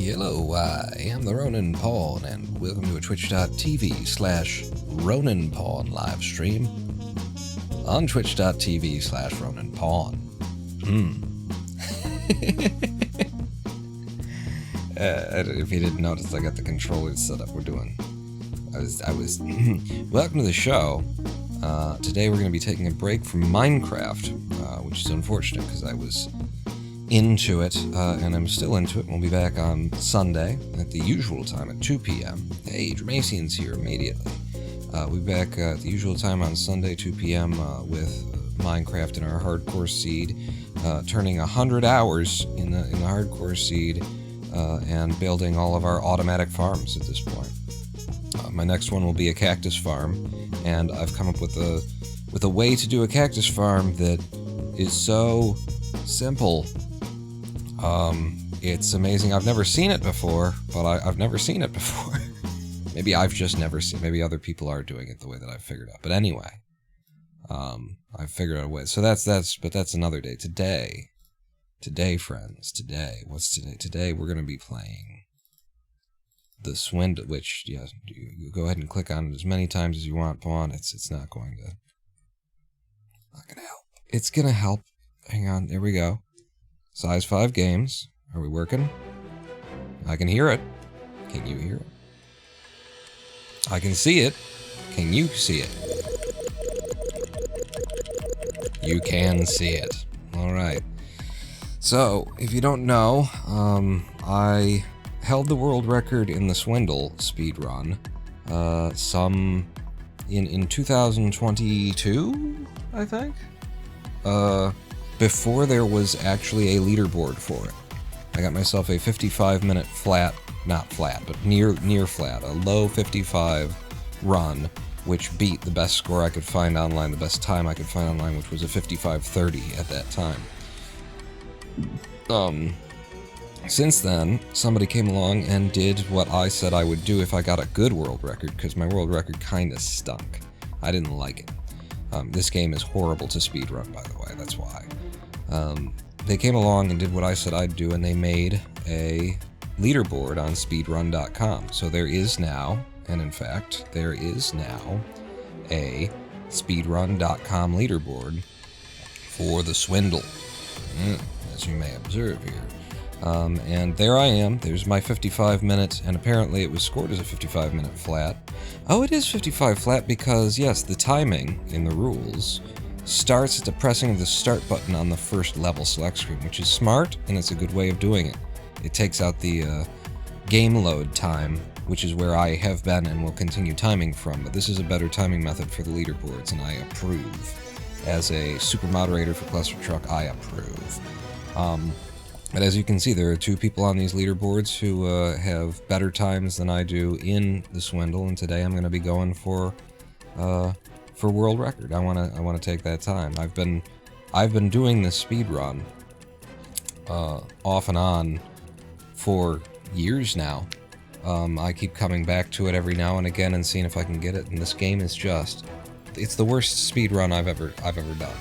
Hello, I am the Ronin Pawn, and welcome to a twitch.tv/Ronin Pawn live stream on twitch.tv/Ronin Pawn. If you didn't notice, I got the controllers set up. Welcome to the show. Today we're going to be taking a break from Minecraft, which is unfortunate because I was into it, and I'm still into it. We'll be back on Sunday at the usual time at 2 p.m. Hey, Dramacian's here immediately. We'll be back at the usual time on Sunday, 2 p.m. With Minecraft in our hardcore seed, turning 100 hours in the hardcore seed, and building all of our automatic farms at this point. My next one will be a cactus farm, and I've come up with a way to do a cactus farm that is so simple. It's amazing. I've never seen it before, but I've never seen it before. Maybe I've just never seen. Maybe other people are doing it the way that I've figured out. But anyway, I've figured out a way. So that's another day. Today, friends. What's today? Today we're gonna be playing the Swindle, which, yeah, you go ahead and click on it as many times as you want, Pawn. It's not gonna help. It's gonna help. Hang on, there we go. Size 5 games. Are we working? I can hear it. Can you hear it? I can see it. Can you see it? You can see it. Alright. So, if you don't know, I held the world record in the Swindle speedrun in 2022, I think? Before there was actually a leaderboard for it. I got myself a 55-minute not flat, but near flat, a low 55 run, which beat the best score I could find online, the best time I could find online, which was a 55:30 at that time. Since then, somebody came along and did what I said I would do if I got a good world record, because my world record kinda stunk. I didn't like it. This game is horrible to speedrun, by the way, that's why. They came along and did what I said I'd do, and they made a leaderboard on speedrun.com. So there is now, and in fact, there is now a speedrun.com leaderboard for the Swindle, as you may observe here. And there I am. There's my 55 minutes, and apparently it was scored as a 55-minute flat. Oh, it is 55 flat because, yes, the timing in the rules starts at the pressing of the start button on the first level select screen, which is smart, and it's a good way of doing it. It takes out the game load time, which is where I have been and will continue timing from, but this is a better timing method for the leaderboards, and I approve. As a super moderator for Cluster Truck, I approve. But as you can see, there are 2 people on these leaderboards who have better times than I do in the Swindle, and today I'm going to be going for world record. I want to take that time. I've been doing this speed run off and on for years now. I keep coming back to it every now and again and seeing if I can get it. And this game is it's the worst speed run I've ever done.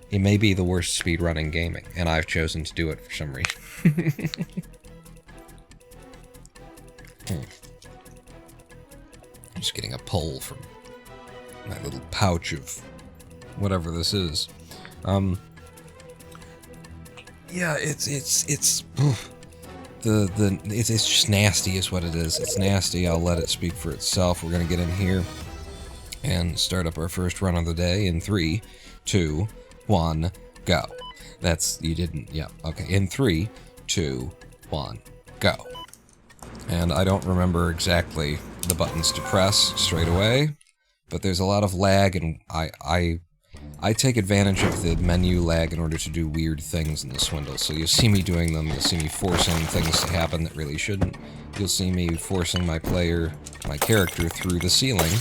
It may be the worst speed run in gaming, and I've chosen to do it for some reason. I'm just getting a pull from my little pouch of whatever this is. Yeah, it's just nasty is what it is. It's nasty. I'll let it speak for itself. We're gonna get in here and start up our first run of the day in 3, 2, 1, go. Yeah, okay. In 3, 2, 1, go. And I don't remember exactly the buttons to press straight away, but there's a lot of lag, and I take advantage of the menu lag in order to do weird things in the Swindle. So you'll see me doing them, you'll see me forcing things to happen that really shouldn't. You'll see me forcing my character through the ceiling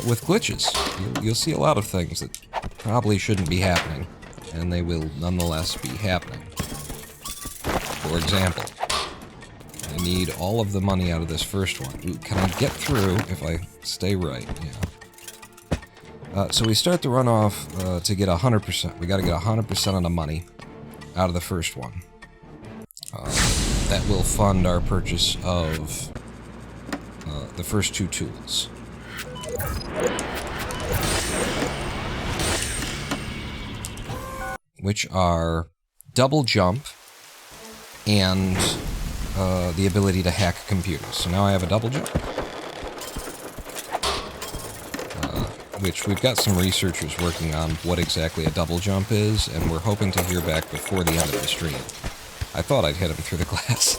with glitches. You'll see a lot of things that probably shouldn't be happening, and they will nonetheless be happening. For example, I need all of the money out of this first one. Ooh, can I get through if I stay right? Yeah. So we start the runoff to get 100%. We gotta get 100% of the money out of the first one. that will fund our purchase of the first 2 tools. Which are double jump and the ability to hack computers. So now I have a double jump. Which we've got some researchers working on what exactly a double jump is, and we're hoping to hear back before the end of the stream. I thought I'd hit him through the glass.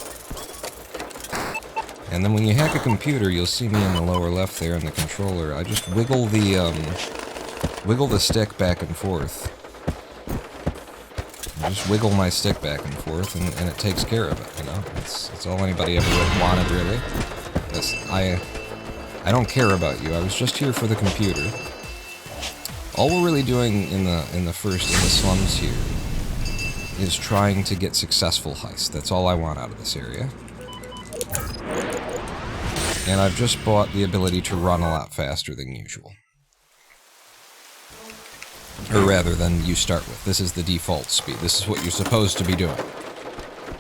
And then when you hack a computer, you'll see me in the lower left there in the controller. I just wiggle the stick back and forth. I just wiggle my stick back and forth, and it takes care of it, you know? It's all anybody ever wanted, really. I don't care about you. I was just here for the computer. All we're really doing in the slums here is trying to get successful heists. That's all I want out of this area. And I've just bought the ability to run a lot faster than usual. Or rather than you start with. This is the default speed. This is what you're supposed to be doing,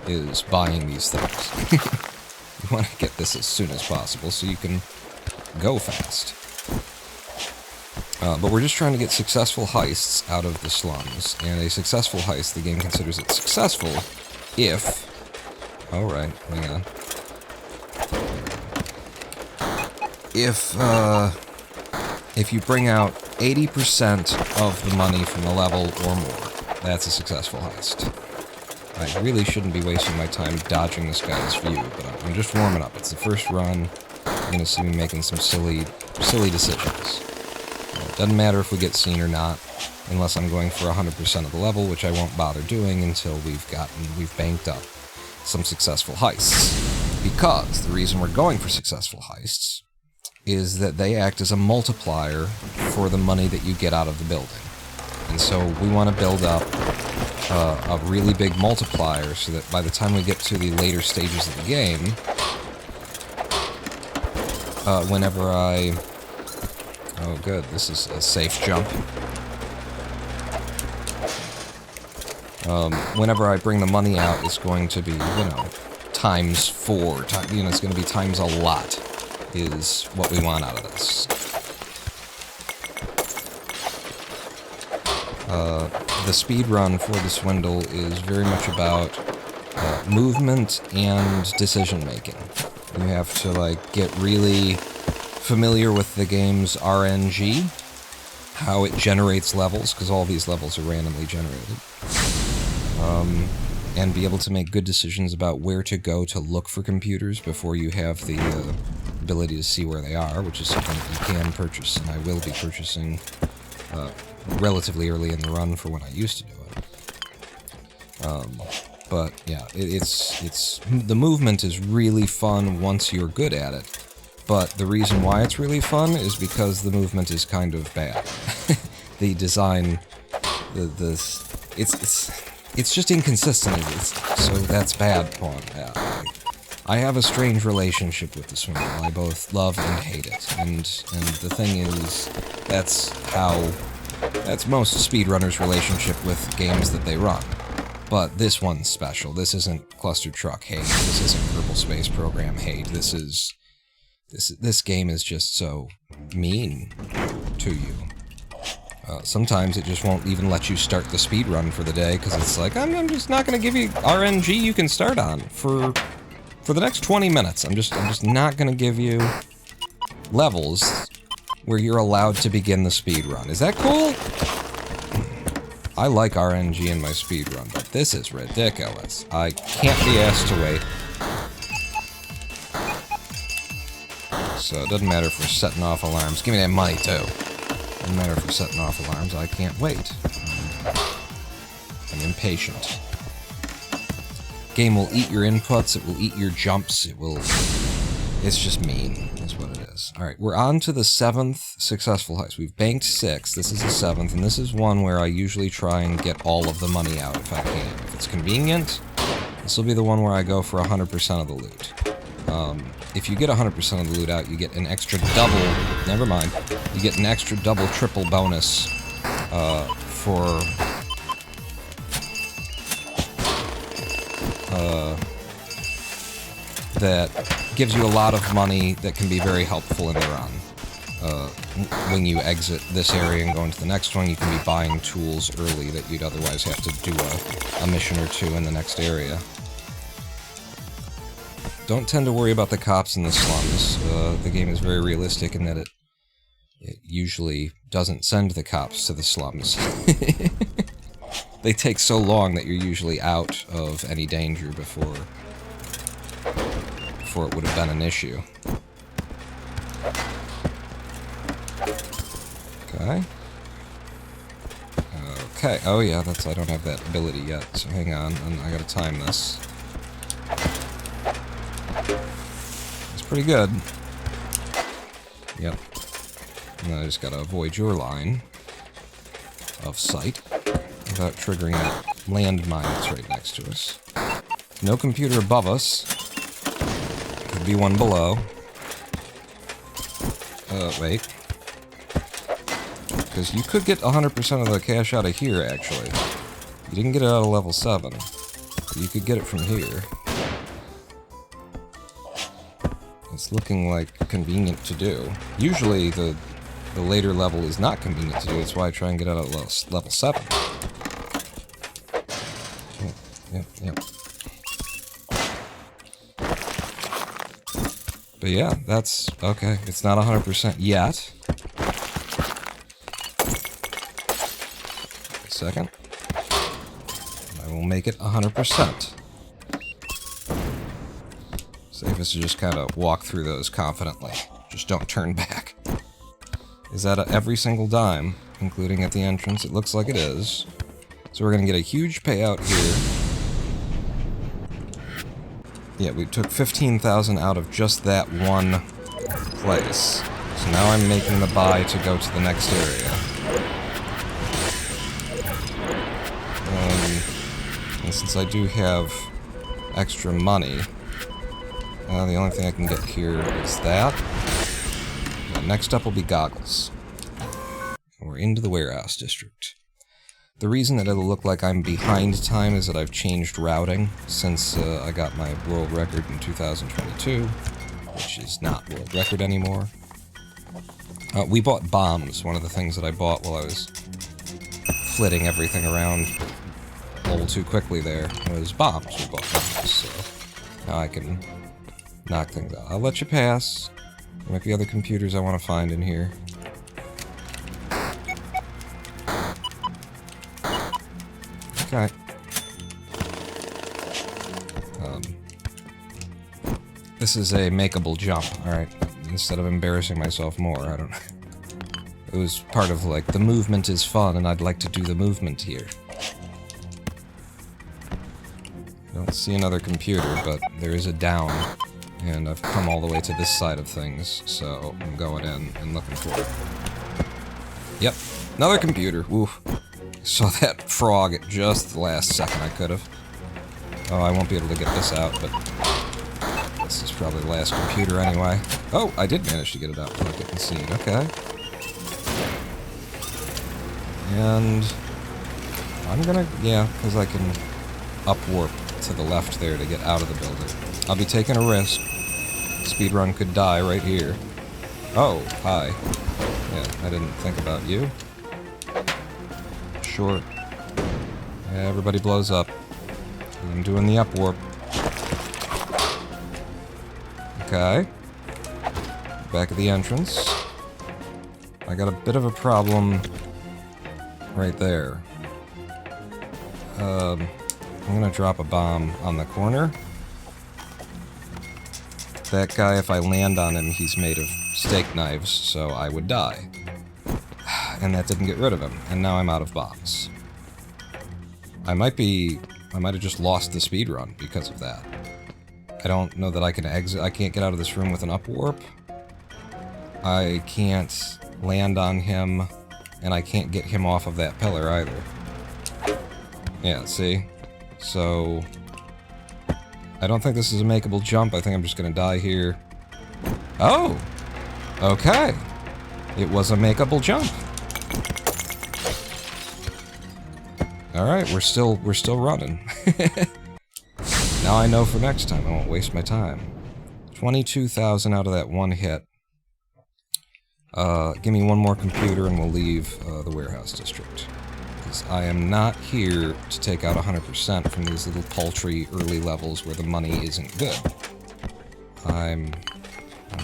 is buying these things. You want to get this as soon as possible so you can go fast. But we're just trying to get successful heists out of the slums. And a successful heist, the game considers it successful if... Alright, hang on. If you bring out 80% of the money from the level or more, that's a successful heist. I really shouldn't be wasting my time dodging this guy's view, but I'm just warming up. It's the first run. You're gonna see me making some silly decisions. It doesn't matter if we get seen or not, unless I'm going for 100% of the level, which I won't bother doing until we've banked up some successful heists. Because the reason we're going for successful heists is that they act as a multiplier for the money that you get out of the building. And so we want to build up a really big multiplier so that by the time we get to the later stages of the game, whenever I... Oh good, this is a safe jump. Whenever I bring the money out, it's going to be, you know, times 4. You know, it's going to be times a lot, is what we want out of this. The speedrun for the Swindle is very much about movement and decision-making. You have to, like, get really familiar with the game's RNG, how it generates levels, because all these levels are randomly generated. And be able to make good decisions about where to go to look for computers before you have the ability to see where they are, which is something that you can purchase, and I will be purchasing relatively early in the run for when I used to do it. But yeah, it's the movement is really fun once you're good at it. But the reason why it's really fun is because the movement is kind of bad. The design, it's just inconsistent. So that's bad porn. Yeah, I have a strange relationship with the Swindle. I both love and hate it. And the thing is, that's most speedrunners' relationship with games that they run. But this one's special. This isn't Cluster Truck hate. This isn't Kerbal Space Program hate. This game is just so mean to you. Sometimes it just won't even let you start the speedrun for the day, because it's like, I'm just not going to give you RNG you can start on for the next 20 minutes. I'm just not going to give you levels where you're allowed to begin the speedrun. Is that cool? I like RNG in my speedrun, but this is ridiculous. I can't be asked to wait. So it doesn't matter if we're setting off alarms. Give me that money, too. Doesn't matter if we're setting off alarms. I can't wait. I'm impatient. Game will eat your inputs. It will eat your jumps. It's just mean, is what it is. Alright, we're on to the 7th successful heist. We've banked 6. This is the 7th, and this is one where I usually try and get all of the money out if I can. If it's convenient, this will be the one where I go for 100% of the loot. If you get 100% of the loot out, you get an extra double... Never mind. You get an extra double, triple bonus for... that gives you a lot of money that can be very helpful in the run. When you exit this area and go into the next one, you can be buying tools early that you'd otherwise have to do a mission or two in the next area. Don't tend to worry about the cops in the slums. The game is very realistic in that it usually doesn't send the cops to the slums. They take so long that you're usually out of any danger before it would have been an issue. Okay. Okay, oh yeah, I don't have that ability yet, so hang on, I gotta time this. It's pretty good. Yep. And then I just gotta avoid your line of sight without triggering that landmine that's right next to us. No computer above us. Could be one below. Wait. Because you could get 100% of the cash out of here, actually. You didn't get it out of level 7. You could get it from here. It's looking like convenient to do. Usually the later level is not convenient to do, that's why I try and get out of level 7. Yep. But yeah, that's okay. It's not 100% yet. Second. I will make it 100%. Safest to just kind of walk through those confidently. Just don't turn back. Is that every single dime, including at the entrance? It looks like it is. So we're going to get a huge payout here. Yeah, we took 15,000 out of just that one place. So now I'm making the buy to go to the next area. And since I do have extra money, the only thing I can get here is that. Next up will be goggles. We're into the warehouse district. The reason that it'll look like I'm behind time is that I've changed routing since I got my world record in 2022, which is not world record anymore. We bought bombs. One of the things that I bought while I was flitting everything around a little too quickly there was bombs. We bought bombs, so now I can knock things out. I'll let you pass. There might be other computers I want to find in here. Okay. This is a makeable jump, alright. Instead of embarrassing myself more, I don't know. It was part of, like, the movement is fun, and I'd like to do the movement here. I don't see another computer, but there is a down. And I've come all the way to this side of things, so I'm going in and looking for it. Yep, another computer. Oof. Saw that frog at just the last second I could have. Oh, I won't be able to get this out, but this is probably the last computer anyway. Oh, I did manage to get it out before getting seen. Okay. And I'm gonna, yeah, because I can up-warp to the left there to get out of the building. I'll be taking a risk. Speedrun could die right here. Oh, hi. Yeah, I didn't think about you. Sure. Yeah, everybody blows up. I'm doing the up-warp. Okay. Back at the entrance. I got a bit of a problem right there. I'm gonna drop a bomb on the corner. That guy, if I land on him, he's made of steak knives, so I would die. And that didn't get rid of him, and now I'm out of bombs. I might have just lost the speedrun because of that. I don't know that I can exit. I can't get out of this room with an up-warp. I can't land on him, and I can't get him off of that pillar either. Yeah, see? So I don't think this is a makeable jump. I think I'm just gonna die here. Oh! Okay. It was a makeable jump. Alright, we're still running. Now I know for next time I won't waste my time. 22,000 out of that one hit. Give me one more computer and we'll leave the warehouse district. Because I am not here to take out 100% from these little paltry early levels where the money isn't good. I'm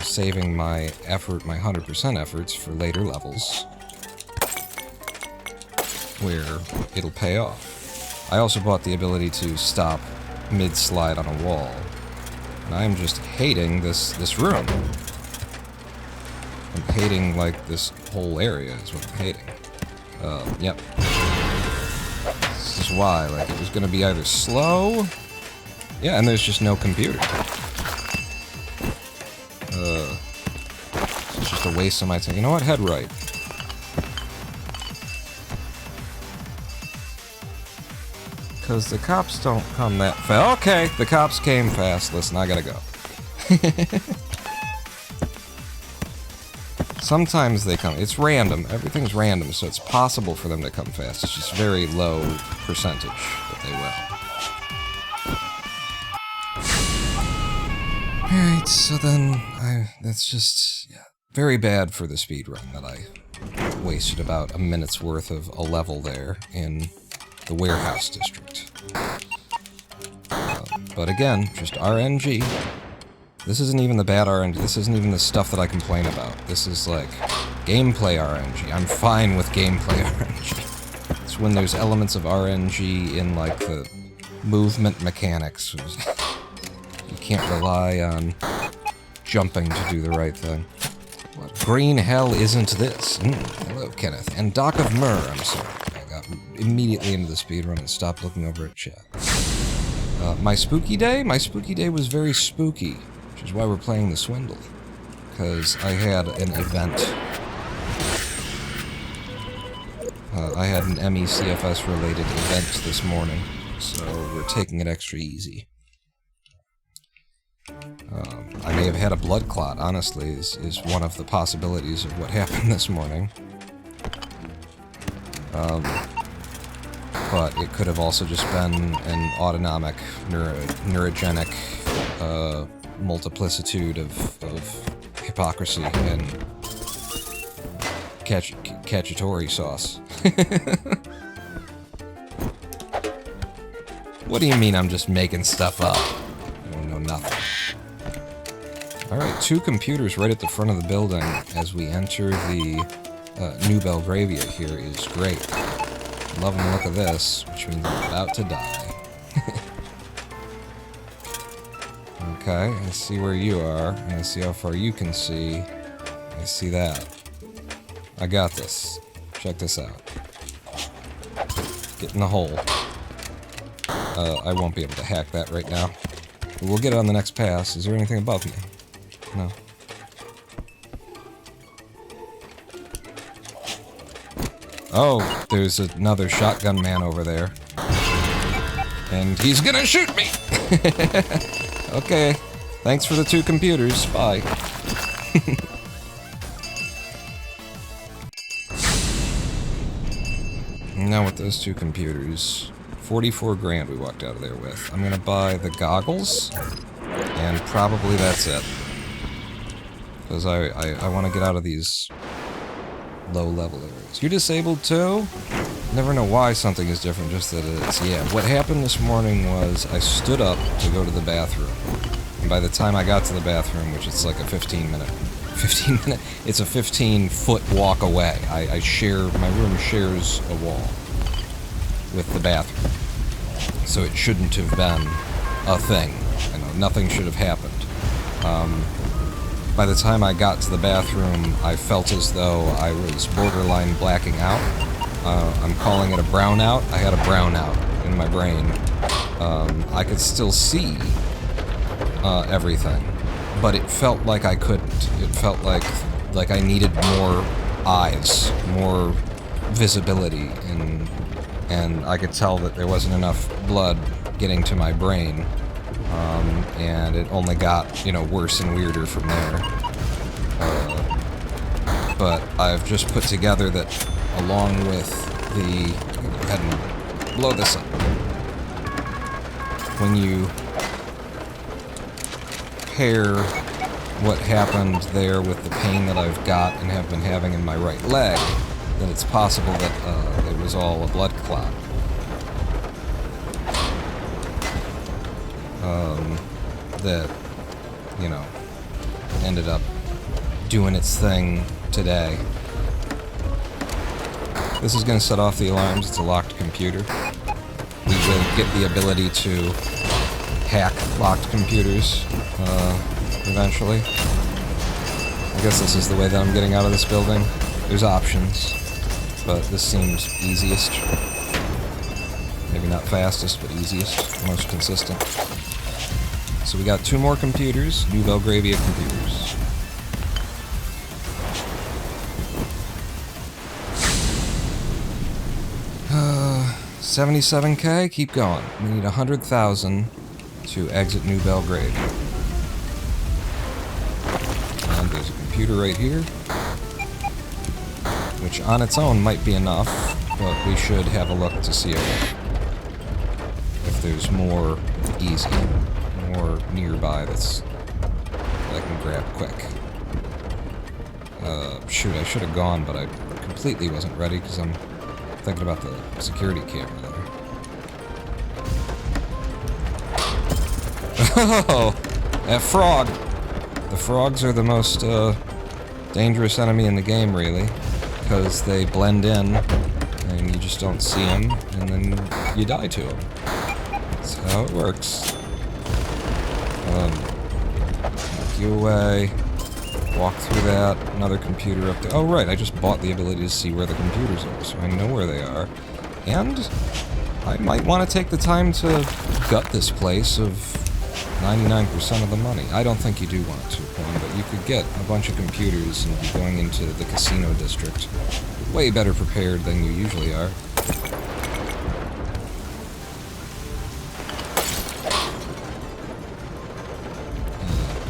saving my effort, my 100% efforts for later levels where it'll pay off. I also bought the ability to stop mid-slide on a wall. And I'm just hating this room. I'm hating, like, this whole area is what I'm hating. Yep. This is why, like, it was gonna be either slow... Yeah, and there's just no computer. It's just a waste of my time. You know what? Head right. Because the cops don't come that fast. Okay, the cops came fast. Listen, I gotta go. Sometimes they come. It's random. Everything's random, so it's possible for them to come fast. It's just very low percentage that they will. Alright, so then that's just very bad for the speedrun that I wasted about a minute's worth of a level there in the warehouse district. But again, just RNG. This isn't even the bad RNG. This isn't even the stuff that I complain about. This is like gameplay RNG. I'm fine with gameplay RNG. It's when there's elements of RNG in like the movement mechanics. You can't rely on jumping to do the right thing. What green hell isn't this? Hello, Kenneth. And Doc of Myrrh, I'm sorry. I got immediately into the speedrun and stopped looking over at chat. My spooky day? My spooky day was very spooky, which is why we're playing the Swindle. Because I had an event. I had an MECFS-related event this morning, so we're taking it extra easy. I may have had a blood clot, honestly, is one of the possibilities of what happened this morning. But it could have also just been an autonomic, neurogenic multiplicitude of hypocrisy and cacciatore sauce. What do you mean I'm just making stuff up? I don't know nothing. Alright, 2 computers right at the front of the building as we enter the New Belgravia here is great. Loving the look of this, which means I'm about to die. Okay, I see where you are, and I see how far you can see. I see that. I got this. Check this out. Get in the hole. I won't be able to hack that right now. But we'll get it on the next pass. Is there anything above me? No. Oh, there's another shotgun man over there. And he's gonna shoot me! Okay. Thanks for the 2 computers. Bye. Now with those 2 computers, 44 grand we walked out of there with. I'm gonna buy the goggles, and probably that's it. Because I want to get out of these low-level areas. You're disabled too? Never know why something is different, just that it is. Yeah, what happened this morning was I stood up to go to the bathroom. And by the time I got to the bathroom, which is like a 15-minute... It's a 15-foot walk away. My room shares a wall with the bathroom. So it shouldn't have been a thing. I know, nothing should have happened. By the time I got to the bathroom, I felt as though I was borderline blacking out. I'm calling it a brownout. I had a brownout in my brain. I could still see everything, but it felt like I couldn't. It felt like I needed more eyes, more visibility, and I could tell that there wasn't enough blood getting to my brain. And it only got, worse and weirder from there. But I've just put together that, along with the... Go ahead and blow this up. When you compare what happened there with the pain that I've got and have been having in my right leg, then it's possible that it was all a blood clot. That, you know, ended up doing its thing today. This is going to set off the alarms. It's a locked computer. We will get the ability to hack locked computers eventually. I guess this is the way that I'm getting out of this building. There's options, but this seems easiest. Maybe not fastest, but easiest, most consistent. So we got 2 more computers, New Belgravia computers. $77K, keep going. We need 100,000 to exit New Belgrade. And there's a computer right here, which on its own might be enough, but we should have a look to see if there's more easy, more nearby that I can grab quick. Shoot, I should have gone, but I completely wasn't ready because I'm thinking about the security camera there. Oh, that frog! The frogs are the most dangerous enemy in the game, really, because they blend in and you just don't see them, and then you die to them. That's how it works. Knock you away. Walk through that. Another computer up there. Oh, right, I just bought the ability to see where the computers are, so I know where they are. And I might want to take the time to gut this place of 99% of the money. I don't think you do want to, but you could get a bunch of computers and be going into the casino district way better prepared than you usually are.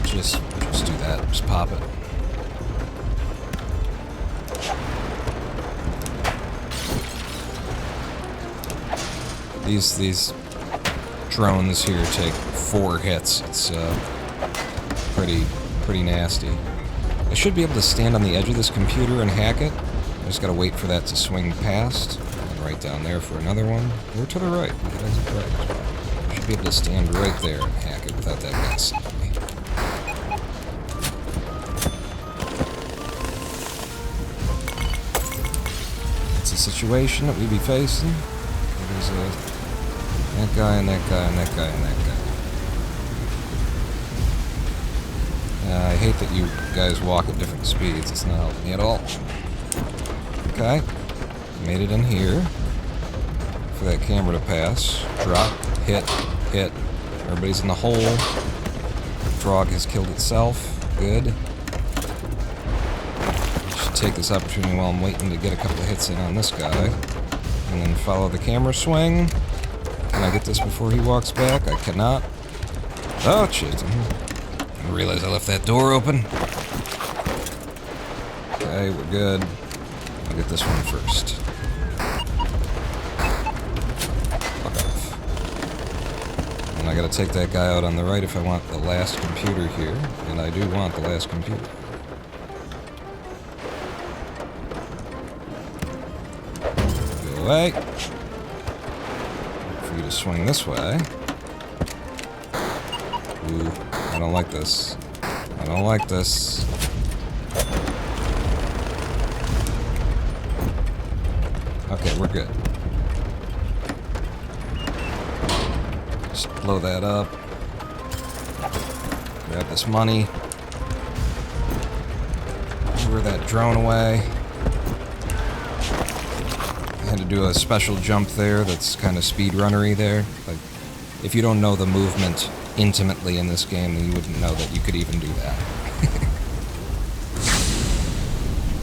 Just do that. Just pop it. These drones here take 4 hits. It's pretty nasty. I should be able to stand on the edge of this computer and hack it. I just gotta wait for that to swing past. And right down there for another one. Or to the right. It ends up right. I should be able to stand right there and hack it without that guy seeing me. It's a situation that we be facing. There's that guy and that guy and that guy and that guy. I hate that you guys walk at different speeds. It's not helping me at all. Okay. Made it in here. For that camera to pass. Drop. Hit. Hit. Everybody's in the hole. Frog has killed itself. Good. Should take this opportunity while I'm waiting to get a couple of hits in on this guy. And then follow the camera swing. Can I get this before he walks back? I cannot. Oh, shit. I realize I left that door open. Okay, we're good. I'll get this one first. Fuck off. And I gotta take that guy out on the right if I want the last computer here. And I do want the last computer. Go away. For you to swing this way. Ooh, I don't like this. I don't like this. Okay, we're good. Just blow that up. Grab this money. Lure that drone away. I had to do a special jump there that's kind of speedrunnery there. Like, if you don't know the movement intimately in this game, then you wouldn't know that you could even do that.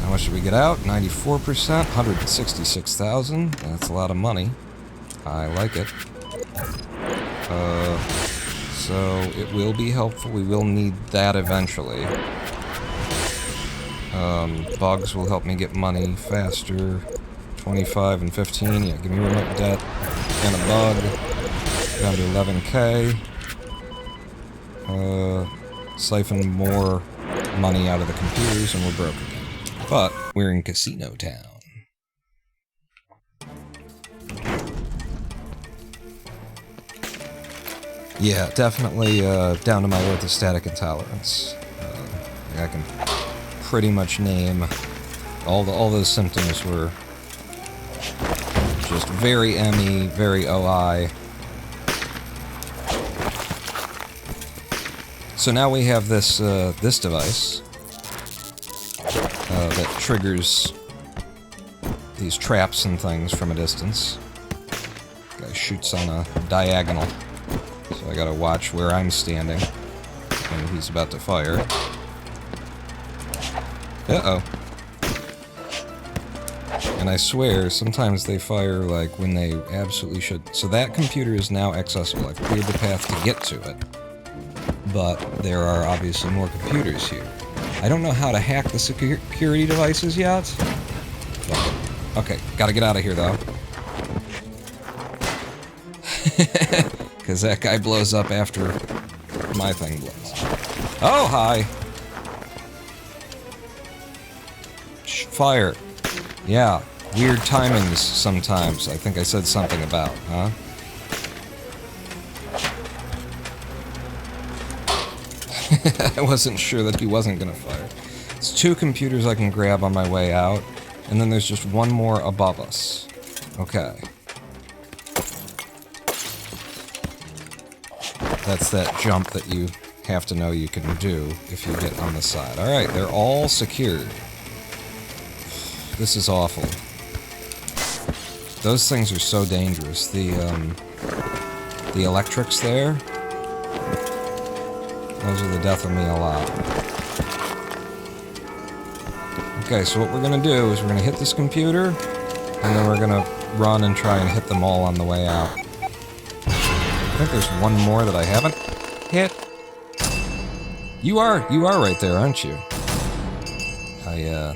How much did we get out? 94%, 166,000. That's a lot of money. I like it. So it will be helpful. We will need that eventually. Bugs will help me get money faster. 25 and 15. Yeah, give me remote debt and a bug. Down to 11K. siphon more money out of the computers, and we're broke again. But we're in Casino Town. Yeah, definitely down to my orthostatic intolerance. I can pretty much name all those symptoms were just very ME, very OI. So now we have this this device that triggers these traps and things from a distance. Guy shoots on a diagonal. So I gotta watch where I'm standing when he's about to fire. Uh-oh. And I swear, sometimes they fire like when they absolutely should. So that computer is now accessible. I've cleared the path to get to it. But there are obviously more computers here. I don't know how to hack the security devices yet. Okay, gotta get out of here though. Because that guy blows up after my thing blows. Oh, hi! Fire. Yeah, weird timings sometimes. I think I said something about, huh? I wasn't sure that he wasn't gonna fire. It's 2 computers I can grab on my way out, and then there's just one more above us. Okay. That's that jump that you have to know you can do if you get on the side. Alright, they're all secured. This is awful. Those things are so dangerous. The electrics there, those are the death of me a lot. Okay, so what we're gonna do is we're gonna hit this computer, and then we're gonna run and try and hit them all on the way out. I think there's one more that I haven't hit. You are right there, aren't you? I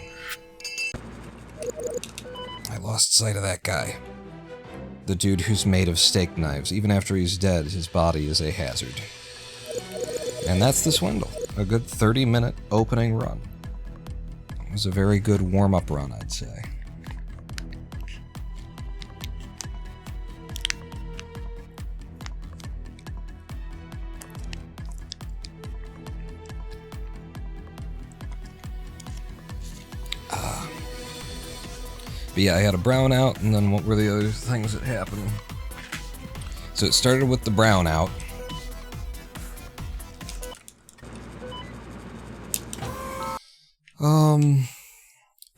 lost sight of that guy. The dude who's made of steak knives. Even after he's dead, his body is a hazard. And that's the Swindle. A good 30-minute opening run. It was a very good warm-up run, I'd say. But yeah, I had a brownout, and then what were the other things that happened? So it started with the brownout.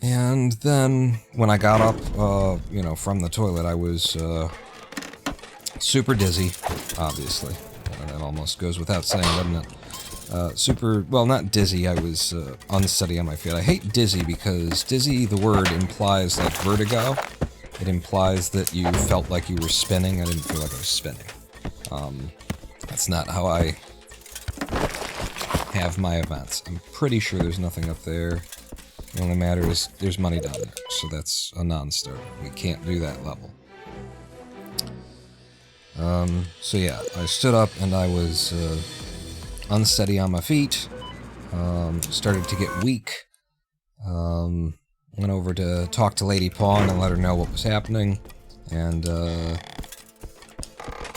And then when I got up, you know, from the toilet, I was super dizzy, obviously. That almost goes without saying, doesn't it? Well, not dizzy, I was unsteady on my feet. I hate dizzy because dizzy, the word, implies like vertigo. It implies that you felt like you were spinning. I didn't feel like I was spinning. That's not how I have my events. I'm pretty sure there's nothing up there. The only matter is there's money down there, so that's a non-starter. We can't do that level. So yeah, I stood up and I was unsteady on my feet, started to get weak, went over to talk to Lady Pawn and let her know what was happening, and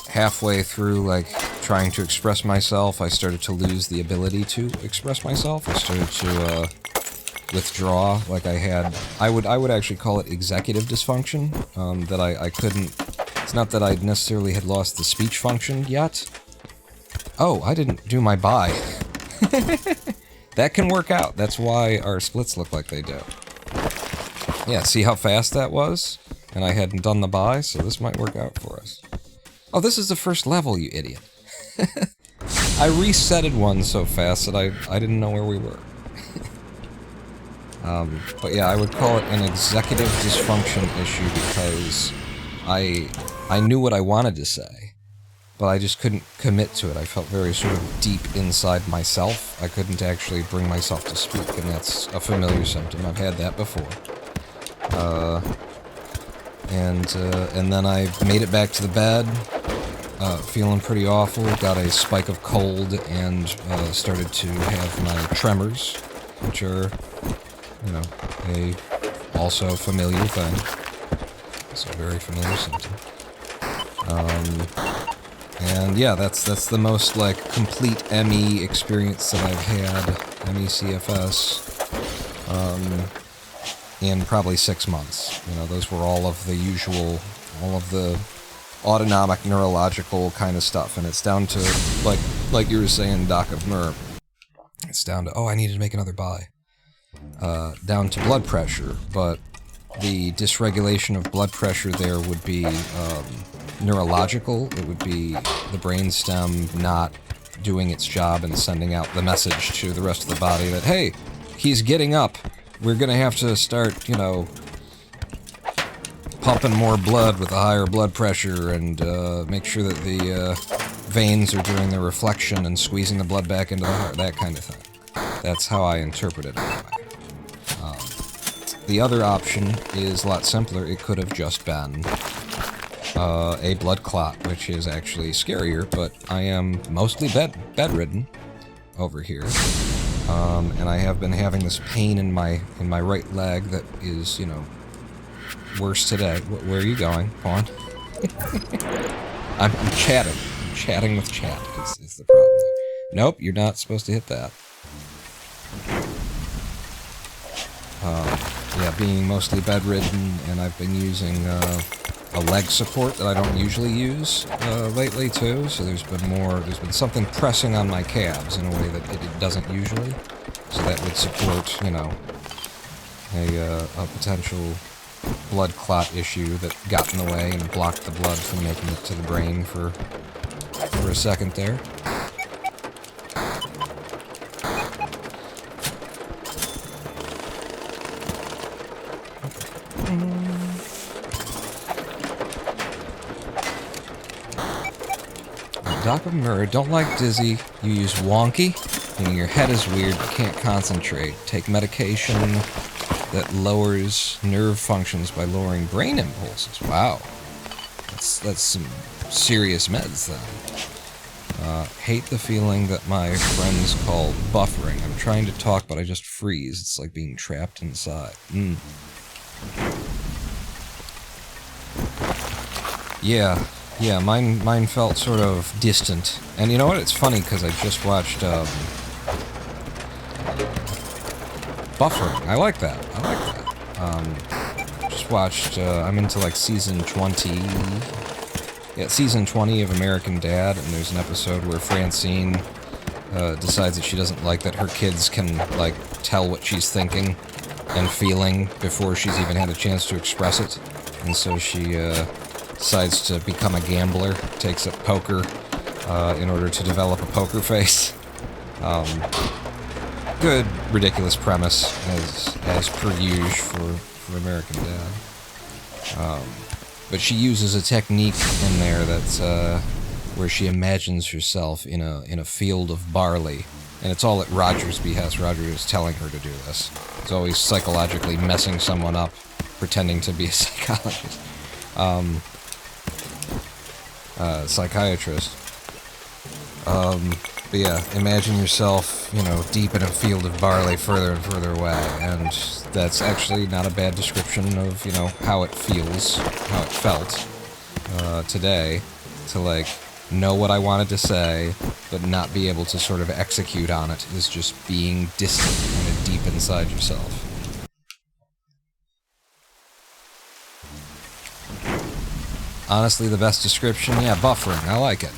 halfway through, like, trying to express myself, I started to lose the ability to express myself. I started to withdraw, like I would actually call it executive dysfunction, that I couldn't, it's not that I necessarily had lost the speech function yet. Oh, I didn't do my buy. That can work out. That's why our splits look like they do. Yeah, see how fast that was? And I hadn't done the buy, so this might work out for us. Oh, this is the first level, you idiot. I resetted one so fast that I didn't know where we were. But yeah, I would call it an executive dysfunction issue because I knew what I wanted to say, but I just couldn't commit to it. I felt very sort of deep inside myself. I couldn't actually bring myself to speak, and that's a familiar symptom. I've had that before. And then I made it back to the bed, feeling pretty awful. Got a spike of cold and started to have my tremors, which are, you know, a also familiar thing. It's a very familiar symptom. And yeah, that's the most like complete ME experience that I've had, ME/CFS, in probably 6 months. You know, those were all of the usual, all of the autonomic neurological kind of stuff, and it's down to like you were saying, Doc of Mer. It's down to, oh, I needed to make another buy. Down to blood pressure, but the dysregulation of blood pressure there would be neurological. It would be the brainstem not doing its job and sending out the message to the rest of the body that, hey, he's getting up. We're gonna have to start, you know, pumping more blood with a higher blood pressure and make sure that the veins are doing their reflection and squeezing the blood back into the heart, that kind of thing. That's how I interpret it anyway. The other option is a lot simpler. It could have just been a blood clot, which is actually scarier, but I am mostly bedridden over here. And I have been having this pain in my right leg that is, you know, worse today. Where are you going, Pawn? I'm chatting. I'm chatting with chat is the problem there. Nope, you're not supposed to hit that. Yeah, being mostly bedridden, and I've been using a leg support that I don't usually use lately too. So there's been something pressing on my calves in a way that it doesn't usually. So that would support, you know, a potential blood clot issue that got in the way and blocked the blood from making it to the brain for a second there. Doc of Murray, don't like dizzy. You use wonky. You know, your head is weird, you can't concentrate. Take medication that lowers nerve functions by lowering brain impulses. Wow. That's some serious meds then. Hate the feeling that my friends call buffering. I'm trying to talk, but I just freeze. It's like being trapped inside. Yeah, mine felt sort of distant. And you know what? It's funny because I just watched buffering. I like that. Just watched. I'm into like season 20. Yeah, season 20 of American Dad, and there's an episode where Francine decides that she doesn't like that her kids can like tell what she's thinking and feeling before she's even had a chance to express it, and so she decides to become a gambler, takes up poker in order to develop a poker face. Good, ridiculous premise, as per usual for American Dad. But she uses a technique in there that's where she imagines herself in a field of barley, and it's all at Roger's behest. Roger is telling her to do this. It's always psychologically messing someone up, pretending to be a psychologist. Psychiatrist. But yeah, imagine yourself, you know, deep in a field of barley further and further away, and that's actually not a bad description of, you know, how it feels, how it felt today, to like know what I wanted to say, but not be able to sort of execute on it, is just being distant, kind of deep inside yourself. Honestly, the best description, yeah, buffering. I like it.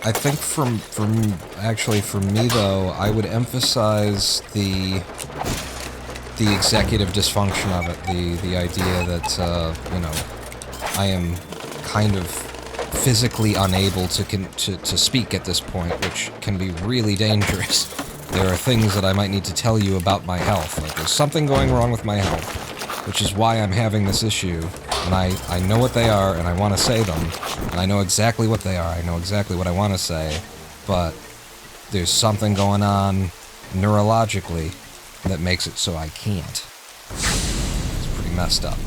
I think for me though, I would emphasize the executive dysfunction of it. The idea that you know, I am kind of physically unable to speak at this point, which can be really dangerous. There are things that I might need to tell you about my health. Like there's something going wrong with my health, which is why I'm having this issue, and I know what they are, and I want to say them, and I know exactly what they are, I know exactly what I want to say, but there's something going on neurologically that makes it so I can't. It's pretty messed up.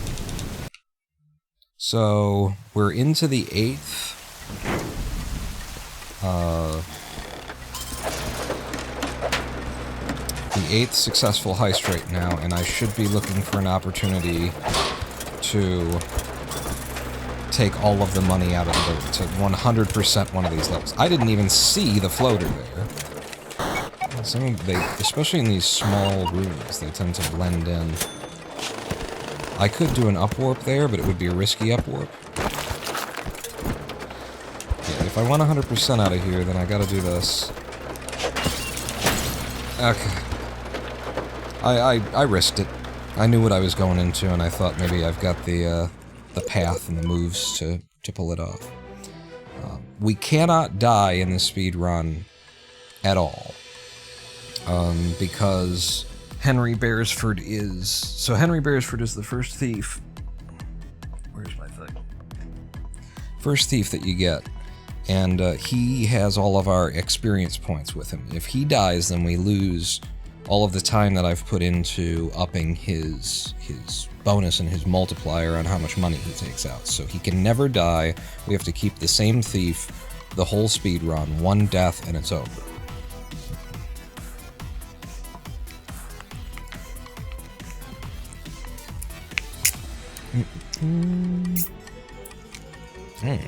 So, we're into the 8th. The 8th successful heist right now, and I should be looking for an opportunity to take all of the money out of the boat to 100% one of these levels. I didn't even see the floater there. Especially in these small rooms, they tend to blend in. I could do an upwarp there, but it would be a risky upwarp. Yeah, if I want 100% out of here, then I gotta do this. Okay. I risked it. I knew what I was going into, and I thought maybe I've got the path and the moves to pull it off. We cannot die in the speed run at all. Because Henry Beresford is... So Henry Beresford is the first thief... Where's my thing? First thief that you get. And he has all of our experience points with him. If he dies, then we lose all of the time that I've put into upping his bonus and his multiplier on how much money he takes out. So he can never die. We have to keep the same thief the whole speed run. One death and it's over.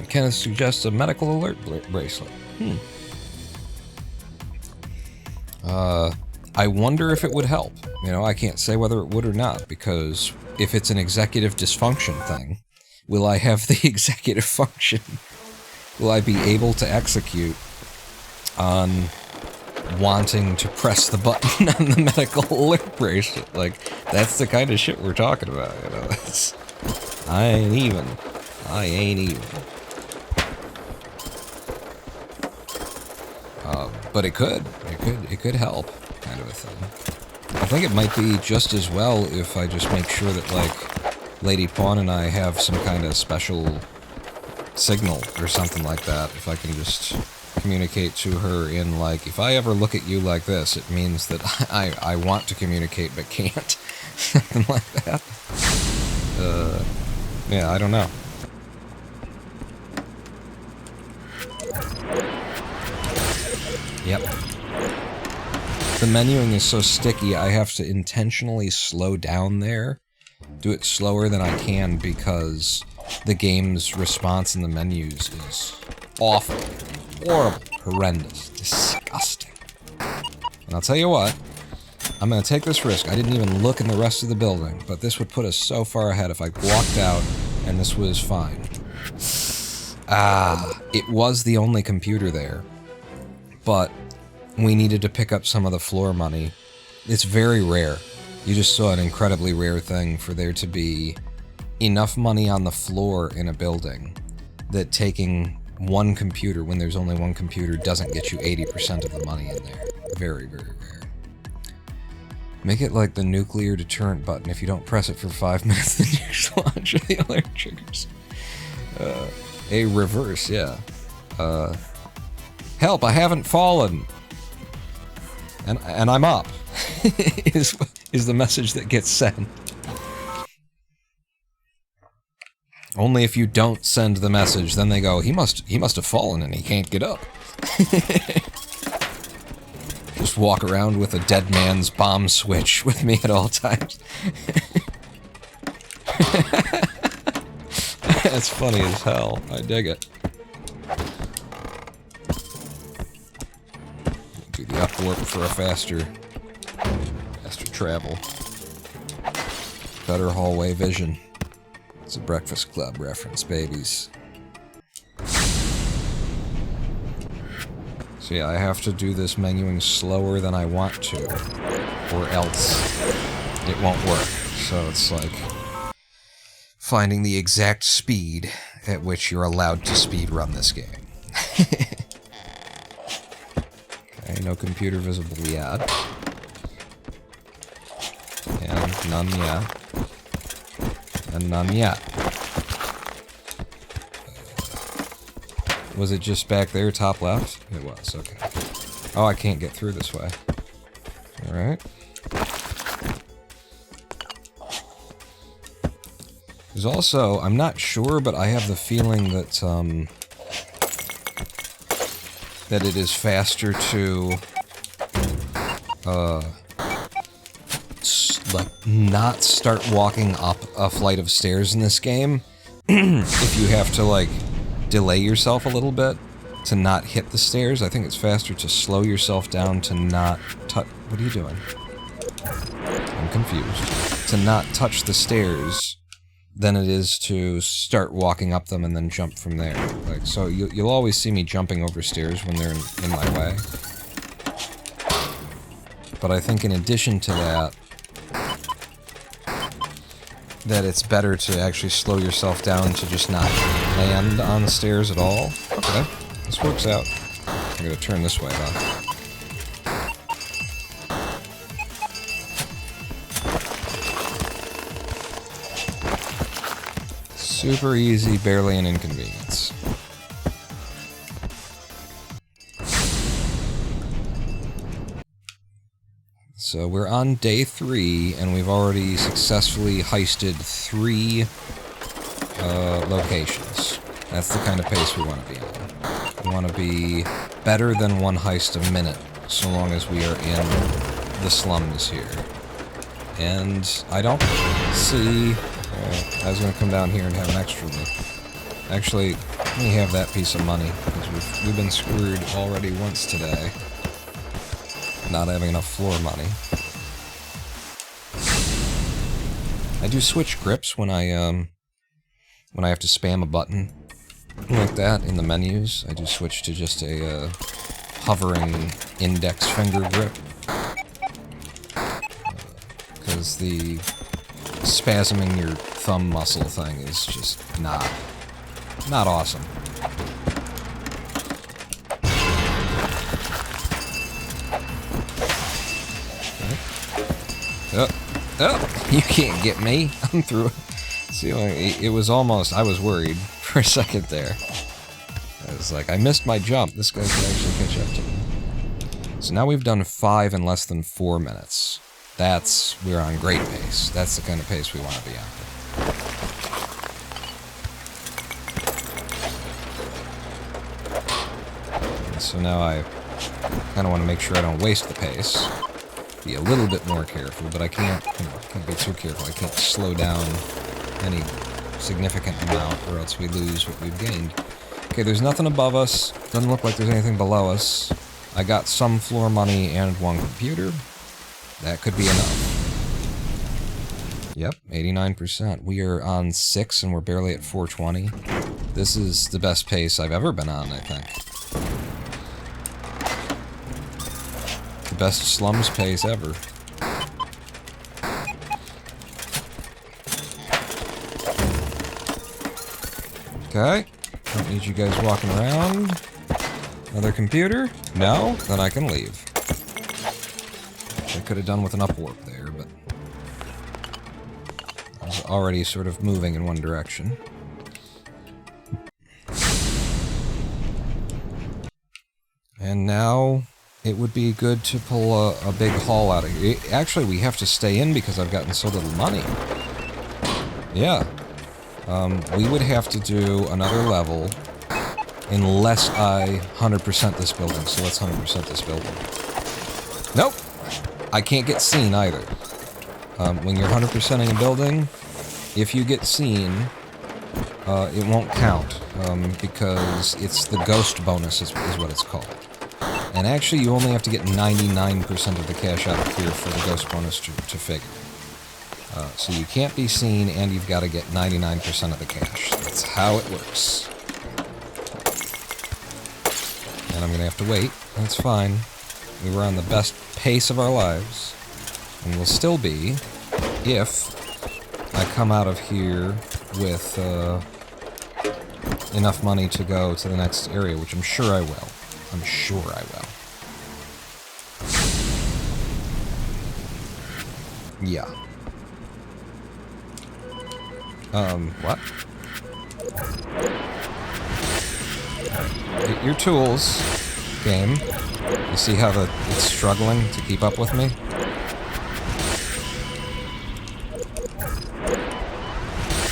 Kenneth suggests a medical alert bracelet. I wonder if it would help. You know, I can't say whether it would or not, because if it's an executive dysfunction thing, will I have the executive function? Will I be able to execute on wanting to press the button on the medical alert bracelet? Like, that's the kind of shit we're talking about, you know? I ain't even. But it could help, kind of a thing. I think it might be just as well if I just make sure that, like, Lady Pawn and I have some kind of special signal or something like that. If I can just communicate to her in, like, if I ever look at you like this, it means that I want to communicate but can't. Something like that. Yeah, I don't know. Yep. The menuing is so sticky, I have to intentionally slow down there. Do it slower than I can because the game's response in the menus is awful, horrible, horrendous, disgusting. And I'll tell you what, I'm gonna take this risk. I didn't even look in the rest of the building, but this would put us so far ahead if I walked out and this was fine. It was the only computer there, but we needed to pick up some of the floor money. It's very rare. You just saw an incredibly rare thing for there to be enough money on the floor in a building that taking one computer when there's only one computer doesn't get you 80% of the money in there. Very, very rare. Make it like the nuclear deterrent button. If you don't press it for 5 minutes, then you just launch the alert triggers. A reverse, yeah. Help, I haven't fallen. And I'm up. is the message that gets sent. Only if you don't send the message, then they go, he must have fallen and he can't get up. Just walk around with a dead man's bomb switch with me at all times. That's funny as hell. I dig it. Do the upwarp for a faster travel. Better hallway vision. It's a Breakfast Club reference, babies. So yeah, I have to do this menuing slower than I want to, or else it won't work. So it's like finding the exact speed at which you're allowed to speedrun this game. Okay, no computer visible yet. And none yet. And none yet. Was it just back there, top left? It was, okay. Oh, I can't get through this way. Alright. There's also, I'm not sure, but I have the feeling that, that it is faster to, like, not start walking up a flight of stairs in this game, if you have to, like, delay yourself a little bit to not hit the stairs. I think it's faster to slow yourself down to not touch... What are you doing? I'm confused. To not touch the stairs than it is to start walking up them and then jump from there. Like, so you'll always see me jumping over stairs when they're in my way. But I think in addition to that, that it's better to actually slow yourself down to just not land on the stairs at all. Okay, this works out. I'm gonna turn this way, though. Super easy, barely an inconvenience. So we're on day 3, and we've already successfully heisted 3 locations. That's the kind of pace we want to be on. We want to be better than 1 heist a minute, so long as we are in the slums here. And I don't see... I was going to come down here and have an extra look. Actually, let me have that piece of money, because we've been screwed already once today. Not having enough floor money. I do switch grips when I have to spam a button like that in the menus. I do switch to just a hovering index finger grip, because the spasming your thumb muscle thing is just not awesome. Oh, you can't get me. I'm through. See, it was almost... I was worried for a second there. I was like, I missed my jump. This guy can actually catch up to me. So now we've done 5 in less than 4 minutes. We're on great pace. That's the kind of pace we want to be on. And so now I kind of want to make sure I don't waste the pace. Be a little bit more careful, but I can't be too careful. I can't slow down any significant amount, or else we lose what we've gained. Okay, there's nothing above us. Doesn't look like there's anything below us. I got some floor money and 1 computer. That could be enough. Yep, 89%. We are on 6 and we're barely at 420. This is the best pace I've ever been on, I think. The best slums pace ever. Okay. Don't need you guys walking around. Another computer? No? Then I can leave. Which I could have done with an up warp there, but I was already sort of moving in one direction. And now it would be good to pull a big haul out of here. Actually, we have to stay in because I've gotten so little money. Yeah. We would have to do another level unless I 100% this building. So let's 100% this building. Nope! I can't get seen either. When you're 100%ing a building, if you get seen, it won't count. Because it's the ghost bonus is what it's called. And actually, you only have to get 99% of the cash out of here for the ghost bonus to figure. So you can't be seen, and you've got to get 99% of the cash. That's how it works. And I'm going to have to wait. That's fine. We were on the best pace of our lives. And we'll still be if I come out of here with enough money to go to the next area, which I'm sure I will. I'm sure I will. Yeah. What? Get your tools, game. You see how it's struggling to keep up with me?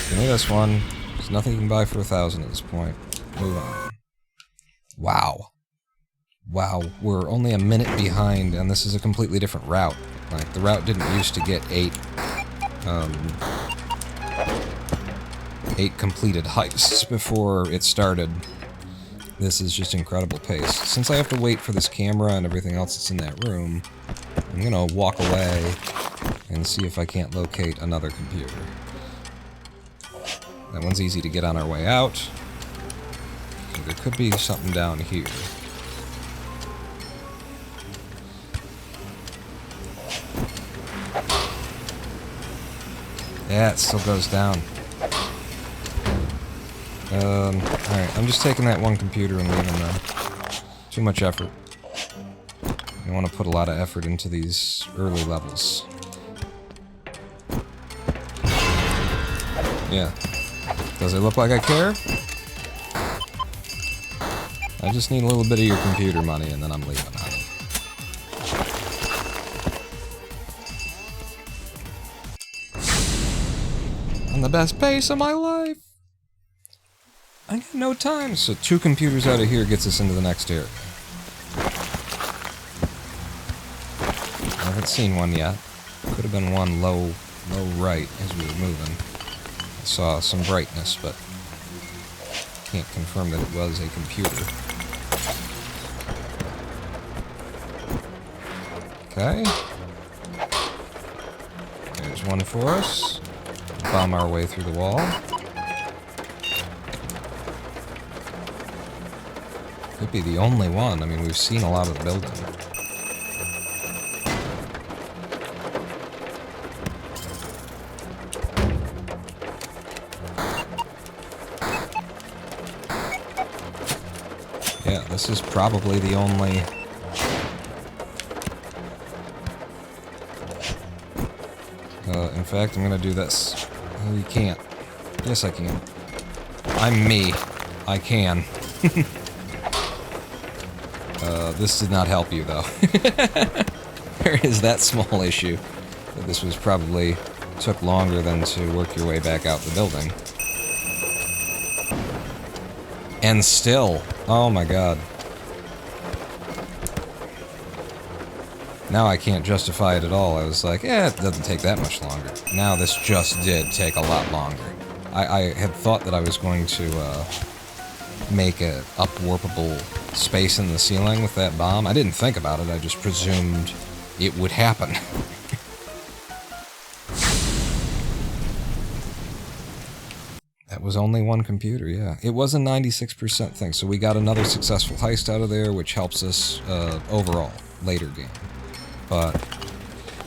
Give me this one. There's nothing you can buy for 1,000 at this point. Move on. Wow. Wow, we're only a minute behind, and this is a completely different route. Like, the route didn't used to get 8 completed heists before it started. This is just incredible pace. Since I have to wait for this camera and everything else that's in that room, I'm gonna walk away and see if I can't locate another computer. That one's easy to get on our way out. So there could be something down here. Yeah, it still goes down. Alright, I'm just taking that one computer and leaving them. Too much effort. You want to put a lot of effort into these early levels. Yeah. Does it look like I care? I just need a little bit of your computer money and then I'm leaving, honey. On the best pace of my life! I got no time. So 2 computers out of here gets us into the next area. I haven't seen one yet. Could have been one low right as we were moving. I saw some brightness, but can't confirm that it was a computer. Okay. There's one for us. Bomb our way through the wall. Could be the only one. I mean, we've seen a lot of the building. Yeah, this is probably the only... in fact, I'm gonna do this. Oh, you can't. Yes, I can. I'm me. I can. This did not help you, though. There is that small issue. That this was probably took longer than to work your way back out the building. And still, oh my god. Now I can't justify it at all. I was like, it doesn't take that much longer. Now this just did take a lot longer. I had thought that I was going to make a upwarpable space in the ceiling with that bomb. I didn't think about it, I just presumed it would happen. That was only one computer, yeah. It was a 96% thing, so we got another successful heist out of there, which helps us overall, later game. But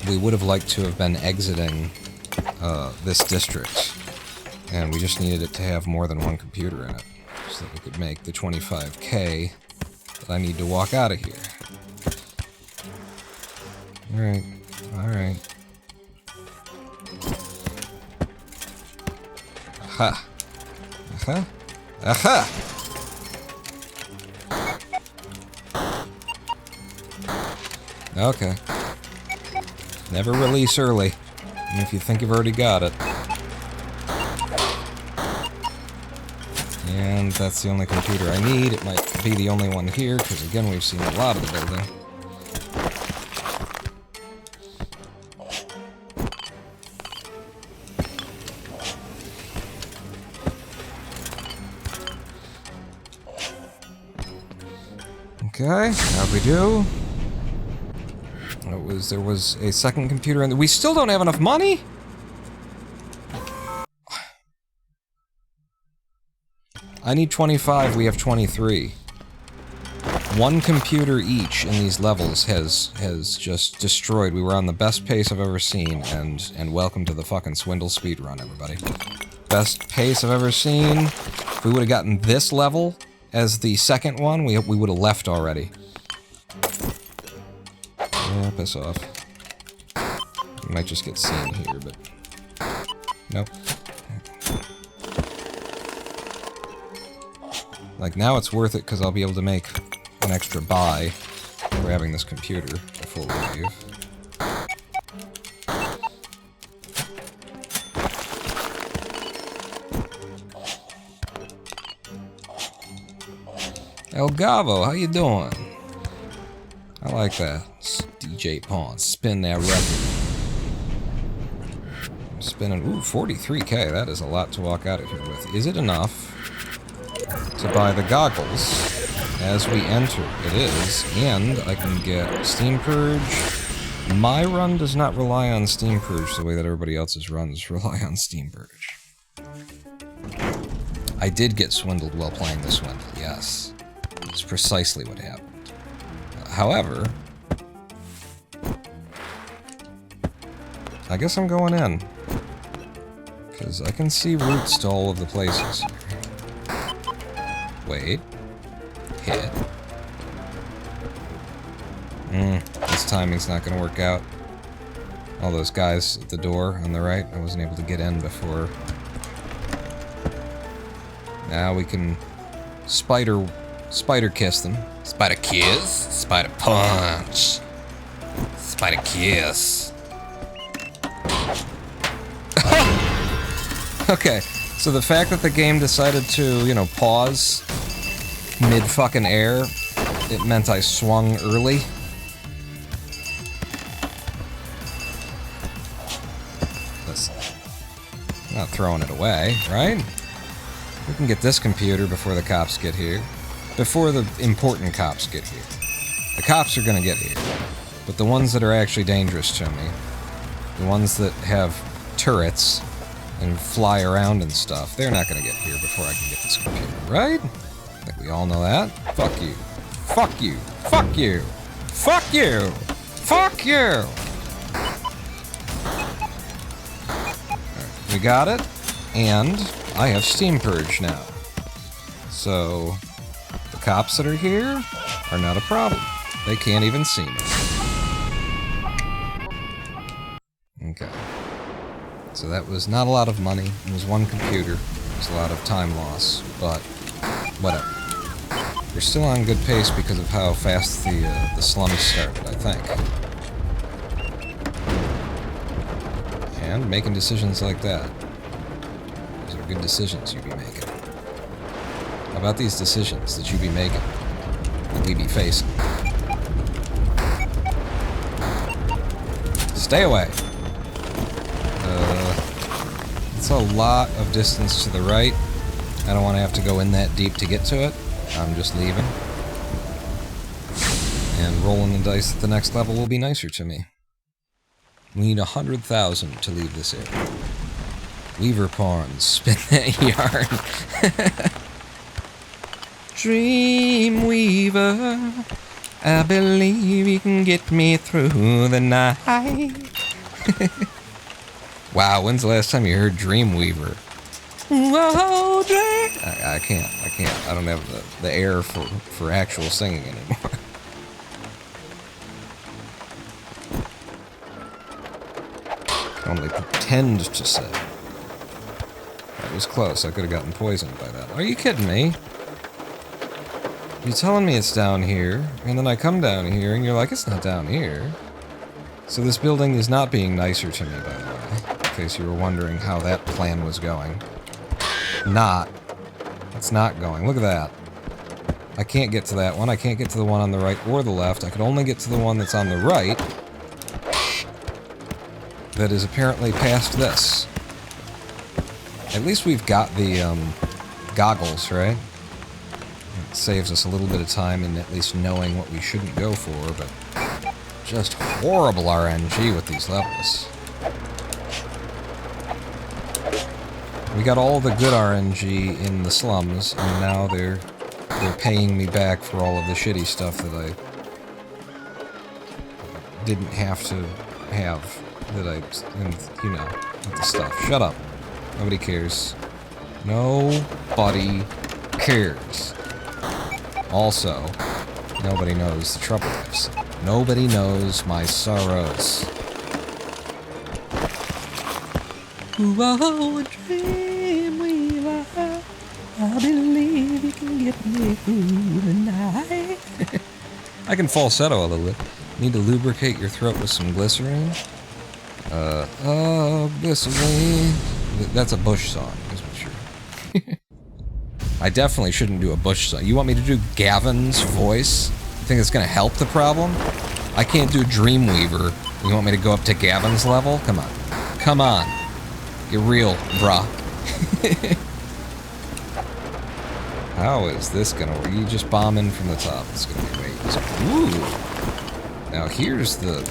we would have liked to have been exiting this district, and we just needed it to have more than one computer in it, so that we could make the 25K that I need to walk out of here. Alright, alright. Aha! Aha! Aha! Okay. Never release early, even if you think you've already got it. And that's the only computer I need. It might be the only one here, because again, we've seen a lot of the building. Okay, how'd we do? There was a second computer in there. We still don't have enough money? I need 25, we have 23. One computer each in these levels has just destroyed. We were on the best pace I've ever seen, and welcome to the fucking Swindle speedrun, everybody. Best pace I've ever seen. If we would have gotten this level as the second one, we would have left already. Yeah, piss off. We might just get seen here, but... Nope. Like, now it's worth it, because I'll be able to make an extra buy grabbing this computer before we leave. El Gavo, how you doing? I like that. DJ Pawn, spin that record. I'm spinning, ooh, 43K. That is a lot to walk out of here with. Is it enough to buy the goggles as we enter? It is, and I can get Steam Purge. My run does not rely on Steam Purge the way that everybody else's runs rely on Steam Purge. I did get swindled while playing the Swindle, yes. That's precisely what happened. However, I guess I'm going in. Because I can see routes to all of the places here. Wait. Hit. This timing's not going to work out. All those guys at the door on the right, I wasn't able to get in before. Now we can spider kiss them. Spider kiss? Spider punch. Spider kiss. Okay, so the fact that the game decided to, you know, pause mid-fucking air, it meant I swung early. Listen, I'm not throwing it away, right? We can get this computer before the cops get here. Before the important cops get here. The cops are gonna get here. But the ones that are actually dangerous to me, the ones that have turrets and fly around and stuff, they're not gonna get here before I can get this computer, right? I think we all know that. Fuck you. Fuck you. Fuck you. Fuck you. Fuck you! Right, we got it, and I have Steam Purge now. So, the cops that are here are not a problem. They can't even see me. Okay. So that was not a lot of money. It was one computer. It was a lot of time loss, but whatever. We're still on good pace because of how fast the slums started, I think. And making decisions like that. Those are good decisions you be making. How about these decisions that you be making? That we be facing? Stay away! It's a lot of distance to the right. I don't want to have to go in that deep to get to it. I'm just leaving. And rolling the dice at the next level will be nicer to me. We need 100,000 to leave this area. Weaver pawns, spin that yarn. Dream Weaver, I believe you can get me through the night. Wow, when's the last time you heard Dreamweaver? Whoa, I can't. I don't have the air for actual singing anymore. I can only pretend to sing. That was close. I could have gotten poisoned by that. Are you kidding me? You're telling me it's down here, and then I come down here, and you're like, it's not down here. So this building is not being nicer to me, by the way. In case you were wondering how that plan was going. It's not going. Look at that. I can't get to that one. I can't get to the one on the right or the left. I could only get to the one that's on the right. That is apparently past this. At least we've got the goggles, right? It saves us a little bit of time in at least knowing what we shouldn't go for, but just horrible RNG with these levels. We got all the good RNG in the slums, and now they're paying me back for all of the shitty stuff that I didn't have to have. You know, the stuff. Shut up. Nobody cares. Nobody cares. Also, nobody knows the troubles. Nobody knows my sorrows. Whoa, Dreamweaver, I believe you can get me through the night. I can falsetto a little bit. Need to lubricate your throat with some glycerine. Glycerine. That's a Bush song, is what you're. I definitely shouldn't do a Bush song. You want me to do Gavin's voice? You think it's gonna help the problem? I can't do Dreamweaver. You want me to go up to Gavin's level? Come on. Come on. Get real, brah. How is this gonna work? You just bomb in from the top. It's gonna be way easier. Ooh. Now here's the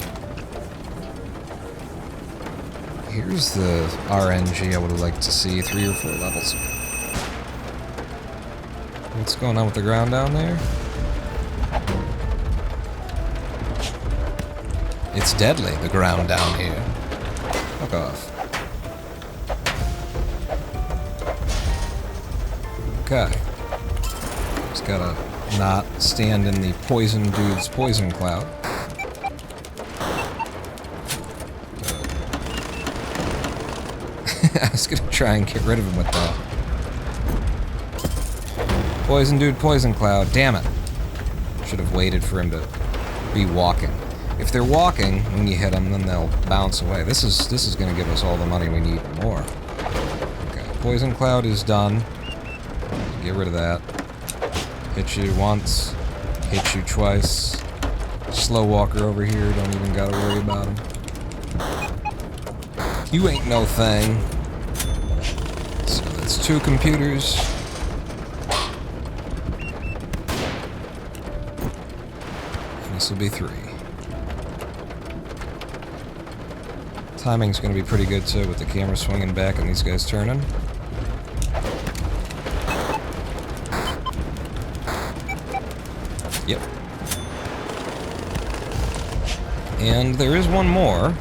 RNG I would have liked to see 3 or 4 levels ago. What's going on with the ground down there? It's deadly, the ground down here. Fuck off. Okay. Just gotta not stand in the poison dude's poison cloud. I was gonna try and get rid of him with that. Poison dude, poison cloud. Damn it. Should have waited for him to be walking. If they're walking, when you hit them, then they'll bounce away. This is gonna give us all the money we need and more. Okay, poison cloud is done. Get rid of that. Hit you once. Hit you twice. Slow walker over here. Don't even gotta worry about him. You ain't no thing. So that's 2 computers. And this will be 3. Timing's gonna be pretty good too, with the camera swinging back and these guys turning. Yep. And there is one more.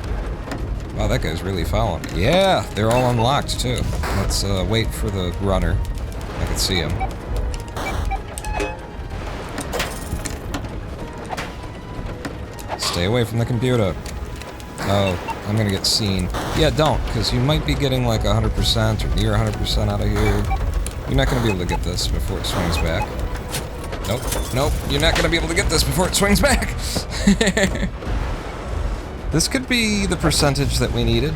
Wow, that guy's really following me. Yeah, they're all unlocked too. Let's wait for the runner. I can see him. Stay away from the computer. Oh, I'm gonna get seen. Yeah, don't, because you might be getting like 100% or near 100% out of here. You're not gonna be able to get this before it swings back. Nope, nope, you're not gonna be able to get this before it swings back! This could be the percentage that we needed.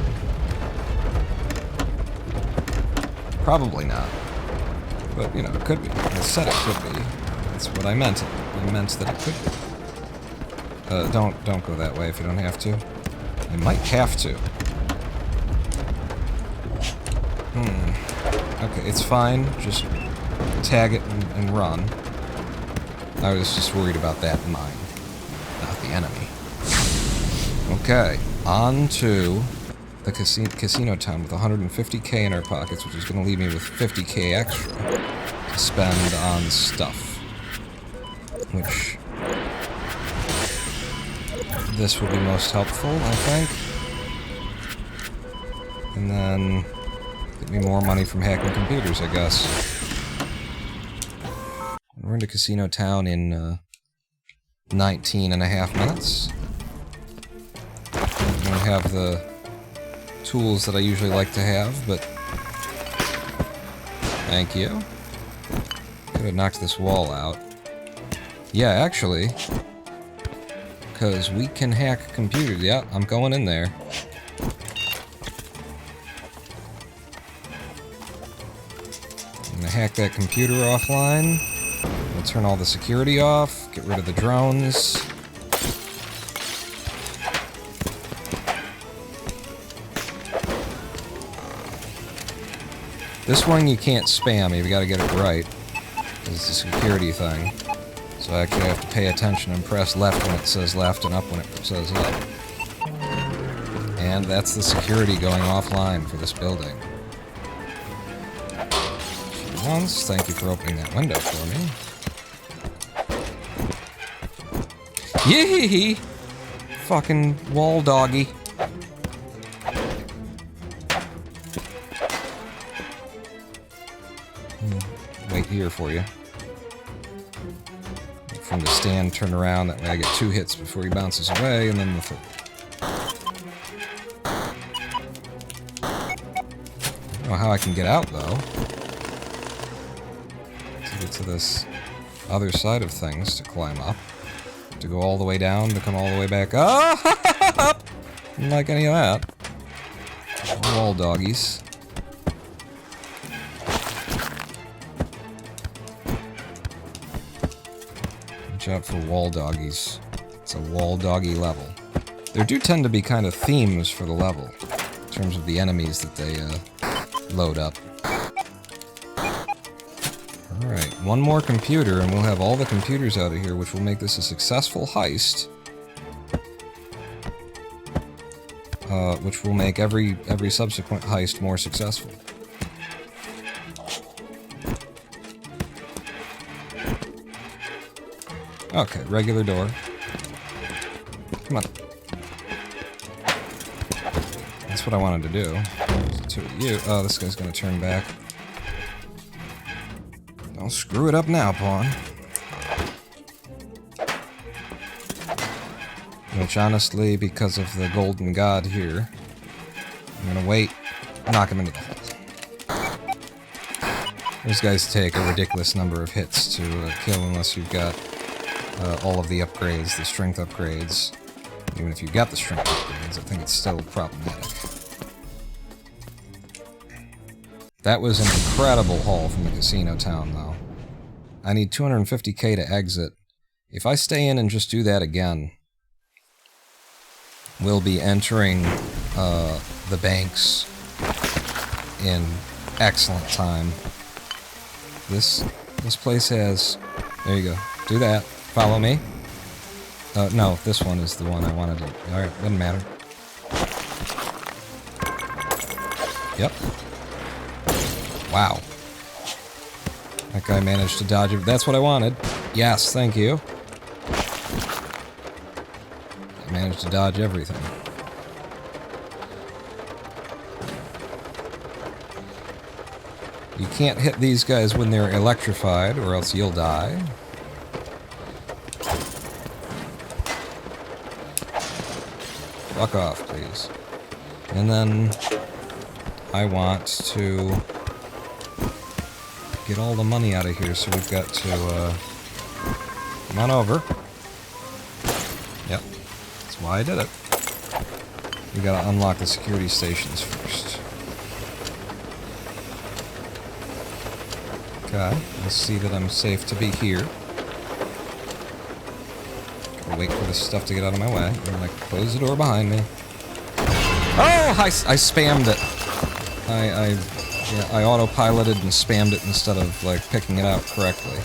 Probably not. But, you know, it could be. I said it could be. That's what I meant. I meant that it could be. Don't go that way if you don't have to. You might have to. Okay, it's fine. Just tag it and run. I was just worried about that mine, not the enemy. Okay, on to the casino town with 150k in our pockets, which is going to leave me with 50k extra to spend on stuff. Which this will be most helpful, I think. And then get me more money from hacking computers, I guess. We're into Casino Town in 19.5 minutes. I don't have the tools that I usually like to have, but thank you. Could have knocked this wall out. Yeah, actually, because we can hack computers. Yeah, I'm going in there. I'm gonna hack that computer offline. We'll turn all the security off, get rid of the drones. This one you can't spam, you've got to get it right. It's a security thing. So I actually have to pay attention and press left when it says left and up when it says up. And that's the security going offline for this building. Once, thank you for opening that window for me. Yee! Fucking wall doggy. Wait here for you. Wait for him to stand, turn around, that way I get 2 hits before he bounces away, and then the third. I don't know how I can get out, though. To get to this other side of things to climb up. To go all the way down, to come all the way back up. Didn't like any of that. Wall doggies. Watch out for wall doggies. It's a wall doggy level. There do tend to be kind of themes for the level, in terms of the enemies that they load up. Alright, one more computer and we'll have all the computers out of here, which will make this a successful heist. Which will make every subsequent heist more successful. Okay, regular door. Come on. That's what I wanted to do. Two of you. Oh, this guy's gonna turn back. Don't screw it up now, pawn. Which, honestly, because of the golden god here, I'm gonna wait, knock him into the hole. Those guys take a ridiculous number of hits to kill unless you've got all of the upgrades, the strength upgrades. Even if you've got the strength upgrades, I think it's still problematic. That was an incredible haul from the casino town, though. I need 250k to exit. If I stay in and just do that again, we'll be entering the banks in excellent time. This place has... There you go. Do that. Follow me. No, this one is the one I wanted to... Alright, doesn't matter. Yep. Wow. That guy managed to dodge it. That's what I wanted. Yes, thank you. I managed to dodge everything. You can't hit these guys when they're electrified, or else you'll die. Fuck off, please. And then I want to get all the money out of here, so we've got to come on over. Yep, that's why I did it. We gotta unlock the security stations first. Okay, let's see that I'm safe to be here. I'll wait for this stuff to get out of my way. I'm gonna close the door behind me. Oh! I spammed it. I autopiloted and spammed it instead of, like, picking it out correctly.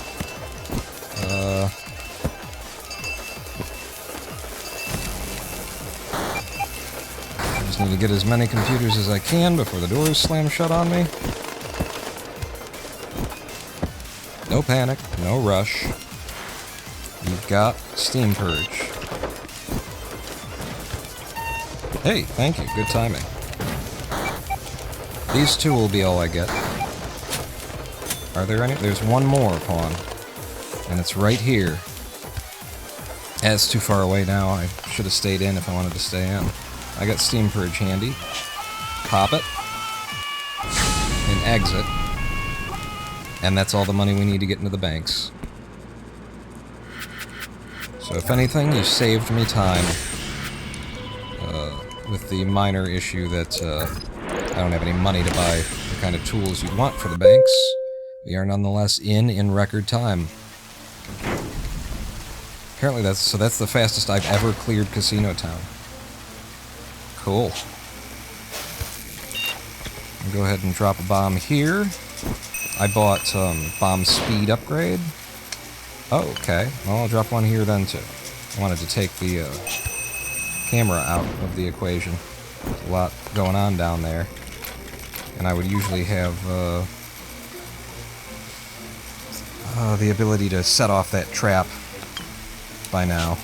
I just need to get as many computers as I can before the doors slam shut on me. No panic, no rush. You've got Steam Purge. Hey, thank you, good timing. These two will be all I get. Are there any? There's one more pawn. And it's right here. It's too far away now. I should have stayed in if I wanted to stay in. I got Steam Purge handy. Pop it. And exit. And that's all the money we need to get into the banks. So if anything, you saved me time. With the minor issue that I don't have any money to buy the kind of tools you'd want for the banks. We are nonetheless in record time. Apparently that's the fastest I've ever cleared Casino Town. Cool. I'll go ahead and drop a bomb here. I bought bomb speed upgrade. Oh, okay. Well, I'll drop one here then too. I wanted to take the camera out of the equation. There's a lot going on down there. And I would usually have the ability to set off that trap by now.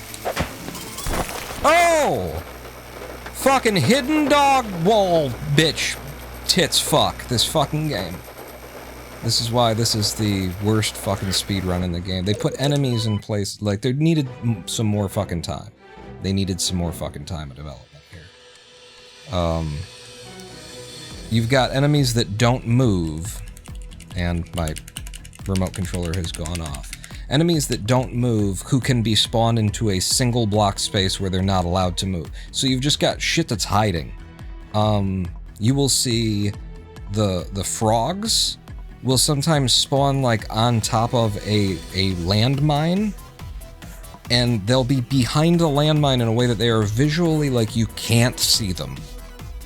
Oh! Fucking hidden dog wall bitch tits fuck this fucking game. This is why this is the worst fucking speedrun in the game. They put enemies in place, like, they needed some more fucking time. They needed some more fucking time of development here. You've got enemies that don't move, and my remote controller has gone off. Enemies that don't move who can be spawned into a single block space where they're not allowed to move. So you've just got shit that's hiding. You will see the frogs will sometimes spawn like on top of a landmine and they'll be behind a landmine in a way that they are visually like you can't see them.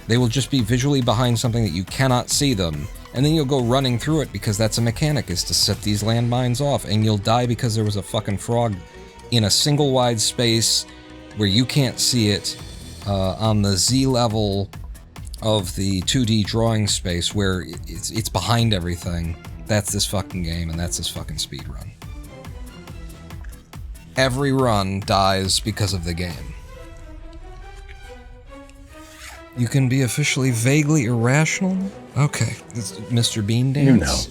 They will just be visually behind something that you cannot see them, and then you'll go running through it because that's a mechanic, is to set these landmines off, and you'll die because there was a fucking frog in a single wide space where you can't see it on the Z level of the 2D drawing space where it's behind everything. That's this fucking game, and that's this fucking speedrun. Every run dies because of the game. You can be officially vaguely irrational? Okay, it's Mr. Bean Dance.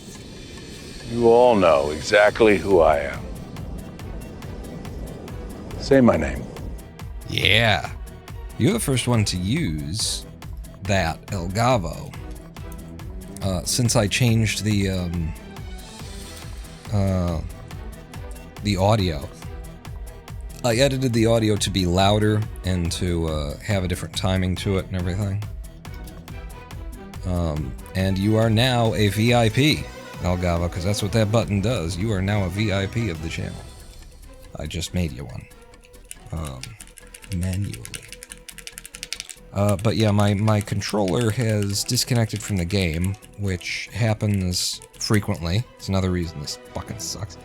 You know. You all know exactly who I am. Say my name. Yeah. You're the first one to use that, El Gavo. Since I changed the audio. I edited the audio to be louder and to have a different timing to it and everything. And you are now a VIP, El Gavo, because that's what that button does. You are now a VIP of the channel. I just made you one. Manually. But yeah, my controller has disconnected from the game, which happens frequently. It's another reason this fucking sucks.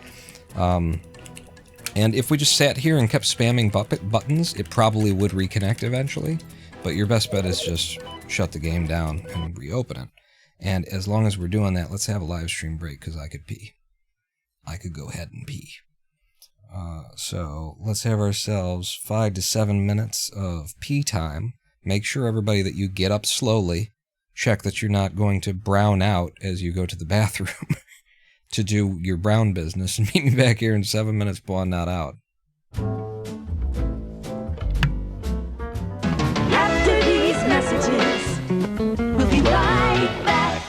And if we just sat here and kept spamming buttons, it probably would reconnect eventually. But your best bet is just shut the game down and reopen it. And as long as we're doing that, let's have a live stream break, because I could pee. I could go ahead and pee. So let's have ourselves 5 to 7 minutes of pee time. Make sure, everybody, that you get up slowly. Check that you're not going to brown out as you go to the bathroom to do your brown business, and meet me back here in 7 minutes, boy, I'm not out. After these messages, we'll be right back.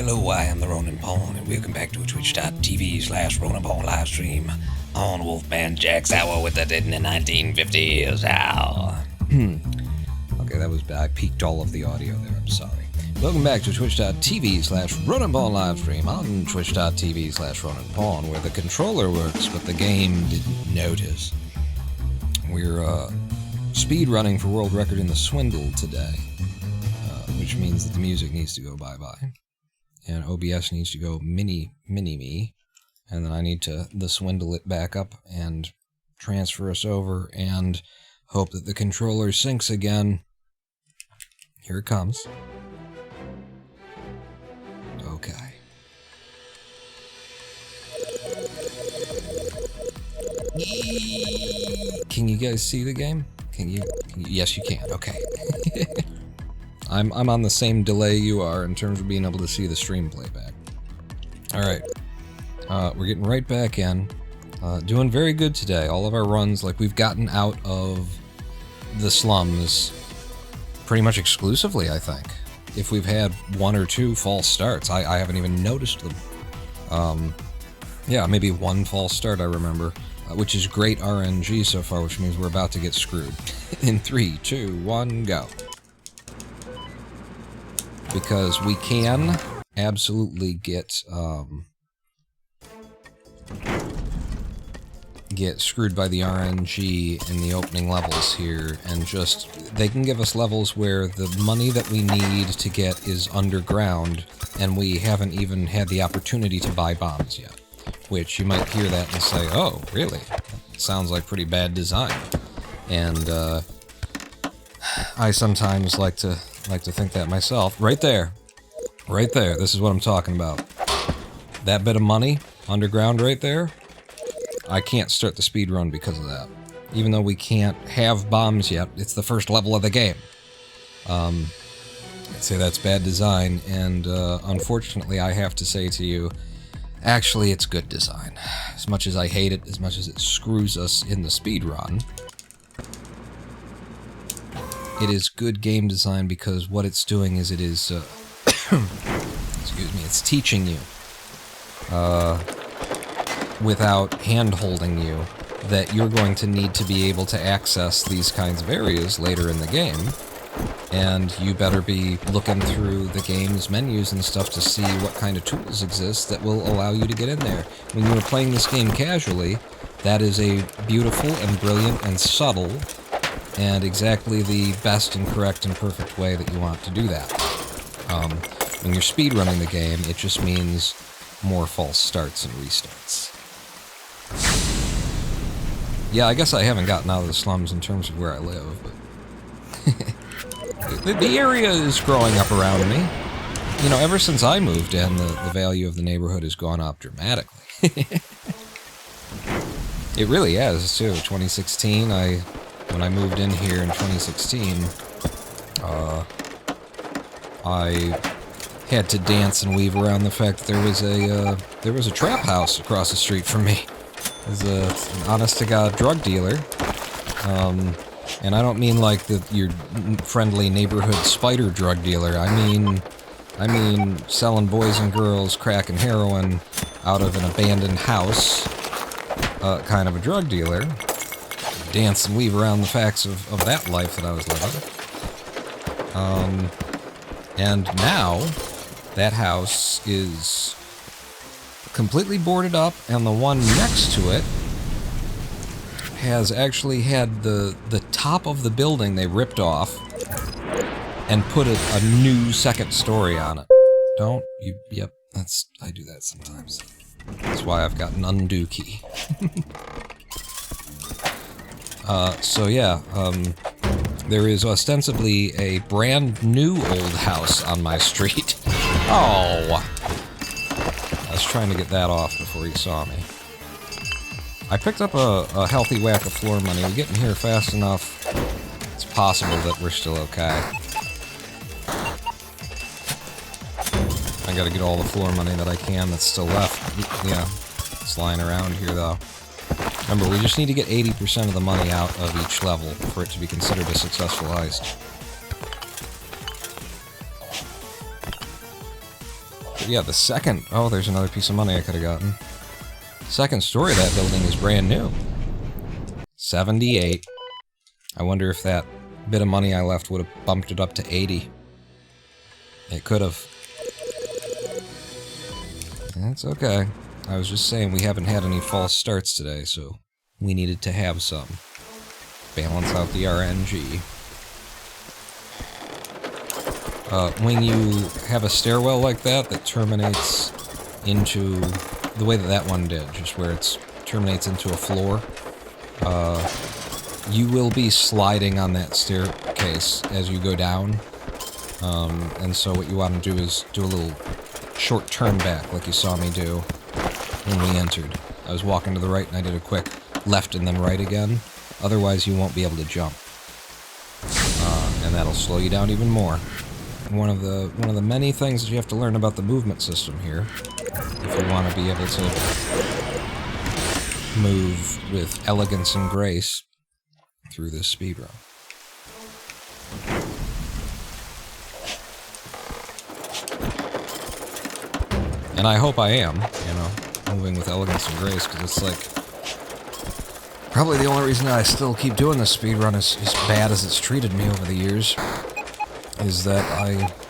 Hello, I am the Ronin Pawn, and welcome back to twitch.tv/Ronin Pawn livestream on Wolfman Jack's Hour with the Dead in the 1950s. Ow. Okay, that was bad. I peaked all of the audio there. I'm sorry. Welcome back to twitch.tv/Ronin Pawn livestream on twitch.tv/Ronin Pawn, where the controller works, but the game didn't notice. We're speedrunning for world record in the Swindle today, which means that the music needs to go bye-bye. And OBS needs to go mini-me, and then I need to swindle it back up and transfer us over and hope that the controller syncs again. Here it comes. Okay. Can you guys see the game? Can you? Yes, you can. Okay. I'm on the same delay you are in terms of being able to see the stream playback. Alright. We're getting right back in. Doing very good today. All of our runs, like, we've gotten out of the slums pretty much exclusively, I think. If we've had one or two false starts, I haven't even noticed them. Yeah, maybe one false start I remember, which is great RNG so far, which means we're about to get screwed. In 3, 2, 1, go. Because we can absolutely get screwed by the RNG in the opening levels here, and just, they can give us levels where the money that we need to get is underground, and we haven't even had the opportunity to buy bombs yet. Which you might hear that and say, oh, really? Sounds like pretty bad design. And I sometimes like to think that myself. Right there. Right there. This is what I'm talking about. That bit of money underground right there. I can't start the speed run because of that. Even though we can't have bombs yet, it's the first level of the game. I'd say that's bad design, and unfortunately I have to say to you, actually it's good design. As much as I hate it, as much as it screws us in the speed run, it is good game design because what it's doing is it is, excuse me, it's teaching you, without hand-holding you, that you're going to need to be able to access these kinds of areas later in the game, and you better be looking through the game's menus and stuff to see what kind of tools exist that will allow you to get in there. When you are playing this game casually, that is a beautiful and brilliant and subtle and exactly the best and correct and perfect way that you want to do that. When you're speedrunning the game, it just means more false starts and restarts. Yeah, I guess I haven't gotten out of the slums in terms of where I live, but the area is growing up around me. You know, ever since I moved in, the value of the neighborhood has gone up dramatically. It really has, too. 2016, when I moved in here in 2016, I had to dance and weave around the fact that there was a trap house across the street from me. There's an honest-to-God drug dealer, and I don't mean like your friendly neighborhood spider drug dealer. I mean selling boys and girls crack and heroin out of an abandoned house, kind of a drug dealer. Dance and weave around the facts of that life that I was living. And now, that house is completely boarded up, and the one next to it has actually had the top of the building they ripped off and put a new second story on it. Don't you? Yep, I do that sometimes. That's why I've got an undo key. So yeah, there is ostensibly a brand new old house on my street. Oh! I was trying to get that off before he saw me. I picked up a healthy whack of floor money. We get in here fast enough, it's possible that we're still okay. I gotta get all the floor money that I can that's still left. Yeah, it's lying around here though. Remember, we just need to get 80% of the money out of each level for it to be considered a successful heist. But yeah, the second... Oh, there's another piece of money I could have gotten. Second story of that building is brand new. 78. I wonder if that bit of money I left would have bumped it up to 80. It could have. That's okay. I was just saying we haven't had any false starts today, so we needed to have some. Balance out the RNG. When you have a stairwell like that terminates into the way that that one did, just where it terminates into a floor, you will be sliding on that staircase as you go down. And so what you want to do is do a little short turn back, like you saw me do when we entered. I was walking to the right and I did a quick left and then right again. Otherwise you won't be able to jump. And that'll slow you down even more. One of the many things that you have to learn about the movement system here, if you want to be able to move with elegance and grace through this speedrun. And I hope I am, you know, moving with elegance and grace, because it's like... Probably the only reason I still keep doing this speedrun, as bad as it's treated me over the years, is that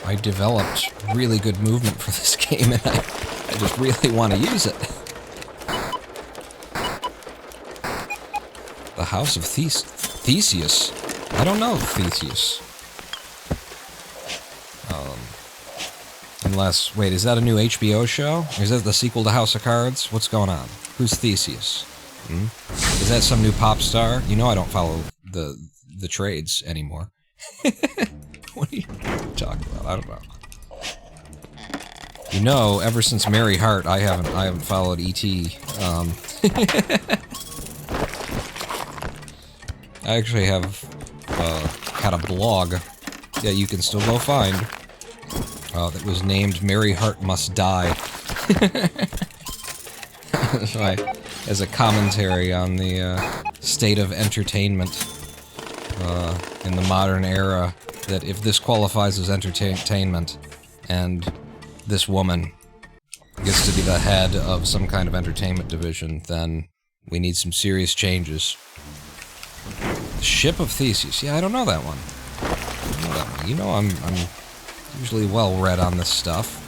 I developed really good movement for this game, and I just really want to use it. The House of Theseus? I don't know Theseus. Unless, wait, is that a new HBO show? Is that the sequel to House of Cards? What's going on? Who's Theseus? Is that some new pop star? You know I don't follow the trades anymore. What are you talking about? I don't know. You know, ever since Mary Hart, I haven't followed E.T. I actually have had a blog that you can still go find that was named Mary Hart Must Die. As a commentary on the state of entertainment in the modern era, that if this qualifies as entertainment and this woman gets to be the head of some kind of entertainment division, then we need some serious changes. Ship of Theseus. Yeah, I don't know that one. You know, I'm usually well read on this stuff.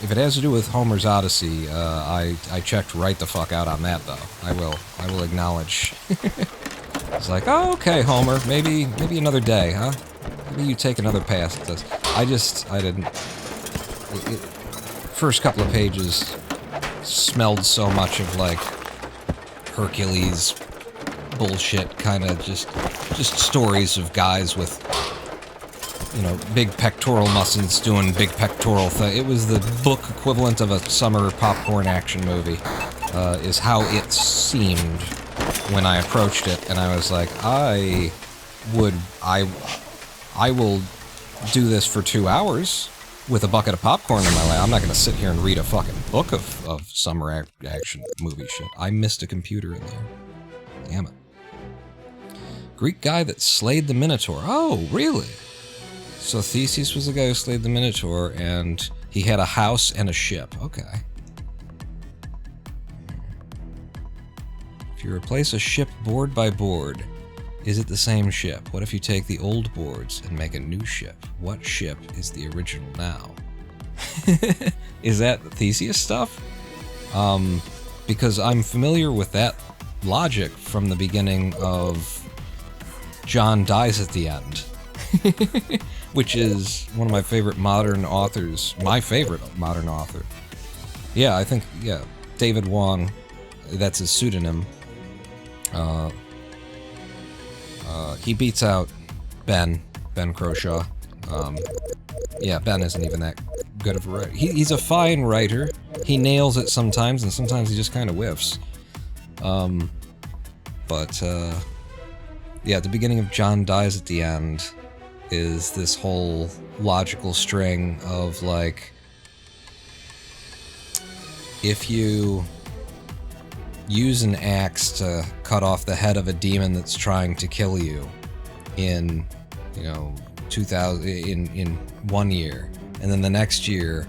If it has to do with Homer's Odyssey, I checked right the fuck out on that, though. I will acknowledge. It's like, oh, okay, Homer, maybe another day, huh? Maybe you take another pass at this. I didn't. First couple of pages smelled so much of, like, Hercules bullshit, kind of just stories of guys with, you know, big pectoral muscles doing big pectoral things. It was the book equivalent of a summer popcorn action movie, is how it seemed when I approached it, and I was like, I will do this for 2 hours with a bucket of popcorn in my lap. I'm not going to sit here and read a fucking book of summer action movie shit. I missed a computer in there. Damn it. Greek guy that slayed the Minotaur. Oh, really? So Theseus was the guy who slayed the Minotaur, and he had a house and a ship. Okay. If you replace a ship board by board, is it the same ship? What if you take the old boards and make a new ship? What ship is the original now? Is that Theseus stuff? Because I'm familiar with that logic from the beginning of John Dies at the End. Which is one of my favorite modern authors. My favorite modern author. Yeah, I think, yeah, David Wong, that's his pseudonym. He beats out Ben Croshaw. Yeah, Ben isn't even that good of a writer. He's a fine writer. He nails it sometimes, and sometimes he just kind of whiffs. Yeah, at the beginning of John Dies at the End is this whole logical string of, like, if you use an axe to cut off the head of a demon that's trying to kill you in, you know, 2000 in 1 year, and then the next year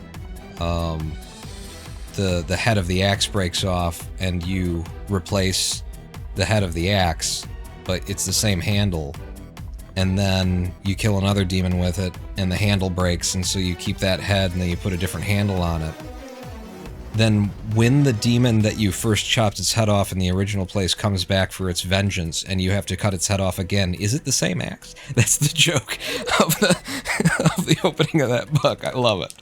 the head of the axe breaks off and you replace the head of the axe, but it's the same handle, and then you kill another demon with it and the handle breaks, and so you keep that head and then you put a different handle on it. Then when the demon that you first chopped its head off in the original place comes back for its vengeance and you have to cut its head off again, is it the same axe? That's the joke of the opening of that book. I love it.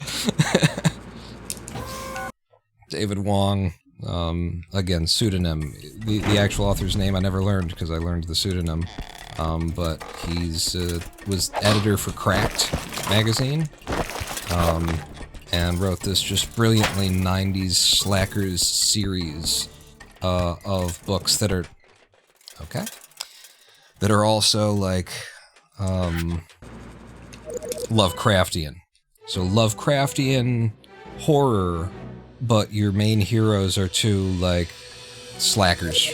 David Wong, again, pseudonym. The actual author's name I never learned because I learned the pseudonym. But he's was editor for Cracked magazine, and wrote this just brilliantly 90s slackers series of books that are that are also like Lovecraftian. So Lovecraftian horror, but your main heroes are two like slackers,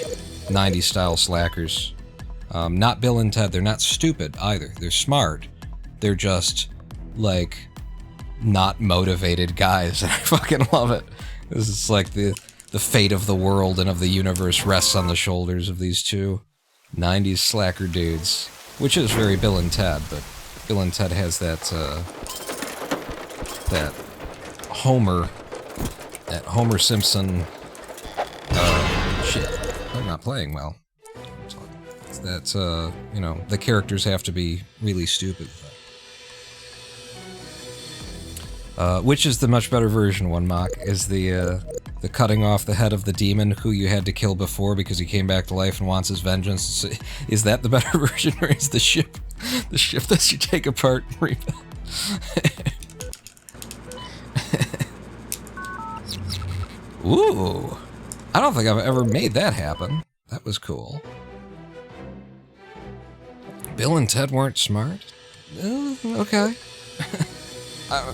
90s style slackers. Not Bill and Ted. They're not stupid either. They're smart. They're just like not motivated guys, and I fucking love it. This is like the fate of the world and of the universe rests on the shoulders of these two 90s slacker dudes, which is very Bill and Ted, but Bill and Ted has that Homer Simpson shit. They're not playing well. That you know, the characters have to be really stupid. Which is the much better version, one mock, is the cutting off the head of the demon who you had to kill before because he came back to life and wants his vengeance. Is that the better version, or is the ship that you take apart and rebuild? Ooh, I don't think I've ever made that happen. That was cool. Bill and Ted weren't smart? Okay. I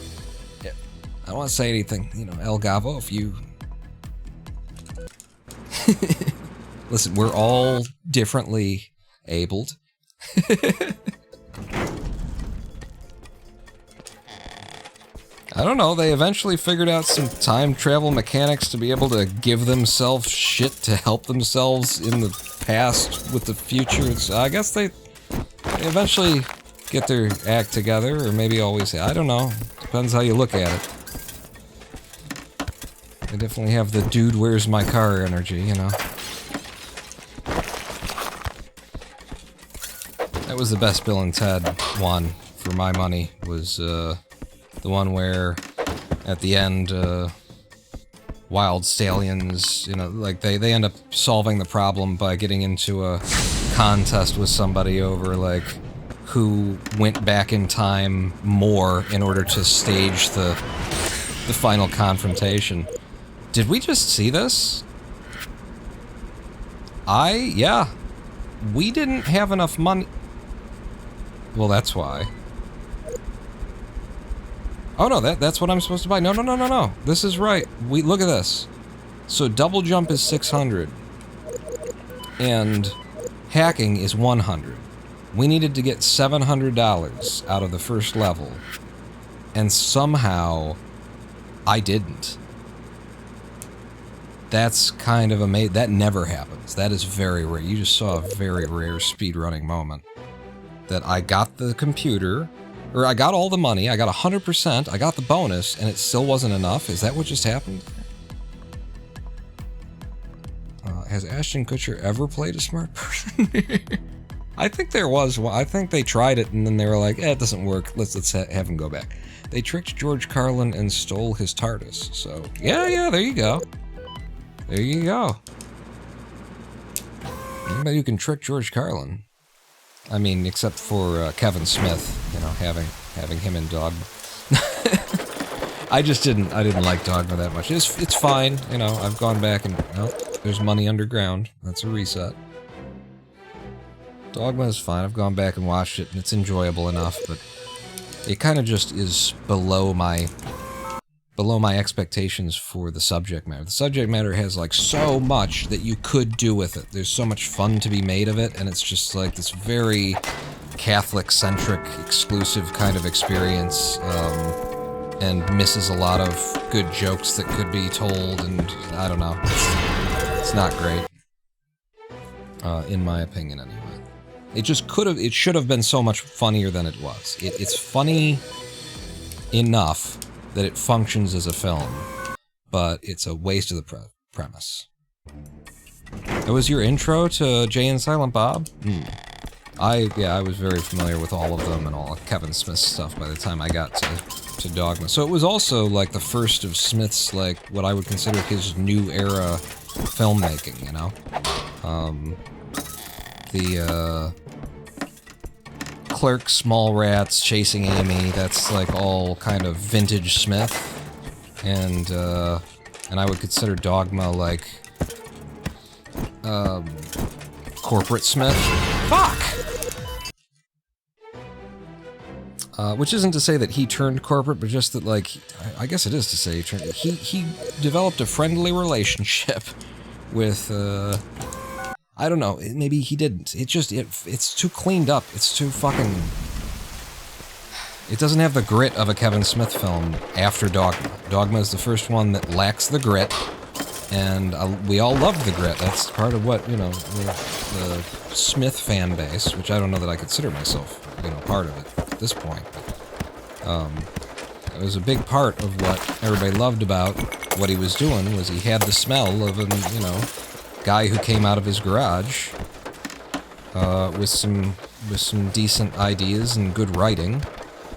don't want to say anything, you know, El Gavo, if you... Listen, we're all differently abled. I don't know, they eventually figured out some time travel mechanics to be able to give themselves shit to help themselves in the past with the future. I guess they eventually get their act together, or maybe always, I don't know. Depends how you look at it. They definitely have the dude where's my car energy, you know. That was the best Bill and Ted one, for my money, was the one where at the end, Wild Stallions, you know, like they end up solving the problem by getting into a contest with somebody over like who went back in time more in order to stage the final confrontation. Did we just see this? Yeah. We didn't have enough money. Well, that's why. Oh no, that's what I'm supposed to buy. No. This is right. Look at this. So double jump is 600. And hacking is 100. We needed to get $700 out of the first level. And somehow I didn't. That's kind of amazing. That never happens. That is very rare. You just saw a very rare speedrunning moment. That I got the computer, or I got all the money, I got 100%, I got the bonus, and it still wasn't enough? Is that what just happened? Has Ashton Kutcher ever played a smart person? I think there was one. I think they tried it, and then they were like, it doesn't work, let's have him go back. They tricked George Carlin and stole his TARDIS, so yeah, there you go. There you go. Anybody who can trick George Carlin. I mean, except for Kevin Smith, you know, having him in Dogma. I didn't like Dogma that much. It's fine, you know. I've gone back and there's money underground. That's a reset. Dogma is fine. I've gone back and watched it, and it's enjoyable enough, but it kind of just is below my expectations for the subject matter. The subject matter has like so much that you could do with it. There's so much fun to be made of it, and it's just like this very Catholic-centric, exclusive kind of experience. and misses a lot of good jokes that could be told, and I don't know. It's not great. In my opinion, anyway. It should have been so much funnier than it was. It's funny enough that it functions as a film, but it's a waste of the premise. That was your intro to Jay and Silent Bob? I was very familiar with all of them and all of Kevin Smith's stuff by the time I got to Dogma. So it was also like the first of Smith's, like, what I would consider his new era filmmaking, you know? The Clerks, Mallrats, Chasing Amy, that's like all kind of vintage Smith. And I would consider Dogma like corporate Smith. Fuck! Which isn't to say that he turned corporate, but just that, like, I guess it is to say he developed a friendly relationship with, I don't know, maybe he didn't. It's too cleaned up. It's too fucking... It doesn't have the grit of a Kevin Smith film after Dogma. Dogma is the first one that lacks the grit, and we all love the grit. That's part of what, you know, the Smith fan base, which I don't know that I consider myself, you know, part of it at this point. But, it was a big part of what everybody loved about what he was doing, was he had the smell of an, you know, guy who came out of his garage with some decent ideas and good writing,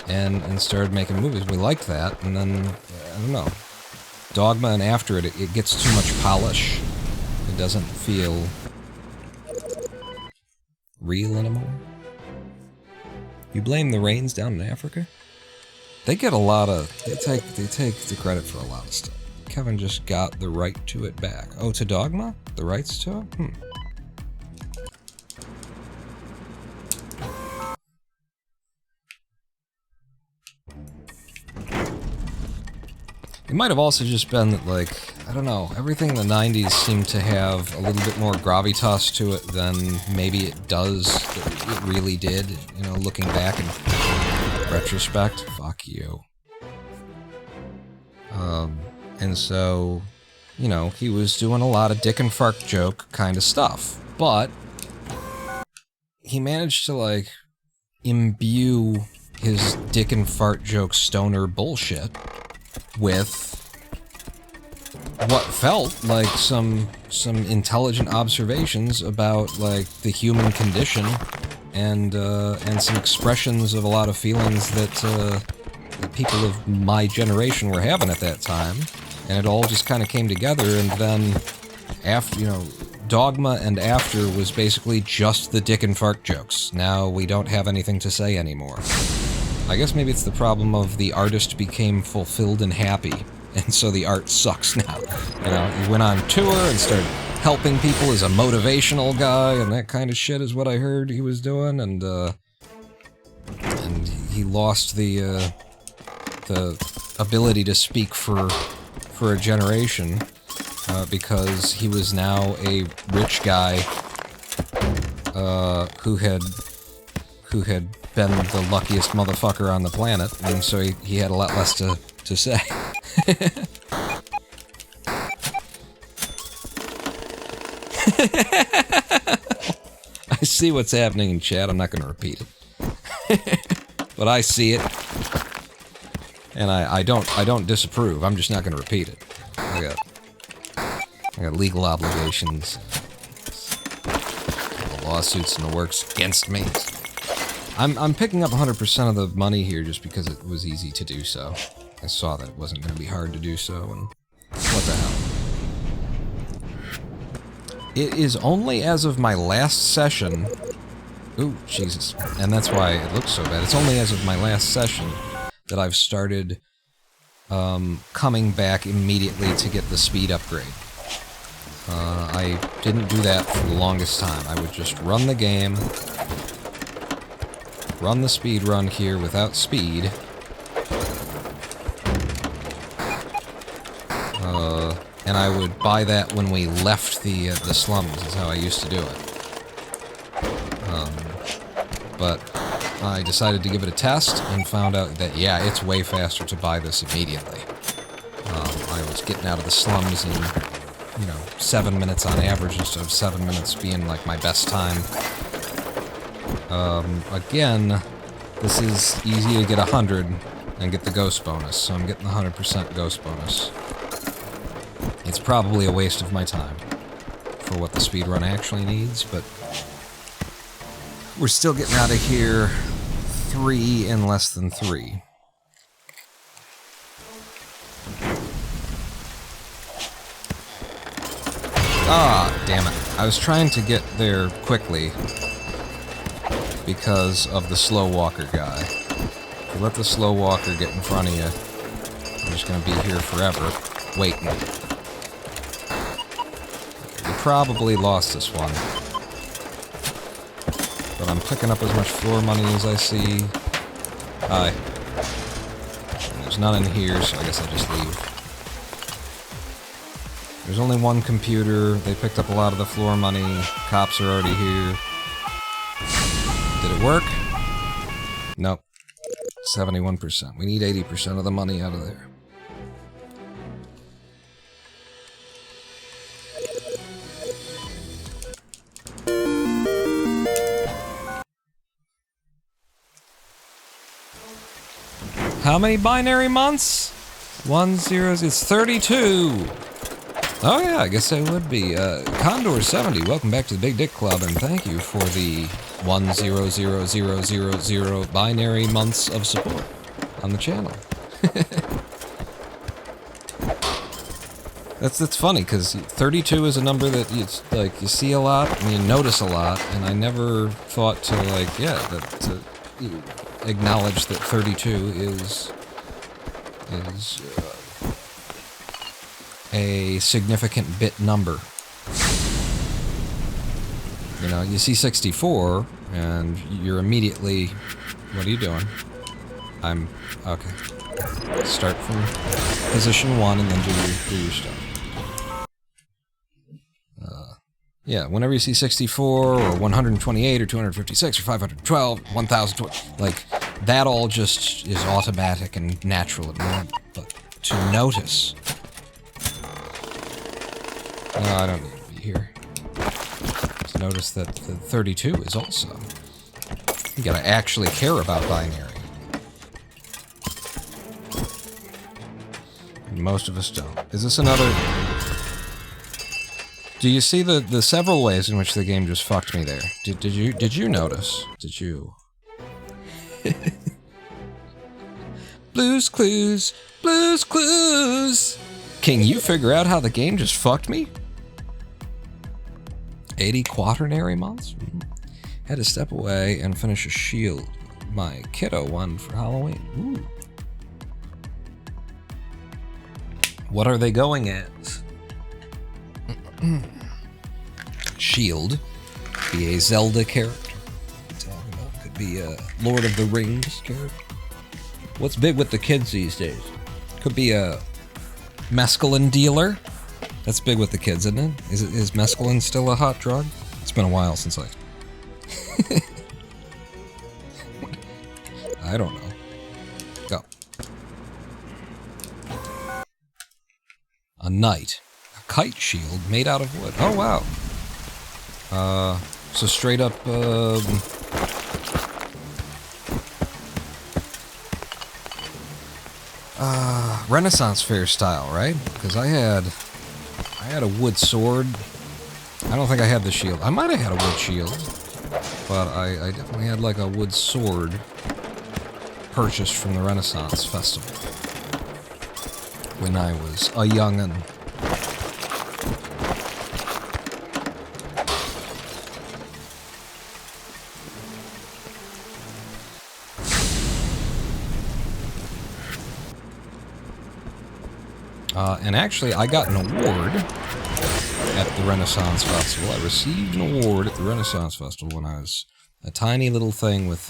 and started making movies. We liked that, and then, I don't know, Dogma, and after it gets too much polish. It doesn't feel real anymore. You blame the rains down in Africa? They get a lot of... They take the credit for a lot of stuff. Kevin just got the right to it back. Oh, to Dogma? The rights to it? It might have also just been that, like, I don't know, everything in the 90s seemed to have a little bit more gravitas to it than maybe it really did, you know, looking back in retrospect. Fuck you. And so, you know, he was doing a lot of dick and fart joke kind of stuff, but he managed to, like, imbue his dick and fart joke stoner bullshit with what felt like some intelligent observations about, like, the human condition, and some expressions of a lot of feelings that people of my generation were having at that time, and it all just kind of came together. And then after, you know, Dogma and after was basically just the dick and fart jokes. Now we don't have anything to say anymore. I guess maybe it's the problem of the artist became fulfilled and happy, and so the art sucks now. You know, he went on tour and started helping people as a motivational guy, and that kind of shit is what I heard he was doing, and he lost the ability to speak for a generation, because he was now a rich guy, who had been the luckiest motherfucker on the planet, and so he had a lot less to say. I see what's happening in chat. I'm not going to repeat it. But I see it. And I don't disapprove. I'm just not going to repeat it. I got legal obligations. Lawsuits in the works against me. I'm picking up 100% of the money here just because it was easy to do so. I saw that it wasn't going to be hard to do so, and what the hell. It is only as of my last session... Ooh, Jesus. And that's why it looks so bad. It's only as of my last session that I've started coming back immediately to get the speed upgrade. I didn't do that for the longest time. I would just run the game, run the speed run here without speed, and I would buy that when we left the slums, is how I used to do it. But I decided to give it a test and found out that, yeah, it's way faster to buy this immediately. I was getting out of the slums in, 7 minutes on average instead of 7 minutes being like my best time. Again, this is easy to get 100 and get the ghost bonus, so I'm getting the 100% ghost bonus. It's probably a waste of my time for what the speedrun actually needs, but we're still getting out of here 3 in less than 3. Ah, damn it. I was trying to get there quickly because of the slow walker guy. If you let the slow walker get in front of you, you're just going to be here forever, waiting. We probably lost this one. But I'm picking up as much floor money as I see. Hi. And there's none in here, so I guess I'll just leave. There's only one computer. They picked up a lot of the floor money. Cops are already here. Did it work? Nope. 71%. We need 80% of the money out of there. How many binary months? 1 0. It's 32. Oh yeah, I guess I would be. Condor70, welcome back to the Big Dick Club, and thank you for the 1000000 binary months of support on the channel. That's funny, because 32 is a number that you see a lot and you notice a lot, and I never thought to to acknowledge that 32 is a significant bit number. You see 64, and you're immediately... What are you doing? Okay. Start from position 1 and then do your stuff. Yeah, whenever you see 64, or 128, or 256, or 512, 1012, like, that all just is automatic and natural and normal. But to notice... No, I don't need to be here. Just notice that the 32 is also... You gotta actually care about binary. And most of us don't. Is this another... Do you see the several ways in which the game just fucked me there? Did you notice? Did you? Blues Clues! Blues Clues! Can you figure out how the game just fucked me? 80 quaternary months? Had to step away and finish a shield my kiddo won for Halloween. Ooh. What are they going as? Shield. Be a Zelda character. Could be a Lord of the Rings character. What's big with the kids these days? Could be a mescaline dealer. That's big with the kids, isn't it? Is mescaline still a hot drug? It's been a while since I... I don't know. Go. A knight. A kite shield made out of wood. Oh, wow. So straight up, Renaissance fair style, right? Because I had a wood sword. I don't think I had the shield. I might have had a wood shield, but I definitely had like a wood sword purchased from the Renaissance Festival when I was a young'un. And actually, I got an award at the Renaissance Festival. I received an award at the Renaissance Festival when I was a tiny little thing with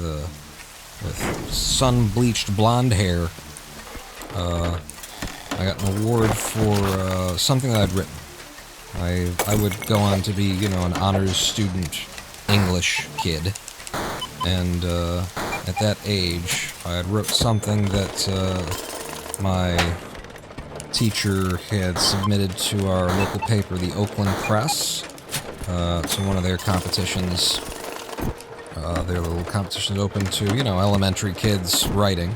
sun-bleached blonde hair. I got an award for something that I'd written. I would go on to be, you know, an honors student English kid, and at that age, I had wrote something that my teacher had submitted to our local paper, the Oakland Press, to one of their competitions. Their little competitions open to, you know, elementary kids writing.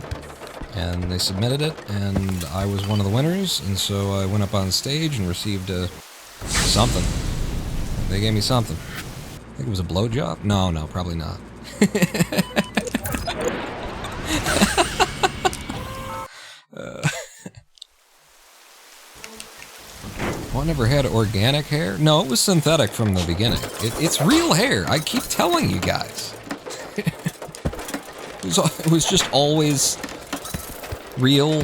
And they submitted it, and I was one of the winners, and so I went up on stage and received something. They gave me something. I think it was a blowjob? No, probably not. Well, I never had organic hair? No, it was synthetic from the beginning. It's real hair. I keep telling you guys. It was just always real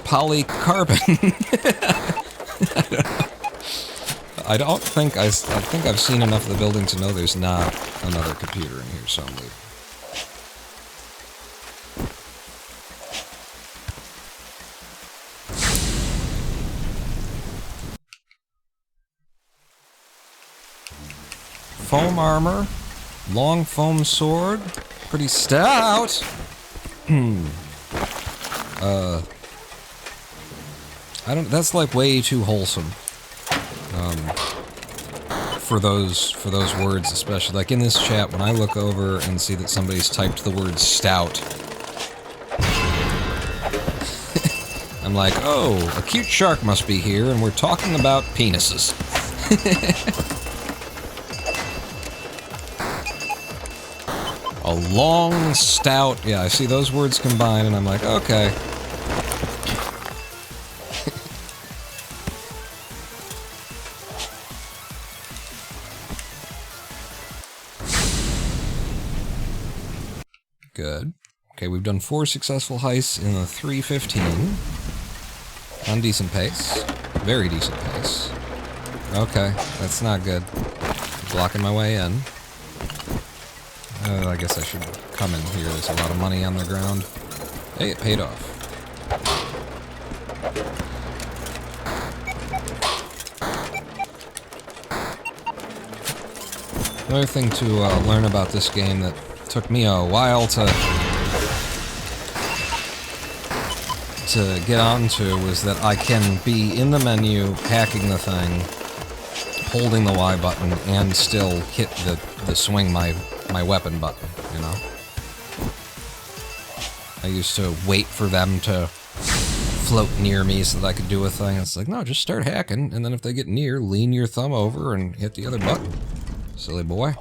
polycarbon. I think I've seen enough of the building to know there's not another computer in here, so I'm leaving. Foam armor, long foam sword, pretty stout. That's like way too wholesome. For those words especially. Like in this chat, when I look over and see that somebody's typed the word stout, I'm like, oh, a cute shark must be here, and we're talking about penises. A long, stout... Yeah, I see those words combined, and I'm like, okay. Good. Okay, we've done 4 successful heists in a 3:15. On decent pace. Very decent pace. Okay, that's not good. Blocking my way in. I guess I should come in here. There's a lot of money on the ground. Hey, it paid off. Another thing to learn about this game that took me a while to get onto was that I can be in the menu, hacking the thing, holding the Y button, and still hit the swing my weapon button, you know? I used to wait for them to float near me so that I could do a thing. It's like, no, just start hacking, and then if they get near, lean your thumb over and hit the other button. Silly boy.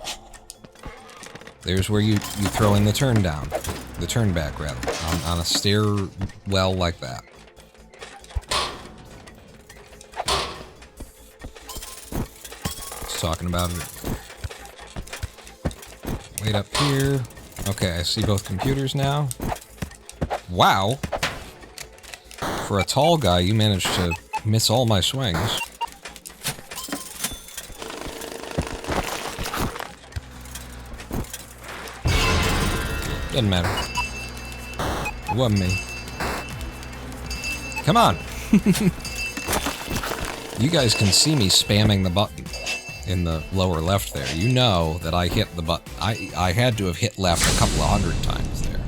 There's where you throw in the turn down. The turn back, rather. On a stairwell like that. Just talking about it. Wait up here. Okay, I see both computers now. Wow! For a tall guy, you managed to miss all my swings. Doesn't matter. It wasn't me. Come on! You guys can see me spamming the button in the lower left there. You know that I hit the button. I had to have hit left a couple of 100 times there.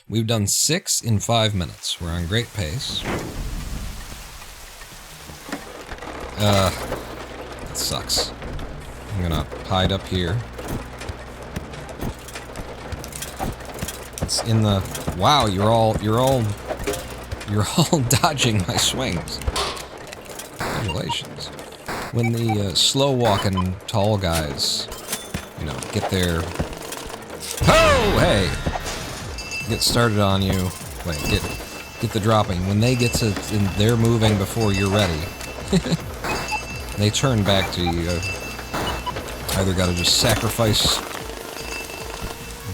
We've done 6 in 5 minutes. We're on great pace. It sucks. I'm gonna hide up here. It's in the... Wow, you're all dodging my swings. Congratulations. When the slow-walking tall guys, you know, get their... Oh, hey! Get started on you. Wait, get the dropping. When they get to... they're moving before you're ready. They turn back to you. Either gotta just sacrifice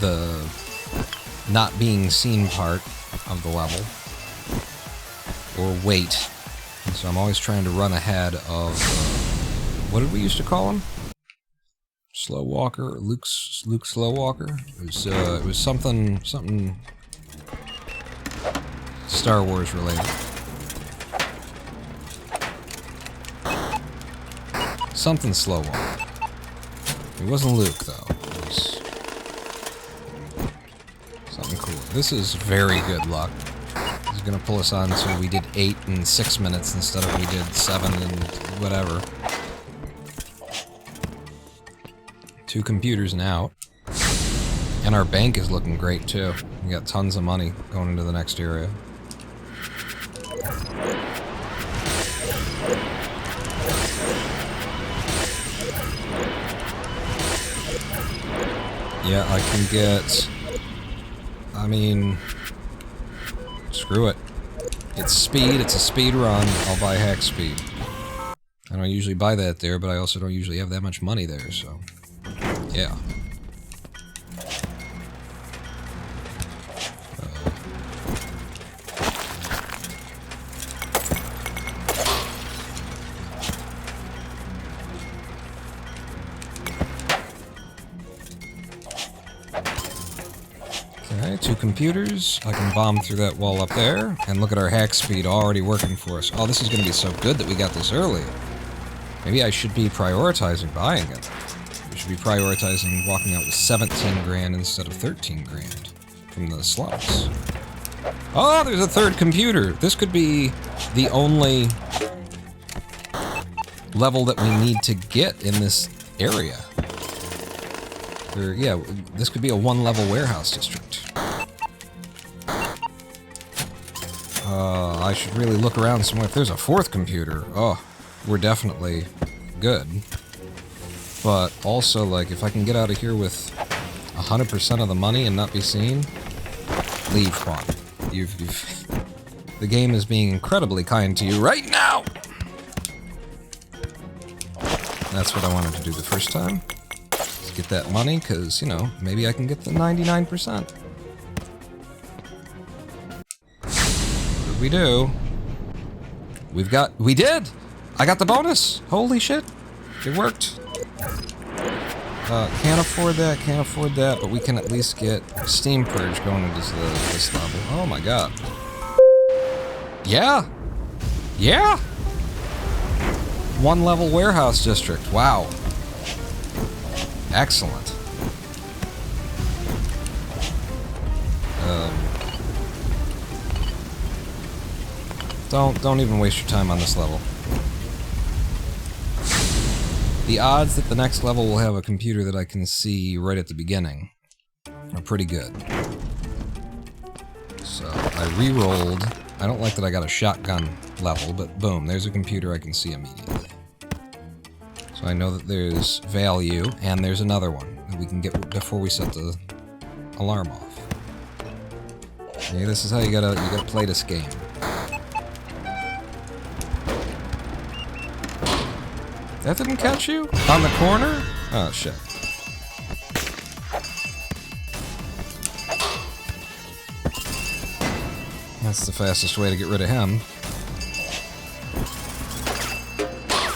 the not being seen part of the level, or wait. And so I'm always trying to run ahead of, what did we used to call him? Slow Walker, Luke Slow Walker. It was something Star Wars related. Something Slow Walker. It wasn't Luke though. It was This is very good luck. He's gonna pull us on so we did 8 in 6 minutes instead of we did 7 and whatever. 2 computers now. And our bank is looking great too. We got tons of money going into the next area. Yeah, I can get... I mean... Screw it. It's speed, it's a speed run, I'll buy hack speed. I don't usually buy that there, but I also don't usually have that much money there, so... Yeah. Okay, 2 computers. I can bomb through that wall up there. And look at our hack speed already working for us. Oh, this is going to be so good that we got this early. Maybe I should be prioritizing buying it. We should be prioritizing walking out with 17 grand instead of 13 grand from the slumps. Oh, there's a 3rd computer. This could be the only level that we need to get in this area. Or, yeah, this could be a 1-level warehouse district. I should really look around somewhere. If there's a 4th computer, oh, we're definitely good. But also, like, if I can get out of here with 100% of the money and not be seen, leave, Juan. The game is being incredibly kind to you right now! That's what I wanted to do the first time. Let's get that money, because, you know, maybe I can get the 99%. What we do? We did! I got the bonus! Holy shit! It worked. Can't afford that, but we can at least get Steam Purge going into this level. Oh my god. Yeah! Yeah! 1-level warehouse district. Wow. Excellent. Don't even waste your time on this level. The odds that the next level will have a computer that I can see right at the beginning are pretty good. So, I re-rolled. I don't like that I got a shotgun level, but boom, there's a computer I can see immediately. So I know that there's value, and there's another one that we can get before we set the alarm off. Okay, this is how you gotta play this game. That didn't catch you? On the corner? Oh, shit. That's the fastest way to get rid of him.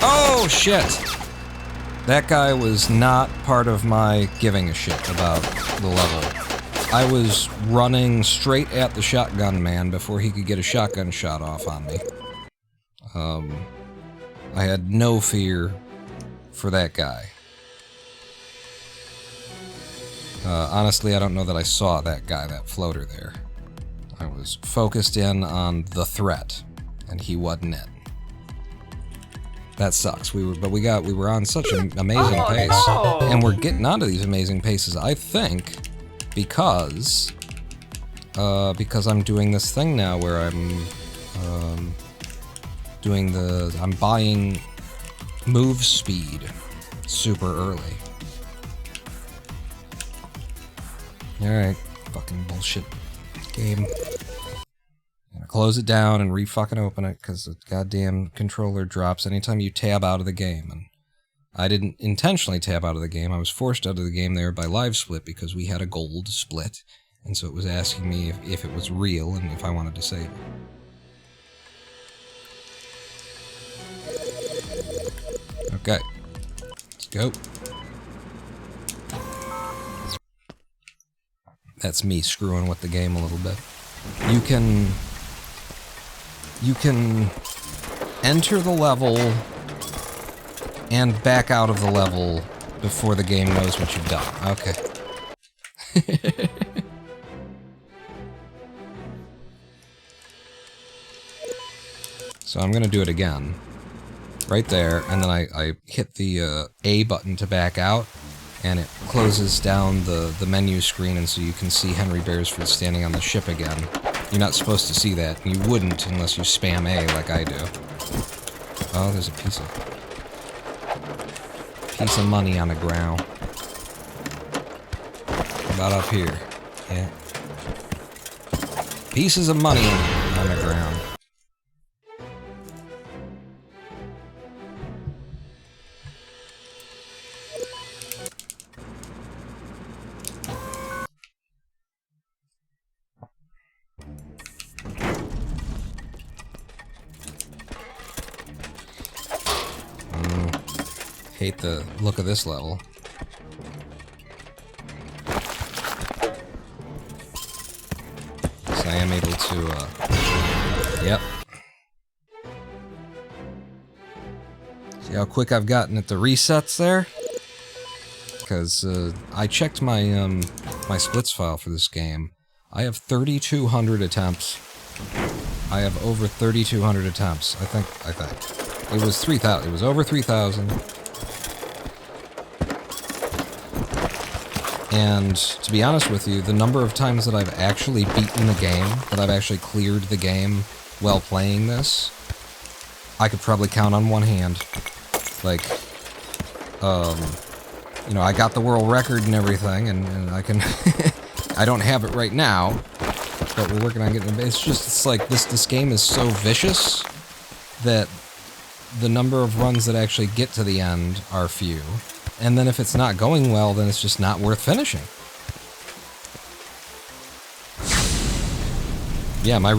Oh, shit! That guy was not part of my giving a shit about the level. I was running straight at the shotgun man before he could get a shotgun shot off on me. I had no fear for that guy. Honestly, I don't know that I saw that guy, that floater there. I was focused in on the threat, and he wasn't it. That sucks. We were on such an amazing pace, and we're getting onto these amazing paces, I think, because I'm doing this thing now where I'm buying move speed super early. Alright, fucking bullshit game. I'm gonna close it down and re-fucking open it, because the goddamn controller drops anytime you tab out of the game. And I didn't intentionally tab out of the game, I was forced out of the game there by live split because we had a gold split, and so it was asking me if it was real and if I wanted to save it. Okay, let's go. That's me screwing with the game a little bit. You can enter the level and back out of the level before the game knows what you've done. Okay. So I'm gonna do it again. Right there, and then I hit the A button to back out, and it closes down the menu screen, and so you can see Henry Beresford standing on the ship again. You're not supposed to see that. You wouldn't unless you spam A like I do. Oh, there's a piece of money on the ground. About up here. Yeah. Pieces of money on the ground. Hate the look of this level. So I am able to, yep. See how quick I've gotten at the resets there? Because, I checked my, my splits file for this game. I have 3,200 attempts. I have over 3,200 attempts. I think. It was 3,000. It was over 3,000. And to be honest with you, the number of times that I've actually beaten the game, that I've actually cleared the game while playing this, I could probably count on one hand. Like, you know, I got the world record and everything, and I can... I don't have it right now, but we're working on getting it. It's like, this game is so vicious that the number of runs that actually get to the end are few. And then if it's not going well, then it's just not worth finishing. Yeah, my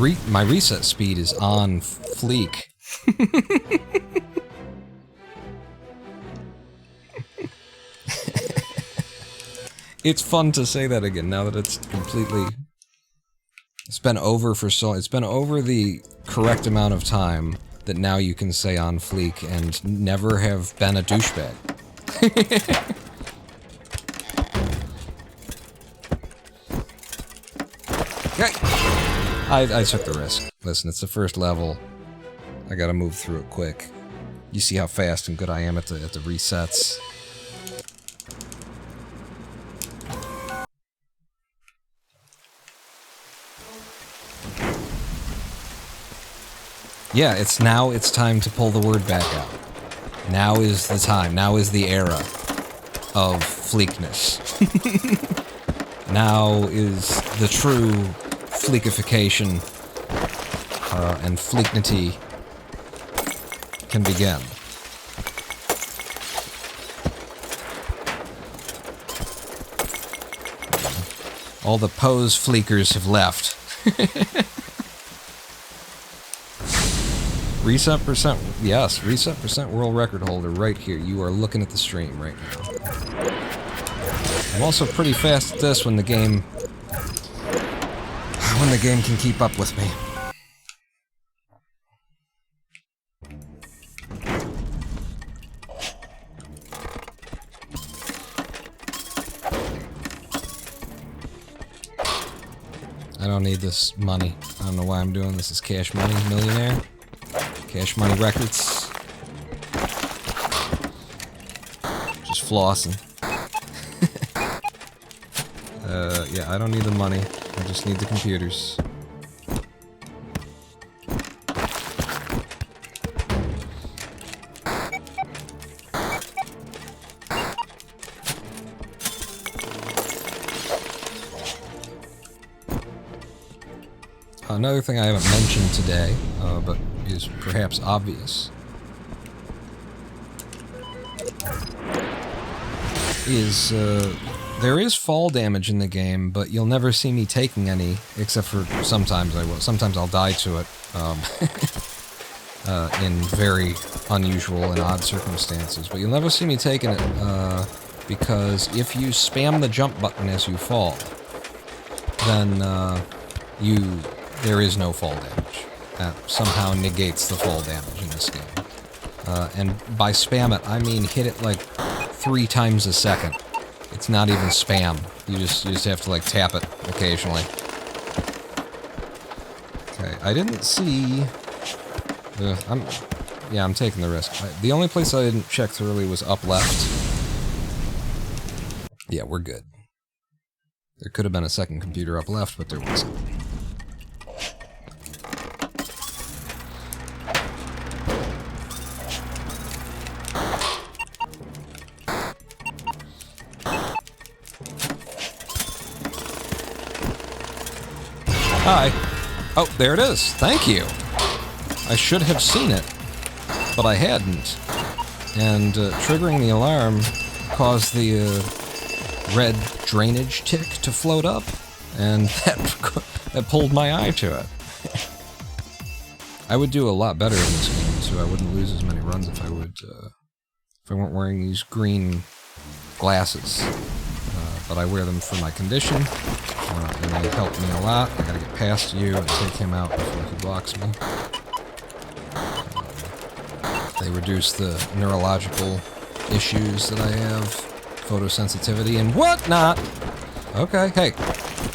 reset speed is on fleek. It's fun to say that again now that it's completely... It's been over for so... It's been over the correct amount of time that now you can say on fleek and never have been a douchebag. I took the risk. Listen, it's the first level. I gotta move through it quick. You see how fast and good I am at the resets. Yeah, it's time to pull the word back out. Now is the time. Now is the era of fleekness. Now is the true fleekification and fleeknity can begin. All the pose fleekers have left. Reset percent, yes, reset percent world record holder right here. You are looking at the stream right now. I'm also pretty fast at this when the game can keep up with me. I don't need this money. I don't know why I'm doing this. Is Cash Money Millionaire? Cash Money Records. Just flossing. Yeah, I don't need the money. I just need the computers. Another thing I haven't mentioned today, but is perhaps obvious, is there is fall damage in the game, but you'll never see me taking any, except for sometimes I will. Sometimes I'll die to it in very unusual and odd circumstances, but you'll never see me taking it because if you spam the jump button as you fall, then there is no fall damage. That somehow negates the fall damage in this game. And by spam it, I mean hit it like 3 times a second. It's not even spam. You just have to like tap it occasionally. Okay, I didn't see I'm taking the risk. The only place I didn't check thoroughly was up left. Yeah, we're good. There could have been a second computer up left, but there wasn't. Hi. Oh, there it is. Thank you. I should have seen it, but I hadn't. And triggering the alarm caused the red drainage tick to float up, and that pulled my eye to it. I would do a lot better in this game, so I wouldn't lose as many runs if I weren't wearing these green glasses. But I wear them for my condition, and they help me a lot. I gotta get past you and take him out before he blocks me. They reduce the neurological issues that I have, photosensitivity and whatnot. Okay, hey,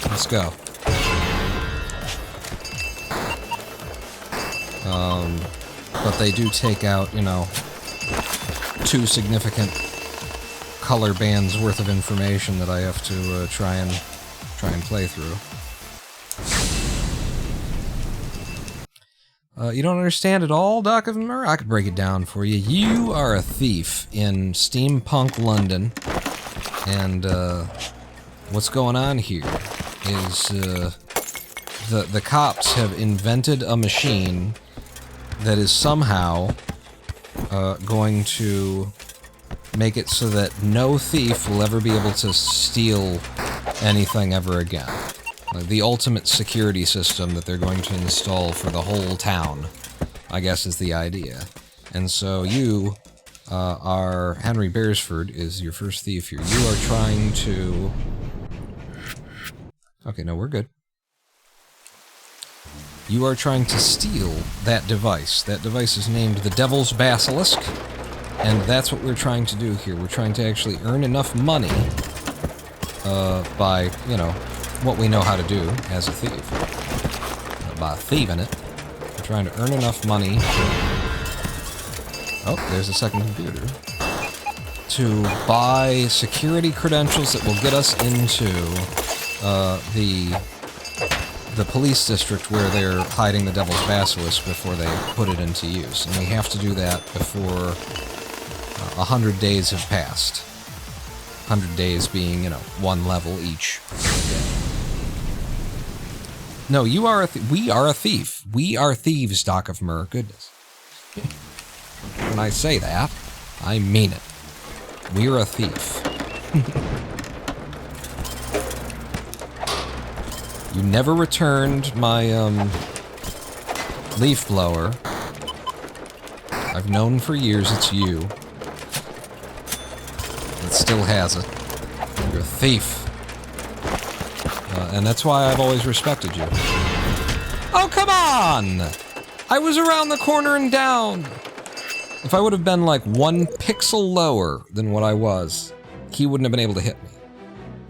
let's go. But they do take out, you know, 2 significant color bands worth of information that I have to try and play through. You don't understand at all, Doc of Mur? I could break it down for you. You are a thief in steampunk London, and what's going on here is the cops have invented a machine that is somehow going to make it so that no thief will ever be able to steal anything ever again. The ultimate security system that they're going to install for the whole town, I guess, is the idea. And so you are... Henry Beresford is your first thief here. You are trying to... Okay, no, we're good. You are trying to steal that device. That device is named the Devil's Basilisk, and that's what we're trying to do here. We're trying to actually earn enough money by, you know, what we know how to do as a thief. By thieving it, we're trying to earn enough money. Oh, there's a second computer. To buy security credentials that will get us into the police district where they're hiding the Devil's Basilisk before they put it into use. And we have to do that before 100 days have passed. 100 days being, you know, 1 level each. No, you are we are a thief. We are thieves, Doc of Mur. Goodness. When I say that, I mean it. We're a thief. You never returned my, leaf blower. I've known for years it's you. It still has it. You're a thief. And that's why I've always respected you. Oh, come on! I was around the corner and down! If I would have been like 1 pixel lower than what I was, he wouldn't have been able to hit me.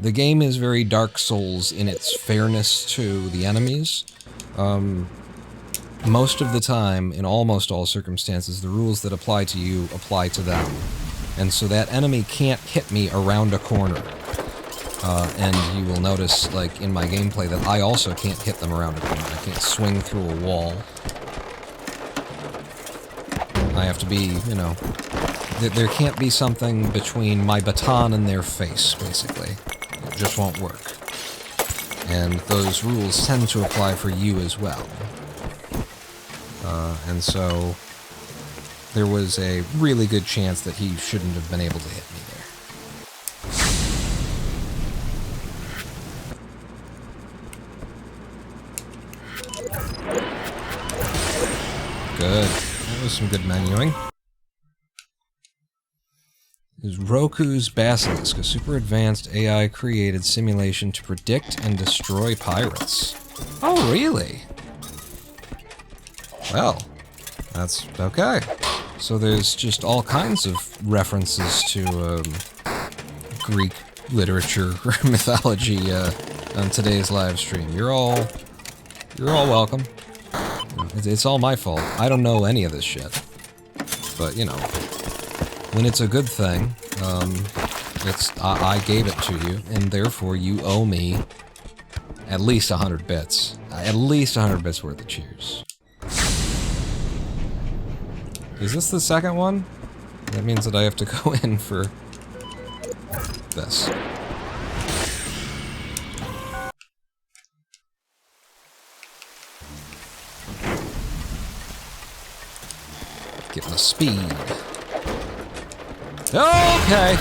The game is very Dark Souls in its fairness to the enemies. Most of the time, in almost all circumstances, the rules that apply to you apply to them. And so that enemy can't hit me around a corner. And you will notice, like, in my gameplay that I also can't hit them around a corner. I can't swing through a wall. I have to be, you know... There can't be something between my baton and their face, basically. It just won't work. And those rules tend to apply for you as well. And so... there was a really good chance that he shouldn't have been able to hit me there. Good. That was some good menuing. Is Roku's Basilisk, a super advanced AI-created simulation to predict and destroy pirates. Oh, really? Well, that's okay. So there's just all kinds of references to Greek literature or mythology on today's live stream. You're all welcome. It's all my fault. I don't know any of this shit. But, you know, when it's a good thing, I gave it to you, and therefore you owe me at least 100 bits. At least 100 bits worth of cheers. Is this the second one? That means that I have to go in for this. Getting the speed. Okay!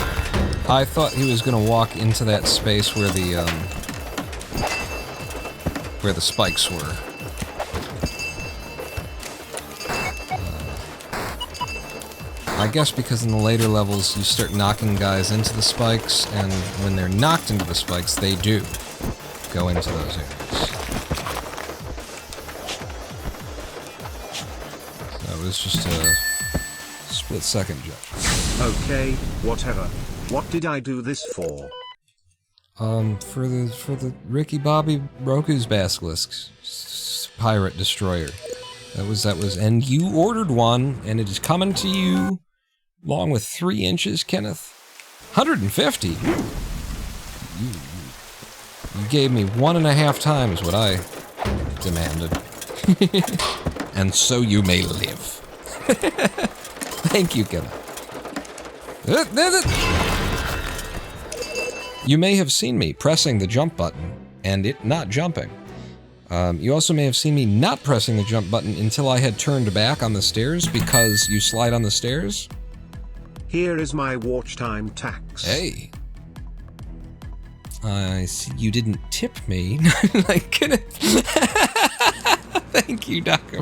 I thought he was gonna walk into that space where the spikes were. I guess because in the later levels you start knocking guys into the spikes, and when they're knocked into the spikes, they do go into those areas. So it was just a split-second judgment. Okay, whatever. What did I do this for? For the Ricky Bobby Roku's Basilisk Pirate Destroyer. That was, and you ordered one, and it is coming to you, along with 3 inches, Kenneth. 150. You gave me 1.5 times what I demanded, and so you may live. Thank you, Kenneth. You may have seen me pressing the jump button, and it not jumping. You also may have seen me not pressing the jump button until I had turned back on the stairs, because you slide on the stairs. Here is my watch time tax. Hey. I see you didn't tip me. Like, thank you, Dr.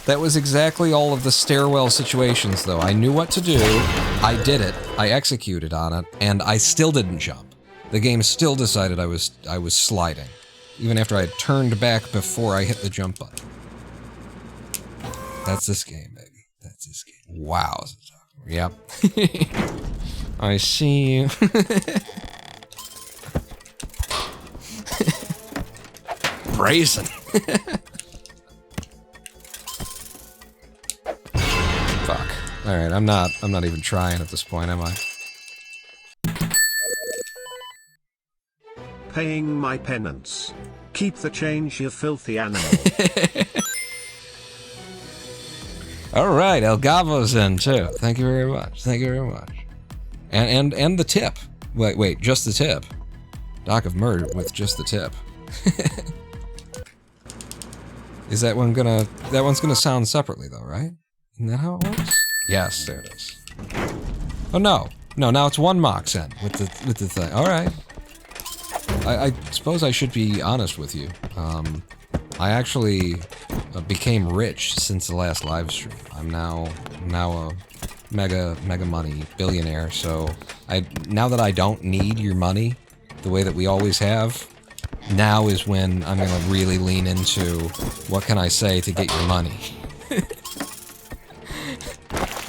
That was exactly all of the stairwell situations, though. I knew what to do, I did it, I executed on it, and I still didn't jump. The game still decided I was sliding, even after I had turned back before I hit the jump button. That's this game, baby. That's this game. Wow. Yep. I see you. Brazen. Fuck. Alright, I'm not even trying at this point, am I? Paying my penance. Keep the change, you filthy animal. Alright, El Gavo's in too. Thank you very much. Thank you very much. And the tip. Wait, just the tip. Doc of Murder with just the tip. Is that one gonna... That one's gonna sound separately though, right? Isn't that how it works? Yes, there it is. Oh no. No, now it's 1 Mox in with the thing. Alright. I suppose I should be honest with you. I actually became rich since the last live stream. I'm now a mega money billionaire, so now that I don't need your money the way that we always have, now is when I'm gonna really lean into what can I say to get your money.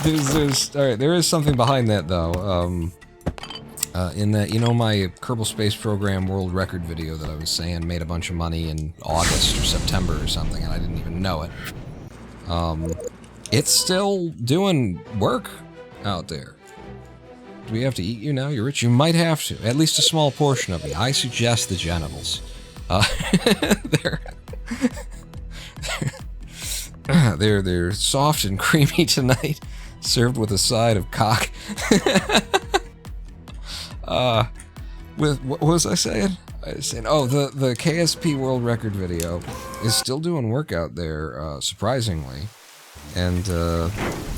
Alright, there is something behind that though. In that, you know, my Kerbal Space Program world record video that I was saying made a bunch of money in August or September or something, and I didn't even know it. It's still doing work out there. Do we have to eat you now? You're rich? You might have to. At least a small portion of me. I suggest the genitals. They're soft and creamy tonight, served with a side of cock. What was I saying? I was saying, oh, the KSP world record video is still doing work out there, surprisingly. And,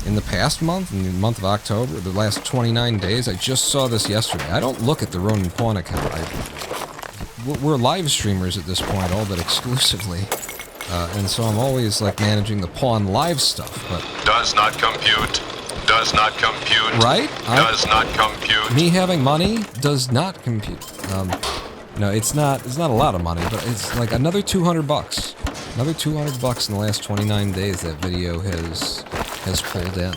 in the past month, in the month of October, the last 29 days, I just saw this yesterday. I don't look at the Ronin Pawn account. We're live streamers at this point, all but exclusively. And so I'm always, like, managing the Pawn live stuff, but... Does not compute. Does not compute. Right? Does not compute. Me having money does not compute. No, it's not a lot of money, but it's like another 200 bucks. Another 200 bucks in the last 29 days that video has pulled in.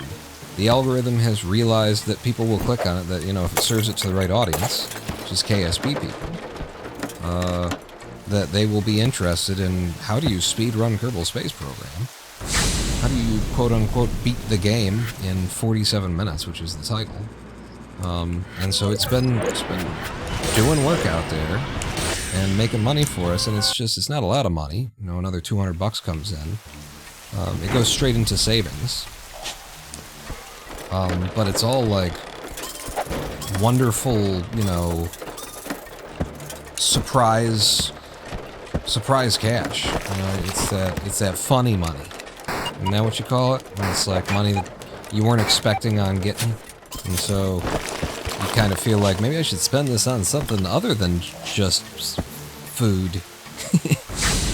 The algorithm has realized that people will click on it, that, you know, if it serves it to the right audience, just KSB people, that they will be interested in how do you speedrun Kerbal Space Program? How do you quote-unquote beat the game in 47 minutes, which is the title? And so it's been doing work out there and making money for us, and it's not a lot of money. You know, another 200 bucks comes in. It goes straight into savings. But it's all like wonderful, you know, surprise cash. You know, it's that funny money. Isn't that what you call it? When it's like money that you weren't expecting on getting, and so you kind of feel like maybe I should spend this on something other than just food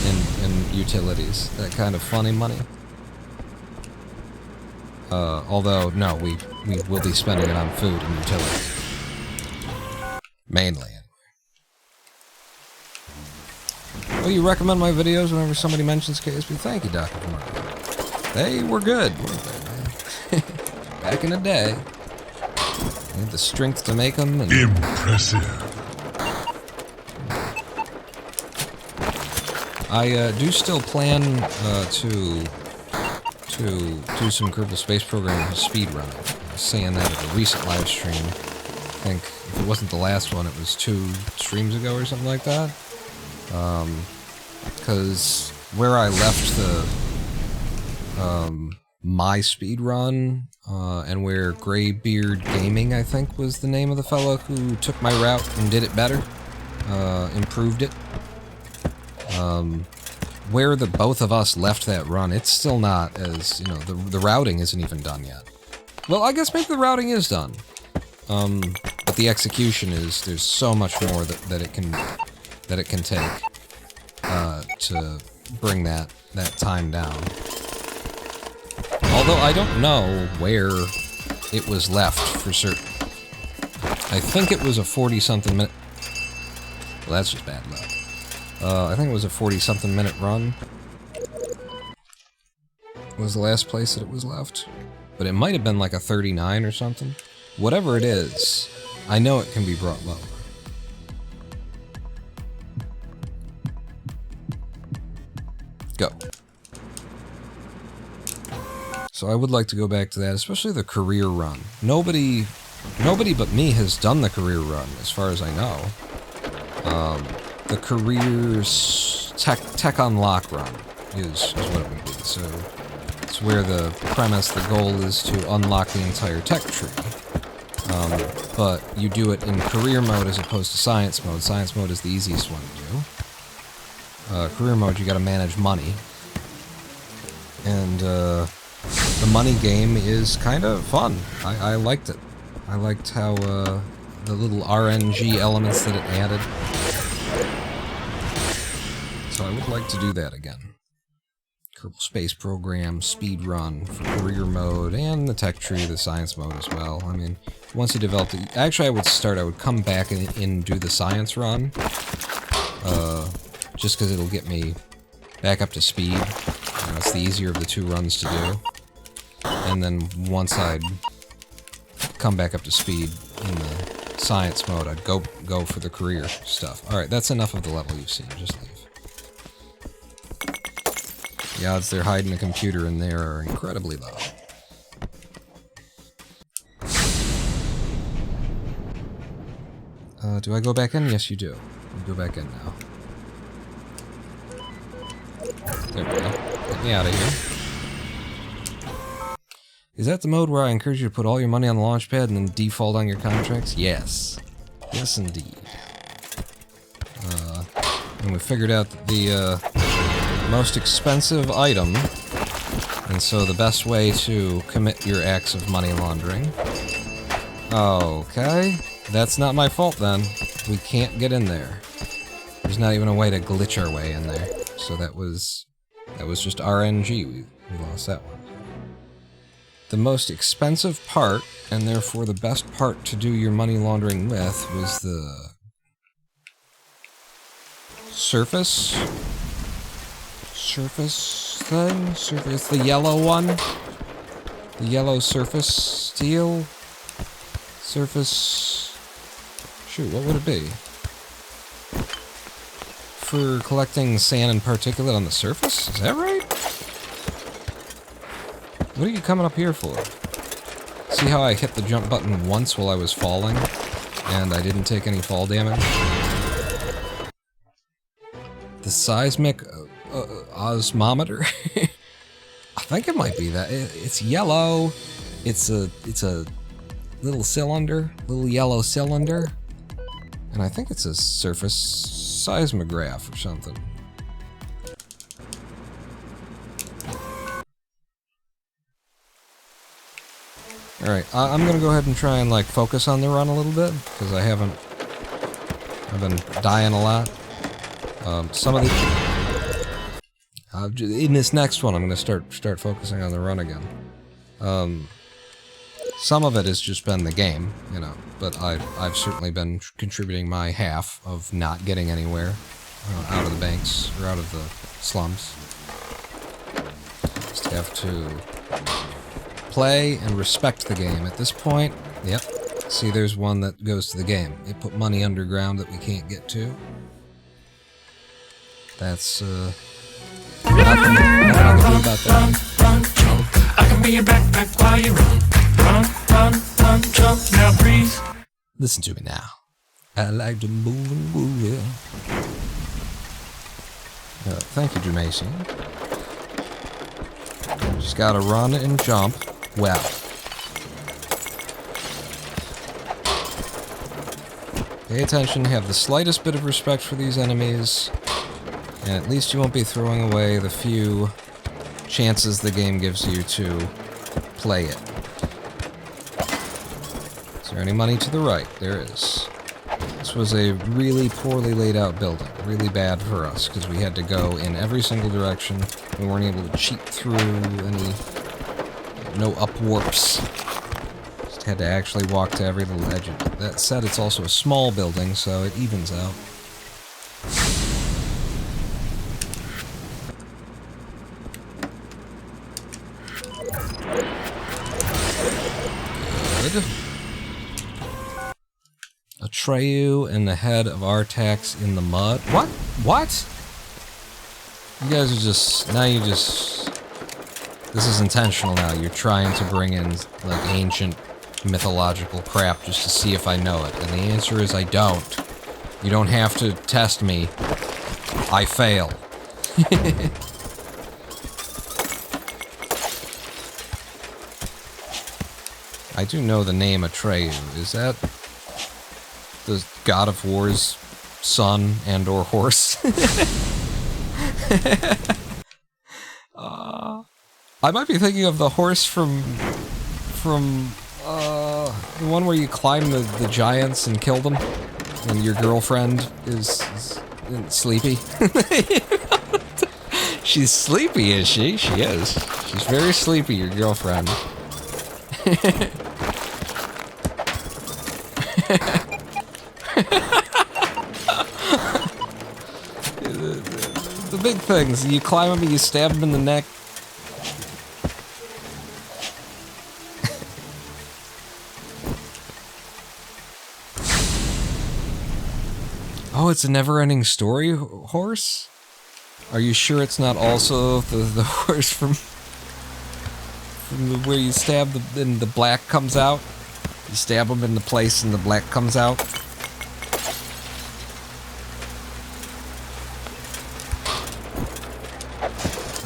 and utilities. That kind of funny money. Although no, we will be spending it on food and utilities mainly. Well, you recommend my videos whenever somebody mentions KSP. Thank you, Dr. Martin. They were good, weren't they, man? Back in the day. I had the strength to make them. And impressive. I do still plan to do some Kerbal Space Program speedrunning. I was saying that at a recent live stream. I think if it wasn't the last one, it was 2 streams ago or something like that. Because where I left the my speedrun, and where Greybeard Gaming, I think, was the name of the fellow who took my route and did it better, improved it. Where the both of us left that run, it's still not as, you know, the routing isn't even done yet. Well, I guess maybe the routing is done. But the execution is, there's so much more that it can take, to bring that time down. Although I don't know where it was left for certain. I think it was a 40-something minute... Well, that's just bad luck. I think it was a 40-something minute run. Was the last place that it was left. But it might have been like a 39 or something. Whatever it is, I know it can be brought lower. Go. So I would like to go back to that, especially the career run. Nobody but me has done the career run, as far as I know. The careers tech unlock run is what it would be. So it's where the premise, the goal is to unlock the entire tech tree. But you do it in career mode as opposed to science mode. Science mode is the easiest one to do. Career mode, you gotta manage money. And, the money game is kind of fun. I liked it. I liked how, the little RNG elements that it added. So I would like to do that again. Kerbal Space Program, speedrun for career mode, and the tech tree, the science mode as well. I mean, once you develop it... Actually, I would come back and do the science run. Just because it'll get me back up to speed. You know, it's the easier of the 2 runs to do. And then once I'd come back up to speed in the science mode, I'd go for the career stuff. Alright, that's enough of the level you've seen. Just leave. The odds they're hiding a computer in there are incredibly low. Do I go back in? Yes, you do. You go back in now. There we go. Get me out of here. Is that the mode where I encourage you to put all your money on the launch pad and then default on your contracts? Yes. Yes, indeed. And we figured out that the most expensive item, and so the best way to commit your acts of money laundering. Okay. That's not my fault then. We can't get in there. There's not even a way to glitch our way in there. So that was just RNG. We lost that one. The most expensive part, and therefore the best part to do your money laundering with, was the surface thing? It's the yellow one? The yellow surface steel? Surface shoot, what would it be? For collecting sand and particulate on the surface? Is that right? What are you coming up here for? See how I hit the jump button once while I was falling, and I didn't take any fall damage? The seismic osmometer? I think it might be that. It's yellow. It's a little cylinder, little yellow cylinder, and I think it's a surface seismograph or something. Alright, I'm gonna go ahead and try and like focus on the run a little bit, because I've been dying a lot. Some of the in this next one I'm gonna start focusing on the run again. Some of it has just been the game, you know, but I've certainly been contributing my half of not getting anywhere out of the banks or out of the slums. Just have to play and respect the game. At this point, yep. See, there's one that goes to the game. It put money underground that we can't get to. That's nothing I can do about that. I can be your backpack while you run, jump, now breathe. Listen to me now. I like to move and groove, yeah. Thank you, Jermaine. Just gotta run and jump well. Pay attention, have the slightest bit of respect for these enemies, and at least you won't be throwing away the few chances the game gives you to play it. Is there any money to the right? There is. This was a really poorly laid out building. Really bad for us, because we had to go in every single direction. We weren't able to cheat through any... no up warps. Just had to actually walk to every little edge of it. That said, it's also a small building, so it evens out. Good. Atreyu and the head of Artax in the mud. What? What? You guys are just... now you just... This is intentional now. You're trying to bring in, like, ancient mythological crap just to see if I know it. And the answer is I don't. You don't have to test me. I fail. I do know the name Atreyu. Is that the God of War's son and or horse? I might be thinking of the horse from the one where you climb the giants and kill them, and your girlfriend is sleepy. She's sleepy, is she? She is. She's very sleepy, your girlfriend. The big things. You climb them and you stab them in the neck. Oh, it's a never-ending story horse? Are you sure it's not also the horse from where you stab and the black comes out? You stab them in the place and the black comes out?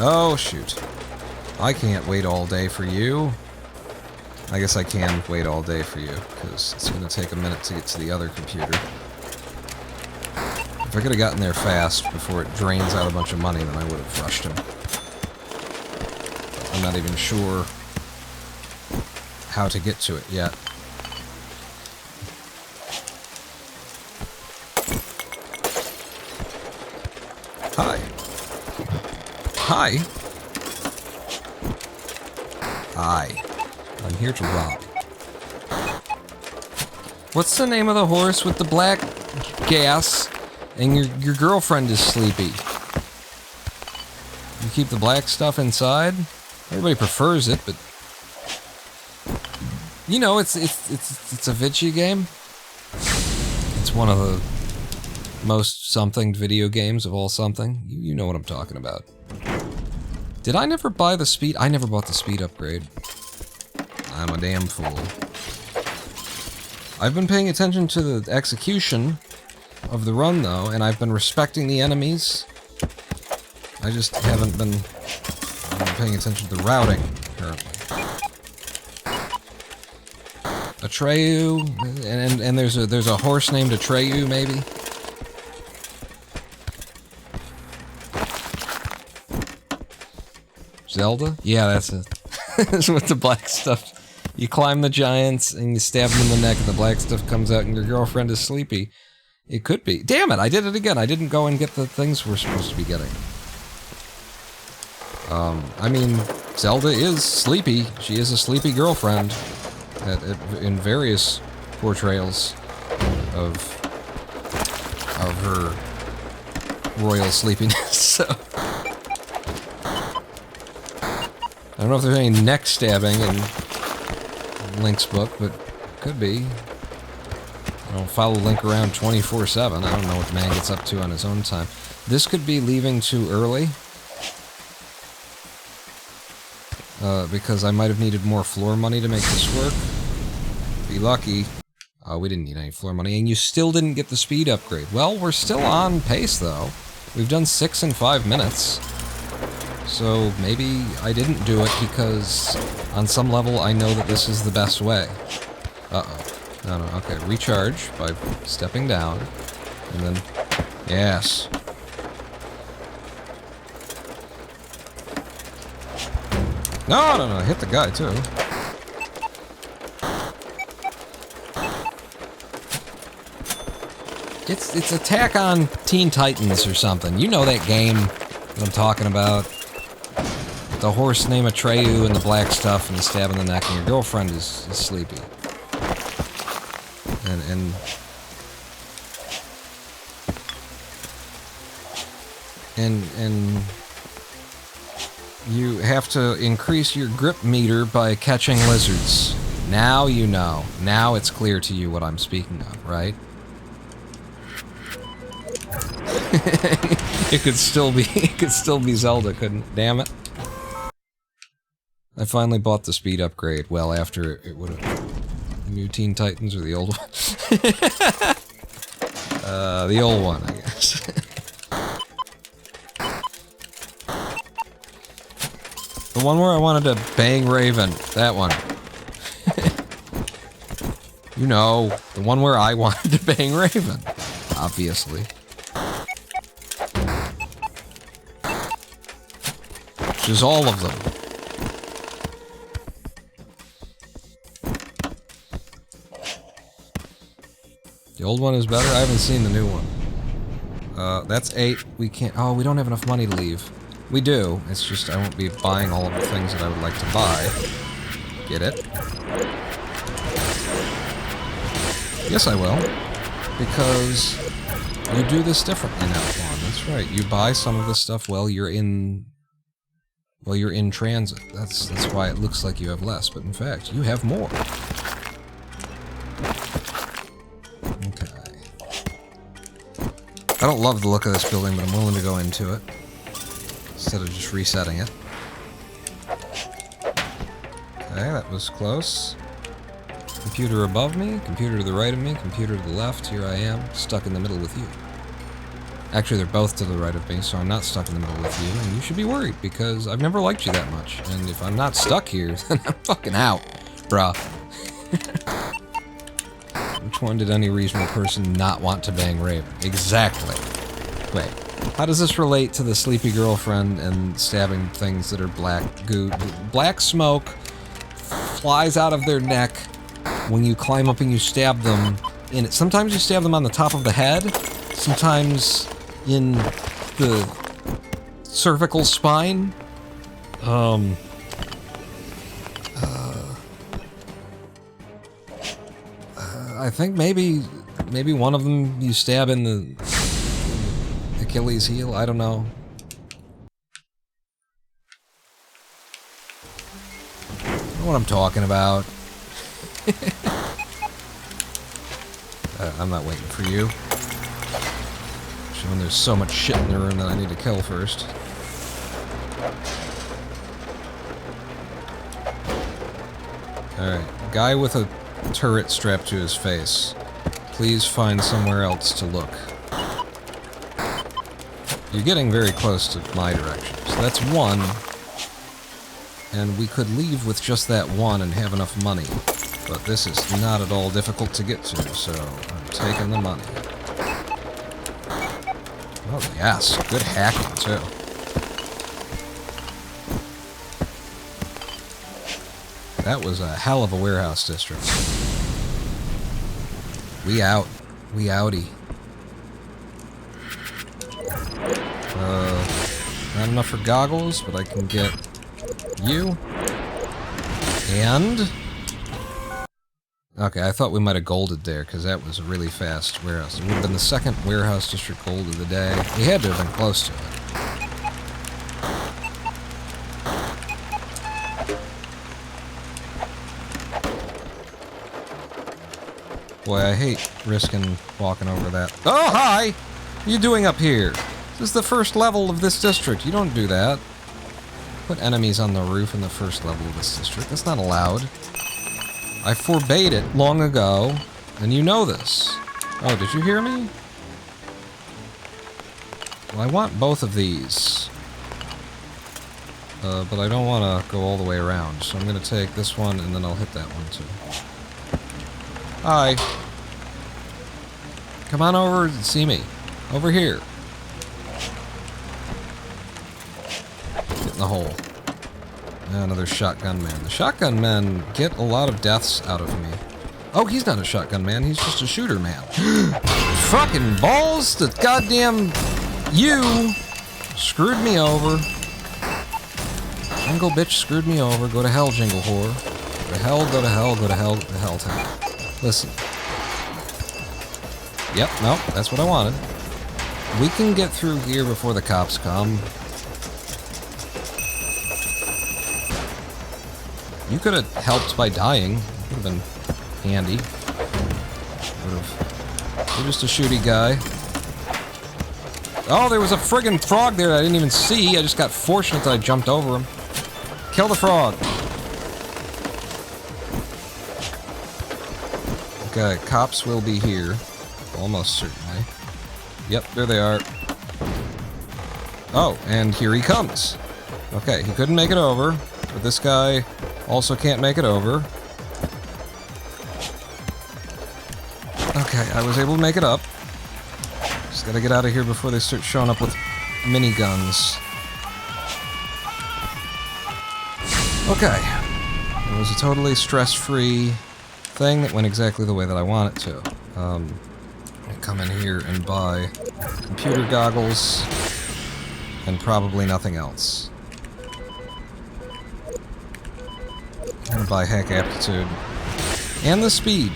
Oh, shoot. I can't wait all day for you. I guess I can wait all day for you, because it's going to take a minute to get to the other computer. If I could have gotten there fast before it drains out a bunch of money, then I would have rushed him. I'm not even sure how to get to it yet. Hi. Hi. Hi. I'm here to rob. What's the name of the horse with the black gas and your girlfriend is sleepy? You keep the black stuff inside? Everybody prefers it, but you know, it's a Vici game. It's one of the most something video games of all something. You know what I'm talking about. Did I never buy the speed? I never bought the speed upgrade. I'm a damn fool. I've been paying attention to the execution of the run, though, and I've been respecting the enemies. I just haven't been paying attention to the routing, apparently. Atreyu, and there's a horse named Atreyu, maybe? Zelda? Yeah, that's it. That's what the black stuff. You climb the giants and you stab them in the neck and the black stuff comes out and your girlfriend is sleepy. It could be. Damn it, I did it again. I didn't go and get the things we're supposed to be getting. I mean, Zelda is sleepy. She is a sleepy girlfriend in various portrayals of her royal sleepiness, so... I don't know if there's any neck stabbing in Link's book, but could be. I don't follow Link around 24/7. I don't know what the man gets up to on his own time. This could be leaving too early. Because I might have needed more floor money to make this work. Be lucky. Oh, we didn't need any floor money, and you still didn't get the speed upgrade. Well, we're still on pace, though. We've done 6 in 5 minutes. So maybe I didn't do it because on some level I know that this is the best way. Uh-oh. No, okay. Recharge by stepping down. And then... Yes. No, hit the guy, too. It's Attack on Teen Titans or something. You know that game that I'm talking about. The horse named Atreyu and the black stuff and the stab in the neck and your girlfriend is sleepy. And you have to increase your grip meter by catching lizards. Now you know. Now it's clear to you what I'm speaking of, right? It could still be Zelda, couldn't it? Damn it. I finally bought the speed upgrade, well, after it would have... New Teen Titans or the old one? The old one, I guess. The one where I wanted to bang Raven. That one. You know, the one where I wanted to bang Raven. Obviously. Which is all of them. The old one is better? I haven't seen the new one. That's 8. We can't... Oh, we don't have enough money to leave. We do. It's just I won't be buying all of the things that I would like to buy. Get it? Yes, I will. Because you do this differently now, Juan. That's right. You buy some of the stuff while you're in... Well, you're in transit. That's why it looks like you have less, but in fact, you have more. Okay. I don't love the look of this building, but I'm willing to go into it. Instead of just resetting it. Okay, that was close. Computer above me, computer to the right of me, computer to the left. Here I am, stuck in the middle with you. Actually, they're both to the right of me, so I'm not stuck in the middle with you, and you should be worried, because I've never liked you that much. And if I'm not stuck here, then I'm fucking out, bruh. Which one did any reasonable person not want to bang Raven? Exactly. Wait, how does this relate to the sleepy girlfriend and stabbing things that are black goo? Black smoke flies out of their neck when you climb up and you stab them in it. Sometimes you stab them on the top of the head, sometimes in the cervical spine. I think maybe one of them you stab in the Achilles heel. I don't know. I don't know what I'm talking about. I'm not waiting for you. Showing there's so much shit in the room that I need to kill first. Alright, guy with a turret strapped to his face. Please find somewhere else to look. You're getting very close to my direction. So that's one. And we could leave with just that one and have enough money. But this is not at all difficult to get to, so I'm taking the money. Oh yes, good hacking too. That was a hell of a warehouse district. We out. We outie. Not enough for goggles, but I can get you. And... okay, I thought we might have golded there, because that was a really fast warehouse. It would have been the second warehouse district gold of the day. We had to have been close to it. Boy, I hate risking walking over that. Oh, hi! What are you doing up here? This is the first level of this district. You don't do that. Put enemies on the roof in the first level of this district. That's not allowed. I forbade it long ago, and you know this. Oh, did you hear me? Well, I want both of these. But I don't want to go all the way around, so I'm going to take this one, and then I'll hit that one, too. Hi. Come on over and see me. Over here. Get in the hole. Another shotgun man. The shotgun men get a lot of deaths out of me. Oh, he's not a shotgun man. He's just a shooter man. Fucking balls! The goddamn... you screwed me over. Jingle bitch screwed me over. Go to hell, jingle whore. Go to hell, go to hell, go to hell, go to hell town. Listen. Yep, nope, that's what I wanted. We can get through here before the cops come. You could have helped by dying. Would have been handy. You're just a shooty guy. Oh, there was a friggin' frog there that I didn't even see. I just got fortunate that I jumped over him. Kill the frog. Okay, cops will be here. Almost certainly. Yep, there they are. Oh, and here he comes. Okay, he couldn't make it over, but this guy also can't make it over. Okay, I was able to make it up. Just gotta get out of here before they start showing up with miniguns. Okay. It was a totally stress-free thing that went exactly the way that I want it to. I come in here and buy computer goggles and probably nothing else. I'm gonna buy hack aptitude and the speed.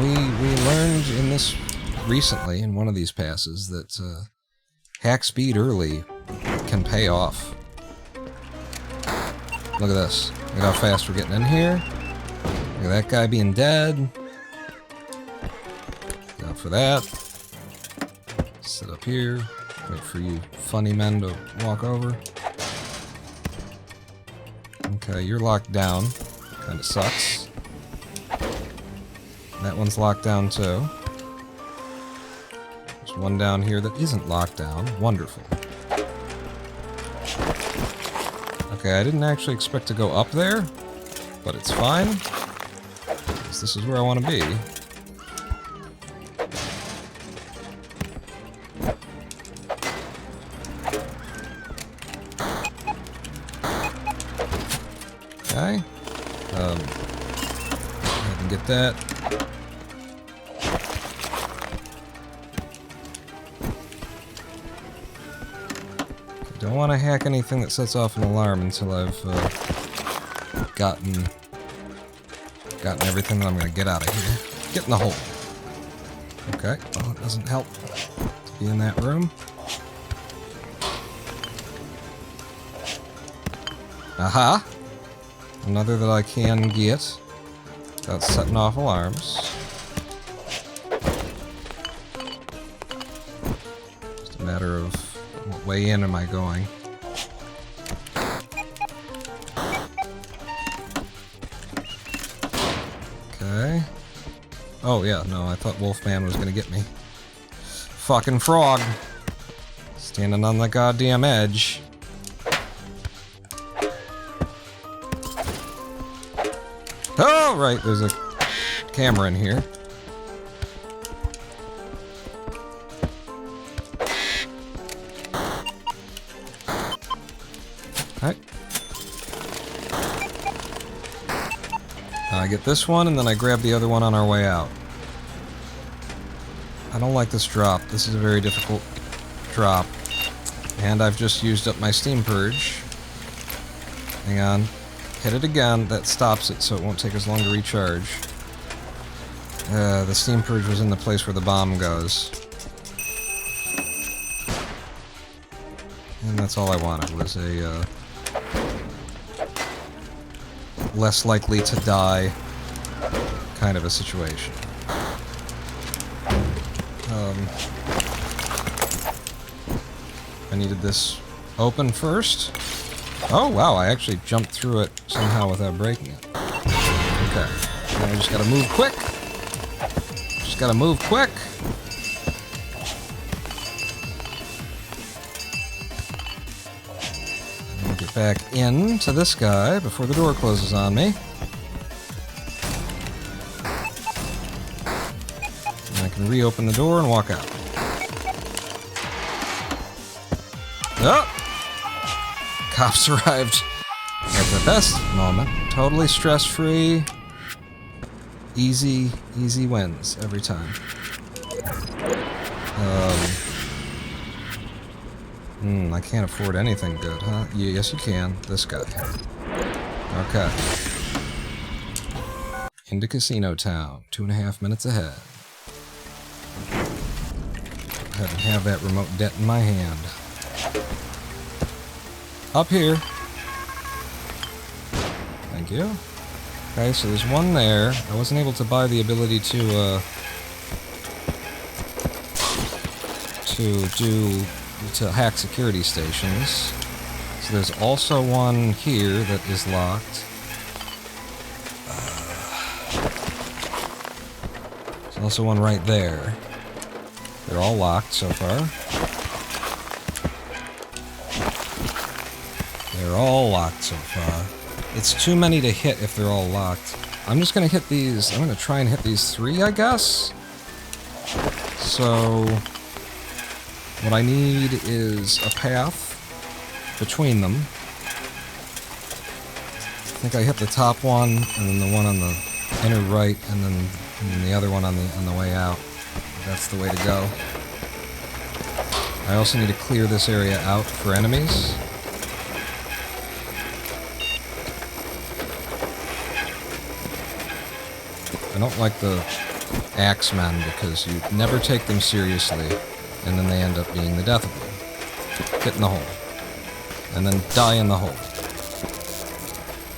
We learned in this recently in one of these passes that hack speed early can pay off. Look at this. Look at how fast we're getting in here. Look at that guy being dead. Go for that. Sit up here. Wait for you funny men to walk over. Okay, you're locked down. Kinda sucks. That one's locked down too. There's one down here that isn't locked down. Wonderful. Okay, I didn't actually expect to go up there, but it's fine. This is where I want to be. Okay. I can get that. Don't want to hack anything that sets off an alarm until I've gotten everything that I'm going to get out of here. Get in the hole. Okay, well, it doesn't help to be in that room. Aha! Another that I can get without setting off alarms. matter of what way in am I going. Okay. Oh yeah, no, I thought Wolfman was gonna get me. Fucking frog. Standing on the goddamn edge. Oh, right, there's a camera in here. Alright. I get this one, and then I grab the other one on our way out. I don't like this drop. This is a very difficult drop. And I've just used up my steam purge. Hang on. Hit it again. That stops it, so it won't take as long to recharge. The steam purge was in the place where the bomb goes. And that's all I wanted, was a, less likely to die kind of a situation. I needed this open first. Oh wow, I actually jumped through it somehow without breaking it. Okay, now I just gotta move quick. Just gotta move quick. I'm gonna get back into this guy before the door closes on me. And I can reopen the door and walk out. Oh! Cops arrived at the best moment. Totally stress-free. Easy wins every time. I can't afford anything good, huh? Yes, you can. This guy. Okay. Into Casino Town. 2.5 minutes ahead. Go ahead and have that remote det in my hand. Up here. Thank you. Okay, so there's one there. I wasn't able to buy the ability to hack security stations. So there's also one here that is locked. There's also one right there. They're all locked so far. They're all locked so far. It's too many to hit if they're all locked. I'm just gonna hit these. I'm gonna try and hit these 3, I guess. So what I need is a path between them. I think I hit the top one, and then the one on the inner right, and then the other one on the way out. That's the way to go. I also need to clear this area out for enemies. I don't like the Axemen because you never take them seriously, and then they end up being the death of you. Get in the hole. And then die in the hole.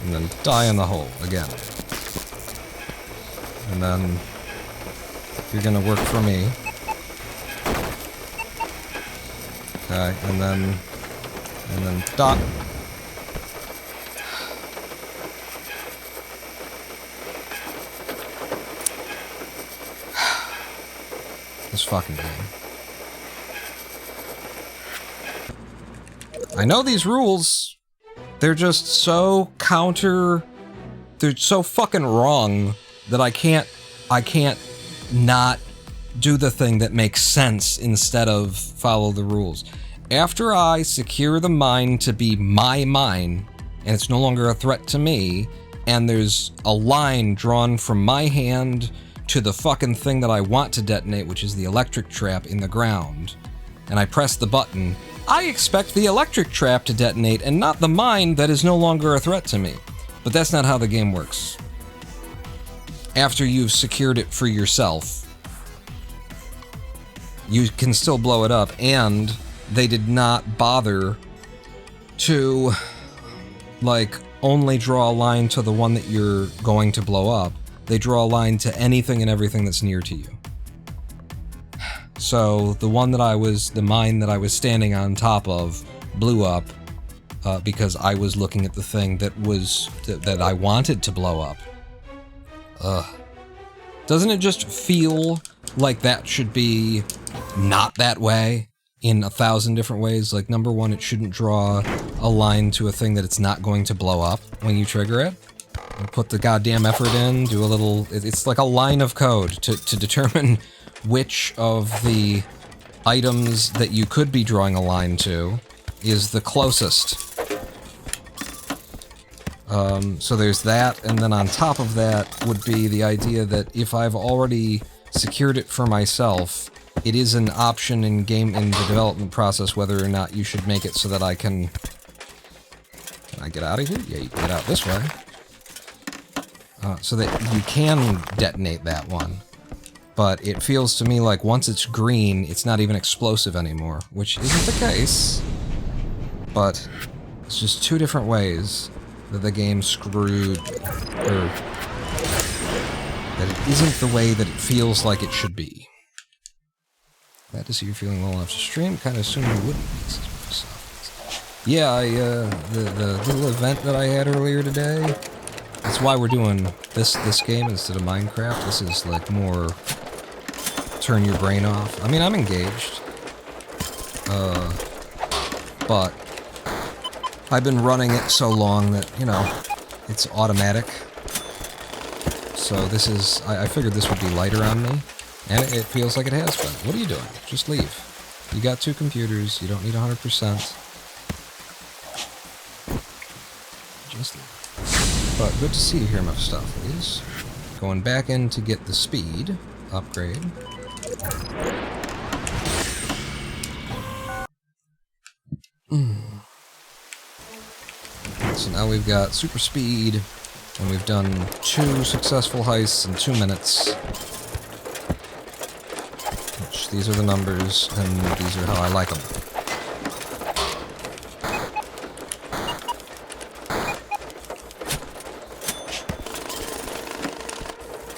And then die in the hole again. And then you're gonna work for me. Okay, and then die. This fucking game. I know these rules. They're just so they're so fucking wrong that I can't not do the thing that makes sense instead of follow the rules. After I secure the mine to be my mine, and it's no longer a threat to me, and there's a line drawn from my hand to the fucking thing that I want to detonate, which is the electric trap in the ground, and I press the button, I expect the electric trap to detonate and not the mine that is no longer a threat to me. But that's not how the game works. After you've secured it for yourself, you can still blow it up, and they did not bother to, like, only draw a line to the one that you're going to blow up. They draw a line to anything and everything that's near to you. So the mine that I was standing on top of blew up because I was looking at the thing that I wanted to blow up. Ugh. Doesn't it just feel like that should be not that way in 1,000 different ways? Like, number one, it shouldn't draw a line to a thing that it's not going to blow up when you trigger it. And put the goddamn effort in, do a little... It's like a line of code to determine which of the items that you could be drawing a line to is the closest. So there's that, and then on top of that would be the idea that if I've already secured it for myself, it is an option in the development process whether or not you should make it so that I can... Can I get out of here? Yeah, you can get out this way. So that you can detonate that one. But it feels to me like once it's green, it's not even explosive anymore, which isn't the case. But it's just two different ways that the game screwed, or that it isn't the way that it feels like it should be. Glad to see you're feeling well enough to stream. Kind of assumed you wouldn't be. Yeah, the little event that I had earlier today, that's why we're doing this game instead of Minecraft. This is like more turn your brain off. I mean, I'm engaged. But I've been running it so long that, you know, it's automatic. So this is... I figured this would be lighter on me, and it feels like it has been. What are you doing? Just leave. You got 2 computers, you don't need 100%. Just leave. But good to see you here, my stuff, please. Going back in to get the speed upgrade. So now we've got super speed, and we've done 2 successful heists in 2 minutes. Which, these are the numbers, and these are how I like them.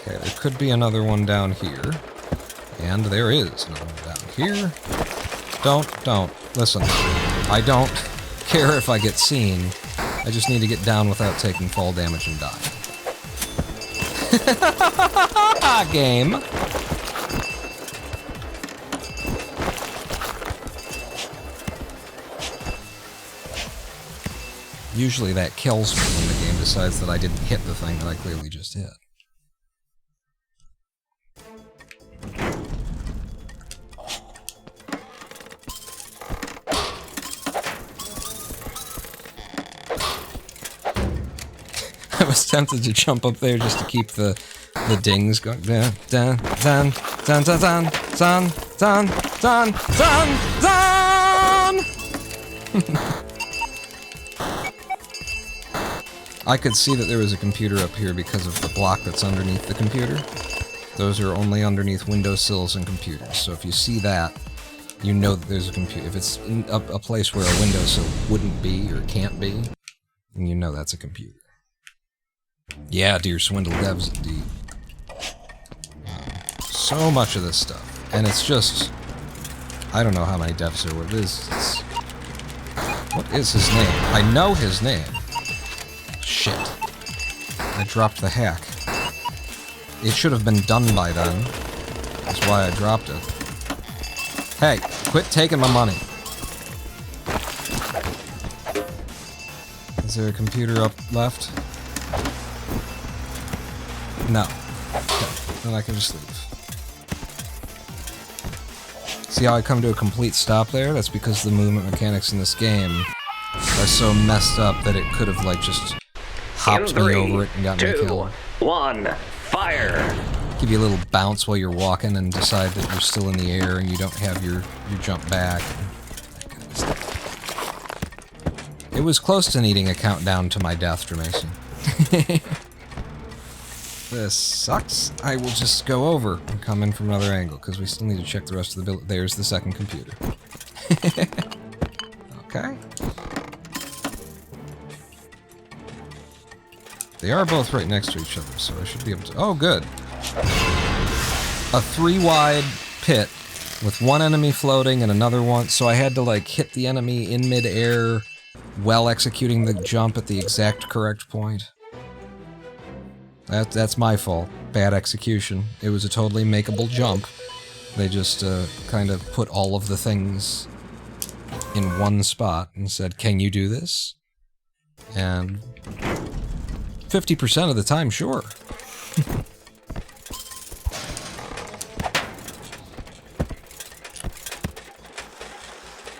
Okay, there could be another one down here. And there is another one down here. Don't. Listen, I don't care if I get seen. I just need to get down without taking fall damage and die. Game! Usually that kills me when the game decides that I didn't hit the thing that I clearly just hit. I was tempted to jump up there just to keep the dings going. Dun, dun, dun, dun, dun, dun, dun, dun, dun, dun, dun! I could see that there was a computer up here because of the block that's underneath the computer. Those are only underneath windowsills and computers, so if you see that, you know that there's a computer. If it's in a place where a windowsill wouldn't be or can't be, then you know that's a computer. Yeah, dear Swindle devs, indeed. So much of this stuff. And it's just... I don't know how many devs there were. What is his name? I know his name. Shit. I dropped the hack. It should have been done by then. That's why I dropped it. Hey, quit taking my money. Is there a computer up left? No. Okay, then I can just leave. See how I come to a complete stop there? That's because the movement mechanics in this game are so messed up that it could have, like, just hopped me over it and got me killed. 1, fire! Give you a little bounce while you're walking and decide that you're still in the air and you don't have your jump back. It was close to needing a countdown to my death, Dramason. This sucks. I will just go over and come in from another angle, because we still need to check the rest of the building. There's the second computer. Okay. They are both right next to each other, so I should be able to... Oh, good. A 3-wide pit with one enemy floating and another one, so I had to like hit the enemy in mid-air while executing the jump at the exact correct point. That's my fault. Bad execution. It was a totally makeable jump. They just kind of put all of the things in one spot and said, "Can you do this?" And 50% of the time, sure.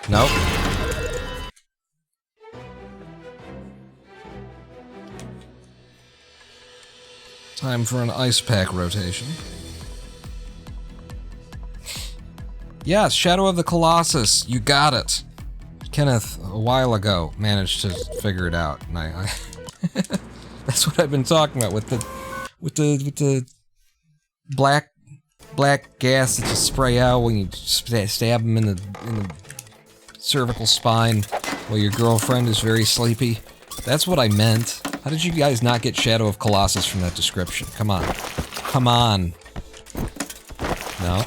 Nope. Time for an ice pack rotation. Yes, Shadow of the Colossus. You got it. Kenneth, a while ago, managed to figure it out, and I that's what I've been talking about with the black gas that you spray out when you stab him in the cervical spine while your girlfriend is very sleepy. That's what I meant. How did you guys not get Shadow of Colossus from that description? Come on. Come on. No?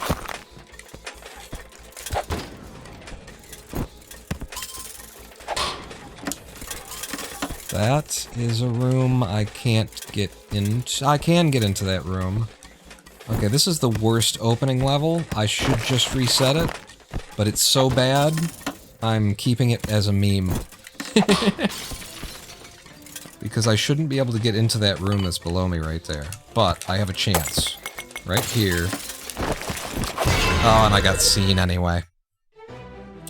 That is a room I can't get into. I can get into that room. Okay, this is the worst opening level. I should just reset it, but it's so bad, I'm keeping it as a meme. Because I shouldn't be able to get into that room that's below me right there. But I have a chance. Right here. Oh, and I got seen anyway.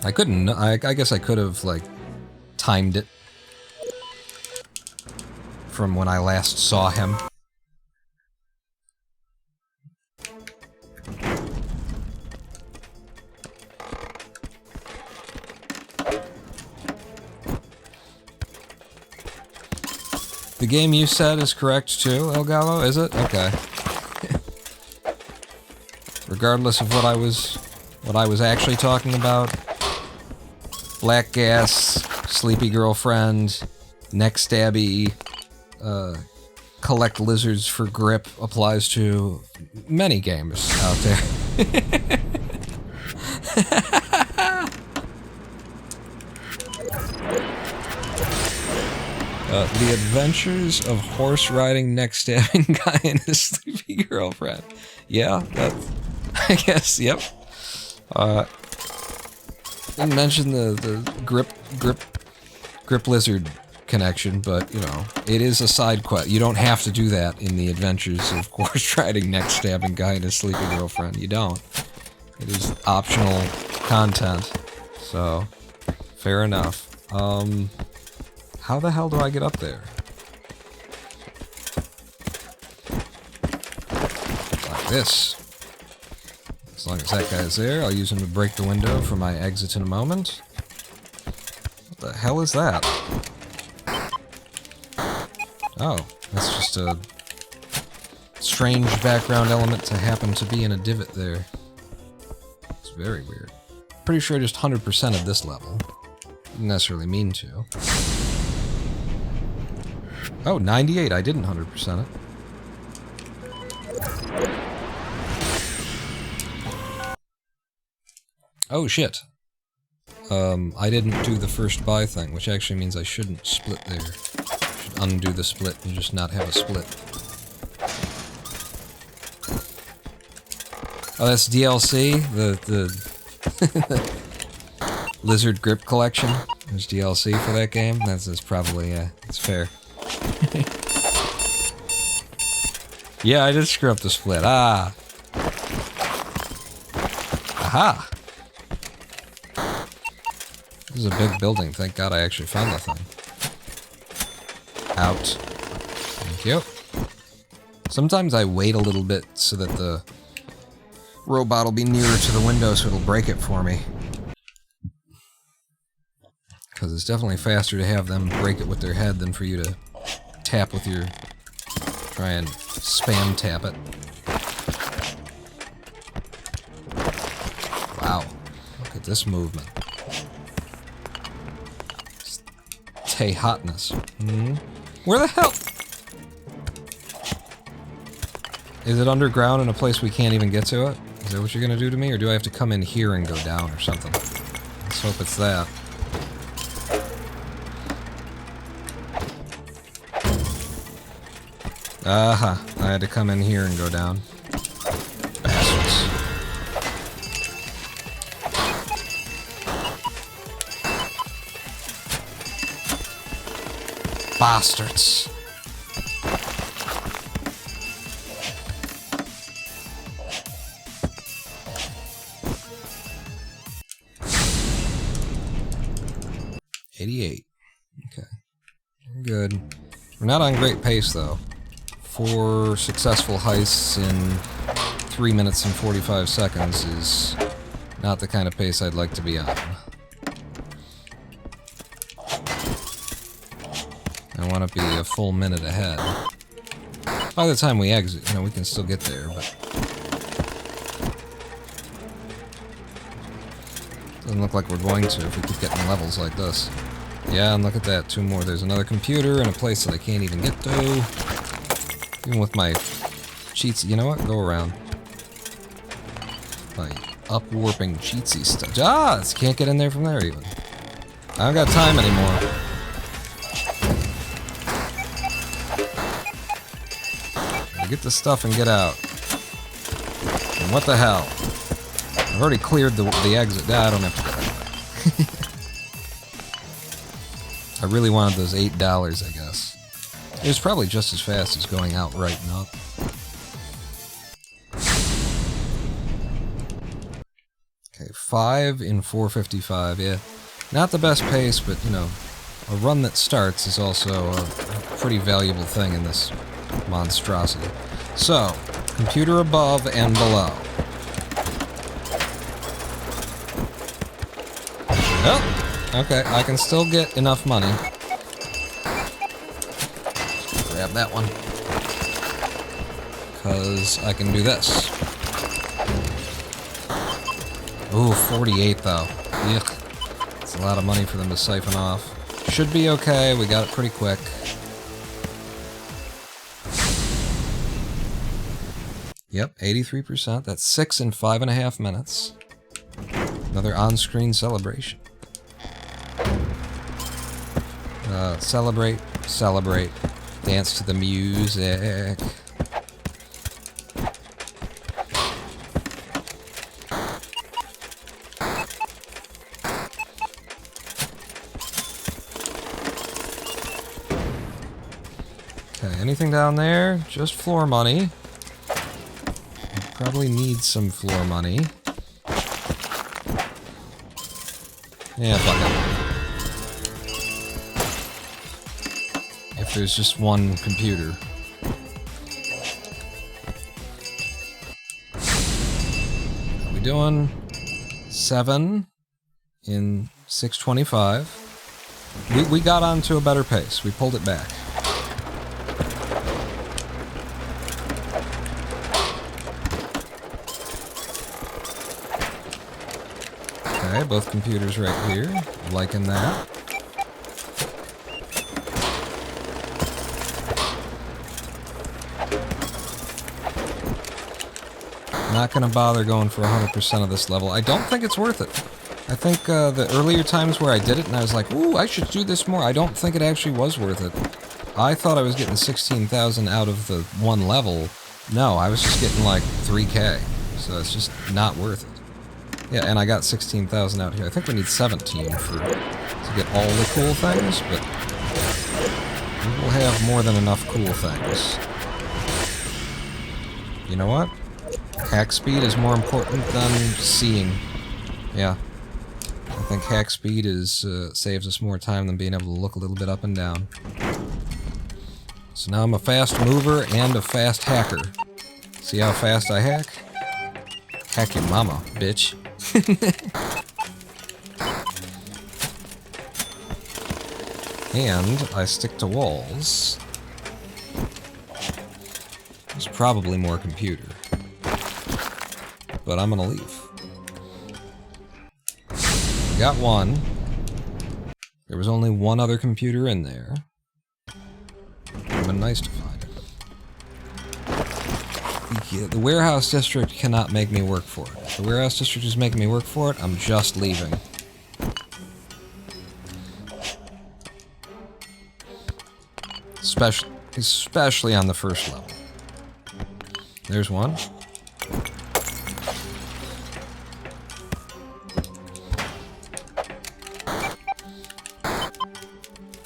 I couldn't... I guess I could have, like, timed it from when I last saw him. The game you said is correct too, El Gallo, is it? Okay. Regardless of what I was actually talking about. Black gas, sleepy girlfriend, neck stabby, collect lizards for grip applies to many games out there. The Adventures of Horse Riding Neck Stabbing Guy and His Sleepy Girlfriend. Yeah, that's... I guess, yep. Didn't mention the grip lizard connection, but, you know, it is a side quest. You don't have to do that in the Adventures of Horse Riding Neck Stabbing Guy and His Sleepy Girlfriend. You don't. It is optional content. So, fair enough. How the hell do I get up there? Like this. As long as that guy's there, I'll use him to break the window for my exit in a moment. What the hell is that? Oh, that's just a strange background element to happen to be in a divot there. It's very weird. Pretty sure I just 100% of this level. Didn't necessarily mean to. Oh, 98. I didn't 100% it. Oh, shit. I didn't do the first buy thing, which actually means I shouldn't split there. I should undo the split and just not have a split. Oh, that's DLC? The Lizard Grip Collection? There's DLC for that game? That's probably, yeah, it's fair. Yeah, I did screw up the split. Ah. Aha. This is a big building. Thank God I actually found that thing. Out. Thank you. Sometimes I wait a little bit so that the robot will be nearer to the window so it'll break it for me. Because it's definitely faster to have them break it with their head than for you to tap with your... try and spam tap it. Wow. Look at this movement. Tay hotness. Hmm? Where the hell? Is it underground in a place we can't even get to it? Is Is that what you're gonna do to me, or do I have to come in here and go down or something? Let's hope it's that. Aha, I had to come in here and go down. Bastards. Bastards. $88. Okay. We're good. We're not on great pace, though. 4 successful heists in 3 minutes and 45 seconds is not the kind of pace I'd like to be on. I want to be a full minute ahead. By the time we exit, you know, we can still get there, but... doesn't look like we're going to if we keep getting levels like this. Yeah, and look at that, 2 more. There's another computer in a place that I can't even get to. Even with my cheats, you know what? Go around. My up-warping cheatsy stuff. Ah! Can't get in there from there even. I don't got time anymore. Gotta get the stuff and get out. And what the hell? I've already cleared the exit. Nah, I don't have to go that way. I really wanted those $8, I guess. It was probably just as fast as going out right and up. Okay, 5 in 4:55, yeah. Not the best pace, but, you know, a run that starts is also a pretty valuable thing in this monstrosity. So, computer above and below. Oh! Okay, I can still get enough money. Grab that one. Because I can do this. Ooh, 48 though. Yuck. It's a lot of money for them to siphon off. Should be okay, we got it pretty quick. Yep, 83%. That's 6 in 5.5 minutes. Another on-screen celebration. Celebrate, celebrate, dance to the music. Okay, anything down there? Just floor money. Probably need some floor money. Yeah, fuck it. If there's just one computer. How are we doing? 7 in 6:25. We got onto a better pace. We pulled it back. Okay, both computers right here. Liking that. Not gonna bother going for 100% of this level. I don't think it's worth it. I think the earlier times where I did it and I was like, ooh, I should do this more, I don't think it actually was worth it. I thought I was getting 16,000 out of the one level. No, I was just getting like 3K. So it's just not worth it. Yeah, and I got 16,000 out here. I think we need 17 to get all the cool things, but we will have more than enough cool things. You know what? Hack speed is more important than seeing. Yeah. I think hack speed is saves us more time than being able to look a little bit up and down. So now I'm a fast mover and a fast hacker. See how fast I hack? Hack your mama, bitch. And I stick to walls. There's probably more computer. But I'm gonna leave. We got one. There was only one other computer in there. It would have been nice to find it. The warehouse district cannot make me work for it. If the warehouse district is making me work for it, I'm just leaving. Especially on the first level. There's one.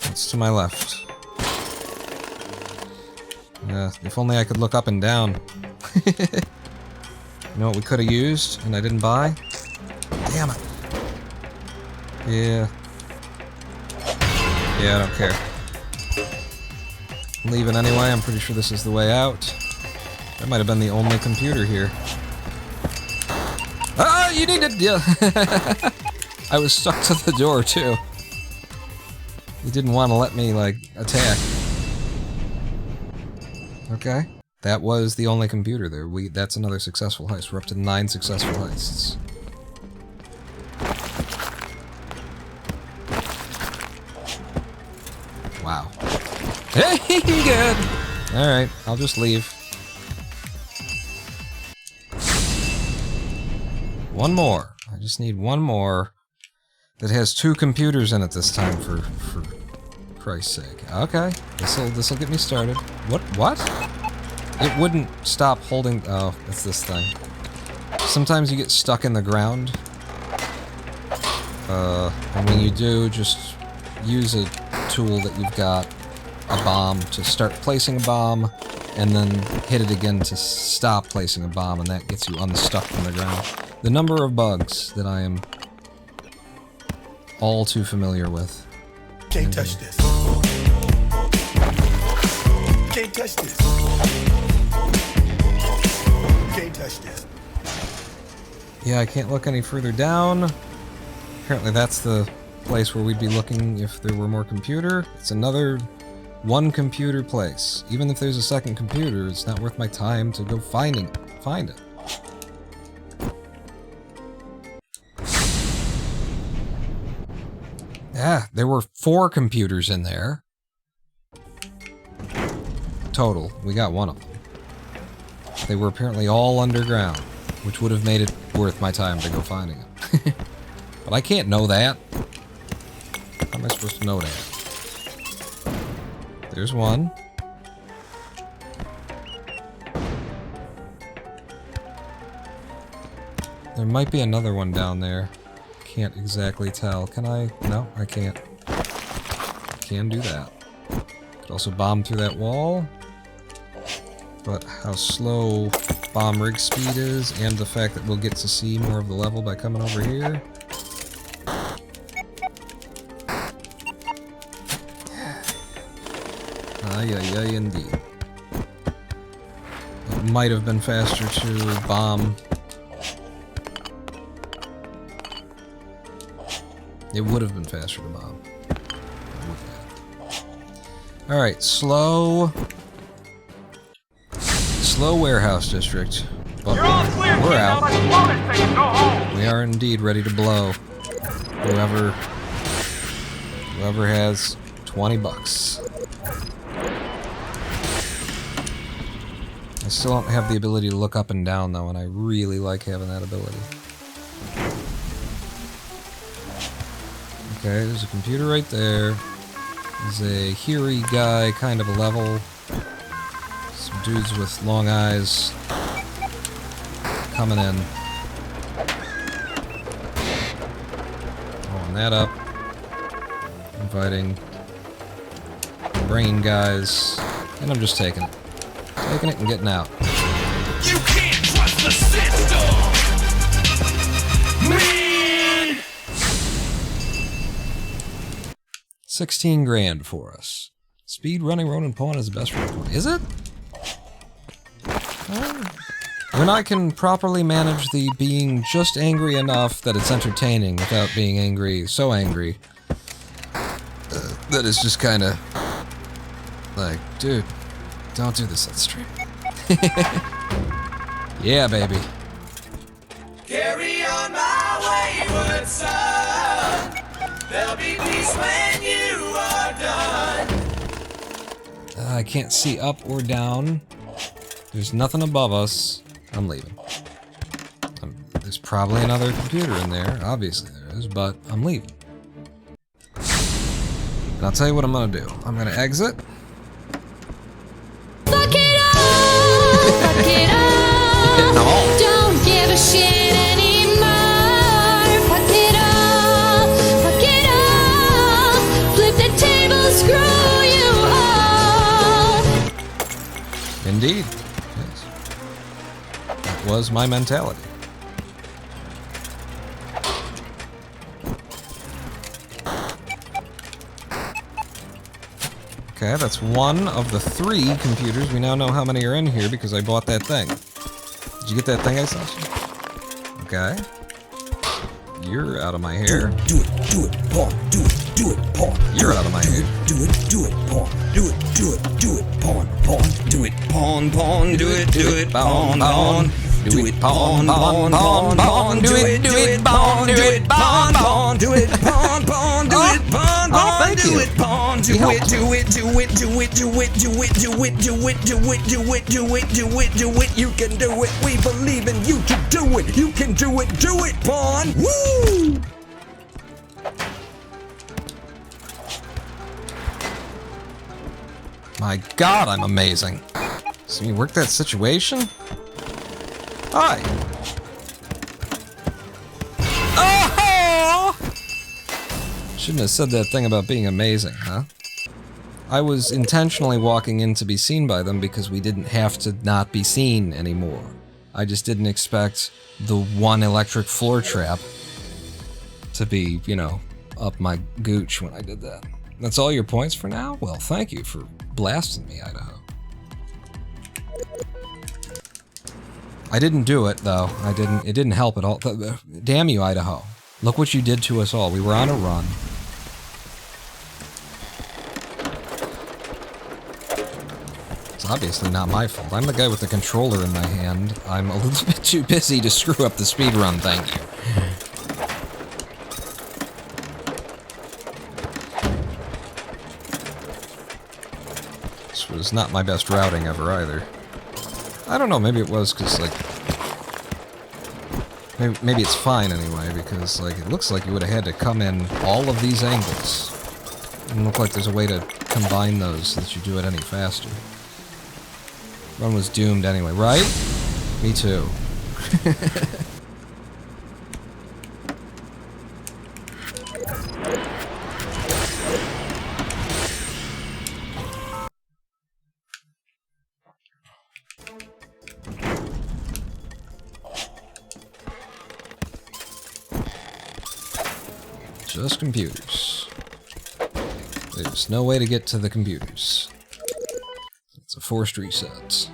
It's to my left. If only I could look up and down. You know what we could have used and I didn't buy? Damn it. Yeah. Yeah, I don't care. I'm leaving anyway. I'm pretty sure this is the way out. That might have been the only computer here. Ah, you need it! Yeah. I was stuck to the door, too. He didn't want to let me, like, attack. Okay. That was the only computer there. That's another successful heist. We're up to 9 successful heists. Wow. Hey, good! Alright, I'll just leave. One more. I just need one more that has 2 computers in it this time for Christ's sake. Okay, this'll get me started. What? It wouldn't stop holding. Oh, it's this thing. Sometimes you get stuck in the ground. And when you do, just use a tool that you've got, a bomb, to start placing a bomb, and then hit it again to stop placing a bomb, and that gets you unstuck from the ground. The number of bugs that I am all too familiar with. Can't touch this. Can't touch this. Can't touch this. Yeah, I can't look any further down. Apparently that's the place where we'd be looking if there were more computer. It's another 1 computer place. Even if there's a second computer, it's not worth my time to go find it. Yeah, there were 4 computers in there. Total. We got one of them. They were apparently all underground, which would have made it worth my time to go finding them. But I can't know that. How am I supposed to know that? There's one. There might be another one down there. Can't exactly tell. Can I? No, I can't. I can do that. Could also bomb through that wall. But how slow bomb rig speed is, and the fact that we'll get to see more of the level by coming over here. Ay, indeed. It might have been faster to bomb. It would have been faster to bomb. Alright, slow warehouse district. But we're out. We are indeed ready to blow. Whoever has 20 bucks. I still don't have the ability to look up and down though, and I really like having that ability. Okay, there's a computer right there. There's a Hiri guy kind of a level. Some dudes with long eyes coming in. Blowing that up. Inviting brain guys. And I'm just taking it. Taking it and getting out. You can't trust the system! Man! 16 grand for us. Speedrunning Ronin Pawn is the best one. Is it? When I can properly manage the being just angry enough that it's entertaining without being angry, so angry, that it's just kind of like, dude, don't do this on stream. Yeah, baby. Carry on my wayward son. There'll be peace when you are done. I can't see up or down. There's nothing above us. I'm leaving. There's probably another computer in there. Obviously there is, but I'm leaving. And I'll tell you what I'm gonna do. I'm gonna exit. Fuck it all! Fuck it all! Don't give a shit anymore! Fuck it all! Fuck it all! Flip the table, screw you all! Indeed. Yes. That was my mentality. Okay, that's one of the 3 computers. We now know how many are in here because I bought that thing. Did you get that thing I sent you? Okay. You're out of my hair. Do it, pawn, do it, pawn. You're out of my hair. Do it, pawn. Do it, pawn, Do it, pawn, pawn. Do it, pawn, pawn. Do it, pawn, pawn, pawn, pawn. Do it, pawn, do it, pawn, pawn. Do it, pawn, pawn. Do it, pawn, pawn. Do it, pawn. Do it, do it, do it, do it, do it, do it, do it, do it, do it, do it, do it, do it, do it. You can do it. We believe in you to do it. You can do it, pawn. Woo! My God, I'm amazing. So you work that situation? Hi. Oh! Shouldn't have said that thing about being amazing, huh? I was intentionally walking in to be seen by them because we didn't have to not be seen anymore. I just didn't expect the one electric floor trap to be, you know, up my gooch when I did that. That's all your points for now? Well, thank you for blasting me, Idaho. I didn't do it, though. It didn't help at all. Damn you, Idaho. Look what you did to us all. We were on a run. It's obviously not my fault. I'm the guy with the controller in my hand. I'm a little bit too busy to screw up the speedrun, thank you. This was not my best routing ever, either. I don't know, maybe it was because, like... Maybe it's fine anyway, because, like, it looks like you would have had to come in all of these angles. It doesn't look like there's a way to combine those so that you do it any faster. Run was doomed anyway, right? Me too. Just computers. There's no way to get to the computers. It's a forced reset.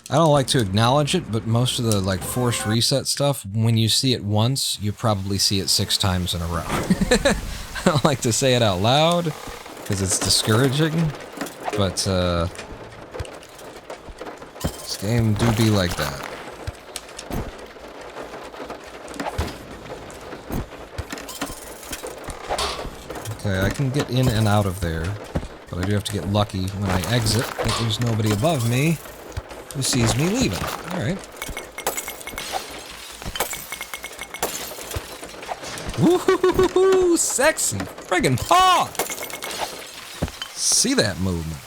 I don't like to acknowledge it, but most of the, like, forced reset stuff, when you see it once, you probably see it 6 times in a row. I don't like to say it out loud, because it's discouraging, but, this game do be like that. Okay, I can get in and out of there, but I do have to get lucky when I exit that there's nobody above me who sees me leaving. Alright. Woohoo! Sexy friggin' paw! See that movement.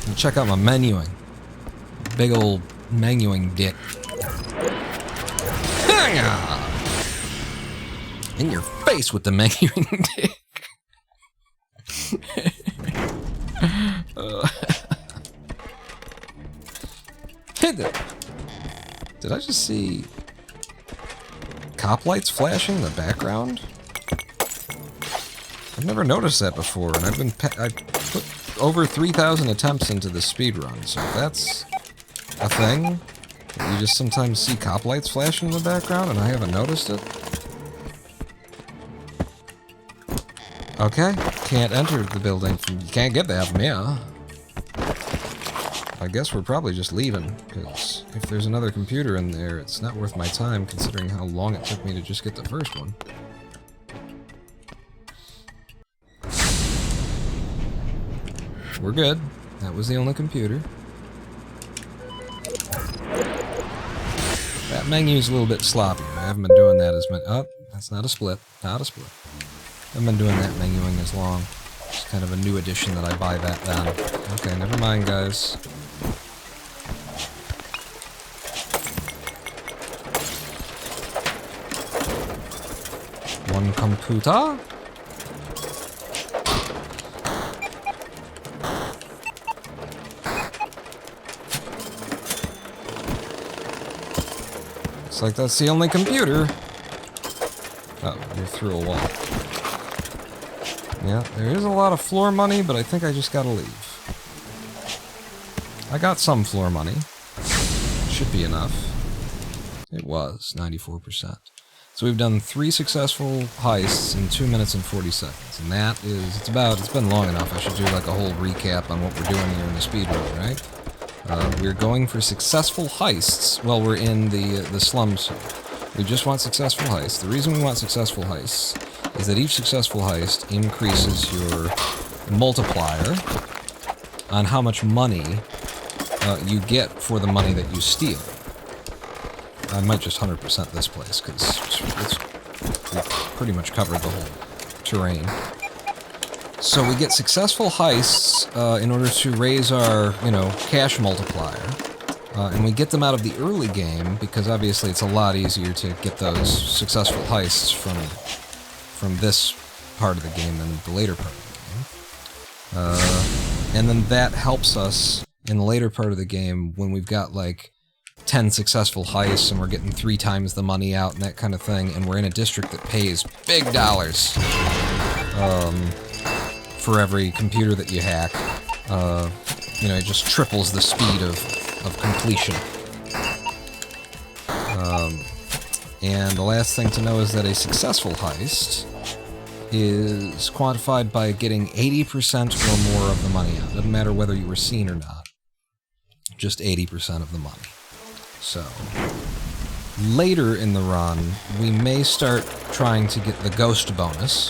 And check out my menuing. Big old menuing dick. In your face with the menuing dick. Did I just see cop lights flashing in the background? I've never noticed that before, and I put over 3,000 attempts into the speedrun, so if that's a thing, you just sometimes see cop lights flashing in the background and I haven't noticed it. Okay, can't enter the building. You can't get that from here. I guess we're probably just leaving, because if there's another computer in there, it's not worth my time considering how long it took me to just get the first one. we're good. That was the only computer. That menu's a little bit sloppy. I haven't been doing that as much. Oh, that's not a split. Not a split. I haven't been doing that menuing as long. It's kind of a new addition that I buy that down. Okay, never mind, guys. One computer. Looks like that's the only computer. Oh, you're through a wall. Yeah, there is a lot of floor money, but I think I just gotta leave. I got some floor money. Should be enough. It was, 94%. So we've done 3 successful heists in 2 minutes and 40 seconds. And that is, it's been long enough. I should do like a whole recap on what we're doing here in the speedrun, right? We're going for successful heists while we're in the slums here. We just want successful heists. The reason we want successful heists is that each successful heist increases your multiplier on how much money you get for the money that you steal. I might just 100% this place, because we've pretty much covered the whole terrain. So we get successful heists in order to raise our, cash multiplier. And we get them out of the early game, because obviously it's a lot easier to get those successful heists from this part of the game than the later part of the game. And then that helps us in the later part of the game when we've got, like, 10 successful heists and we're getting 3 times the money out and that kind of thing, and we're in a district that pays big dollars for every computer that you hack. It just triples the speed of completion. And the last thing to know is that a successful heist is quantified by getting 80% or more of the money out. Doesn't matter whether you were seen or not. Just 80% of the money. So, later in the run, we may start trying to get the ghost bonus,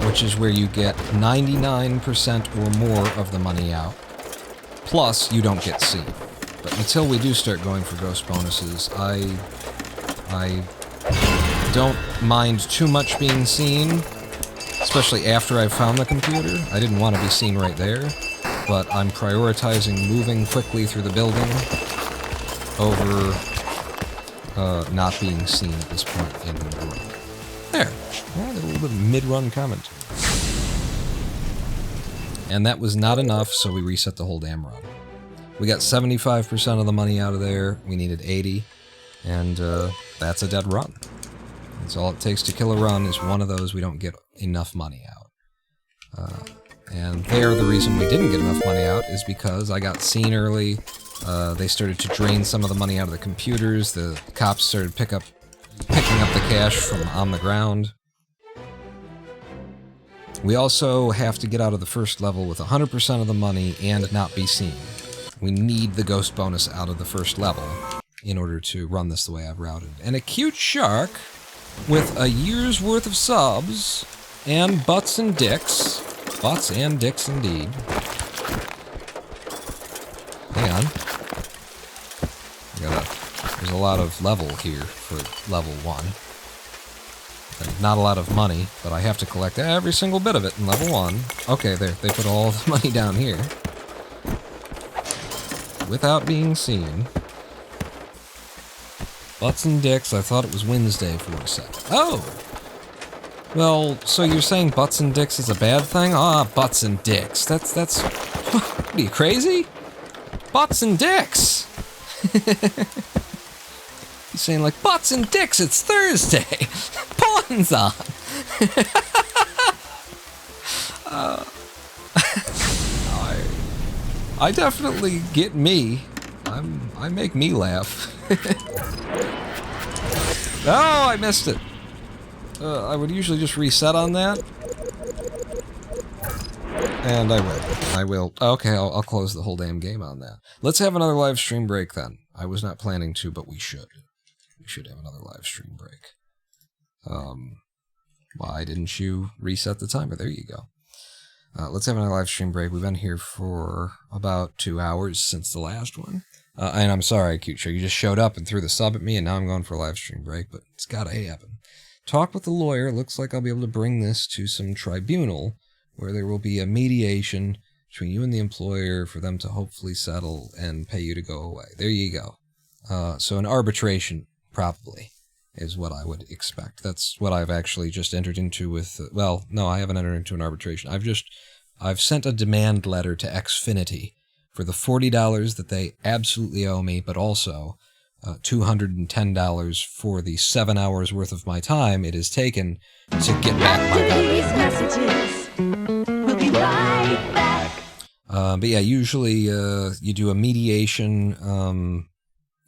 which is where you get 99% or more of the money out, plus you don't get seen. But until we do start going for ghost bonuses, I don't mind too much being seen, especially after I've found the computer. I didn't want to be seen right there, but I'm prioritizing moving quickly through the building over not being seen at this point in the run. There. Yeah, a little bit of mid-run commentary. And that was not enough, so we reset the whole damn run. We got 75% of the money out of there. We needed 80, and that's a dead run. That's all it takes to kill a run is one of those we don't get enough money out. And there, the reason we didn't get enough money out is because I got seen early. They started to drain some of the money out of the computers. The cops started picking up the cash from on the ground. We also have to get out of the first level with 100% of the money and not be seen. We need the ghost bonus out of the first level in order to run this the way I've routed. And a cute shark with a year's worth of subs and butts and dicks. Butts and dicks indeed. Hang on. There's a lot of level here for level 1. And not a lot of money, but I have to collect every single bit of it in level 1. Okay, there, they put all the money down here. Without being seen. Butts and dicks, I thought it was Wednesday for a second. Oh! Well, so you're saying butts and dicks is a bad thing? Ah, butts and dicks. That's... What, are you crazy? Butts and dicks! He's saying like, butts and dicks, it's Thursday! Puns on! I definitely get me. I make me laugh. Oh, I missed it! I would usually just reset on that. And I will. I will. Okay, I'll close the whole damn game on that. Let's have another live stream break then. I was not planning to, but we should. We should have another live stream break. Why didn't you reset the timer? There you go. Let's have another live stream break. We've been here for about 2 hours since the last one. And I'm sorry, Cute Show. You just showed up and threw the sub at me, and now I'm going for a live stream break, but it's gotta happen. Talk with the lawyer. Looks like I'll be able to bring this to some tribunal where there will be a mediation between you and the employer for them to hopefully settle and pay you to go away. There you go. So an arbitration, probably, is what I would expect. That's what I've actually just entered into with... well, no, I haven't entered into an arbitration. I've sent a demand letter to Xfinity for the $40 that they absolutely owe me, but also $210 for the 7 hours worth of my time it has taken to get back my After these goddamn messages, we'll be right back. but yeah, usually you do a mediation.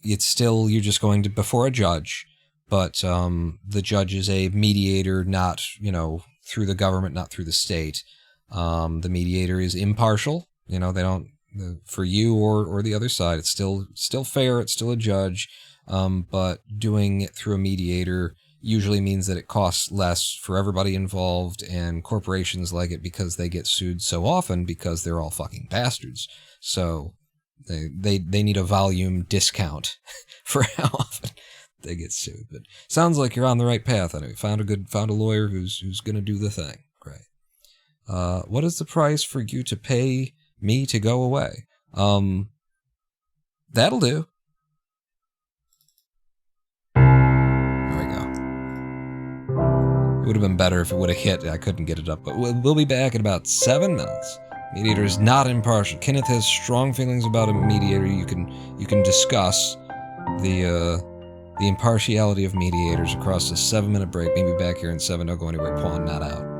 It's still, you're just going to before a judge, but the judge is a mediator, not, through the government, not through the state. The mediator is impartial. They don't, for you or the other side, it's still fair, it's still a judge, but doing it through a mediator usually means that it costs less for everybody involved, and corporations like it because they get sued so often because they're all fucking bastards. So they need a volume discount for how often they get sued. But sounds like you're on the right path anyway. Found a lawyer who's gonna do the thing. Great. What is the price for you to pay me to go away? That'll do. There we go. It would have been better if it would have hit. I couldn't get it up, but we'll be back in about 7 minutes. Mediator is not impartial. Kenneth has strong feelings about a mediator. You can discuss the impartiality of mediators across a 7-minute break. Maybe back here in 7. Don't go anywhere. Pawn not out.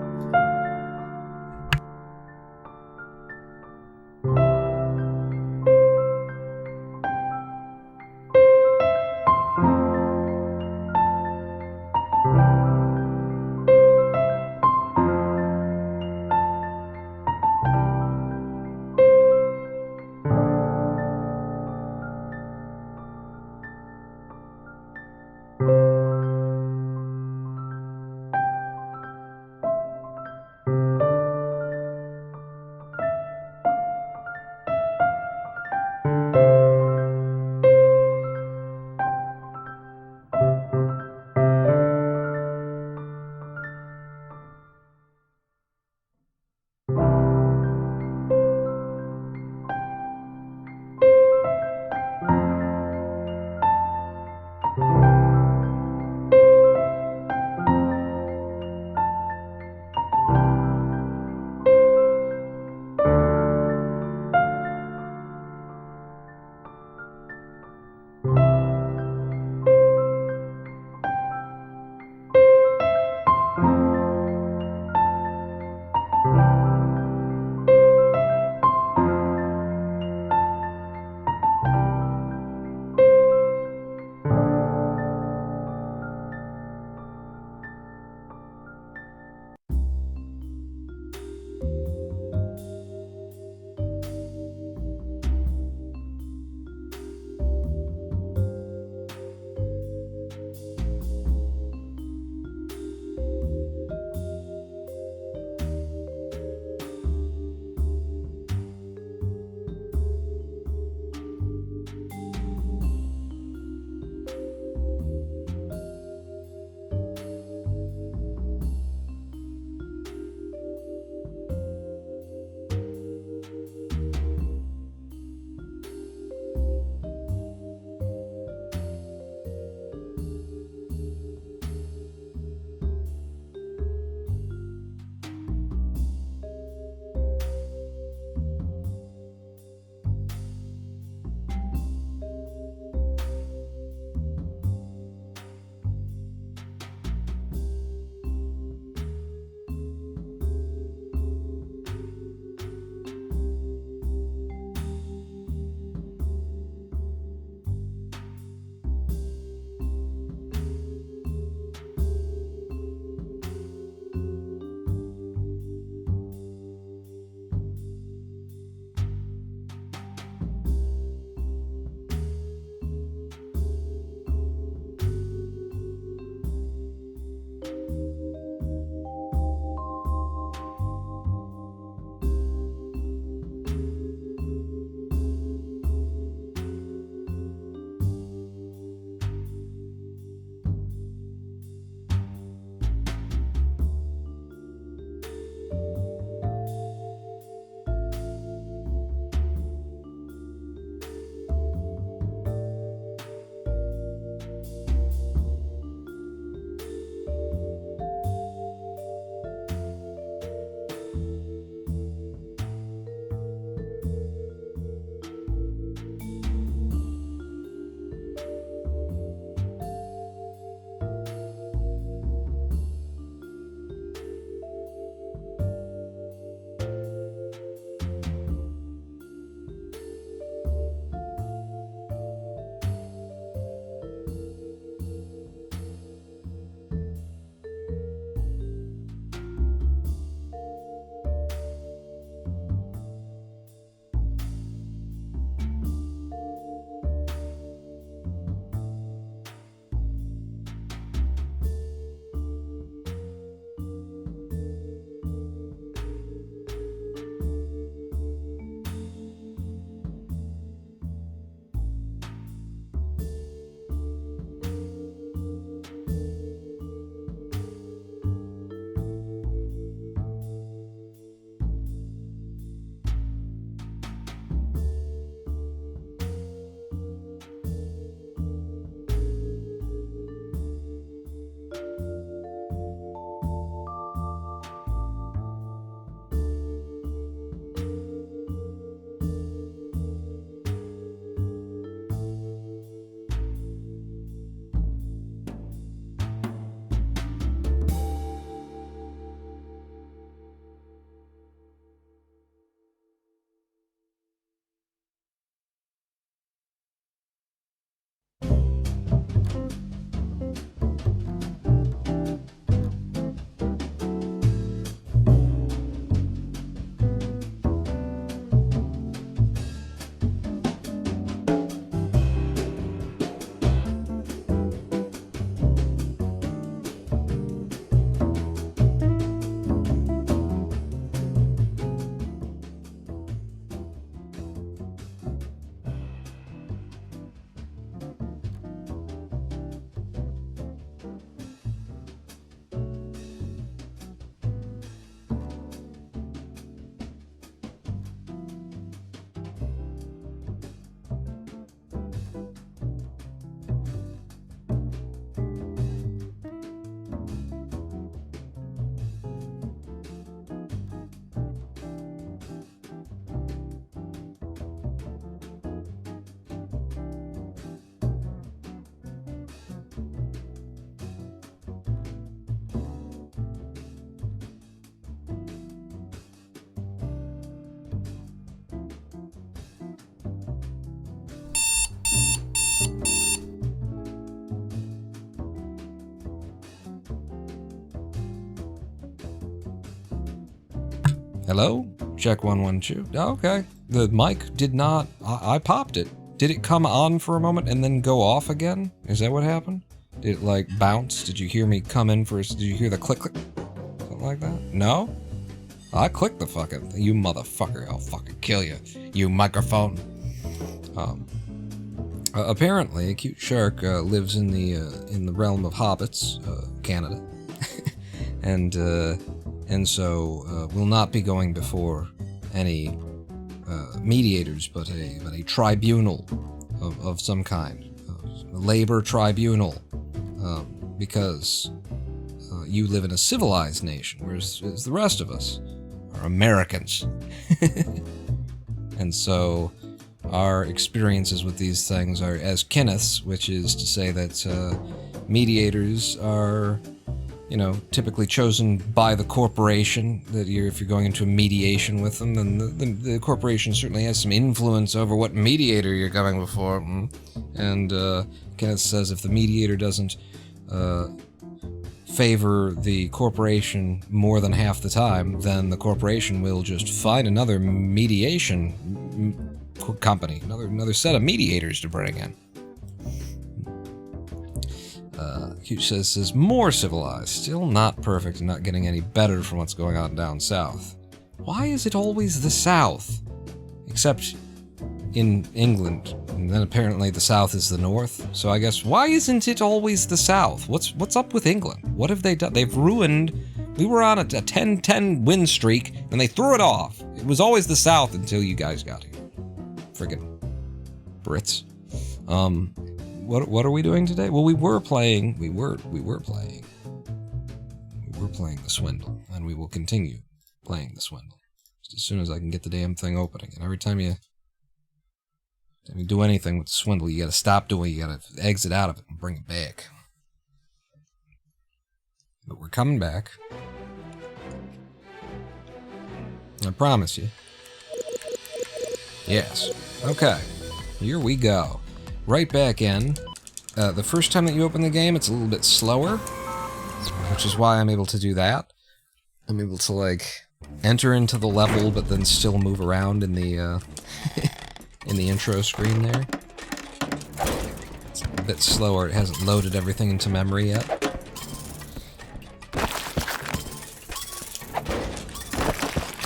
Hello? Check 112. Oh, okay. The mic did not... I popped it. Did it come on for a moment and then go off again? Is that what happened? Did it, like, bounce? Did you hear me come in for... Did you hear the click, click? Something like that? No? I clicked the fucking... You motherfucker. I'll fucking kill you. You microphone. Apparently, a cute shark lives in the realm of hobbits, Canada. And so will not be going before any mediators, but a tribunal of some kind, a labor tribunal, because you live in a civilized nation, whereas the rest of us are Americans. And so our experiences with these things are as Kenneth's, which is to say that mediators are, you know, typically chosen by the corporation. That if you're going into a mediation with them, then the corporation certainly has some influence over what mediator you're going before. And Kenneth says if the mediator doesn't favor the corporation more than half the time, then the corporation will just find another mediation company, another set of mediators to bring in. Hugh says more civilized, still not perfect and not getting any better from what's going on down south. Why is it always the south? Except in England, and then apparently the south is the north. So I guess, why isn't it always the south? What's up with England? What have they done? They've ruined... We were on a 10-10 win streak, and they threw it off. It was always the south until you guys got here. Friggin' Brits. What are we doing today? Well, we were playing the Swindle, and we will continue playing the Swindle just as soon as I can get the damn thing opening. And every time you do anything with the Swindle, you gotta stop doing it, you gotta exit out of it and bring it back. But we're coming back. I promise you. Yes. Okay. Here we go. Right back in. The first time that you open the game, it's a little bit slower, which is why I'm able to do that. I'm able to, like, enter into the level, but then still move around in the, in the intro screen there. It's a bit slower. It hasn't loaded everything into memory yet.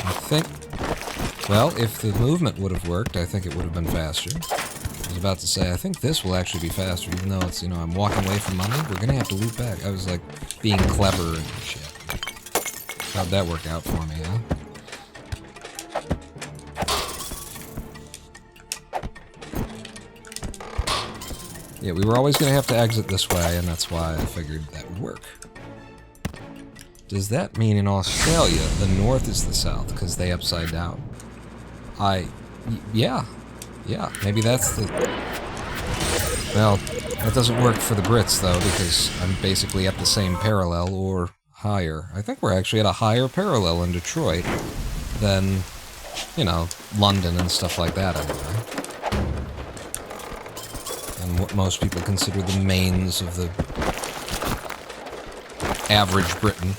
I think... Well, if the movement would have worked, I think it would have been faster. I was about to say, I think this will actually be faster, even though it's, you know, I'm walking away from money. We're gonna have to loop back. I was, like, being clever and shit. How'd that work out for me, huh? Yeah, we were always gonna have to exit this way, and that's why I figured that would work. Does that mean in Australia, the north is the south, because they upside down? Yeah, maybe that's the... Well, that doesn't work for the Brits, though, because I'm basically at the same parallel, or higher. I think we're actually at a higher parallel in Detroit than, you know, London and stuff like that, anyway. And what most people consider the mains of the average Briton.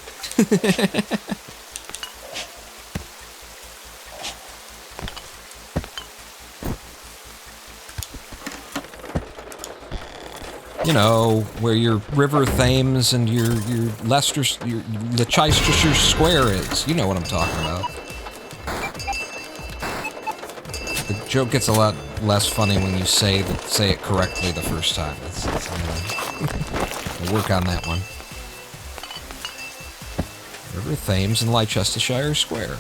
You know, where your River Thames and your Leicestershire Square is. You know what I'm talking about. The joke gets a lot less funny when you say it correctly the first time. We'll work on that one. River Thames and Leicestershire Square.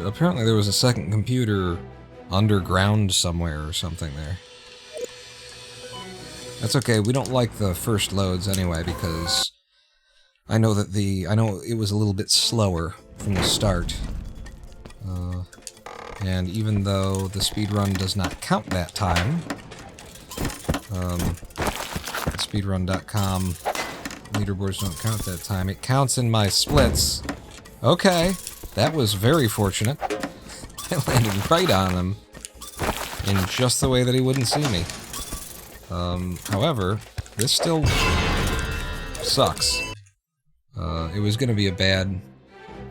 Apparently there was a second computer underground somewhere or something there. That's okay, we don't like the first loads anyway, because I know it was a little bit slower from the start. And even though the speedrun does not count that time, speedrun.com leaderboards don't count that time. It counts in my splits. Okay, that was very fortunate. I landed right on him in just the way that he wouldn't see me. However, this still sucks. It was going to be a bad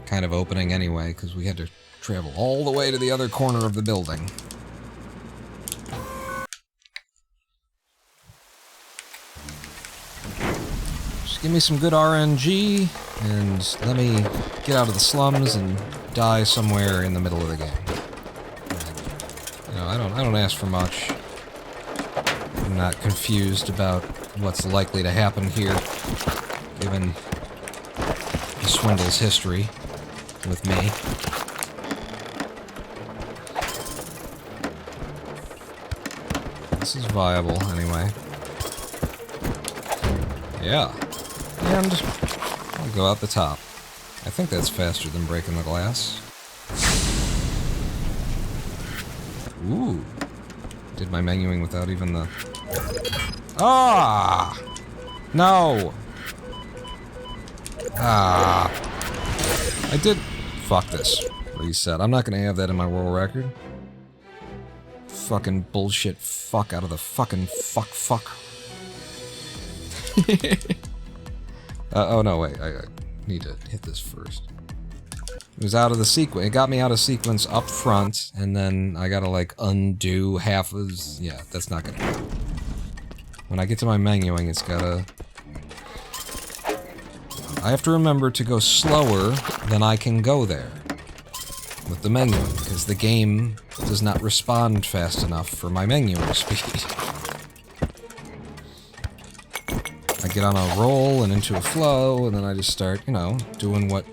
kind of opening anyway, because we had to travel all the way to the other corner of the building. Just give me some good RNG, and let me get out of the slums and die somewhere in the middle of the game. You know, I don't ask for much. I'm not confused about what's likely to happen here, given the Swindle's history with me. This is viable, anyway. Yeah. And I'll go out the top. I think that's faster than breaking the glass. Ooh. Did my menuing without even the... Ah! No! Ah. I did... Fuck this. Reset. I'm not gonna have that in my world record. Fucking bullshit fuck out of the fucking fuck. Oh no, wait. I need to hit this first. It was out of the sequence. It got me out of sequence up front, and then I gotta, like, undo half of... Yeah, that's not gonna happen. When I get to my menuing, it's gotta... I have to remember to go slower than I can go there with the menuing, because the game does not respond fast enough for my menuing speed. I get on a roll and into a flow, and then I just start, you know, doing what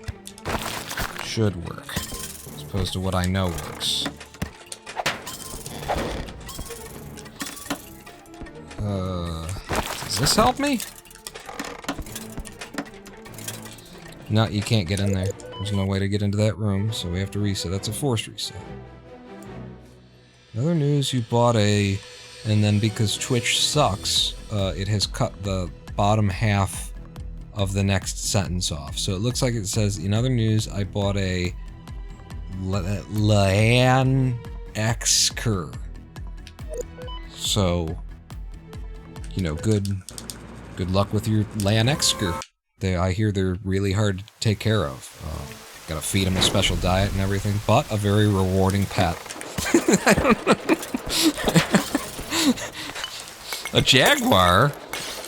should work, as opposed to what I know works. Does this help me? No, you can't get in there. There's no way to get into that room, so we have to reset. That's a forced reset. Another news, you bought a... And then because Twitch sucks, it has cut the bottom half of the next sentence off. So it looks like it says, in other news, I bought a LAN X-Cur. So, you know, good luck with your LAN X-Cur. I hear they're really hard to take care of. Gotta feed them a special diet and everything, but a very rewarding pet. I don't know. A jaguar?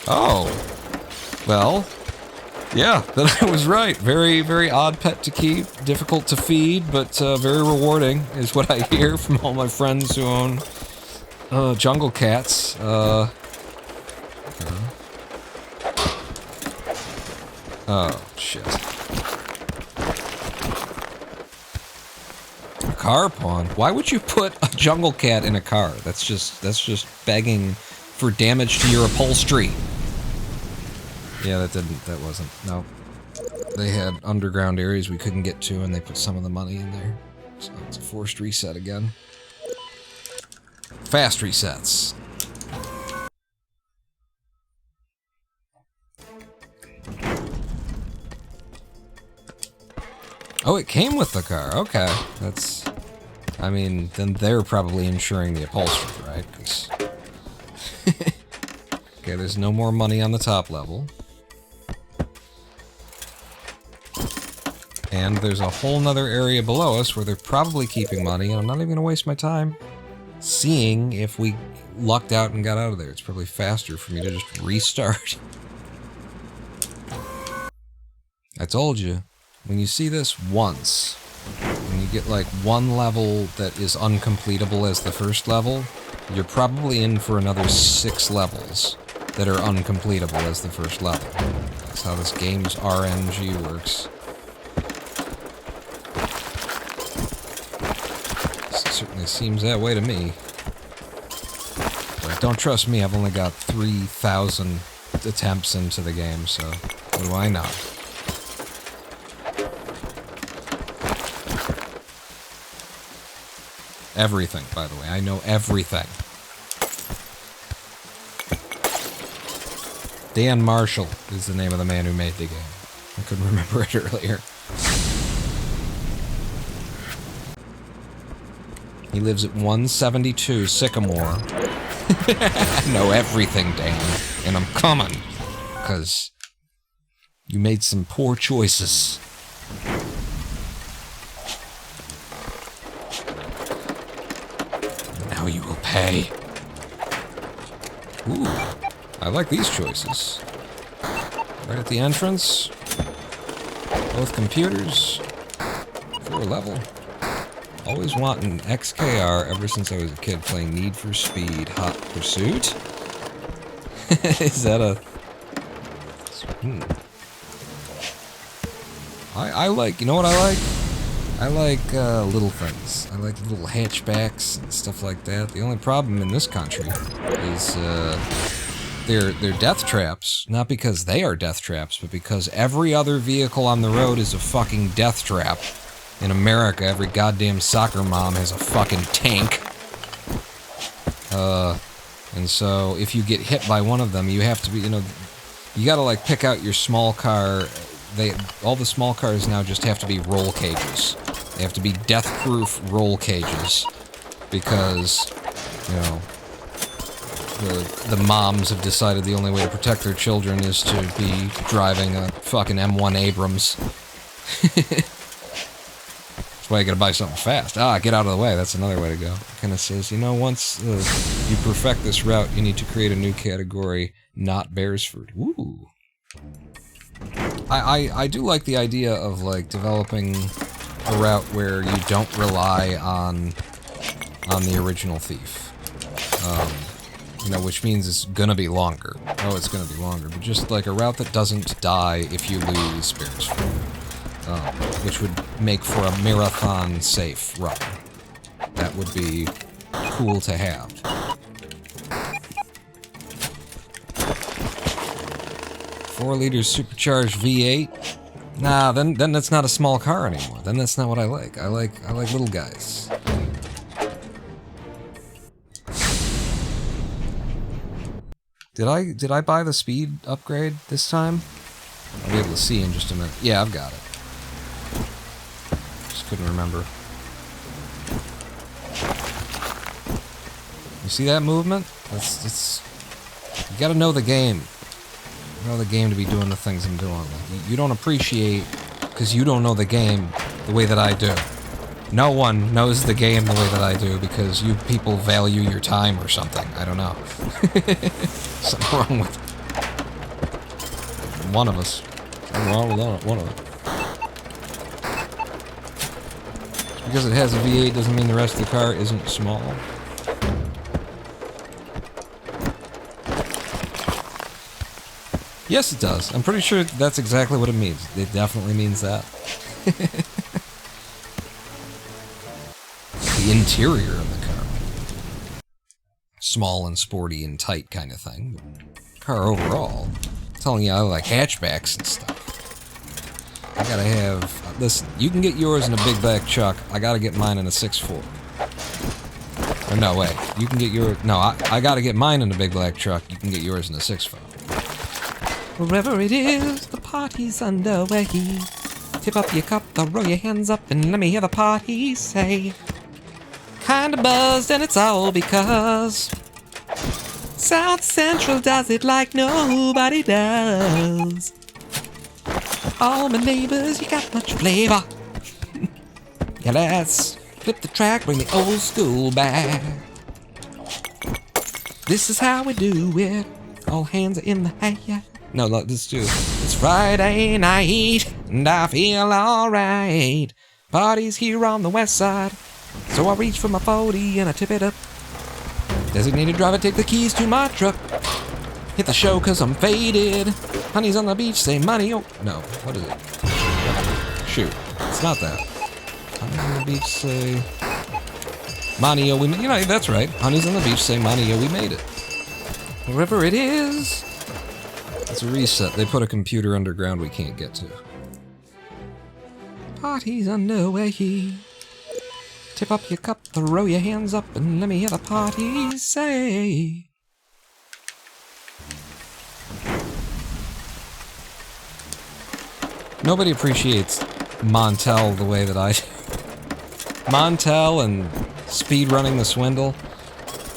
Oh. Well, yeah, then I was right. Very, very odd pet to keep. Difficult to feed, but very rewarding is what I hear from all my friends who own jungle cats. Oh, shit. A car pawn? Why would you put a jungle cat in a car? That's just begging for damage to your upholstery. Yeah, that wasn't, no. They had underground areas we couldn't get to, and they put some of the money in there. So it's a forced reset again. Fast resets. Oh, it came with the car. Okay, that's... I mean, then they're probably insuring the upholstery, right? 'Cause okay, there's no more money on the top level. And there's a whole nother area below us where they're probably keeping money, and I'm not even gonna waste my time seeing if we lucked out and got out of there. It's probably faster for me to just restart. I told you. When you see this once, when you get like one level that is uncompletable as the first level, you're probably in for another 6 levels that are uncompletable as the first level. That's how this game's RNG works. It certainly seems that way to me. But don't trust me, I've only got 3,000 attempts into the game, so what do I know? Everything, by the way. I know everything. Dan Marshall is the name of the man who made the game. I couldn't remember it earlier. He lives at 172 Sycamore I know everything, Dan, and I'm coming, because you made some poor choices. Now you will pay. Ooh, I like these choices. Right at the entrance. Both computers. 4 level. Always wanting XKR ever since I was a kid playing Need for Speed Hot Pursuit. Is that a... I like, you know what I like? I like little things. I like little hatchbacks and stuff like that. The only problem in this country is they're death traps. Not because they are death traps, but because every other vehicle on the road is a fucking death trap. In America, every goddamn soccer mom has a fucking tank. And so if you get hit by one of them, you have to be, you know, you gotta like pick out your small car. All the small cars now just have to be roll cages. They have to be death-proof roll cages because, you know, the moms have decided the only way to protect their children is to be driving a fucking M1 Abrams. That's why you gotta buy something fast. Ah, get out of the way. That's another way to go. It kind of says, you know, once you perfect this route, you need to create a new category, not Beresford. Ooh. I do like the idea of, like, developing a route where you don't rely on the original thief. You know, which means it's gonna be longer. Oh, it's gonna be longer. But just, like, a route that doesn't die if you lose Beresford. Which would make for a marathon-safe run. That would be cool to have. .4 supercharged V8? Nah, then that's not a small car anymore. Then that's not what I like. I like little guys. Did I buy the speed upgrade this time? I'll be able to see in just a minute. Yeah, I've got it. Just couldn't remember. You see that movement? It's you gotta know the game. You know the game to be doing the things I'm doing. You don't appreciate, because you don't know the game the way that I do. No one knows the game the way that I do because you people value your time or something. I don't know. Something wrong with one of us. Something wrong with one of us. Just because it has a V8 doesn't mean the rest of the car isn't small. Yes, it does. I'm pretty sure that's exactly what it means. It definitely means that. The interior of the car. Small and sporty and tight kind of thing. Car overall. I'm telling you, I like hatchbacks and stuff. I gotta have... Listen, you can get yours in a big black truck. I gotta get mine in a 6.4. Or no, wait. You can get your... No, I gotta get mine in a big black truck. You can get yours in a 6.4. Wherever it is, the party's underway. Tip up your cup, throw your hands up, and let me hear the party say. Kinda buzzed, and it's all because South Central does it like nobody does. All my neighbors, you got much flavor. Yeah, let's flip the track, bring the old school back. This is how we do it. All hands are in the air. No, look, this too. It's Friday night, and I feel alright. Party's here on the west side, so I reach for my 40 and I tip it up. Designated driver, take the keys to my truck. Hit the show cause I'm faded. Honey's on the beach, say money, oh. No, what is it? Shoot, it's not that. Honey's on the beach, say... Money, oh, we made it. You know, that's right. Honey's on the beach, say money, oh, we made it. Wherever it is... It's a reset. They put a computer underground we can't get to. Party's underway. Tip up your cup, throw your hands up, and let me hear the party say. Nobody appreciates Montel the way that I do. Montel and speedrunning the Swindle.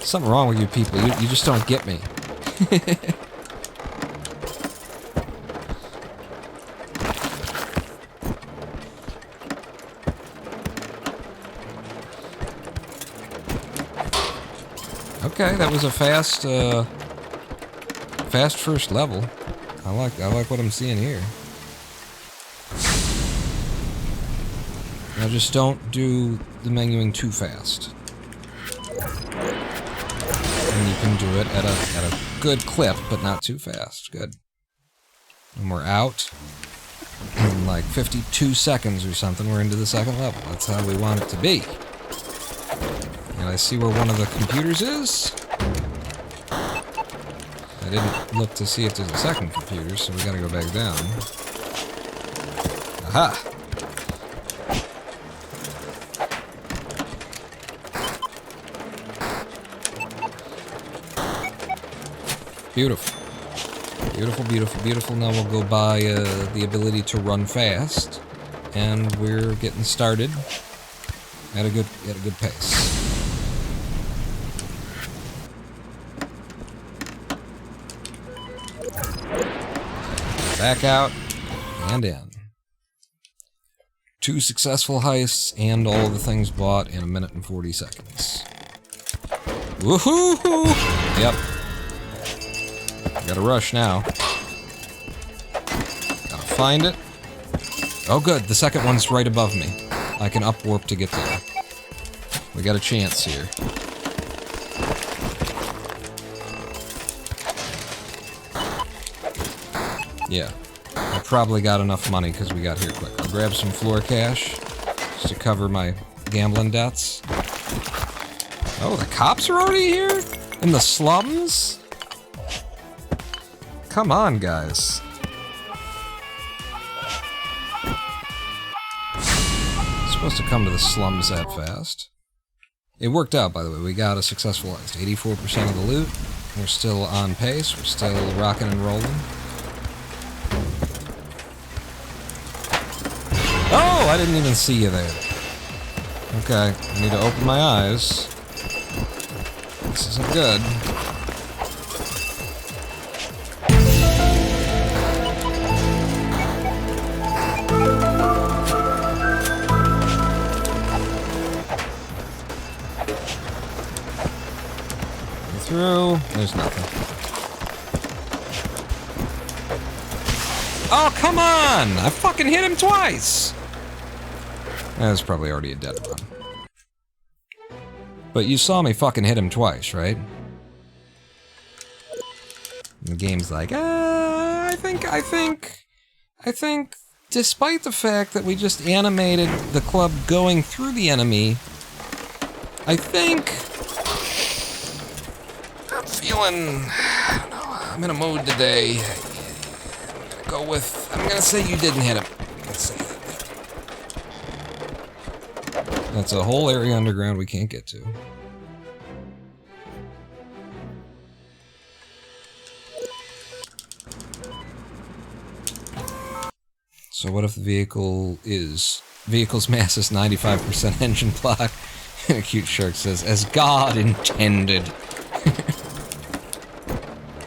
Something wrong with you people. You just don't get me. Okay, that was a fast first level. I like what I'm seeing here. Now just don't do the menuing too fast. And you can do it at a good clip, but not too fast. Good. And we're out. In like 52 seconds or something, we're into the second level. That's how we want it to be. And I see where one of the computers is. I didn't look to see if there's a second computer, so we gotta go back down. Aha! Beautiful. Beautiful, beautiful, beautiful. Now we'll go buy the ability to run fast. And we're getting started at a good pace. Back out and in. 2 successful heists and all the things bought in 1 minute and 40 seconds. Woohoo! Yep. Gotta rush now. Gotta find it. Oh good, the second one's right above me. I can up warp to get there. We got a chance here. Yeah, I probably got enough money because we got here quick. I'll grab some floor cash just to cover my gambling debts. Oh, the cops are already here? In the slums? Come on, guys. Supposed to come to the slums that fast. It worked out, by the way. We got a successful heist. 84% of the loot. We're still on pace. We're still rocking and rolling. Oh, I didn't even see you there. Okay, I need to open my eyes. This isn't good. Through. There's nothing. Oh, come on! I fucking hit him twice! That was probably already a dead run. But you saw me fucking hit him twice, right? And the game's like, I think, despite the fact that we just animated the club going through the enemy, I think I'm feeling, I don't know, I'm in a mood today. I'm gonna say you didn't hit him. I'm gonna say that. That's a whole area underground we can't get to. So what if the vehicle's mass is 95% engine block? And a cute shark says, as God intended.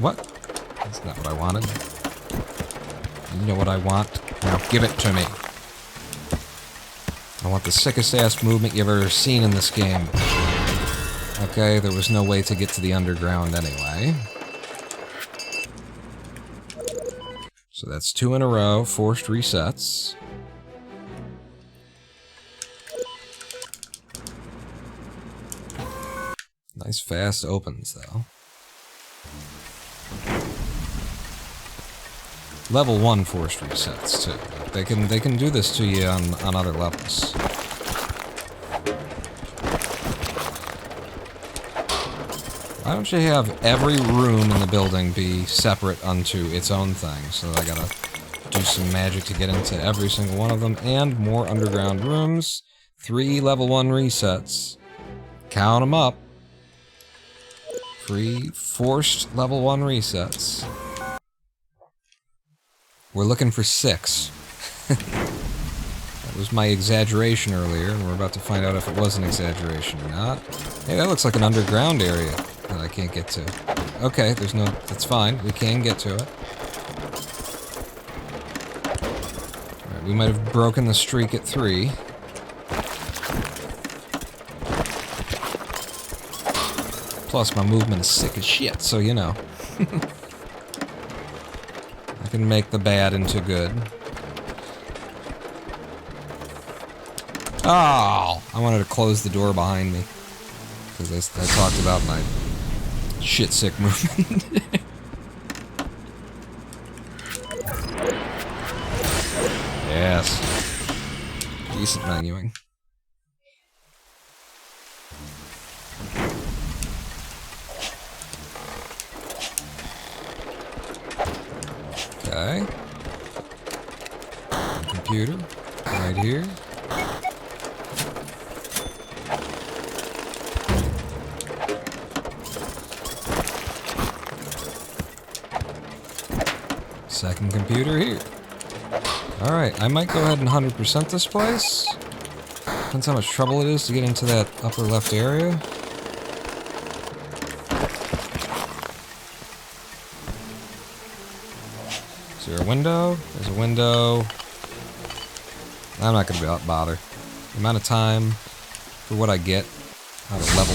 What? That's not what I wanted. You know what I want? Now give it to me. I want the sickest ass movement you've ever seen in this game. Okay, there was no way to get to the underground anyway. So that's 2 in a row, forced resets. Nice fast opens though. Level 1 forced resets too. They can do this to you on other levels. Why don't you have every room in the building be separate unto its own thing? So I gotta do some magic to get into every single one of them, and more underground rooms. 3 level 1 resets. Count them up. 3 forced level 1 resets. We're looking for 6. That was my exaggeration earlier, and we're about to find out if it was an exaggeration or not. Hey, that looks like an underground area that I can't get to. Okay, there's no... That's fine. We can get to it. Alright, we might have broken the streak at 3. Plus, my movement is sick as shit, so you know. I can make the bad into good. Oh! I wanted to close the door behind me. Because I talked about my shit-sick movement. Yes. Decent menuing. Okay. Computer. Right here. Second computer here. Alright, I might go ahead and 100% this place. Depends how much trouble it is to get into that upper left area. Is there a window? There's a window. I'm not going to bother. The amount of time for what I get out of level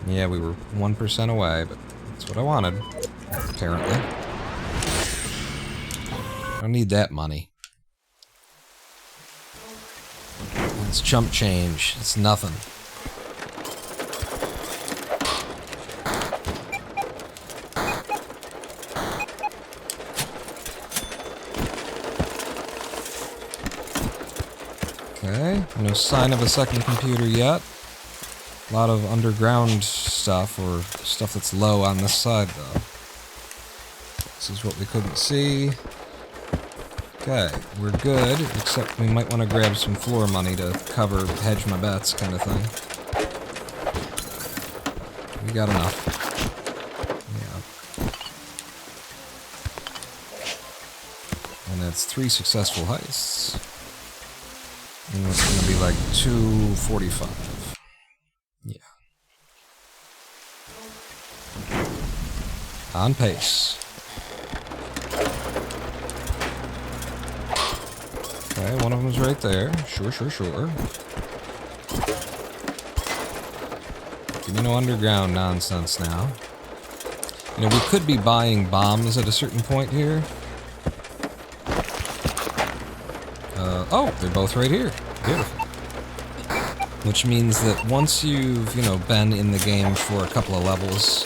2. Yeah, we were 1% away, but that's what I wanted. Apparently. I don't need that money. It's chump change. It's nothing. Okay, no sign of a second computer yet. A lot of underground stuff, or stuff that's low on this side, though. This is what we couldn't see. Okay, we're good, except we might want to grab some floor money to cover, hedge my bets, kind of thing. We got enough. Yeah. And that's 3 successful heists. And it's going to be like 245. Yeah. On pace. Okay, one of them's right there. Sure. Give me no underground nonsense now. You know, we could be buying bombs at a certain point here. Oh, they're both right here. Beautiful. Which means that once you've, you know, been in the game for a couple of levels,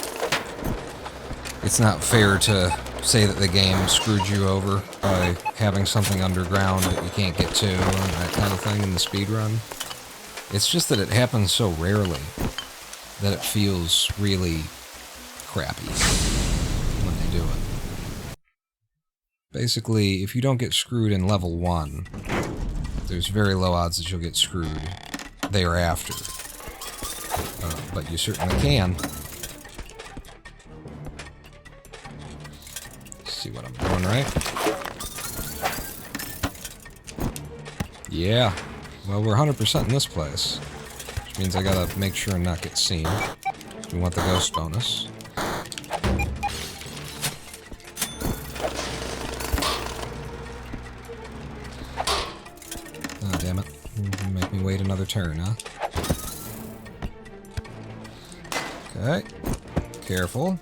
it's not fair to say that the game screwed you over by having something underground that you can't get to and that kind of thing in the speedrun. It's just that it happens so rarely that it feels really crappy when they do it. Basically, if you don't get screwed in level 1, there's very low odds that you'll get screwed thereafter. But you certainly can. See what I'm doing, right? Yeah. Well, we're 100% in this place. Which means I gotta make sure and not get seen. We want the ghost bonus. Oh, damn it. You make me wait another turn, huh? Okay. Careful.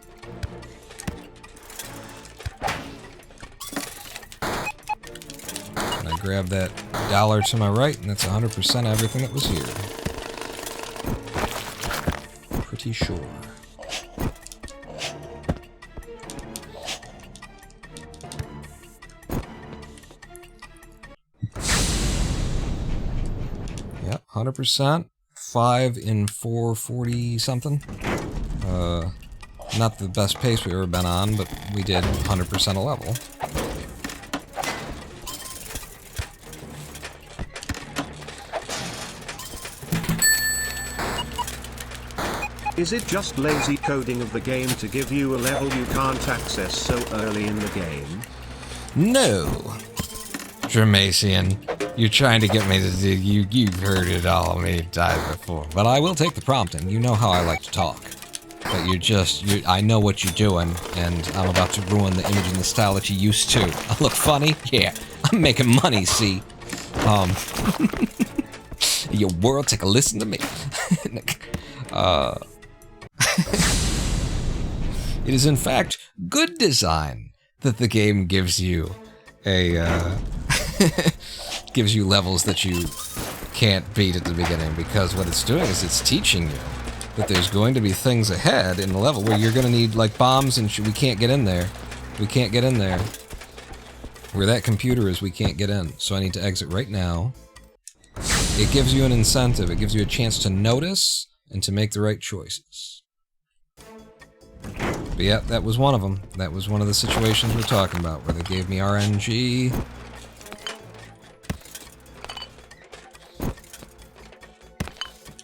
And I grab that dollar to my right, and that's 100% everything that was here. Pretty sure. Yep, 100%. 5 in 440 something. Not the best pace we've ever been on, but we did 100% a level. Is it just lazy coding of the game to give you a level you can't access so early in the game? No. Dramacian. You're trying to get me to do... You've heard it all many times before. But I will take the prompting. You know how I like to talk. But I know what you're doing, and I'm about to ruin the image and the style that you used to. I look funny? Yeah. I'm making money, see? Your world, take a listen to me. It is in fact good design that the game gives you gives you levels that you can't beat at the beginning, because what it's doing is it's teaching you that there's going to be things ahead in the level where you're going to need, like, bombs and we can't get in there. We can't get in there. Where that computer is, we can't get in. So I need to exit right now. It gives you an incentive. It gives you a chance to notice and to make the right choices. But yeah, that was one of them. That was one of the situations we're talking about, where they gave me RNG.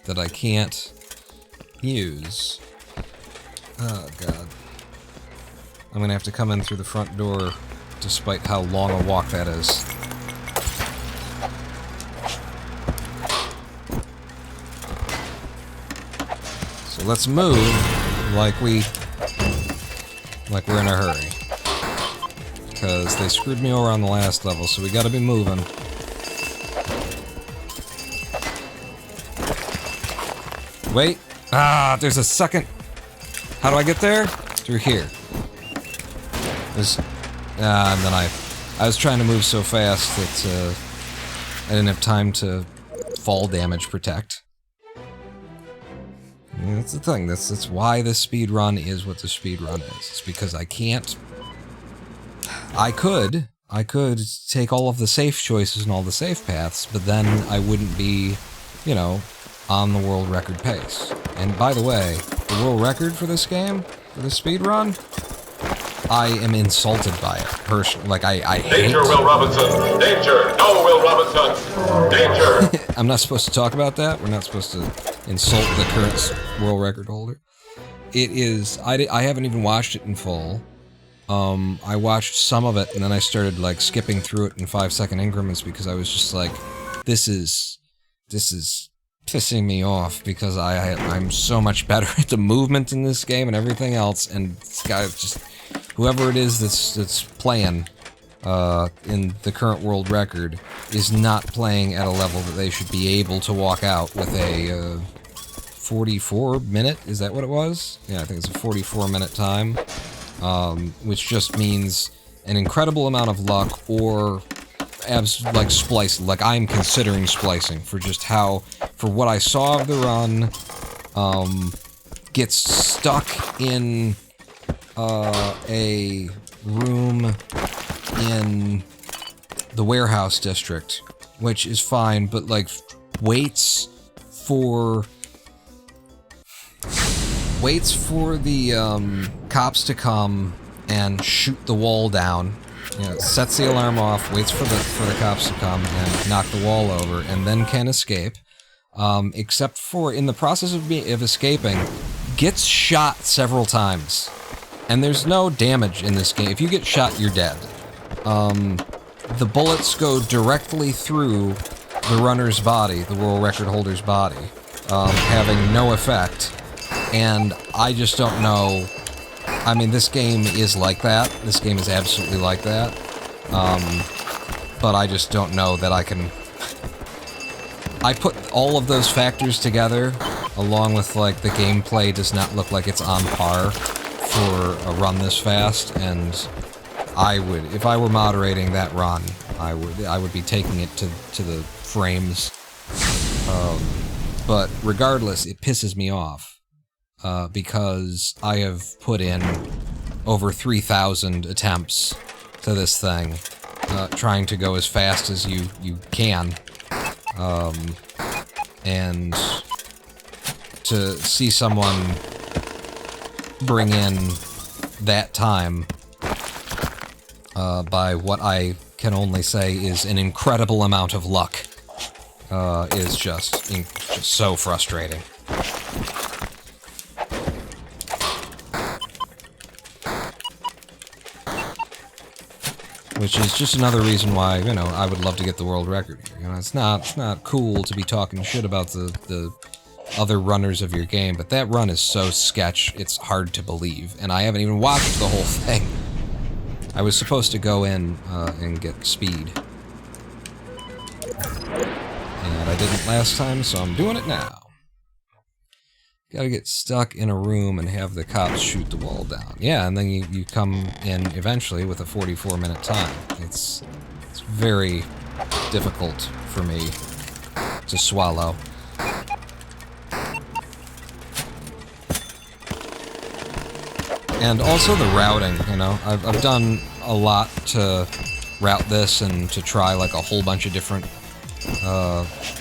That I can't use. Oh, God. I'm gonna have to come in through the front door, despite how long a walk that is. So let's move like we're in a hurry. Because they screwed me over on the last level, so we gotta be moving. Wait. Ah, there's a second. How do I get there? Through here. There's... and then I was trying to move so fast that I didn't have time to fall damage protect. And that's the thing. That's why the speedrun is what the speedrun is. It's because I can't... I could take all of the safe choices and all the safe paths, but then I wouldn't be, you know, on the world record pace. And by the way, the world record for this game, for the speedrun, I am insulted by it. Personally, like, I hate... Danger, Will Robinson! Danger! No, Will Robinson! Danger! I'm not supposed to talk about that. We're not supposed to insult the current world record holder. It is... I haven't even watched it in full. I watched some of it, and then I started, like, skipping through it in 5-second increments because I was just like, this is pissing me off, because I'm so much better at the movement in this game and everything else, and this guy just... Whoever it is that's playing in the current world record is not playing at a level that they should be able to walk out with a 44-minute, is that what it was? Yeah, I think it's a 44-minute time, which just means an incredible amount of luck, or like splicing. Like, I'm considering splicing for just how, for what I saw of the run, gets stuck in a room in the warehouse district, which is fine, but, like, waits for the cops to come and shoot the wall down. You know, sets the alarm off, waits for the cops to come and knock the wall over, and then can escape. Except for, in the process of escaping, gets shot several times. And there's no damage in this game. If you get shot, you're dead. The bullets go directly through the runner's body, the world record holder's body, having no effect. And I just don't know... I mean, this game is like that. This game is absolutely like that. But I just don't know that I can... I put all of those factors together, along with, like, the gameplay does not look like it's on par for a run this fast, and I would, if I were moderating that run, I would be taking it to the frames. But regardless, it pisses me off, because I have put in over 3,000 attempts to this thing, trying to go as fast as you can, and to see someone bring in that time by what I can only say is an incredible amount of luck is just so frustrating. which is just another reason why, you know, I would love to get the world record here. You know, it's not cool to be talking shit about the other runners of your game, but that run is so sketch, it's hard to believe, and I haven't even watched the whole thing. I was supposed to go in and get speed. And I didn't last time, so I'm doing it now. Gotta get stuck in a room and have the cops shoot the wall down. Yeah, and then you come in eventually with a 44-minute time. It's very difficult for me to swallow. And also the routing, you know. I've done a lot to route this and to try like a whole bunch of different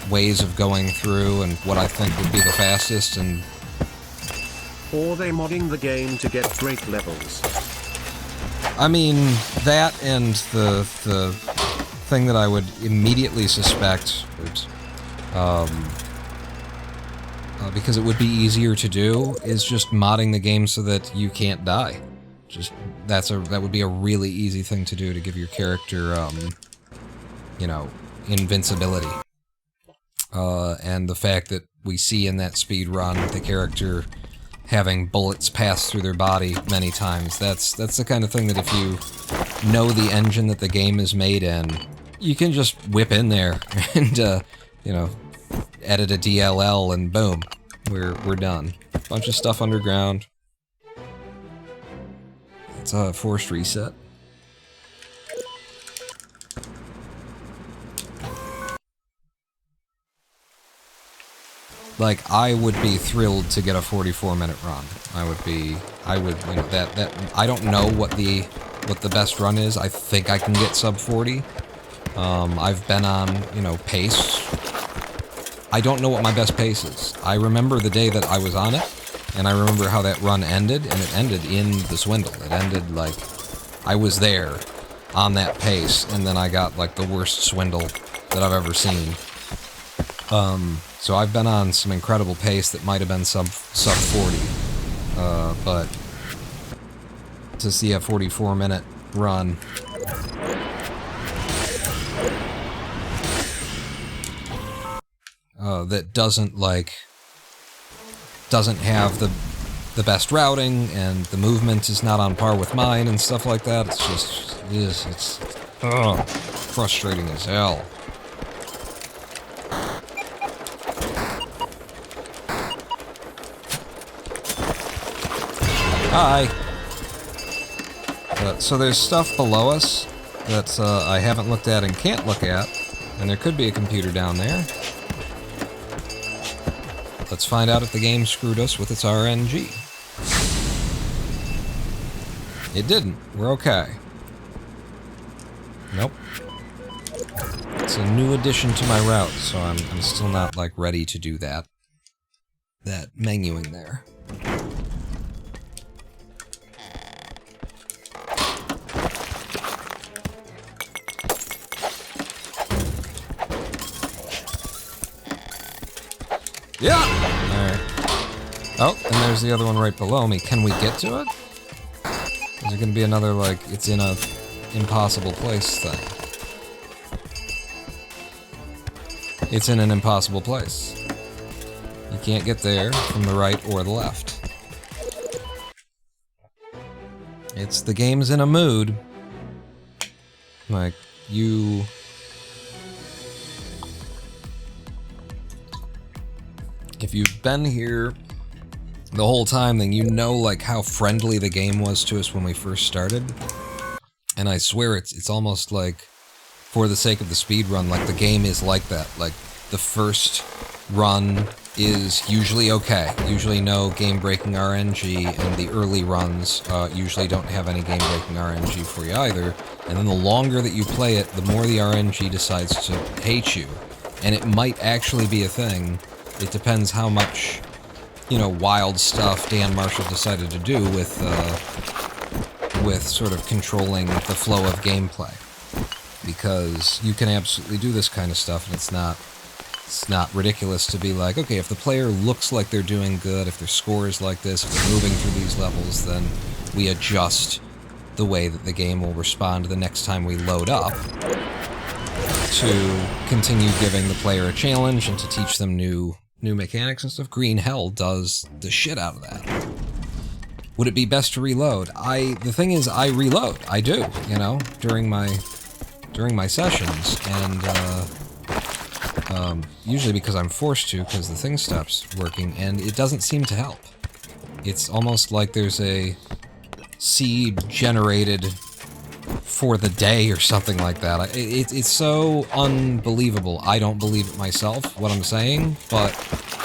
ways of going through and what I think would be the fastest. And or they modding the game to get great levels. I mean, that and the thing that I would immediately suspect, because it would be easier to do, is just modding the game so that you can't die. Just that would be a really easy thing to do to give your character, you know, invincibility. And the fact that we see in that speed run the character having bullets pass through their body many times, that's the kind of thing that if you know the engine that the game is made in, you can just whip in there and, you know, edit a DLL and boom, we're done. Bunch of stuff underground. It's a forced reset. Like, I would be thrilled to get a 44-minute run. I would, you know, that I don't know what the best run is. I think I can get sub 40. I've been on, you know, pace. I don't know what my best pace is. I remember the day that I was on it, and I remember how that run ended, and it ended in the Swindle. It ended, like, I was there on that pace, and then I got, like, the worst Swindle that I've ever seen. So I've been on some incredible pace that might have been sub 40, but to see a 44-minute run, that doesn't have the best routing, and the movement is not on par with mine and stuff like that, it's just, it's frustrating as hell. Hi! So there's stuff below us that I haven't looked at and can't look at, and there could be a computer down there. Let's find out if the game screwed us with its RNG. It didn't. We're okay. Nope. It's a new addition to my route, so I'm still not, like, ready to do that. That menuing there. Yeah! Alright. Oh, and there's the other one right below me. Can we get to it? Is it gonna be another, like, it's in a impossible place thing? It's in an impossible place. You can't get there from the right or the left. It's the game's in a mood. Like, you... If you've been here the whole time, then you know, like, how friendly the game was to us when we first started. And I swear it's almost like, for the sake of the speed run, like, the game is like that. Like, the first run is usually okay. Usually no game-breaking RNG, and the early runs usually don't have any game-breaking RNG for you either. And then the longer that you play it, the more the RNG decides to hate you. And it might actually be a thing. It depends how much, you know, wild stuff Dan Marshall decided to do with sort of controlling the flow of gameplay. Because you can absolutely do this kind of stuff, and it's not ridiculous to be like, okay, if the player looks like they're doing good, if their score is like this, if they're moving through these levels, then we adjust the way that the game will respond the next time we load up, to continue giving the player a challenge and to teach them new mechanics and stuff. Green Hell does the shit out of that. Would it be best to reload? The thing is, I reload. I do, you know, during my sessions, and usually because I'm forced to, because the thing stops working, and it doesn't seem to help. It's almost like there's a seed generated for the day or something like that. It's so unbelievable. I don't believe it myself, what I'm saying, but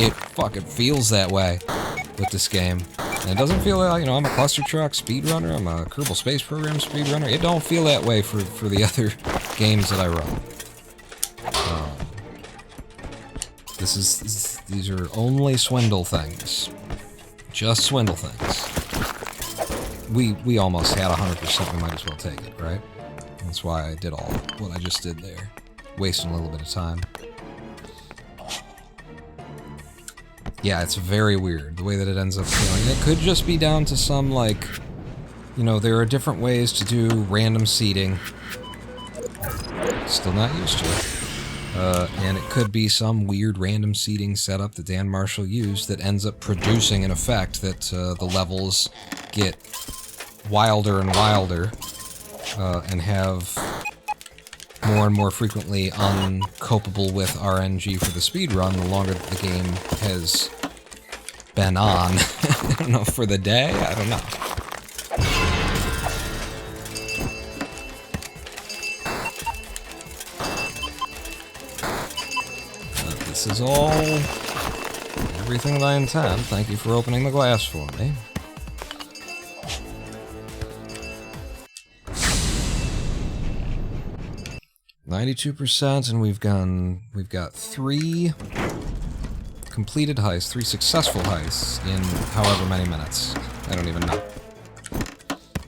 it fucking feels that way with this game. And it doesn't feel like, you know, I'm a cluster truck speedrunner, I'm a Kerbal Space Program speedrunner. It don't feel that way for the other games that I run. These are only Swindle things. Just Swindle things. We almost had 100%, we might as well take it, right? That's why I did all what I just did there. Wasting a little bit of time. Yeah, it's very weird, the way that it ends up feeling. It could just be down to some, like, you know, there are different ways to do random seeding. Still not used to it. And it could be some weird random seeding setup that Dan Marshall used that ends up producing an effect that the levels get wilder and wilder, and have more and more frequently uncopable with RNG for the speedrun the longer that the game has been on. I don't know, for the day? I don't know. This is all everything that I intend. Thank you for opening the glass for me. %, and we've got 3 completed heists, 3 successful heists in however many minutes. I don't even know.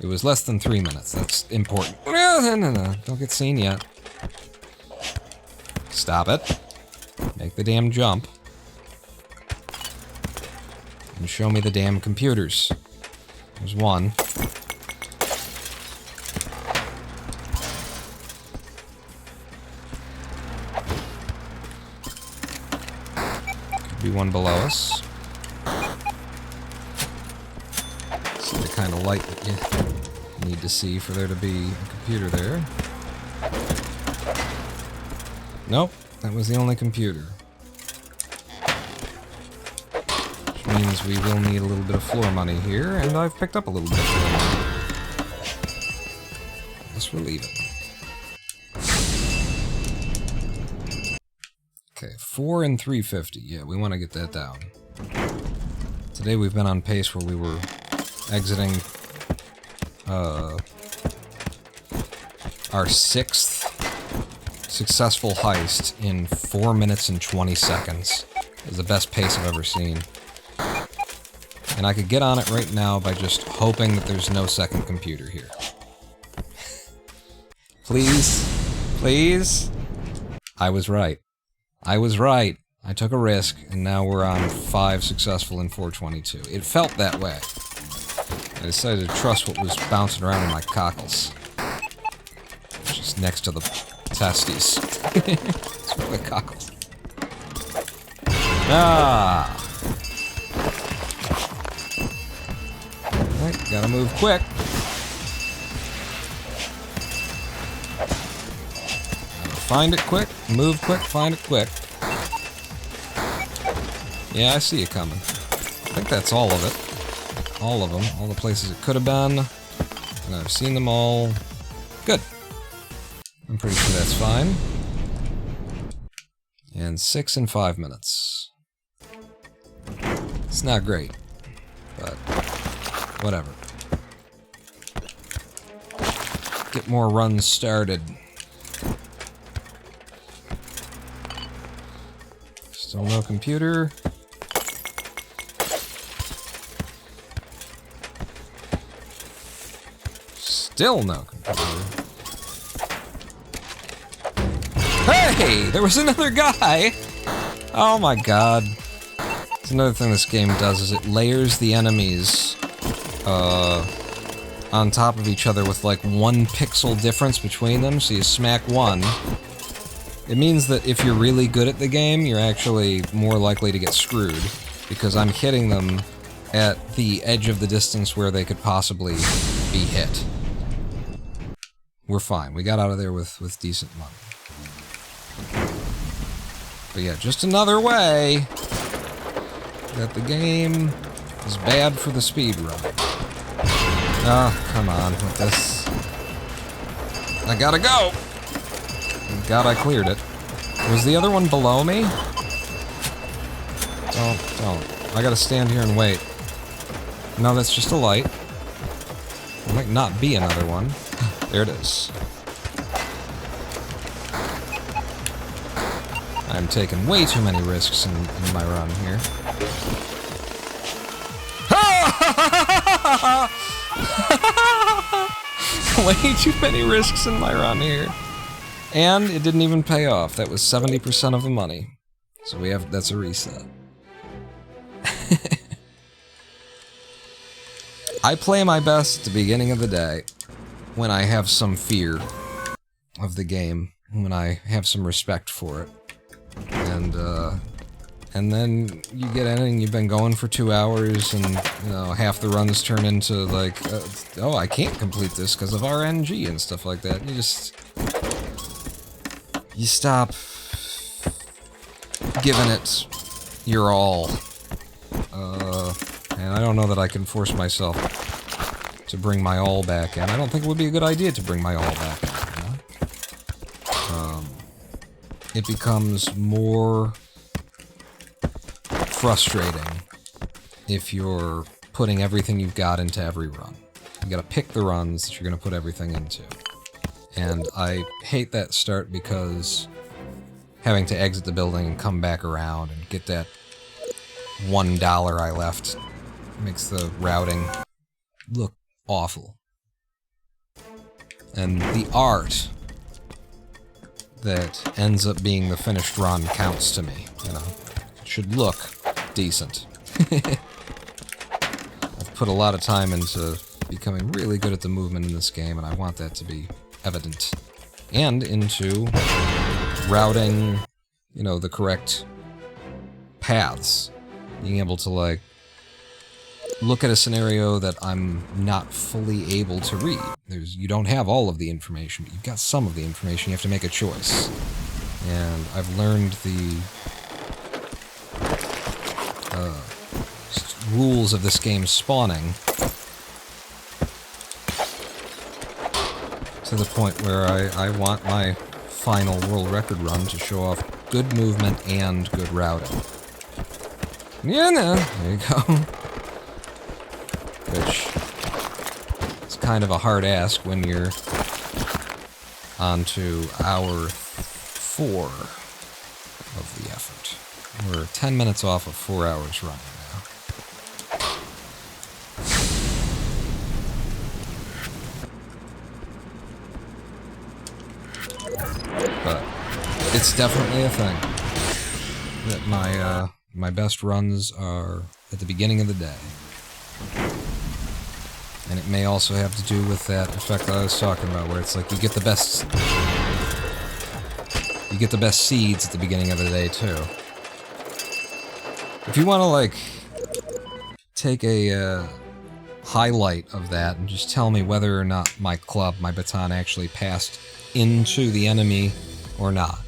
It was less than 3 minutes. That's important. No. Don't get seen yet. Stop it. Make the damn jump. And show me the damn computers. There's one. Be one below us. See the kind of light that you need to see for there to be a computer there. Nope, that was the only computer. Which means we will need a little bit of floor money here, and I've picked up a little bit of floor money. Guess we're leaving. Okay, 4 and 350. Yeah, we want to get that down. Today we've been on pace where we were exiting our 6th successful heist in 4 minutes and 20 seconds. It was the best pace I've ever seen. And I could get on it right now by just hoping that there's no second computer here. Please? Please? I was right. I was right. I took a risk, and now we're on 5 successful in 422. It felt that way. I decided to trust what was bouncing around in my cockles. Just next to the testes. It's for the cockles. Ah! Alright, gotta move quick. Find it quick, move quick, find it quick. Yeah, I see you coming. I think that's all of it. All of them. All the places it could have been. And I've seen them all. Good. I'm pretty sure that's fine. And 6 and 5 minutes. It's not great. But whatever. Get more runs started. Still no computer. Still no computer. Hey! There was another guy! Oh my god. It's another thing this game does, is it layers the enemies on top of each other with like 1 pixel difference between them, so you smack one. It means that if you're really good at the game, you're actually more likely to get screwed, because I'm hitting them at the edge of the distance where they could possibly be hit. We're fine. We got out of there with decent money. But yeah, just another way that the game is bad for the speedrun. Oh, come on with this. I gotta go! Thank God I cleared it. Was the other one below me? Don't. I gotta stand here and wait. No, that's just a light. There might not be another one. There it is. I'm taking way too many risks in my run here. Way too many risks in my run here. And it didn't even pay off. That was 70% of the money. So that's a reset. I play my best at the beginning of the day when I have some fear of the game, when I have some respect for it. And then you get in and you've been going for 2 hours and, you know, half the runs turn into like, oh, I can't complete this because of RNG and stuff like that. You stop giving it your all. And I don't know that I can force myself to bring my all back in. I don't think it would be a good idea to bring my all back in, you know? It becomes more frustrating if you're putting everything you've got into every run. You gotta pick the runs that you're gonna put everything into. And I hate that start because having to exit the building and come back around and get that $1 I left makes the routing look awful. And the art that ends up being the finished run counts to me, you know. It should look decent. I've put a lot of time into becoming really good at the movement in this game, and I want that to be evident. And into routing, you know, the correct paths. Being able to, like, look at a scenario that I'm not fully able to read. You don't have all of the information, but you've got some of the information. You have to make a choice. And I've learned the rules of this game spawning to the point where I want my final world record run to show off good movement and good routing. Yeah, no, there you go. Which is kind of a hard ask when you're on to hour 4 of the effort. We're 10 minutes off of 4 hours running now. But it's definitely a thing that my best runs are at the beginning of the day. And it may also have to do with that effect that I was talking about, where it's like you get the best seeds at the beginning of the day too. If you want to like take a highlight of that and just tell me whether or not my baton actually passed into the enemy or not.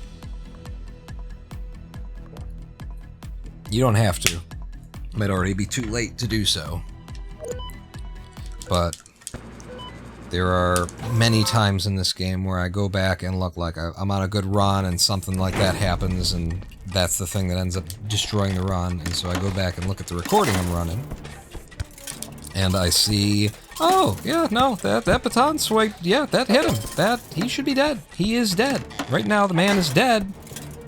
You don't have to. It might already be too late to do so. But there are many times in this game where I go back and look like I'm on a good run and something like that happens, and that's the thing that ends up destroying the run. And so I go back and look at the recording I'm running, and I see, oh, yeah, no, that baton swipe, yeah, that hit him. He should be dead. He is dead. Right now the man is dead,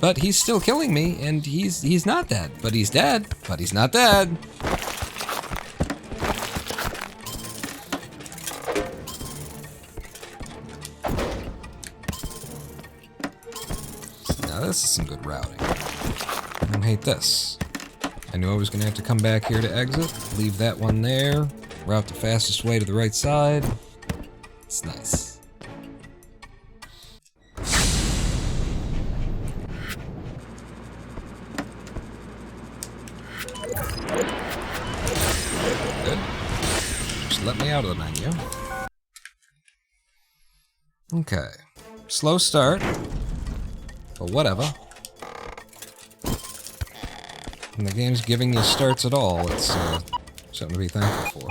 but he's still killing me, and he's not dead. But he's dead, but he's not dead. This is some good routing. I don't hate this. I knew I was going to have to come back here to exit, leave that one there, route the fastest way to the right side, It's nice. Good. Just let me out of the menu. Okay. Slow start. But whatever. When the game's giving you starts at all, it's something to be thankful for.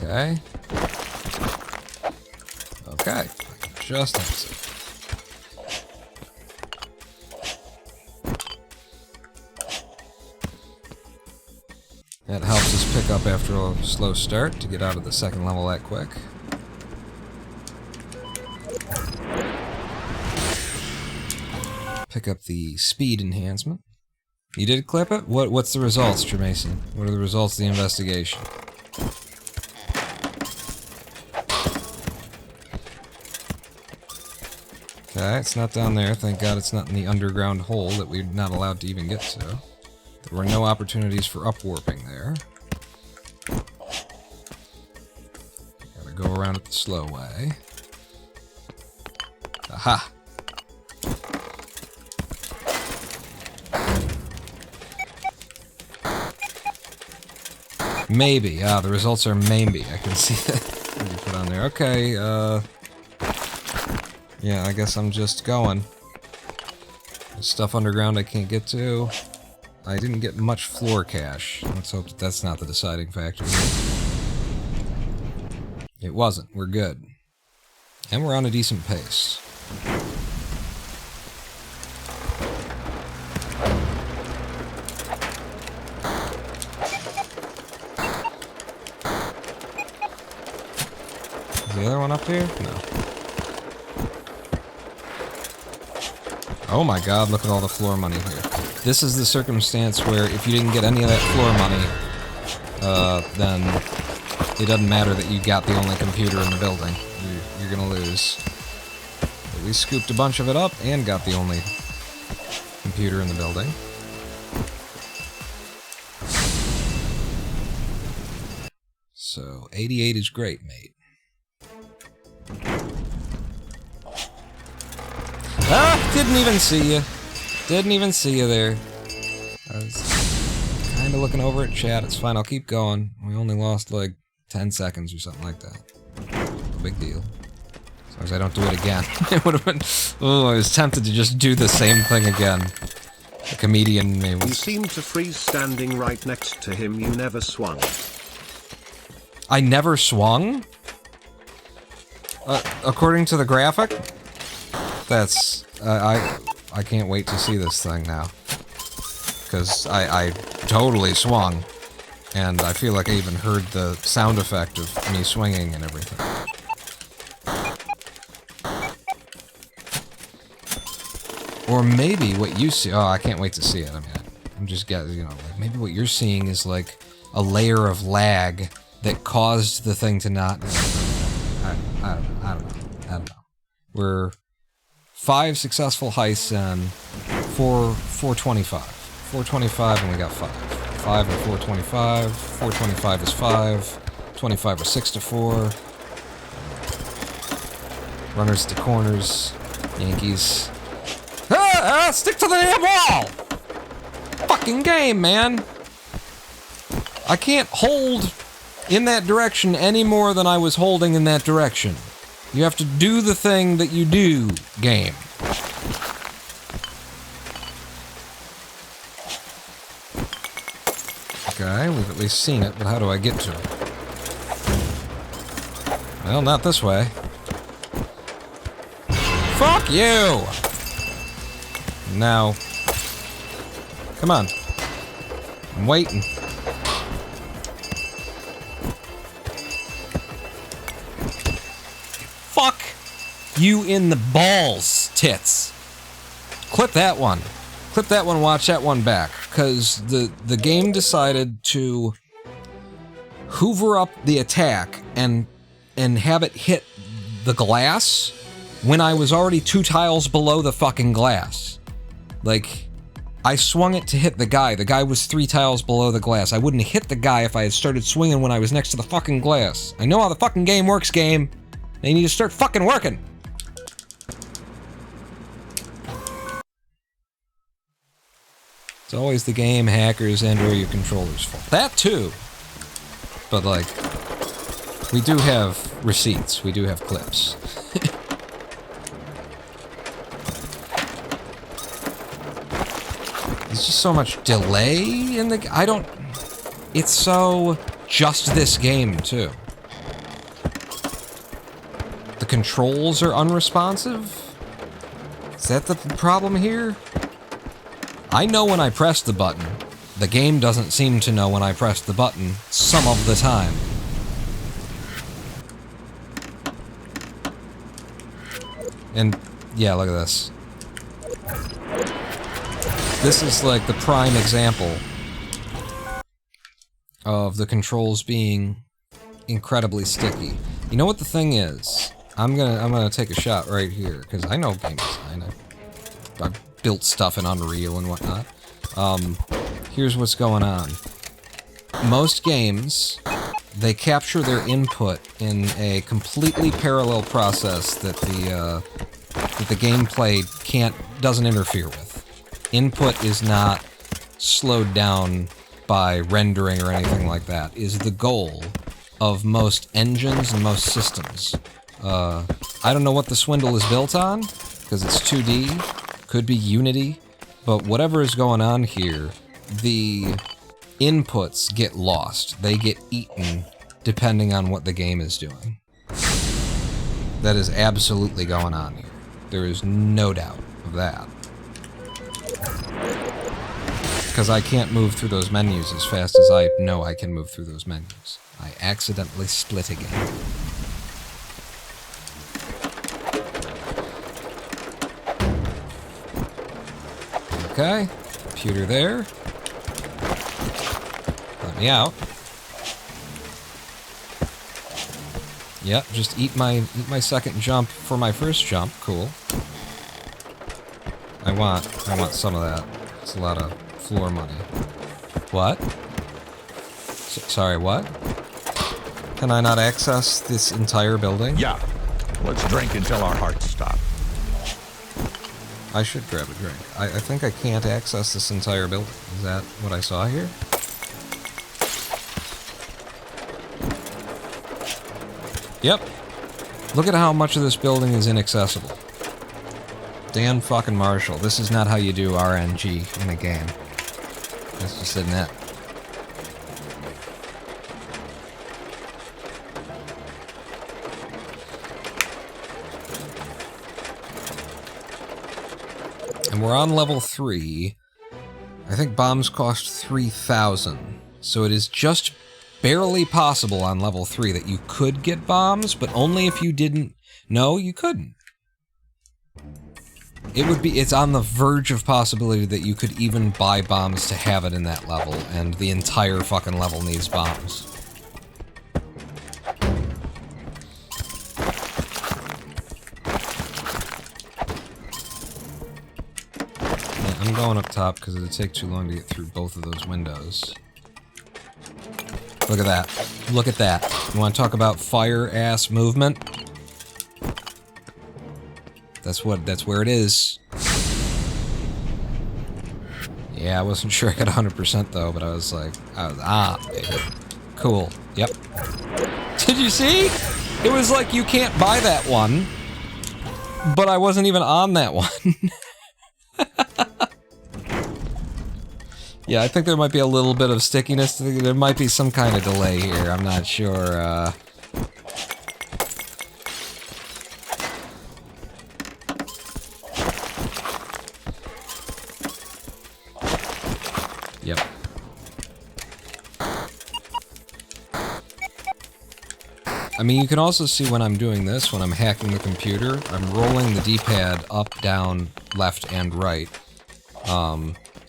Okay. Okay. Just exit. That helps us pick up after a slow start to get out of the second level that quick. Pick up the speed enhancement. You did clip it? What's the results, Tremason? What are the results of the investigation? Okay, it's not down there. Thank God it's not in the underground hole that we're not allowed to even get to. There were no opportunities for upwarping there. Gotta go around it the slow way. Aha! Maybe. The results are maybe. I can see that. What you put on there? Okay, yeah, I guess I'm just going. There's stuff underground I can't get to. I didn't get much floor cash. Let's hope that that's not the deciding factor. It wasn't. We're good. And we're on a decent pace. Is the other one up here? No. Oh my god, look at all the floor money here. This is the circumstance where if you didn't get any of that floor money, then it doesn't matter that you got the only computer in the building. You're gonna lose. But we scooped a bunch of it up and got the only computer in the building. So, 88 is great, mate. Ah! Didn't even see you. Didn't even see you there. I was kind of looking over at chat. It's fine, I'll keep going. We only lost like 10 seconds or something like that. No big deal. As long as I don't do it again. It would have been... Oh, I was tempted to just do the same thing again. The comedian in me was... You seem to freeze standing right next to him. You never swung. I never swung? According to the graphic? That's... I can't wait to see this thing now. Because I totally swung. And I feel like I even heard the sound effect of me swinging and everything. Or maybe what you see... Oh, I can't wait to see it. I mean, I'm just guessing, you know, like maybe what you're seeing is like a layer of lag that caused the thing to not... I don't know. We're 5 successful heists and 425. 425 and we got 5. 5 and 425. 425 is 5. 25 are 6 to 4. Runners to corners. Yankees. Stick to the damn wall! Fucking game, man! I can't hold in that direction any more than I was holding in that direction. You have to do the thing that you do, game. Okay, we've at least seen it, but how do I get to it? Well, not this way. Fuck you! Now, come on. I'm waiting. Fuck you in the balls, tits. Clip that one. Clip that one, watch that one back. Because the game decided to hoover up the attack and have it hit the glass when I was already 2 tiles below the fucking glass. Like, I swung it to hit the guy. The guy was 3 tiles below the glass. I wouldn't have hit the guy if I had started swinging when I was next to the fucking glass. I know how the fucking game works, game. They need to start fucking working. It's always the game, hackers, and or your controller's fault. That too. But like, we do have receipts. We do have clips. There's just so much delay in the... I don't... It's so... just this game, too. The controls are unresponsive? Is that the problem here? I know when I press the button. The game doesn't seem to know when I press the button some of the time. And, yeah, look at this. This is like the prime example of the controls being incredibly sticky. You know what the thing is? I'm gonna take a shot right here because I know game design. I've built stuff in Unreal and whatnot. Here's what's going on. Most games, they capture their input in a completely parallel process that the gameplay doesn't interfere with. Input is not slowed down by rendering or anything like that, is the goal of most engines and most systems. I don't know what the Swindle is built on, because it's 2D, could be Unity, but whatever is going on here, the inputs get lost. They get eaten depending on what the game is doing. That is absolutely going on here. There is no doubt of that. Because I can't move through those menus as fast as I know I can move through those menus. I accidentally split again. Okay, computer there. Let me out. Yep, just eat my second jump for my first jump. Cool. I want some of that. It's a lot of floor money. What? Sorry, what? Can I not access this entire building? Yeah. Let's drink until our hearts stop. I should grab a drink. I think I can't access this entire building. Is that what I saw here? Yep. Look at how much of this building is inaccessible. Dan fucking Marshall, this is not how you do RNG in a game. Let's just admit. And we're on level 3. I think bombs cost 3,000. So it is just barely possible on level 3 that you could get bombs, but only if you didn't... No, you couldn't. It's on the verge of possibility that you could even buy bombs to have it in that level, and the entire fucking level needs bombs. Yeah, I'm going up top because it'd take too long to get through both of those windows. Look at that. Look at that. You want to talk about fire-ass movement? That's where it is. Yeah, I wasn't sure I got 100% though, but I was like, baby. Cool. Yep. Did you see? It was like, you can't buy that one, but I wasn't even on that one. Yeah, I think there might be a little bit of stickiness. There might be some kind of delay here. I'm not sure, Yep. I mean, you can also see when I'm doing this, when I'm hacking the computer, I'm rolling the D-pad up, down, left, and right.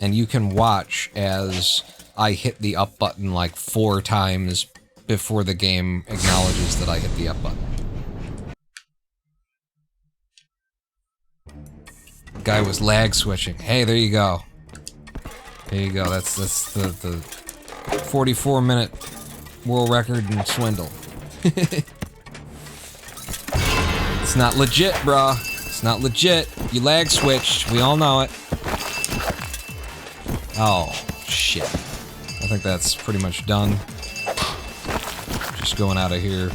And you can watch as I hit the up button like 4 times before the game acknowledges that I hit the up button. Guy was lag switching. Hey, there you go. There you go. That's the 44-minute world record in Swindle. It's not legit, bruh. It's not legit. You lag switched. We all know it. Oh, shit. I think that's pretty much done. Just going out of here.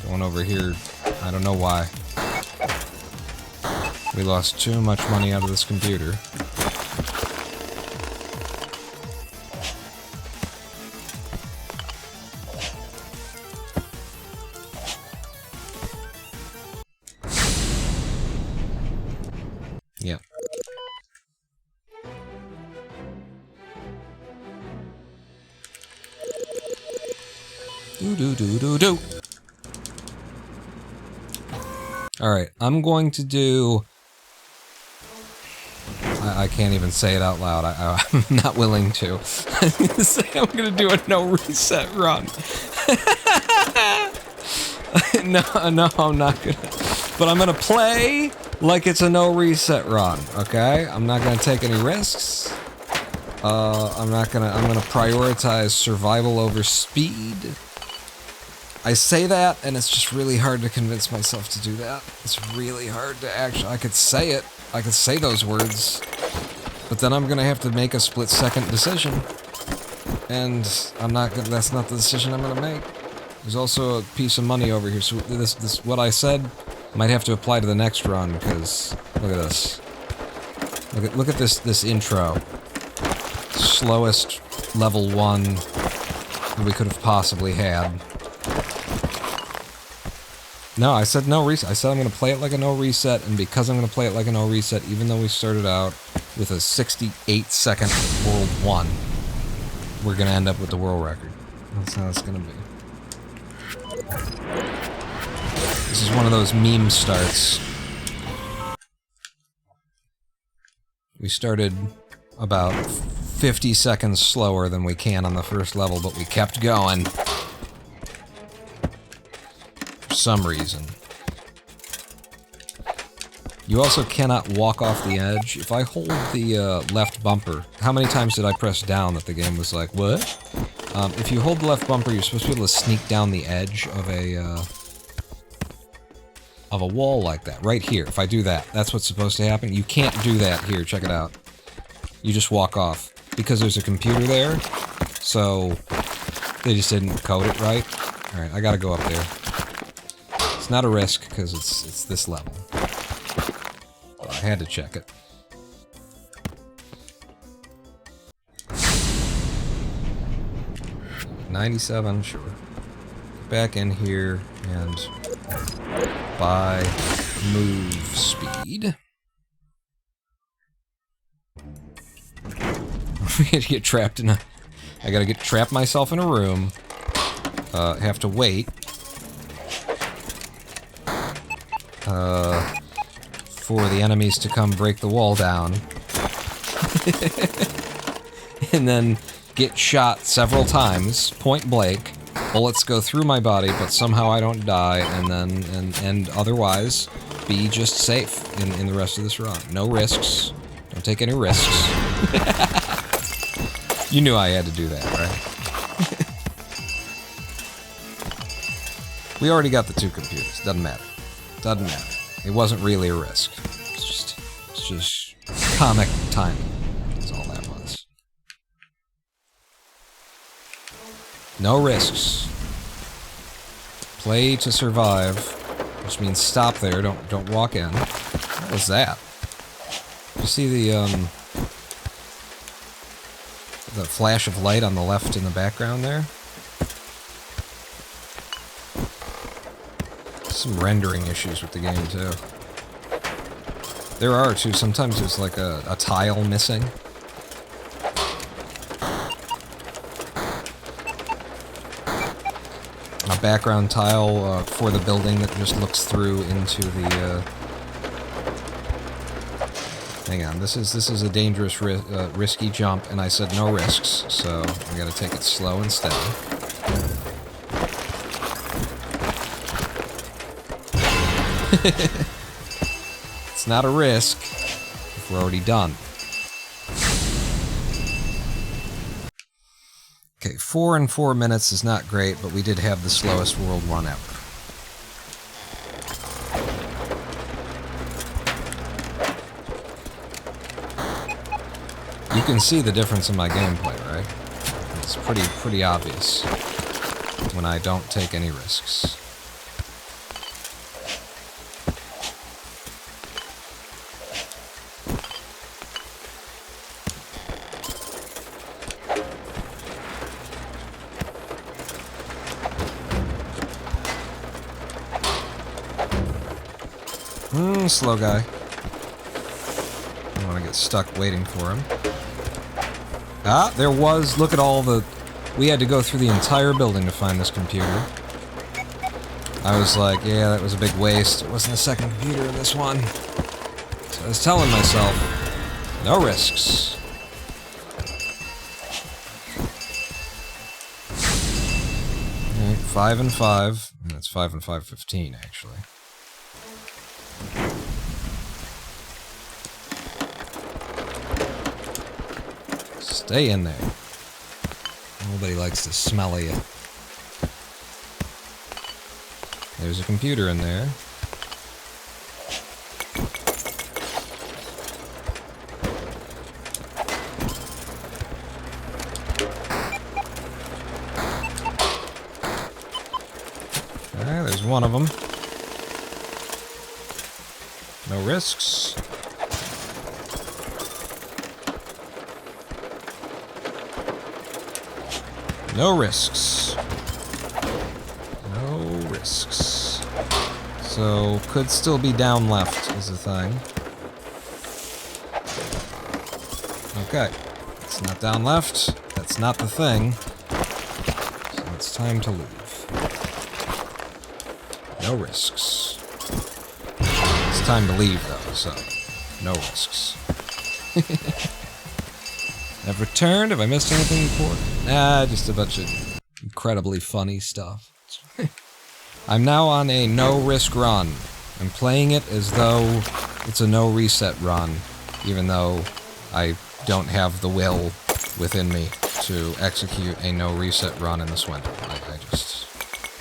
Going over here. I don't know why. We lost too much money out of this computer. Yep. Do. Alright, I'm going to do... I can't even say it out loud. I'm not willing to. I'm gonna say I'm gonna do a no reset run. No, I'm not gonna. But I'm gonna play like it's a no reset run, okay? I'm not gonna take any risks. I'm gonna prioritize survival over speed. I say that, and it's just really hard to convince myself to do that. It's really hard to actually... I could say it. I could say those words. But then I'm gonna have to make a split-second decision. And I'm not gonna... That's not the decision I'm gonna make. There's also a piece of money over here, so this what I said might have to apply to the next run, because... Look at this. Look at this intro. Slowest level 1 that we could have possibly had. No, I said no reset. I said I'm going to play it like a no reset, and because I'm going to play it like a no reset, even though we started out with a 68-second World 1, we're going to end up with the world record. That's how it's going to be. This is one of those meme starts. We started about 50 seconds slower than we can on the first level, but we kept going. For some reason. You also cannot walk off the edge. If I hold the left bumper, how many times did I press down that the game was like, what? If you hold the left bumper, you're supposed to be able to sneak down the edge of a wall like that. Right here. If I do that, that's what's supposed to happen. You can't do that here. Check it out. You just walk off. Because there's a computer there, so they just didn't code it right. Alright, I gotta go up there. It's not a risk, because it's this level. But I had to check it. $97, sure. Back in here, and buy move speed. I gotta get trapped in a... I gotta trap myself in a room. Have to wait. For the enemies to come break the wall down. And then get shot several times, point blank. Bullets go through my body, but somehow I don't die, and otherwise be just safe in the rest of this run. No risks. Don't take any risks. You knew I had to do that, right? We already got the 2 computers. Doesn't matter. Doesn't matter. It wasn't really a risk. It's just comic timing. That's all that was. No risks. Play to survive, which means stop there. Don't walk in. What was that? You see the flash of light on the left in the background there? Some rendering issues with the game, too. There are, too. Sometimes there's like a tile missing. A background tile for the building that just looks through into the... Hang on, this is a dangerous, risky jump, and I said no risks, so I gotta take it slow and steady. It's not a risk if we're already done. 4 in 4 minutes is not great, but we did have the slowest world run ever. You can see the difference in my gameplay, right? It's pretty obvious when I don't take any risks. Slow guy. I don't want to get stuck waiting for him. Ah, there was... Look at all the... We had to go through the entire building to find this computer. I was like, yeah, that was a big waste. It wasn't a second computer in this one. So I was telling myself, no risks. Alright, 5 and 5. That's 5 and 5, 15, actually. Stay in there. Nobody likes the smell of you. There's a computer in there. Okay, there's one of them. No risks. No risks. No risks. So, could still be down left is the thing. Okay. It's not down left. That's not the thing. So it's time to leave. No risks. It's time to leave, though, so no risks. I've returned. Have I missed anything important? Nah, just a bunch of incredibly funny stuff. I'm now on a no-risk run. I'm playing it as though it's a no-reset run, even though I don't have the will within me to execute a no-reset run in the Swindle. I just...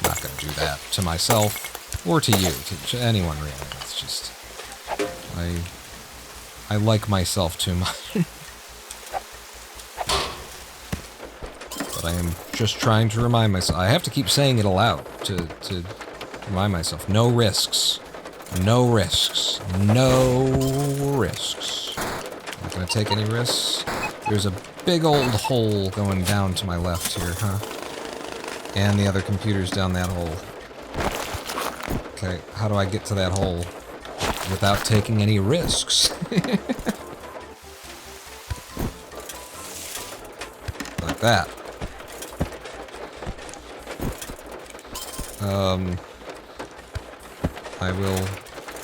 I'm not going to do that to myself, or to you, to anyone really. It's just... I like myself too much. But I am just trying to remind myself. I have to keep saying it aloud to remind myself. No risks. No risks. No risks. Not gonna take any risks. There's a big old hole going down to my left here, huh? And the other computer's down that hole. Okay, how do I get to that hole without taking any risks? Like that.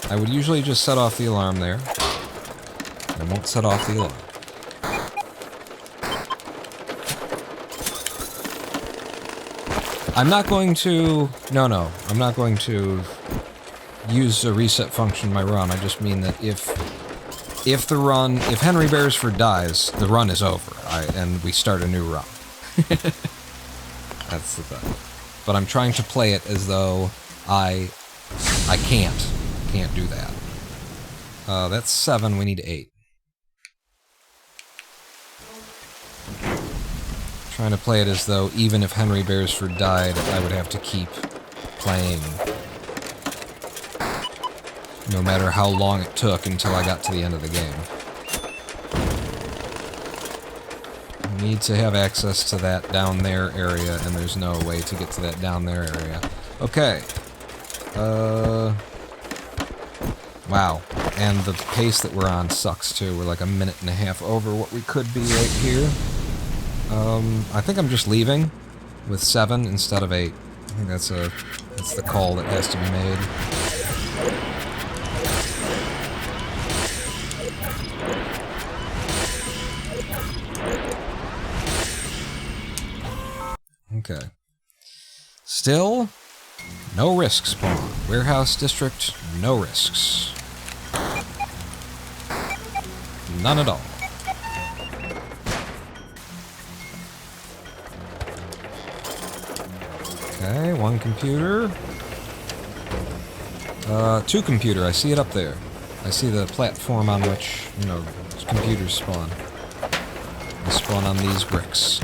I would usually just set off the alarm there. I won't set off the alarm. I'm not going to... No, I'm not going to use a reset function in my run. I just mean that if Henry Beresford dies, the run is over, and we start a new run. That's the thing. But I'm trying to play it as though I can't do that. That's 7, we need 8. Trying to play it as though even if Henry Beresford died, I would have to keep playing. No matter how long it took until I got to the end of the game. I need to have access to that down there area, and there's no way to get to that down there area. Okay. Wow. And the pace that we're on sucks, too. We're like a minute and a half over what we could be right here. I think I'm just leaving with 7 instead of 8. I think that's the call that has to be made. Okay. Still, no risks spawn. Warehouse district, no risks. None at all. Okay, one computer. Two computer, I see it up there. I see the platform on which, you know, computers spawn. They spawn on these bricks.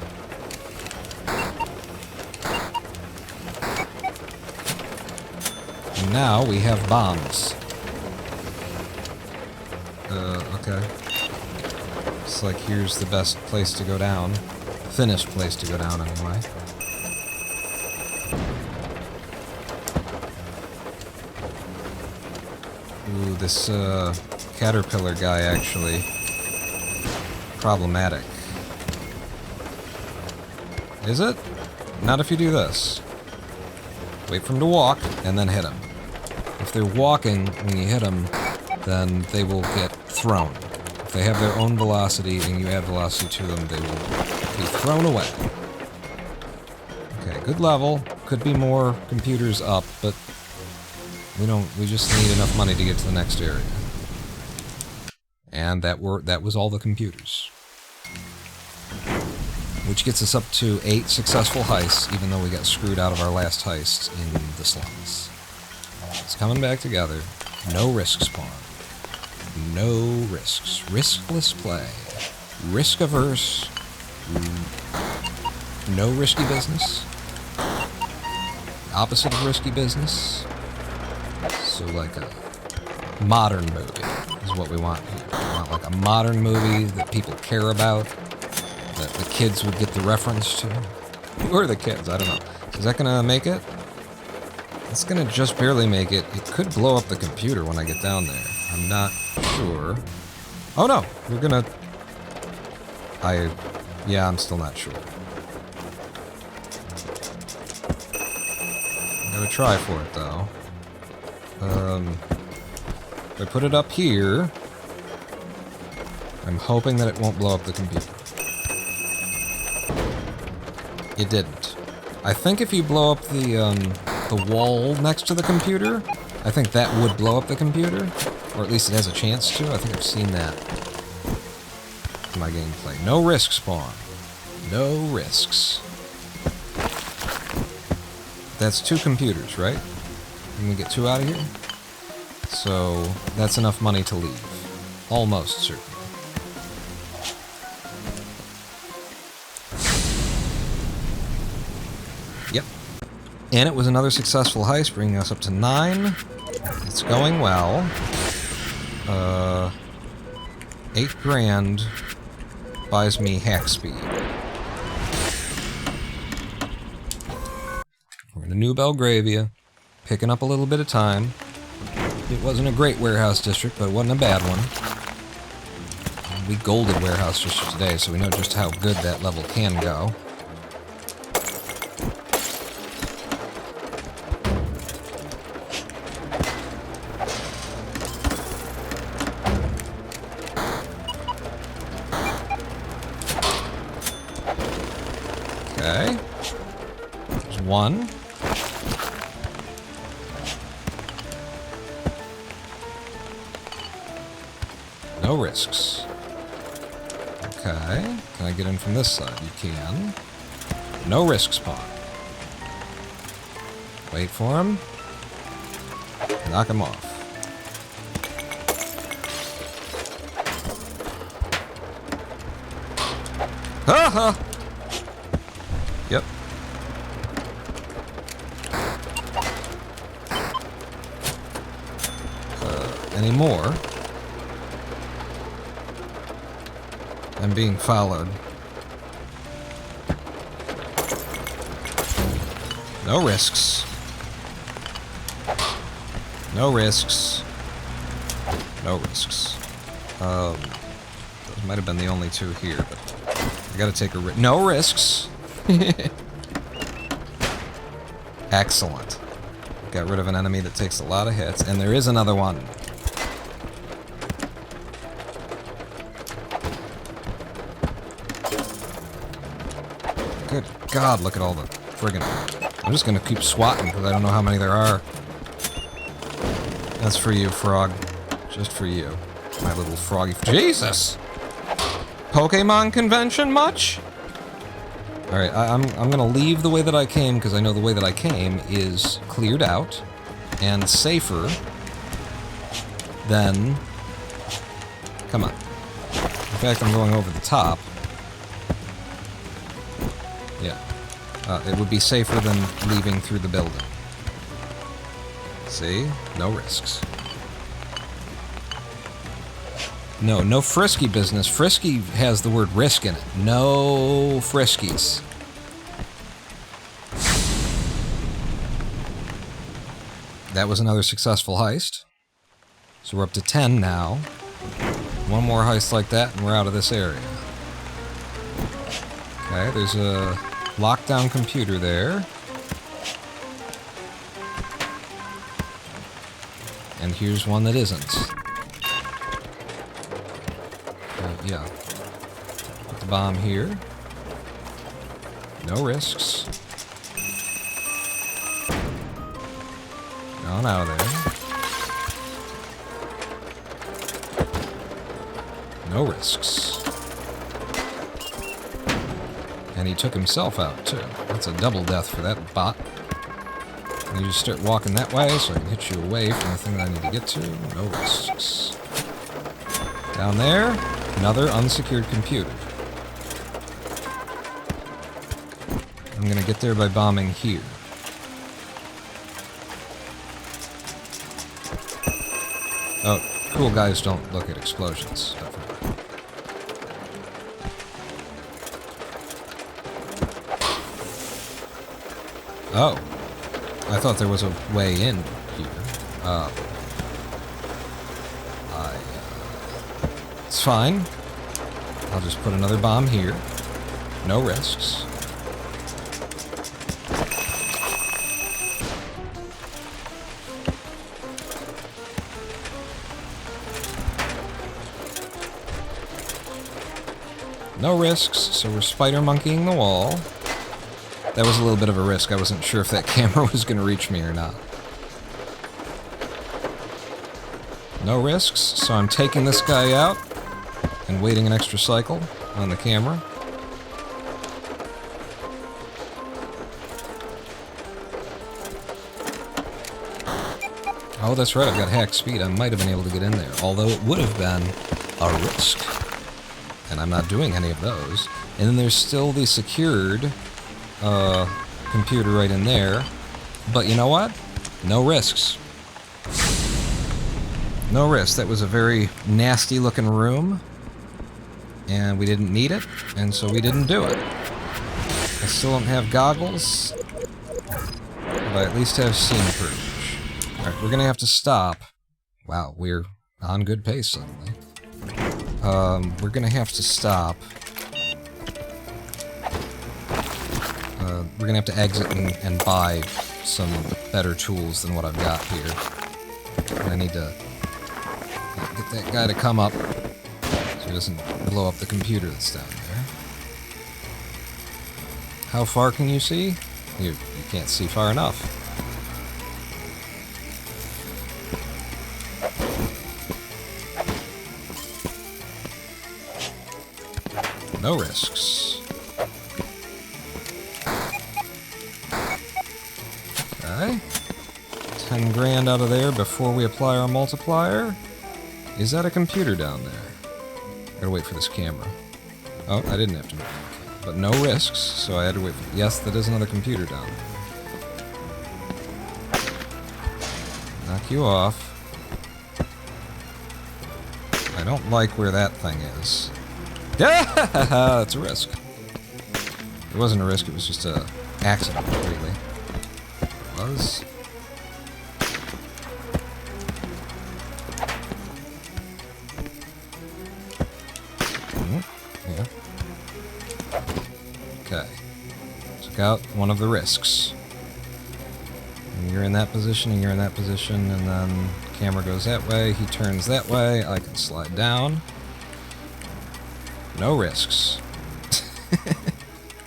And now we have bombs. Okay. It's like here's the best place to go down. Finished place to go down, anyway. Ooh, this, caterpillar guy, actually. Problematic. Is it? Not if you do this. Wait for him to walk, and then hit him. If they're walking, when you hit them, then they will get thrown. If they have their own velocity, and you add velocity to them, they will be thrown away. Okay, good level. Could be more computers up, but we just need enough money to get to the next area. And that was all the computers. Which gets us up to 8 successful heists, even though we got screwed out of our last heist in the slums. It's coming back together. No risk spawn. No risks. Riskless play. Risk-averse. No risky business. Opposite of risky business. So like a modern movie is what we want here. We want like a modern movie that people care about, that the kids would get the reference to. Who are the kids? I don't know. Is that gonna make it? It's gonna just barely make it. It could blow up the computer when I get down there. I'm not sure. Oh no! We're gonna... Yeah, I'm still not sure. I'm gonna try for it though. If I put it up here, I'm hoping that it won't blow up the computer. It didn't. I think if you blow up the wall next to the computer, I think that would blow up the computer. Or at least it has a chance to. I think I've seen that in my gameplay. No risk spawn. No risks. That's 2 computers, right? Can we get 2 out of here? So that's enough money to leave. Almost certainly. Yep. And it was another successful heist, bringing us up to 9. It's going well. 8 grand buys me hack speed. We're in a New Belgravia, picking up a little bit of time. It wasn't a great warehouse district, but it wasn't a bad one. We golded warehouse district today, so we know just how good that level can go. Okay. There's 1. No risks. Okay. Can I get in from this side? You can. No risk spawn. Wait for him. Knock him off. Ha-ha! Yep. Any more? I'm being followed. No risks. No risks. No risks. Those might have been the only 2 here, but I gotta take a risk. No risks. Excellent. Got rid of an enemy that takes a lot of hits, and there is another one. Good God, look at all the friggin'... I'm just gonna keep swatting, because I don't know how many there are. That's for you, frog. Just for you. My little froggy... Jesus! Pokemon convention much? Alright, I'm gonna leave the way that I came, because I know the way that I came is cleared out and safer than... Come on. In fact, I'm going over the top. Yeah. It would be safer than leaving through the building. See? No risks. No frisky business. Frisky has the word risk in it. No friskies. That was another successful heist. So we're up to 10 now. One more heist like that and we're out of this area. Okay, there's a lockdown computer there. And here's one that isn't. Yeah. Put the bomb here. No risks. On out of there. No risks. And he took himself out, too. That's a double death for that bot. And you just start walking that way so I can hit you away from the thing that I need to get to. No risks. Down there, another unsecured computer. I'm gonna get there by bombing here. Oh, cool guys don't look at explosions. Oh. I thought there was a way in here. It's fine. I'll just put another bomb here. No risks. No risks, so we're spider monkeying the wall. That was a little bit of a risk. I wasn't sure if that camera was going to reach me or not. No risks, so I'm taking this guy out and waiting an extra cycle on the camera. Oh, that's right, I've got hack speed. I might have been able to get in there, although it would have been a risk. And I'm not doing any of those. And then there's still the secured computer right in there. But you know what? No risks. No risks. That was a very nasty looking room. And we didn't need it, and so we didn't do it. I still don't have goggles, but I at least have scene privilege. Alright, we're gonna have to stop. Wow, we're on good pace suddenly. We're gonna have to stop. We're gonna have to exit and buy some better tools than what I've got here. And I need to get that guy to come up so he doesn't blow up the computer that's down there. How far can you see? You can't see far enough. No risks. Okay. 10 grand out of there before we apply our multiplier. Is that a computer down there? Gotta wait for this camera. Oh, I didn't have to move the camera. But no risks, so I had to wait for... Yes, that is another computer down there. Knock you off. I don't like where that thing is. Yeah, it's a risk. It wasn't a risk, it was just a accident, really. It was. Yeah. Okay. Took out one of the risks. And you're in that position, and you're in that position, and then camera goes that way, he turns that way, I can slide down. No risks.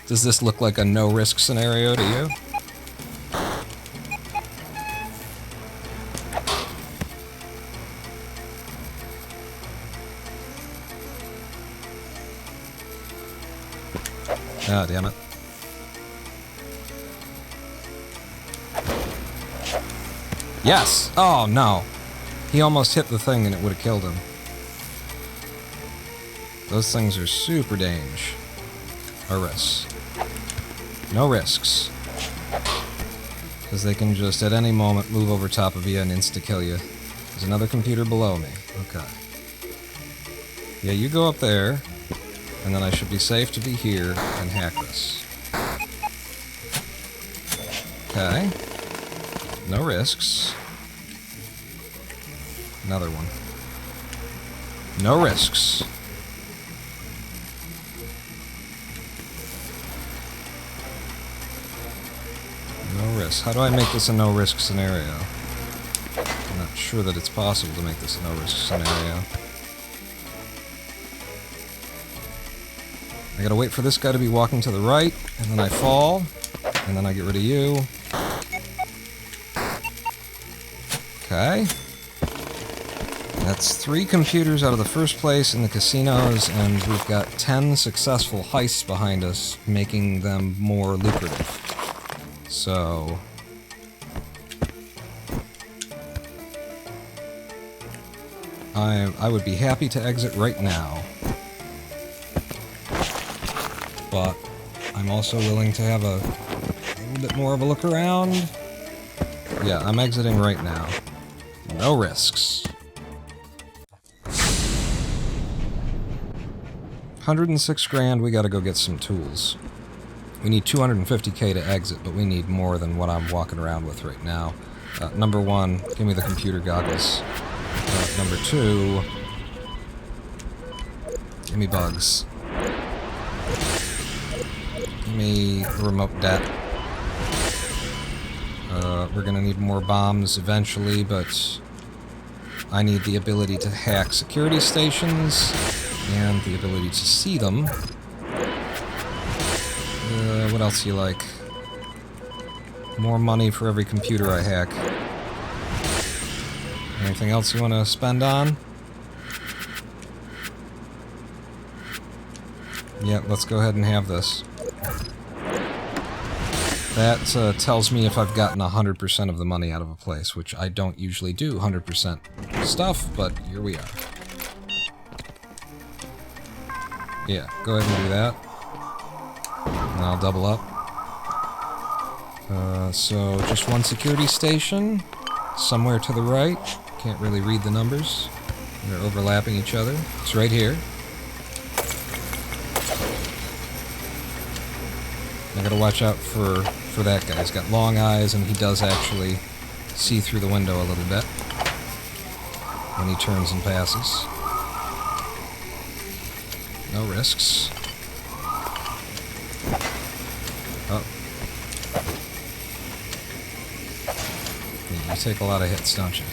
Does this look like a no-risk scenario to you? Ah, damn it. Yes! Oh, no. He almost hit the thing and it would have killed him. Those things are super dangerous. Or risks. No risks. Because they can just, at any moment, move over top of you and insta-kill you. There's another computer below me. Okay. Yeah, you go up there, and then I should be safe to be here and hack this. Okay. No risks. Another one. No risks. No risk. How do I make this a no-risk scenario? I'm not sure that it's possible to make this a no-risk scenario. I gotta wait for this guy to be walking to the right, and then I fall, and then I get rid of you. Okay. That's 3 computers out of the first place in the casinos, and we've got 10 successful heists behind us, making them more lucrative. So... I would be happy to exit right now. But I'm also willing to have a little bit more of a look around. Yeah, I'm exiting right now. No risks. 106 grand, we gotta go get some tools. We need 250k to exit, but we need more than what I'm walking around with right now. Number 1, give me the computer goggles. Number 2, give me bugs. Give me the remote det. We're gonna need more bombs eventually, but I need the ability to hack security stations and the ability to see them. What else do you like? More money for every computer I hack. Anything else you want to spend on? Yeah, let's go ahead and have this. That tells me if I've gotten 100% of the money out of a place, which I don't usually do 100% stuff, but here we are. Yeah, go ahead and do that. And I'll double up. So just one security station, somewhere to the right. Can't really read the numbers. They're overlapping each other. It's right here. I gotta watch out for that guy. He's got long eyes and he does actually see through the window a little bit when he turns and passes. No risks. Oh. Yeah, you take a lot of hits, don't you?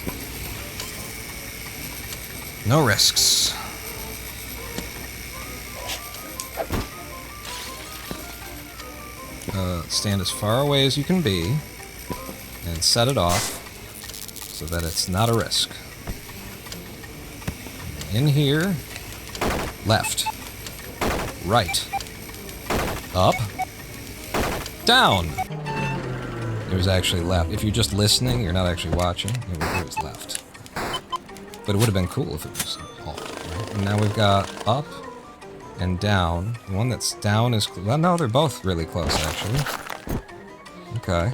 No risks. Stand as far away as you can be and set it off so that it's not a risk. In here, left, right, up, down. It was actually left. If you're just listening, you're not actually watching, it was left. But it would have been cool if it was alt, right? And now we've got up and down. The one that's down is... well, no, they're both really close, actually. Okay.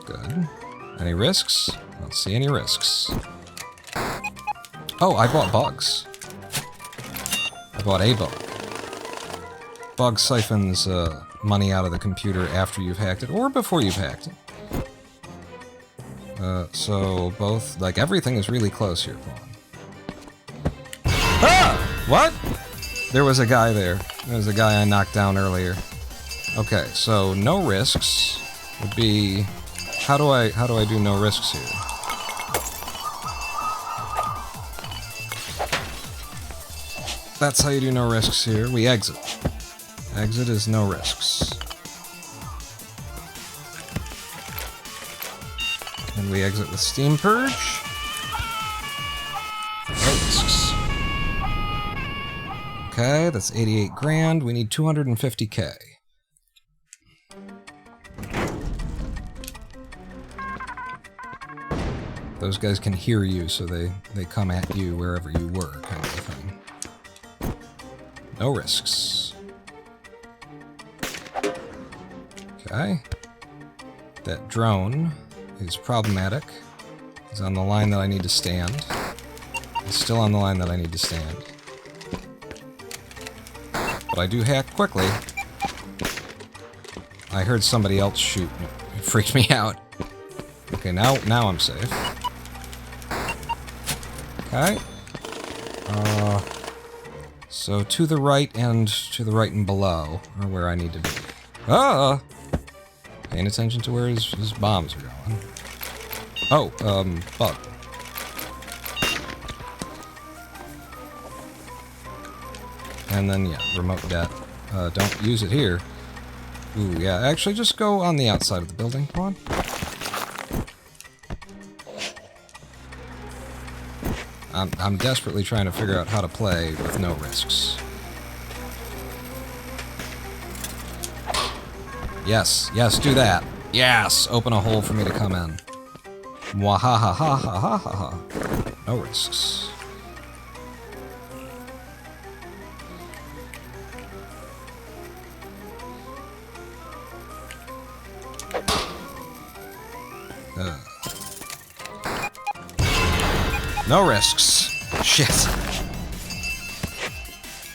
Good. Any risks? I don't see any risks. Oh, I bought bugs. I bought a bug. Bug siphons money out of the computer after you've hacked it, or before you've hacked it. So both, like, everything is really close here, Paul. Ah! What? There was a guy there. There was a guy I knocked down earlier. Okay, so no risks would be... How do I do no risks here? That's how you do no risks here. We exit. Exit is no risks. And we exit with Steam Purge. No risks. Okay, that's 88 grand. We need 250k. Those guys can hear you, so they come at you wherever you were, kind of a thing. No risks. Okay. That drone is problematic. It's on the line that I need to stand. It's still on the line that I need to stand. But I do hack quickly. I heard somebody else shoot. It freaked me out. Okay, now I'm safe. Okay. So to the right and below are where I need to be. Paying attention to where his bombs are going. Oh, bug. And then, yeah, remote det. Don't use it here. Ooh, yeah, actually just go on the outside of the building. Come on. I'm desperately trying to figure out how to play with no risks. Yes, yes, do that. Yes, open a hole for me to come in. Mwahahahahahaha. No risks. No risks. Shit.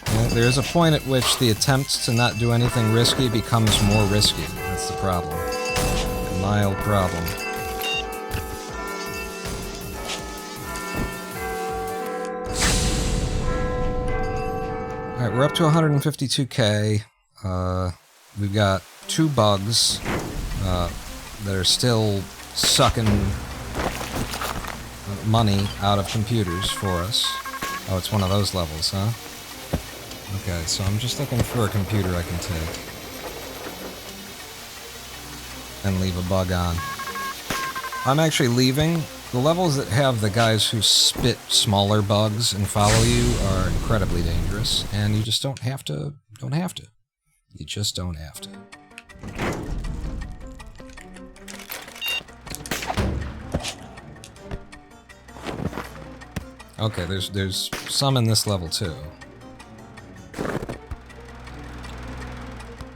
Well, there's a point at which the attempt to not do anything risky becomes more risky. That's the problem. A mild problem. Alright, we're up to 152k. We've got 2 bugs that are still sucking money out of computers for us. Oh, it's one of those levels, huh? Okay, so I'm just looking for a computer I can take. And leave a bug on. I'm actually leaving. The levels that have the guys who spit smaller bugs and follow you are incredibly dangerous, and you just don't have to. You just don't have to. Okay, there's some in this level too.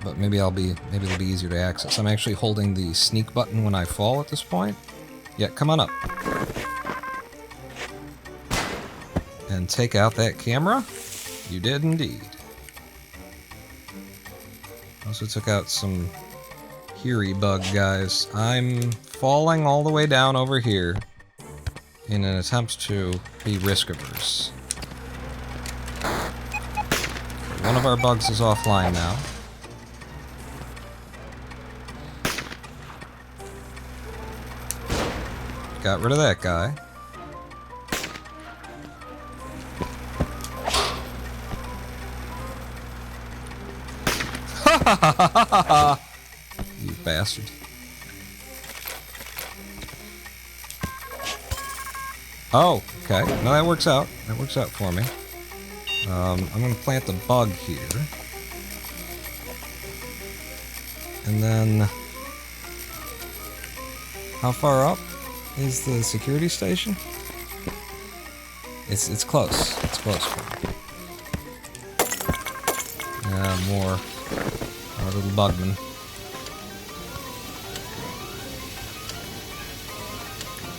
But maybe it'll be easier to access. I'm actually holding the sneak button when I fall at this point. Yeah, come on up. And take out that camera? You did indeed. Also took out some Heary bug guys. I'm falling all the way down over here in an attempt to be risk-averse. One of our bugs is offline now. Got rid of that guy. Ha ha ha ha ha ha! You bastard. Oh, okay. No, that works out. That works out for me. I'm gonna plant the bug here. And then... how far up is the security station? It's close. It's close for me. Yeah, more. Our little bugman.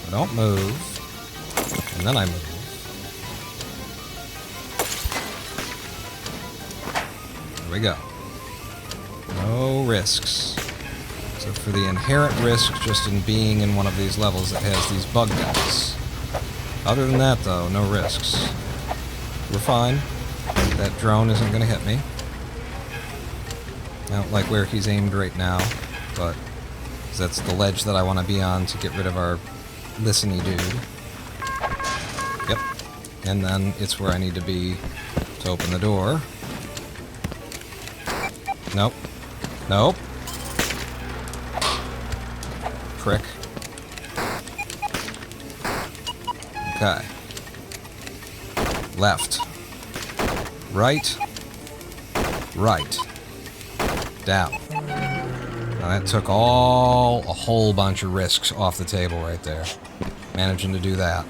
I don't move. And then I move. There we go. No risks. Except for the inherent risk just in being in one of these levels that has these bug guys. Other than that, though, no risks. We're fine. That drone isn't going to hit me. I don't like where he's aimed right now, but that's the ledge that I want to be on to get rid of our listen-y dude. Yep. And then it's where I need to be to open the door. Nope. Nope. Prick. Okay. Left. Right. Right. Down. Now that took a whole bunch of risks off the table right there. managing to do that.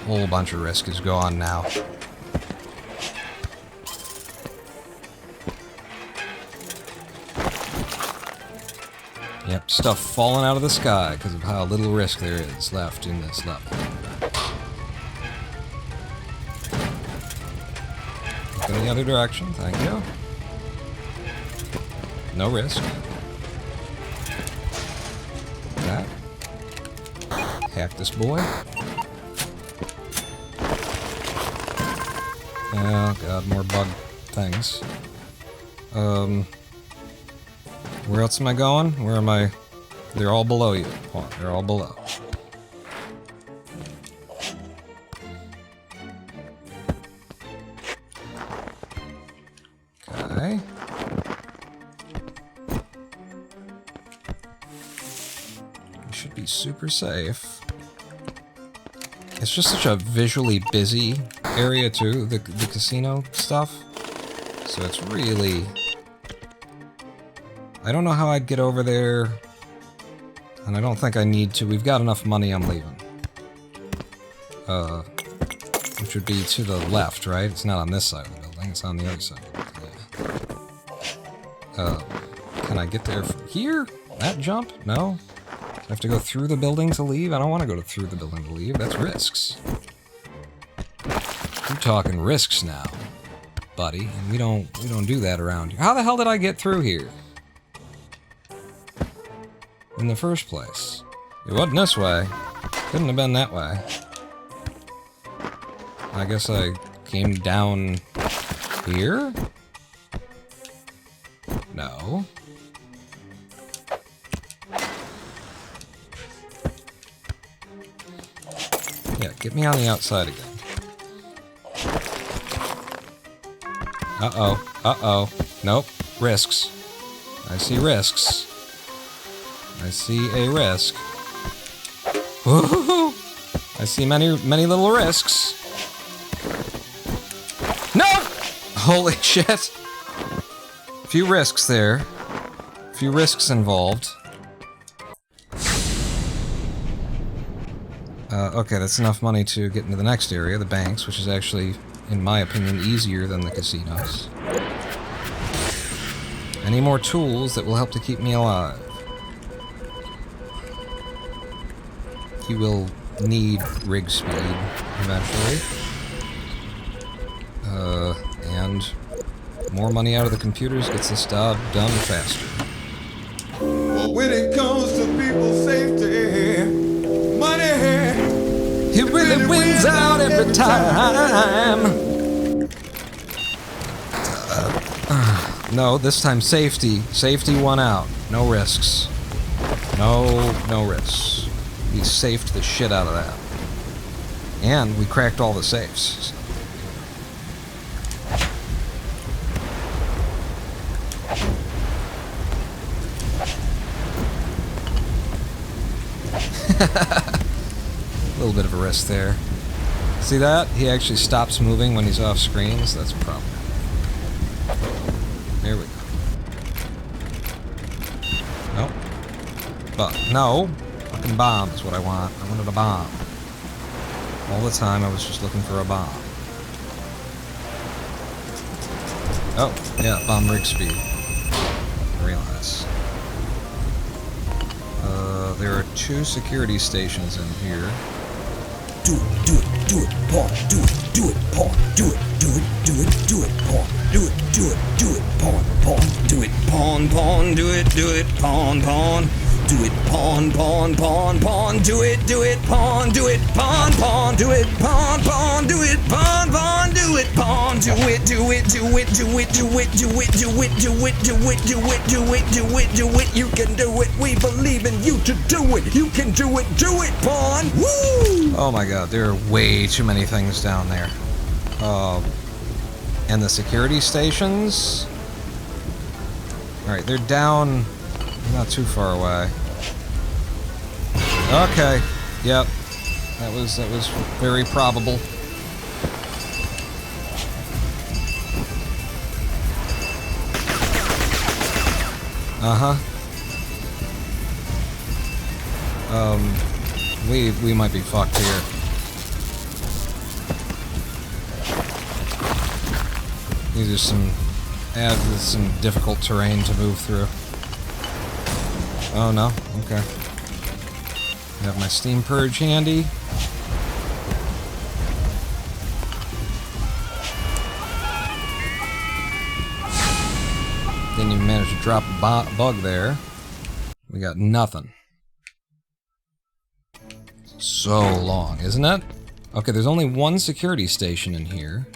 Whole bunch of risk is gone now. Yep, stuff falling out of the sky because of how little risk there is left in this level. Look in the other direction, thank you. No risk. That. Hack this boy. Oh god, more bug things. Where else am I going? Where am I? They're all below you. Oh, they're all below. Okay. We should be super safe. It's just such a visually busy area too, the casino stuff. So it's really... I don't know how I'd get over there, and I don't think I need to. We've got enough money, I'm leaving. Which would be to the left, right? It's not on this side of the building, it's on the other side of the building, yeah. Can I get there from here? That jump? No? Do I have to go through the building to leave? I don't want to go through the building to leave, that's risks. You're talking risks now, buddy, and we don't do that around here. How the hell did I get through here? In the first place. It wasn't this way. Couldn't have been that way. I guess I came down here? No. Yeah, get me on the outside again. Uh-oh. Uh-oh. Nope. Risks. I see risks. I see a risk. Woohoo! I see many little risks. No! Holy shit! A few risks there. A few risks involved. Okay, that's enough money to get into the next area, the banks, which is actually, in my opinion, easier than the casinos. Any more tools that will help to keep me alive? You will need rig speed eventually. And more money out of the computers gets this job done faster. But when it comes to people's safety, money, it really wins out every time. No, this time safety. Safety won out. No risks. No risks. We safed the shit out of that. And we cracked all the safes. A little bit of a risk there. See that? He actually stops moving when he's off screen, so that's a problem. There we go. Nope. But, no! Fucking bomb is what I want. I wanted a bomb. All the time I was just looking for a bomb. Oh, yeah, bomb rig speed. I realize. There are 2 security stations in here. Do it, pawn, do it, pawn, do it, pawn, do it, pawn, do it, pawn, do it, pawn, do it, pawn, do it, pawn, do it, pawn, do it, pawn, do it, pawn, do it, pawn, do it, do it, you can do it, we believe in you to do it, you can do it, pawn, woo! Oh my god, there are way too many things down there. And the security stations? Alright, they're down not too far away. Okay, yep. That was very probable. we might be fucked here. These are some difficult terrain to move through. Oh no, okay. I have my steam purge handy. Didn't even manage to drop a bug there. We got nothing. So long, isn't it? Okay, there's only one security station in here.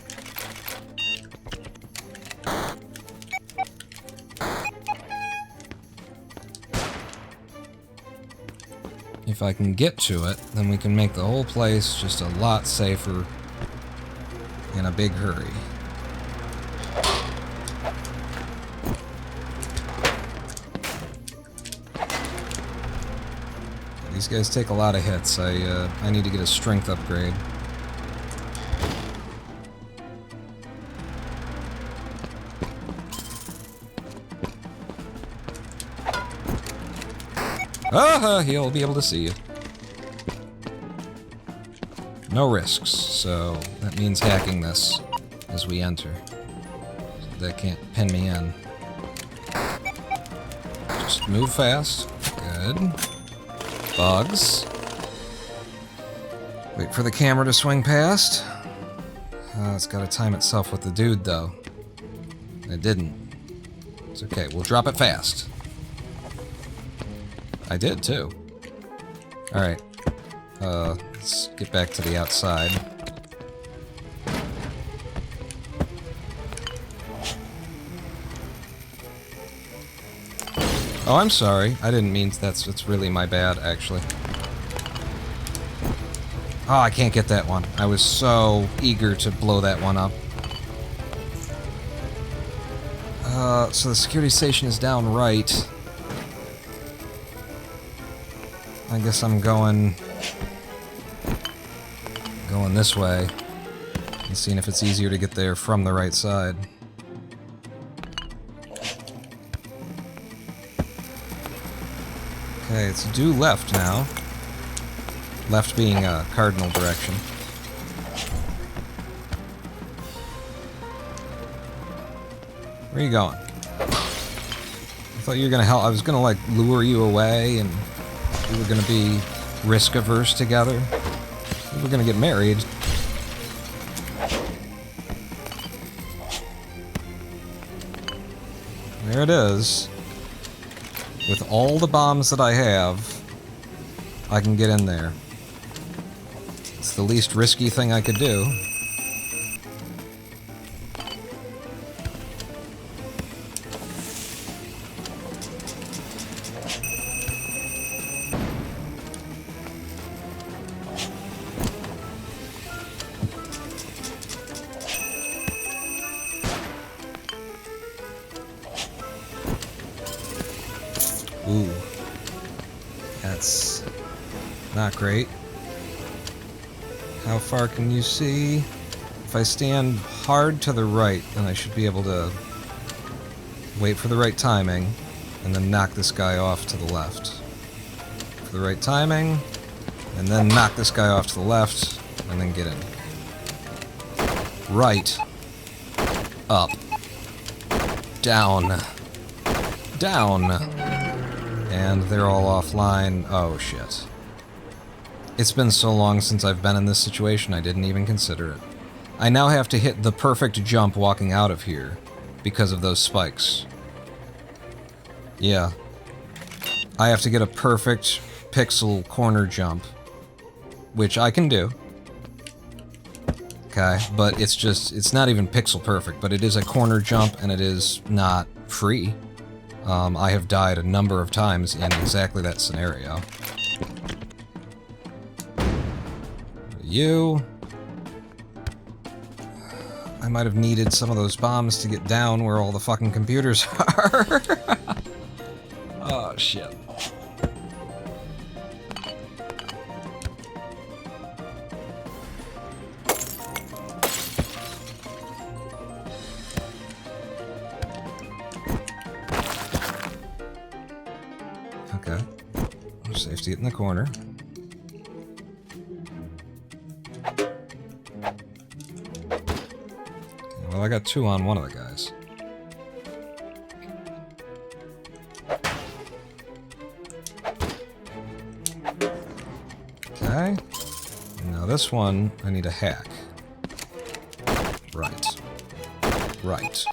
If I can get to it, then we can make the whole place just a lot safer in a big hurry. These guys take a lot of hits. I need to get a strength upgrade. He'll be able to see you. No risks, so that means hacking this as we enter. So they can't pin me in. Just move fast. Good. Bugs. Wait for the camera to swing past. It's gotta time itself with the dude, though. It didn't. It's okay, we'll drop it fast. I did, too. Alright. Let's get back to the outside. Oh, I'm sorry. I didn't mean it's really my bad, actually. Oh, I can't get that one. I was so eager to blow that one up. So the security station is down right. I guess I'm going this way and seeing if it's easier to get there from the right side. Okay, it's due left now. Left being a cardinal direction. Where are you going? I thought you were gonna help. I was gonna like lure you away and we were gonna be risk averse together. We were gonna get married. There it is. With all the bombs that I have, I can get in there. It's the least risky thing I could do. Ooh. That's not great. How far can you see? If I stand hard to the right, then I should be able to wait for the right timing and then knock this guy off to the left. For the right timing, and then knock this guy off to the left, and then get in. Right. Up. Down. Down. And they're all offline. Oh, shit. It's been so long since I've been in this situation, I didn't even consider it. I now have to hit the perfect jump walking out of here because of those spikes. Yeah. I have to get a perfect pixel corner jump, which I can do. Okay, but it's not even pixel perfect, but it is a corner jump and it is not free. I have died a number of times in exactly that scenario. You. I might have needed some of those bombs to get down where all the fucking computers are. Oh, shit. Okay. Safety in the corner. Well, I got 2 on one of the guys. Okay. Now this one, I need a hack. Right. Right.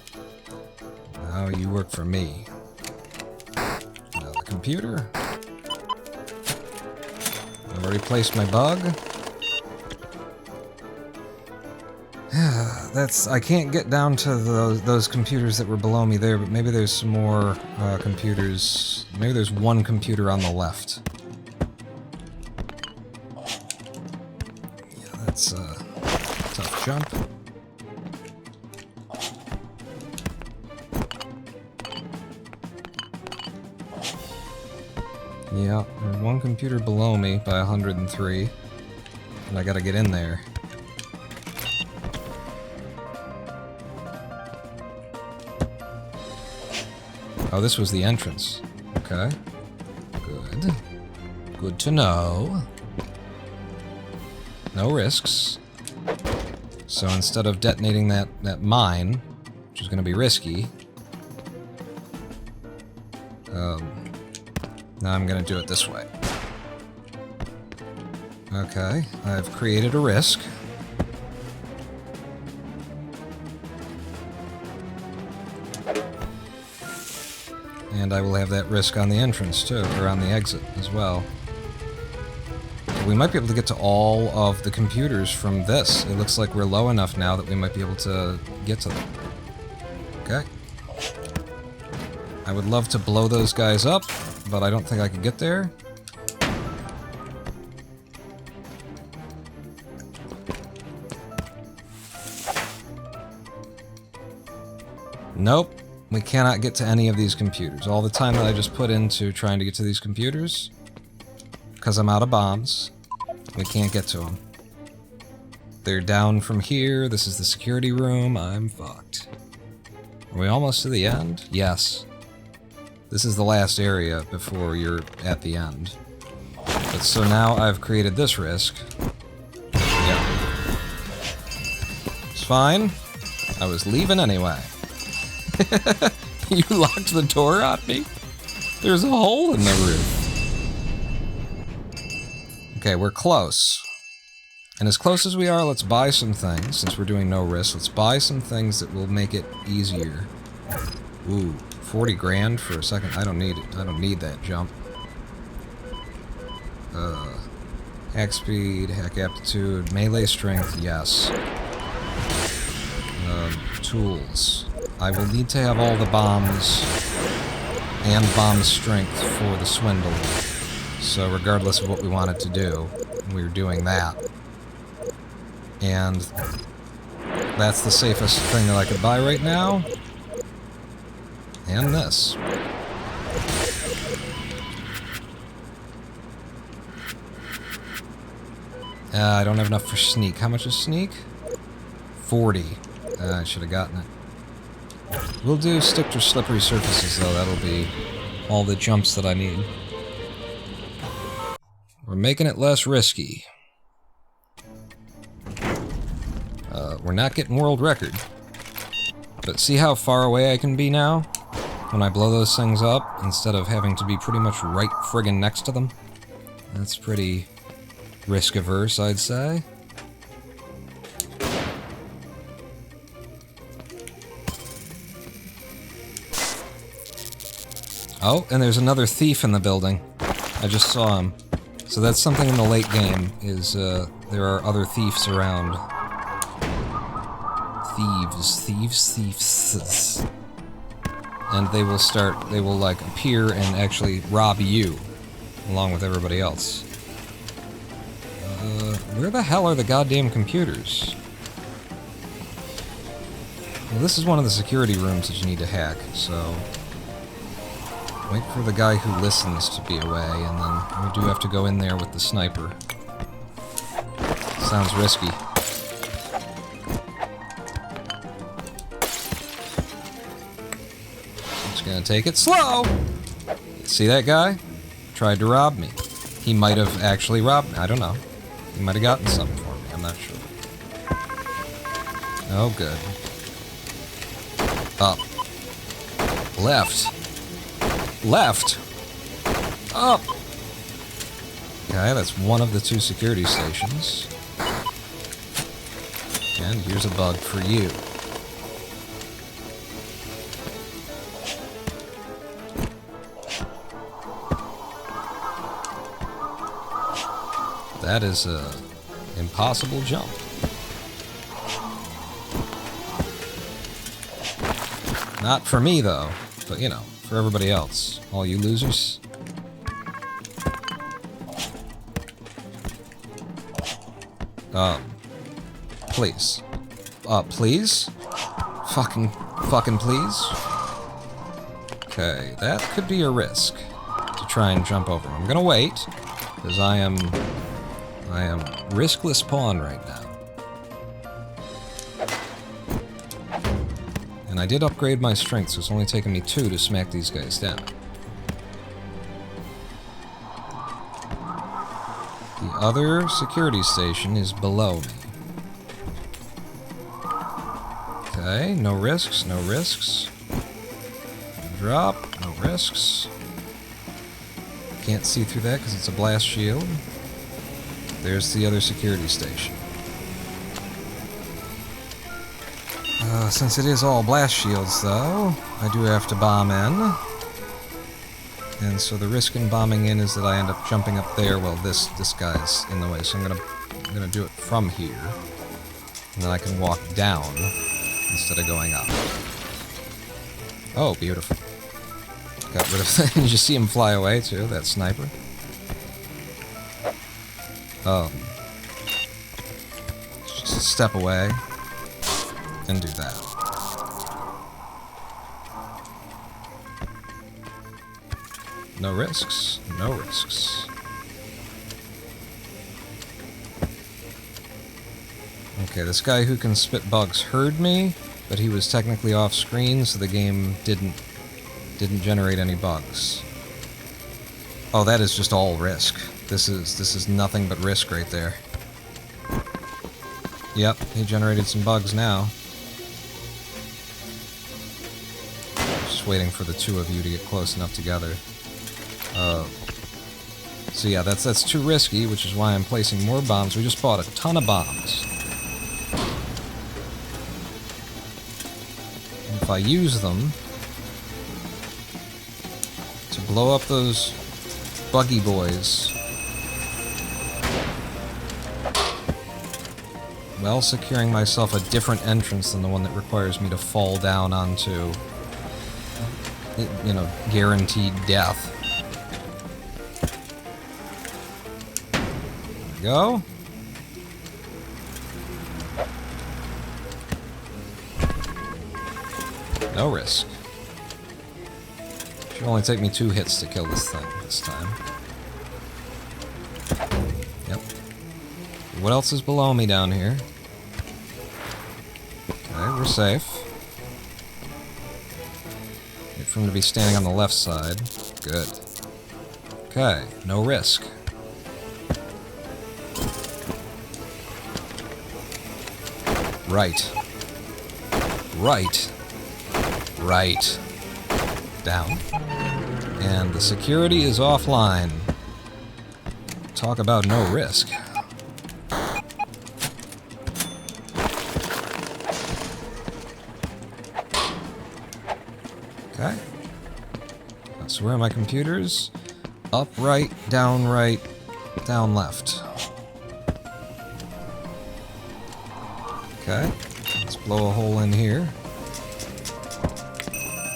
Now you work for me. Now the computer. I've already placed my bug. I can't get down to those computers that were below me there, but maybe there's some more computers. Maybe there's one computer on the left. Yeah, that's a tough jump. Yeah, there's one computer below me by 103, and I gotta get in there. Oh, this was the entrance. Okay. Good. Good to know. No risks. So instead of detonating that mine, which is going to be risky, now I'm going to do it this way. Okay, I've created a risk. And I will have that risk on the entrance, too, or on the exit as well. We might be able to get to all of the computers from this. It looks like we're low enough now that we might be able to get to them. Okay. I would love to blow those guys up, but I don't think I could get there. Nope. We cannot get to any of these computers. All the time that I just put into trying to get to these computers, because I'm out of bombs, we can't get to them. They're down from here. This is the security room. I'm fucked. Are we almost to the end? Yes. This is the last area before you're at the end. But so now I've created this risk. Yeah. It's fine. I was leaving anyway. You locked the door on me? There's a hole in the roof. Okay, we're close. And as close as we are, let's buy some things. Since we're doing no risk, let's buy some things that will make it easier. Ooh, 40 grand for a second. I don't need it. I don't need that jump. Hack speed, hack aptitude, melee strength, yes. Tools. I will need to have all the bombs and bomb strength for the Swindle. So regardless of what we wanted to do, we're doing that. And that's the safest thing that I could buy right now. And this. I don't have enough for sneak. How much is sneak? 40. I should have gotten it. We'll do stick to slippery surfaces, though. That'll be all the jumps that I need. We're making it less risky. We're not getting world record. But see how far away I can be now? When I blow those things up, instead of having to be pretty much right friggin' next to them? That's pretty risk-averse, I'd say. Oh, and there's another thief in the building. I just saw him. So that's something in the late game, is there are other thieves around. Thieves. And they will like appear and actually rob you, along with everybody else. Where the hell are the goddamn computers? Well, this is one of the security rooms that you need to hack, so... Wait for the guy who listens to be away, and then we do have to go in there with the sniper. Sounds risky. Just gonna take it slow! See that guy? Tried to rob me. He might have actually robbed me, I don't know. He might have gotten something for me, I'm not sure. Oh, good. Up. Left. Left. Up. Okay, that's one of the 2 security stations. And here's a bug for you. That is an impossible jump. Not for me, though, but, you know, for everybody else. All you losers. Please. Please? Fucking please? Okay, that could be a risk to try and jump over. I'm gonna wait, because I am riskless pawn right now. And I did upgrade my strength, so it's only taken me 2 to smack these guys down. The other security station is below me. Okay, no risks, no risks. Drop, no risks. Can't see through that because it's a blast shield. There's the other security station. Since it is all blast shields, though, I do have to bomb in. And so the risk in bombing in is that I end up jumping up there. Well, this guy's in the way, so I'm gonna do it from here, and then I can walk down instead of going up. Oh, beautiful! Got rid of that. You just see him fly away too. That sniper. Just step away and do that. No risks, no risks. Okay, this guy who can spit bugs heard me, but he was technically off screen, so the game didn't generate any bugs. Oh, that is just all risk. This is nothing but risk right there. Yep, he generated some bugs now. Just waiting for the 2 of you to get close enough together. So yeah, that's too risky, which is why I'm placing more bombs. We just bought a ton of bombs. And if I use them to blow up those buggy boys, while securing myself a different entrance than the one that requires me to fall down onto, you know, guaranteed death. Go. No risk. Should only take me 2 hits to kill this thing this time. Yep. What else is below me down here? Okay, we're safe. Wait for him to be standing on the left side. Good. Okay, no risk. Right. Right. Right. Down. And the security is offline. Talk about no risk. Okay. So where are my computers? Up, right, down, left. Okay, let's blow a hole in here.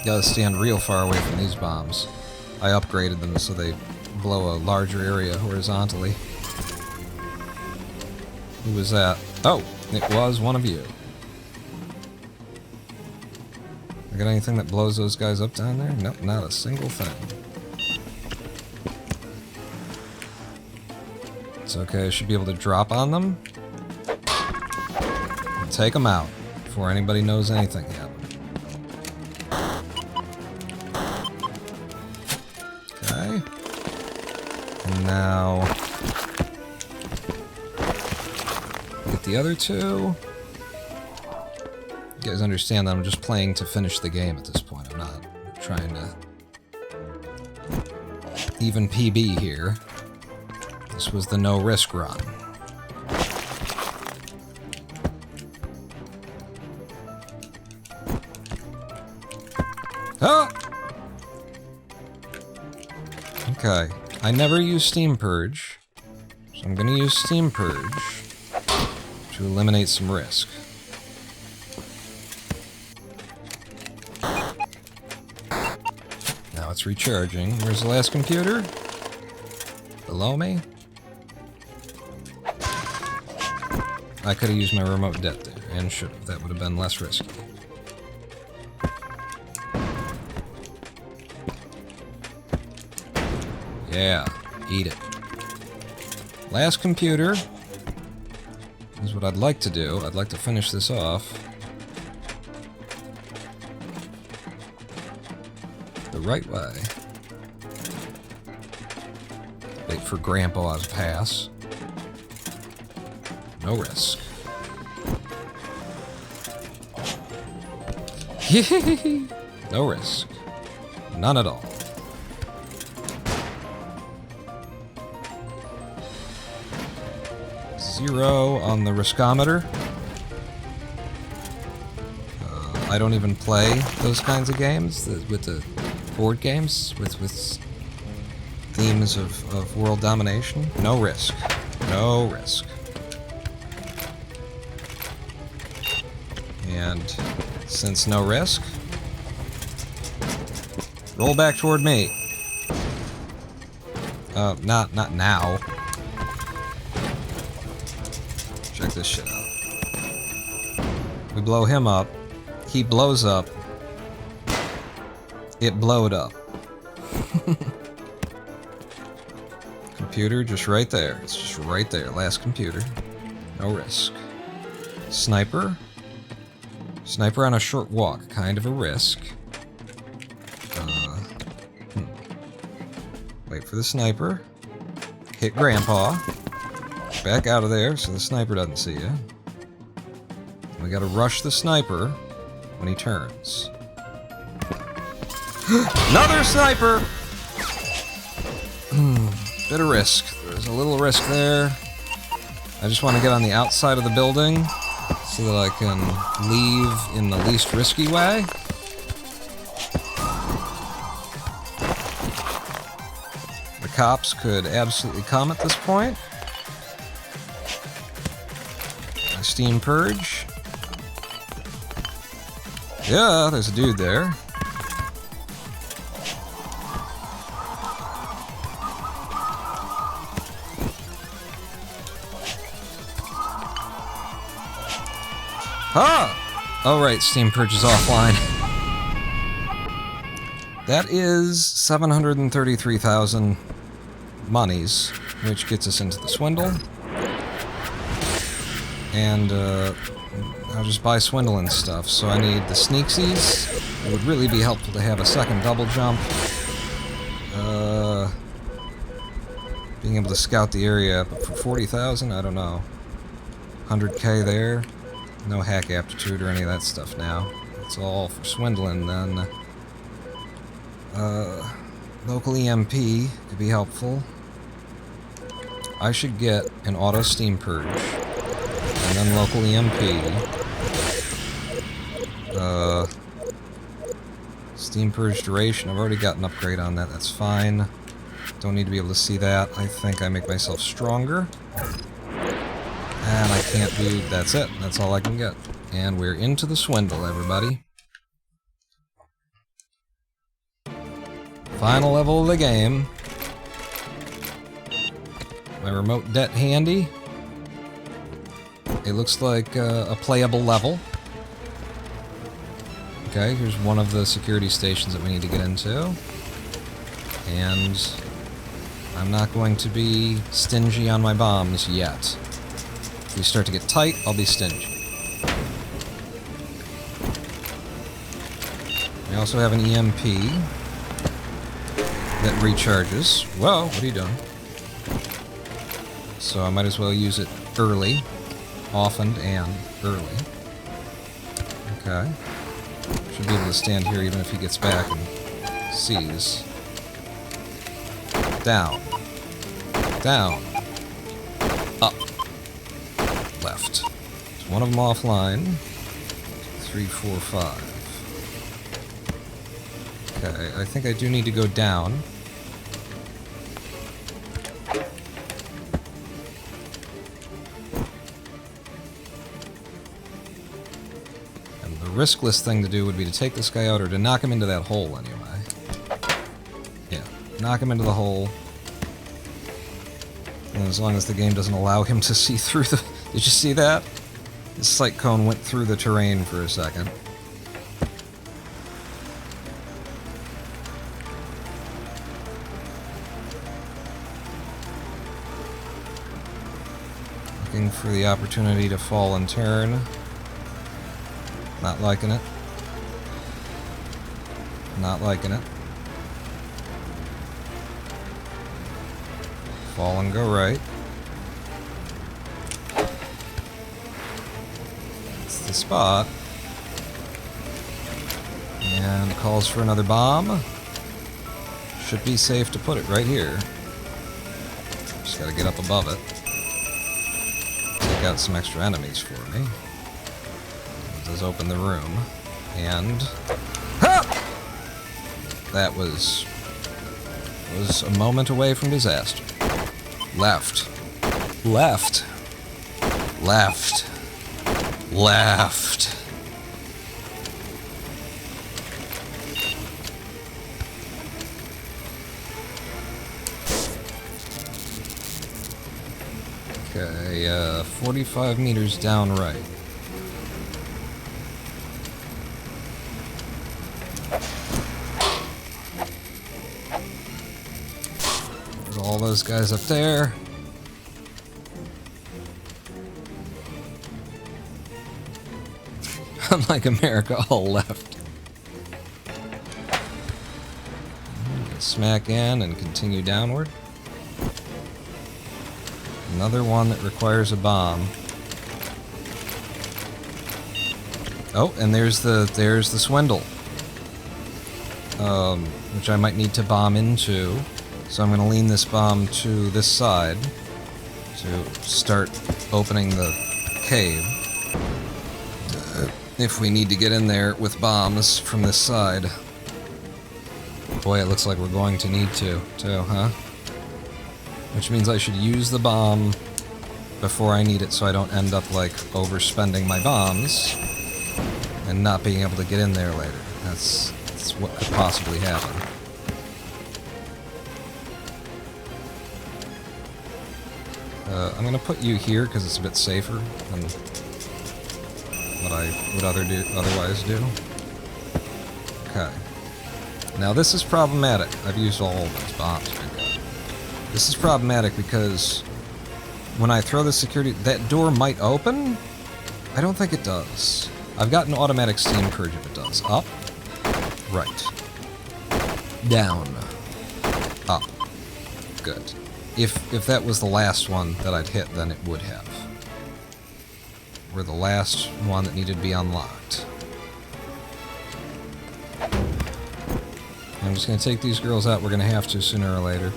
Gotta stand real far away from these bombs. I upgraded them so they blow a larger area horizontally. Who was that? Oh, it was one of you. I got anything that blows those guys up down there? Nope, not a single thing. It's okay, I should be able to drop on them. Take them out before anybody knows anything yet. Okay. And now get the other 2. You guys understand that I'm just playing to finish the game at this point. I'm not trying to even PB here. This was the no-risk run. Ah! Okay. I never use Steam Purge, so I'm gonna use Steam Purge to eliminate some risk. Now it's recharging. Where's the last computer? Below me? I could have used my remote det there, and should have. That would have been less risky. Yeah, eat it. Last computer is what I'd like to do. I'd like to finish this off the right way. Wait for Grandpa to pass. No risk. No risk. None at all. Zero on the riskometer. I don't even play those kinds of games with the board games with themes of world domination. No risk. No risk. And since no risk, roll back toward me. Not now. Check this shit out. We blow him up. He blows up. It blowed up. Computer just right there. It's just right there. Last computer. No risk. Sniper. Sniper on a short walk. Kind of a risk. Wait for the sniper. Hit Grandpa. Back out of there so the sniper doesn't see you. We gotta rush the sniper when he turns. Another sniper! Bit of risk. There's a little risk there. I just want to get on the outside of the building so that I can leave in the least risky way. The cops could absolutely come at this point. Steam Purge. Yeah, there's a dude there. Ah! Oh right, Steam Purge is offline. That is 733,000 monies, which gets us into the Swindle. And I'll just buy Swindle and stuff. So I need the Sneaksies. It would really be helpful to have a second double jump. Being able to scout the area, but for 40,000, I don't know. 100k there. No hack aptitude or any of that stuff now. It's all for swindling then. Local EMP could be helpful. I should get an auto Steam Purge. And then local EMP. Steam Purge duration, I've already got an upgrade on that, that's fine. Don't need to be able to see that. I think I make myself stronger. And I can't do... that's it. That's all I can get. And we're into the Swindle, everybody. Final level of the game. My remote det handy. It looks like a playable level. Okay, here's one of the security stations that we need to get into. And I'm not going to be stingy on my bombs yet. If we start to get tight, I'll be stingy. We also have an EMP that recharges. Whoa, what are you doing? So I might as well use it early. Often and early. Okay. Should be able to stand here even if he gets back and sees. Down. Down. Up. Left. There's one of them offline. 3, 4, 5. Okay, I think I do need to go down. And the riskless thing to do would be to take this guy out or to knock him into that hole anyway. Yeah, knock him into the hole. And as long as the game doesn't allow him to see through the... Did you see that? His sight cone went through the terrain for a second. Looking for the opportunity to fall and turn. Not liking it. Not liking it. Fall and go right. That's the spot. And calls for another bomb. Should be safe to put it right here. Just gotta get up above it. Take out some extra enemies for me. It does open the room. And... Ha! That was a moment away from disaster. Left. Left. Left. Left. Okay, 45 meters down right. All those guys up there. Unlike America, all left. Smack in and continue downward. Another one that requires a bomb. Oh, and there's the Swindle. Which I might need to bomb into. So I'm going to lean this bomb to this side to start opening the cave. If we need to get in there with bombs from this side. Boy, it looks like we're going to need to, too, huh? Which means I should use the bomb before I need it so I don't end up, like, overspending my bombs and not being able to get in there later. That's what could possibly happen. I'm gonna put you here because it's a bit safer than what I would otherwise do. Okay. Now this is problematic. I've used all of those bombs. This is problematic because when I throw the security, that door might open? I don't think it does. I've got an automatic steam purge if it does. Up. Right. Down. Up. Good. If that was the last one that I'd hit, then it would have. We're the last one that needed to be unlocked. I'm just going to take these girls out. We're going to have to sooner or later.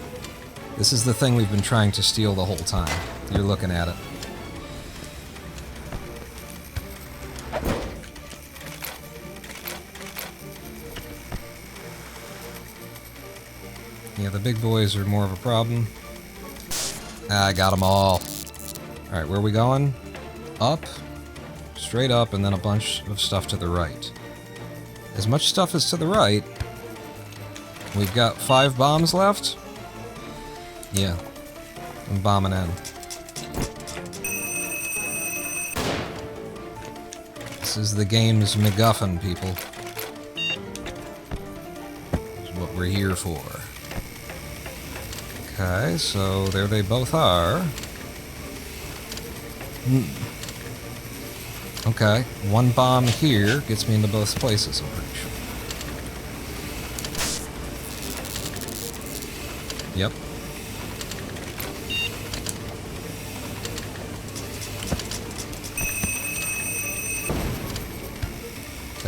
This is the thing we've been trying to steal the whole time. You're looking at it. Yeah, the big boys are more of a problem. I got them all. Alright, where are we going? Up. Straight up, and then a bunch of stuff to the right. As much stuff as to the right. We've got 5 bombs left. Yeah. I'm bombing in. This is the game's MacGuffin, people. This is what we're here for. Okay, so there they both are. Okay, one bomb here gets me into both places, I'm pretty sure. Yep.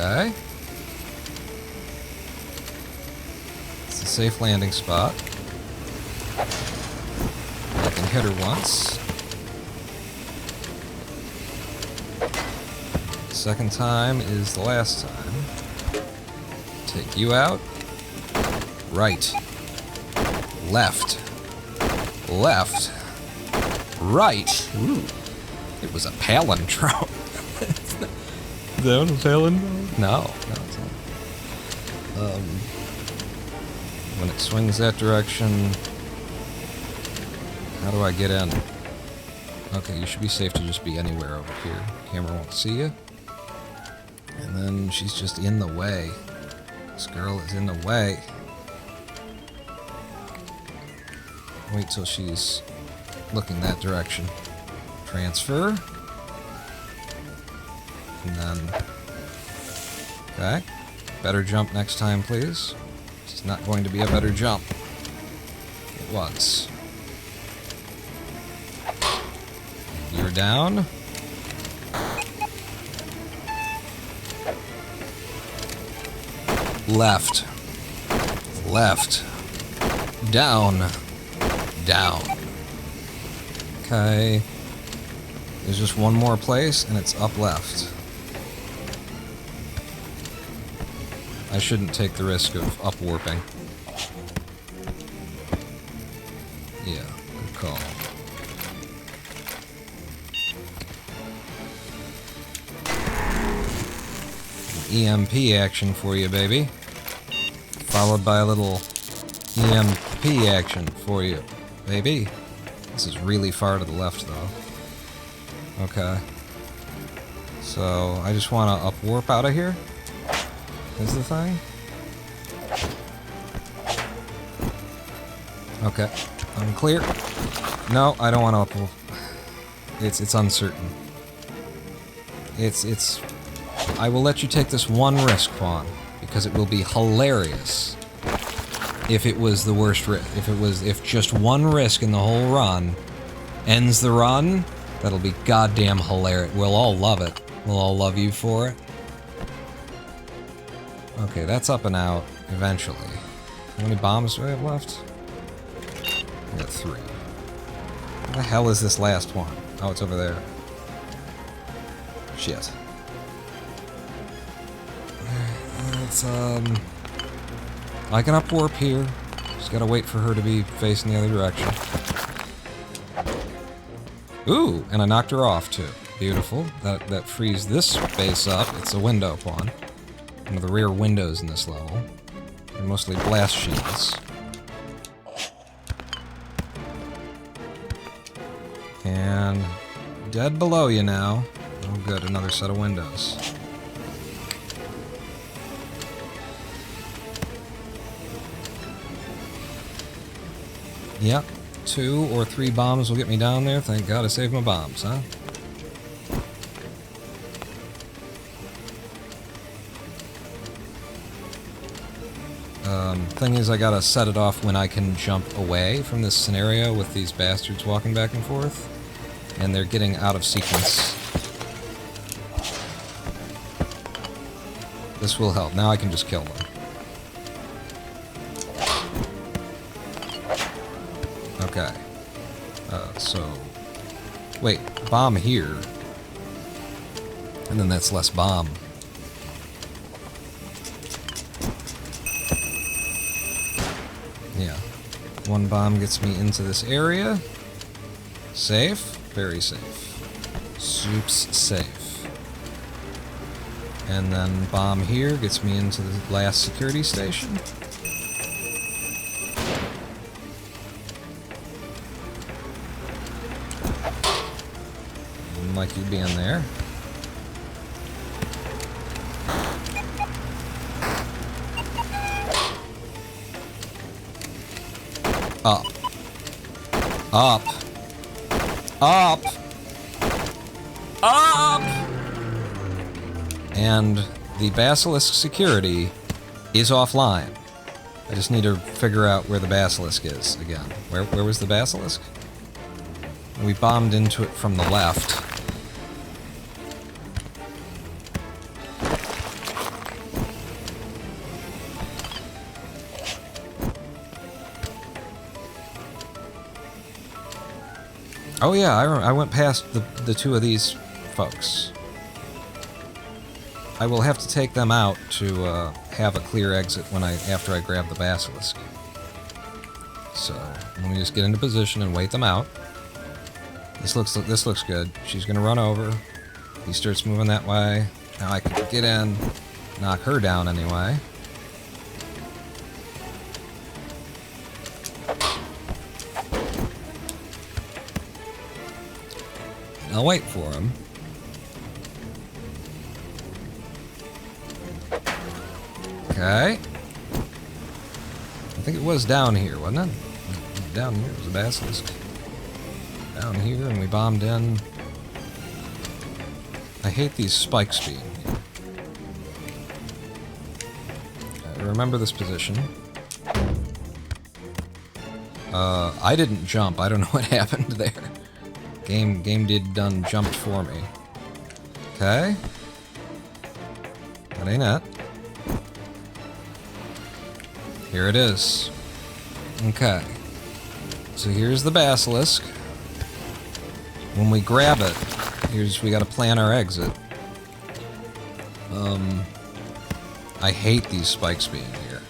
Okay. It's a safe landing spot. I can hit her once. Second time is the last time. Take you out. Right. Left. Left. Right. Ooh. It was a palindrome. Is that a palindrome? No, it's not. When it swings that direction, how do I get in? Okay, you should be safe to just be anywhere over here. Camera won't see you. And then she's just in the way. This girl is in the way. Wait till she's looking that direction. Transfer. And then... Okay. Better jump next time, please. It's not going to be a better jump. It was. You're down. Left. Left. Down. Down. Okay. There's just one more place, and it's up left. I shouldn't take the risk of up warping. Yeah, good call. EMP action for you, baby. Followed by a little EMP action for you, baby. This is really far to the left, though. Okay. So, I just want to up warp out of here. Is the thing? Okay. I'm clear. No, I don't want to up warp. It's uncertain. It's... I will let you take this one risk, Quan, because it will be hilarious if it was the worst risk. If just one risk in the whole run ends the run, that'll be goddamn hilarious. We'll all love it. We'll all love you for it. Okay, that's up and out eventually. How many bombs do I have left? I got 3. Where the hell is this last one? Oh, it's over there. Shit. Let's, I can up warp here. Just gotta wait for her to be facing the other direction. Ooh, and I knocked her off too. Beautiful. That frees this space up. It's a window, Quan. One of the rare windows in this level. They're mostly blast shields. And dead below you now. Oh good, another set of windows. Yep, 2 or 3 bombs will get me down there. Thank God I saved my bombs, huh? Thing is, I gotta set it off when I can jump away from this scenario with these bastards walking back and forth. And they're getting out of sequence. This will help. Now I can just kill them. Okay. So... Wait, bomb here. And then that's less bomb. Yeah. 1 bomb gets me into this area. Safe. Very safe. Soup's safe. And then bomb here gets me into the last security station. Like you being there. Up. Up. Up. Up! And the Basilisk security is offline. I just need to figure out where the Basilisk is again. Where was the Basilisk? We bombed into it from the left. Oh yeah, I went past the two of these folks. I will have to take them out to have a clear exit after I grab the basilisk. So let me just get into position and wait them out. This looks good. She's gonna run over. He starts moving that way. Now I can get in, knock her down anyway. I'll wait for him. Okay. I think it was down here, wasn't it? Down here was a basilisk. Down here, and we bombed in. I hate these spikes being here. Okay, remember this position. I didn't jump. I don't know what happened there. Game jumped for me. Okay. That ain't it. Here it is. Okay. So here's the basilisk. When we grab it, we gotta plan our exit. I hate these spikes being here.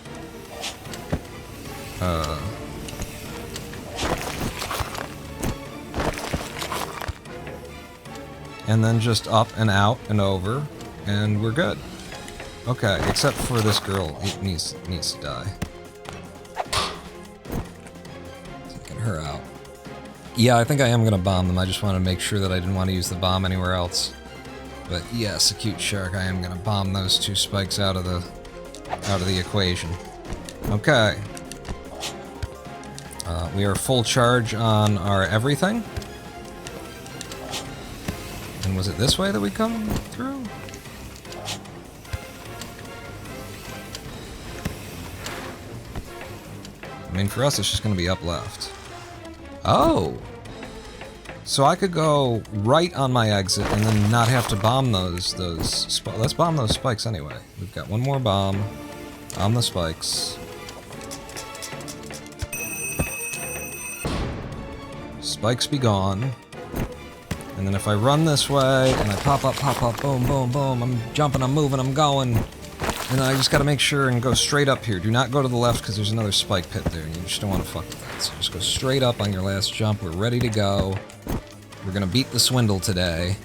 And then just up and out and over, and we're good. Okay, except for this girl. It needs to die. Taking her out. Yeah, I think I am gonna bomb them. I just want to make sure that I didn't want to use the bomb anywhere else. But yes, a cute shark. I am gonna bomb those two spikes out of the equation. Okay. We are full charge on our everything. And was it this way that we come through? I mean, for us, it's just going to be up left. Oh! So I could go right on my exit and then not have to bomb those let's bomb those spikes anyway. We've got one more bomb on the spikes. Spikes be gone. And then if I run this way, and I pop up, boom, boom, boom, I'm jumping, I'm moving, I'm going. And then I just gotta make sure and go straight up here. Do not go to the left, because there's another spike pit there, and you just don't want to fuck with that. So just go straight up on your last jump. We're ready to go. We're gonna beat the Swindle today,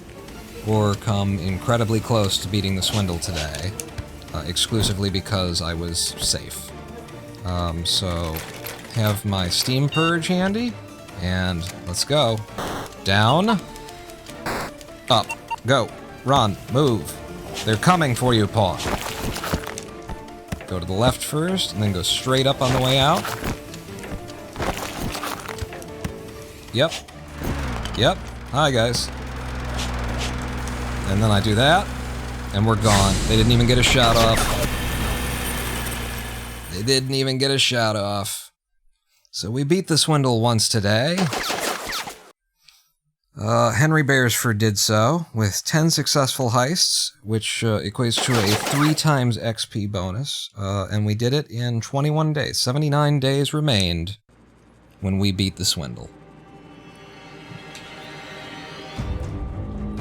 or come incredibly close to beating the Swindle today, exclusively because I was safe. So, have my Steam Purge handy, and let's go. Down. Up. Go. Run. Move. They're coming for you, Paw. Go to the left first, and then go straight up on the way out. Yep. Yep. Hi, guys. And then I do that, and we're gone. They didn't even get a shot off. They didn't even get a shot off. So we beat the Swindle once today. Henry Beresford did so with 10 successful heists, which equates to a 3 times XP bonus, and we did it in 21 days. 79 days remained when we beat the Swindle.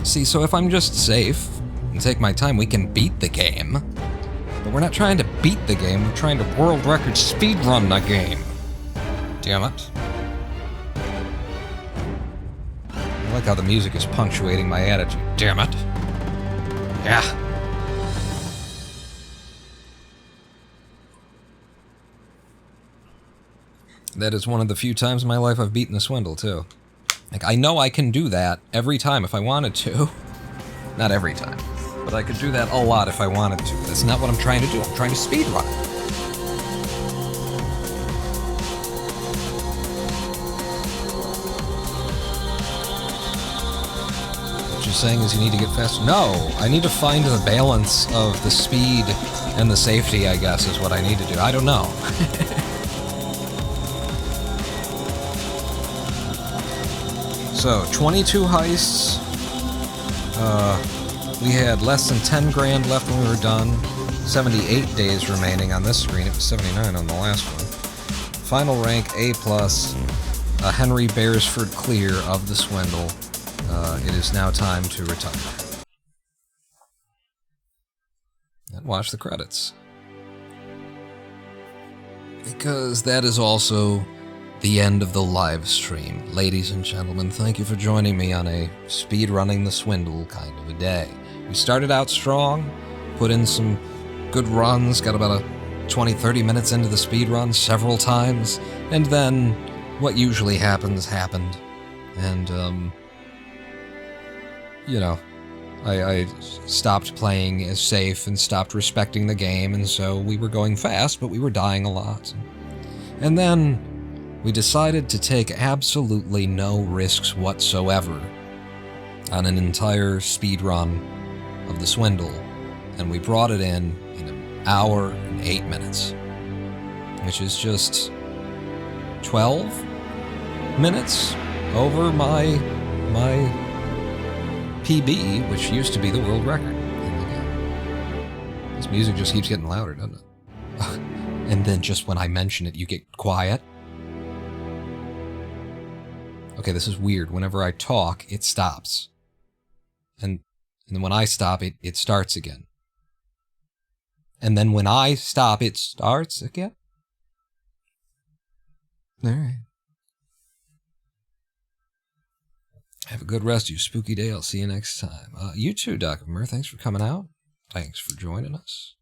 See, so if I'm just safe and take my time, we can beat the game. But we're not trying to beat the game, we're trying to world record speedrun the game. Damn it. I like how the music is punctuating my attitude. Damn it. Yeah. That is one of the few times in my life I've beaten the Swindle, too. Like, I know I can do that every time if I wanted to. Not every time. But I could do that a lot if I wanted to. But that's not what I'm trying to do. I'm trying to speedrun it. Saying is you need to get faster. No, I need to find the balance of the speed and the safety, I guess, is what I need to do. I don't know. So, 22 heists. We had less than 10 grand left when we were done. 78 days remaining on this screen. It was 79 on the last one. Final rank, A+. Henry Beresford clear of the Swindle. It is now time to retire. And watch the credits. Because that is also the end of the live stream. Ladies and gentlemen, thank you for joining me on a speedrunning the Swindle kind of a day. We started out strong, put in some good runs, got about 20-30 minutes into the speedrun several times, and then what usually happens happened. And, you know, I stopped playing as safe and stopped respecting the game, and so we were going fast, but we were dying a lot. And then we decided to take absolutely no risks whatsoever on an entire speedrun of the Swindle, and we brought it in an hour and 8 minutes, which is just 12 minutes over my PB, which used to be the world record in the game. This music just keeps getting louder, doesn't it? And then just when I mention it, you get quiet. Okay, this is weird. Whenever I talk, it stops. And then when I stop, it starts again. And then when I stop, it starts again. Alright. Have a good rest of your spooky day. I'll see you next time. You too, Dr. Murr. Thanks for coming out. Thanks for joining us.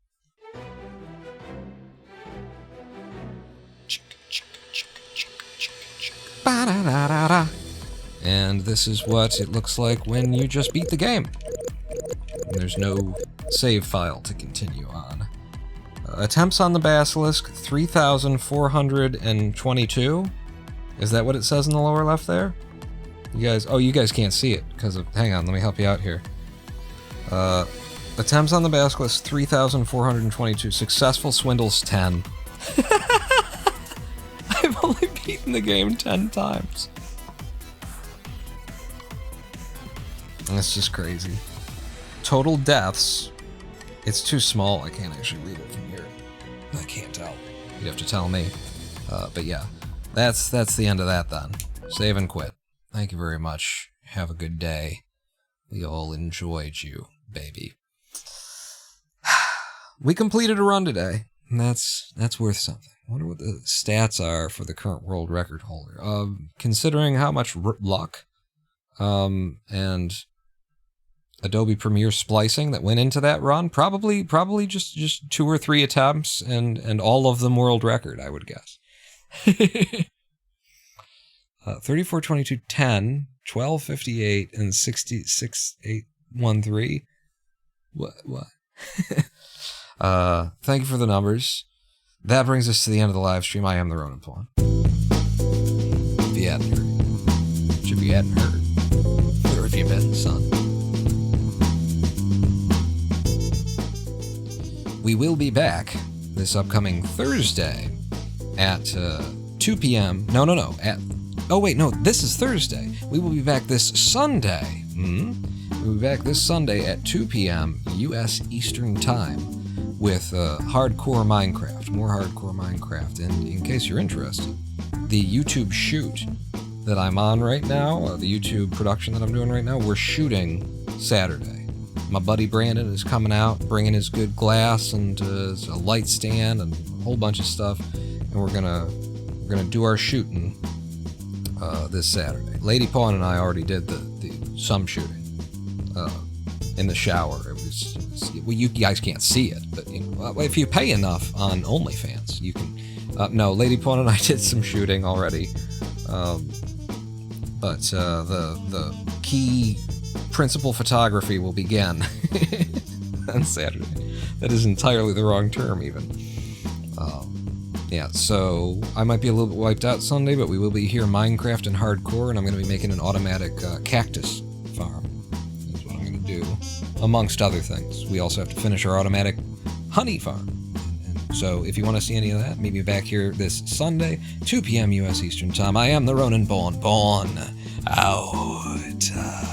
And this is what it looks like when you just beat the game. There's no save file to continue on. Attempts on the Basilisk, 3,422. Is that what it says in the lower left there? You guys can't see it because of, hang on, let me help you out here. Attempts on the Basilisk, 3,422. Successful Swindles, 10. I've only beaten the game 10 times. That's just crazy. Total deaths. It's too small. I can't actually read it from here. I can't tell. You'd have to tell me. But yeah, that's the end of that then. Save and quit. Thank you very much. Have a good day. We all enjoyed you, baby. We completed a run today, and that's worth something. I wonder what the stats are for the current world record holder. Considering how much luck and Adobe Premiere splicing that went into that run, probably just 2 or 3 attempts and all of them world record, I would guess. 34, 22, 10, 12, 58, and 66, 8, 1, 3. What? Thank you for the numbers. That brings us to the end of the live stream. I am the Ronin Pawn. If you hadn't heard. Which if you hadn't heard. Where have you been, son? We will be back this upcoming Thursday at 2 p.m. No. Oh, wait, no, this is Thursday. We will be back this Sunday. We'll be back this Sunday at 2 p.m. U.S. Eastern Time with hardcore Minecraft, more hardcore Minecraft. And in case you're interested, the YouTube shoot that I'm on right now, the YouTube production that I'm doing right now, we're shooting Saturday. My buddy Brandon is coming out, bringing his good glass and a light stand and a whole bunch of stuff, and we're gonna do our shooting this Saturday. Lady Pawn and I already did some shooting in the shower. It was well, you guys can't see it, but you know, if you pay enough on OnlyFans, you can. No, Lady Pawn and I did some shooting already, but the key principal photography will begin on Saturday. That is entirely the wrong term, even. Yeah, so I might be a little bit wiped out Sunday, but we will be here Minecraft and hardcore, and I'm going to be making an automatic cactus farm. That's what I'm going to do, amongst other things. We also have to finish our automatic honey farm. And so if you want to see any of that, maybe back here this Sunday, 2 p.m. U.S. Eastern Time. I am the Ronin Born. Out.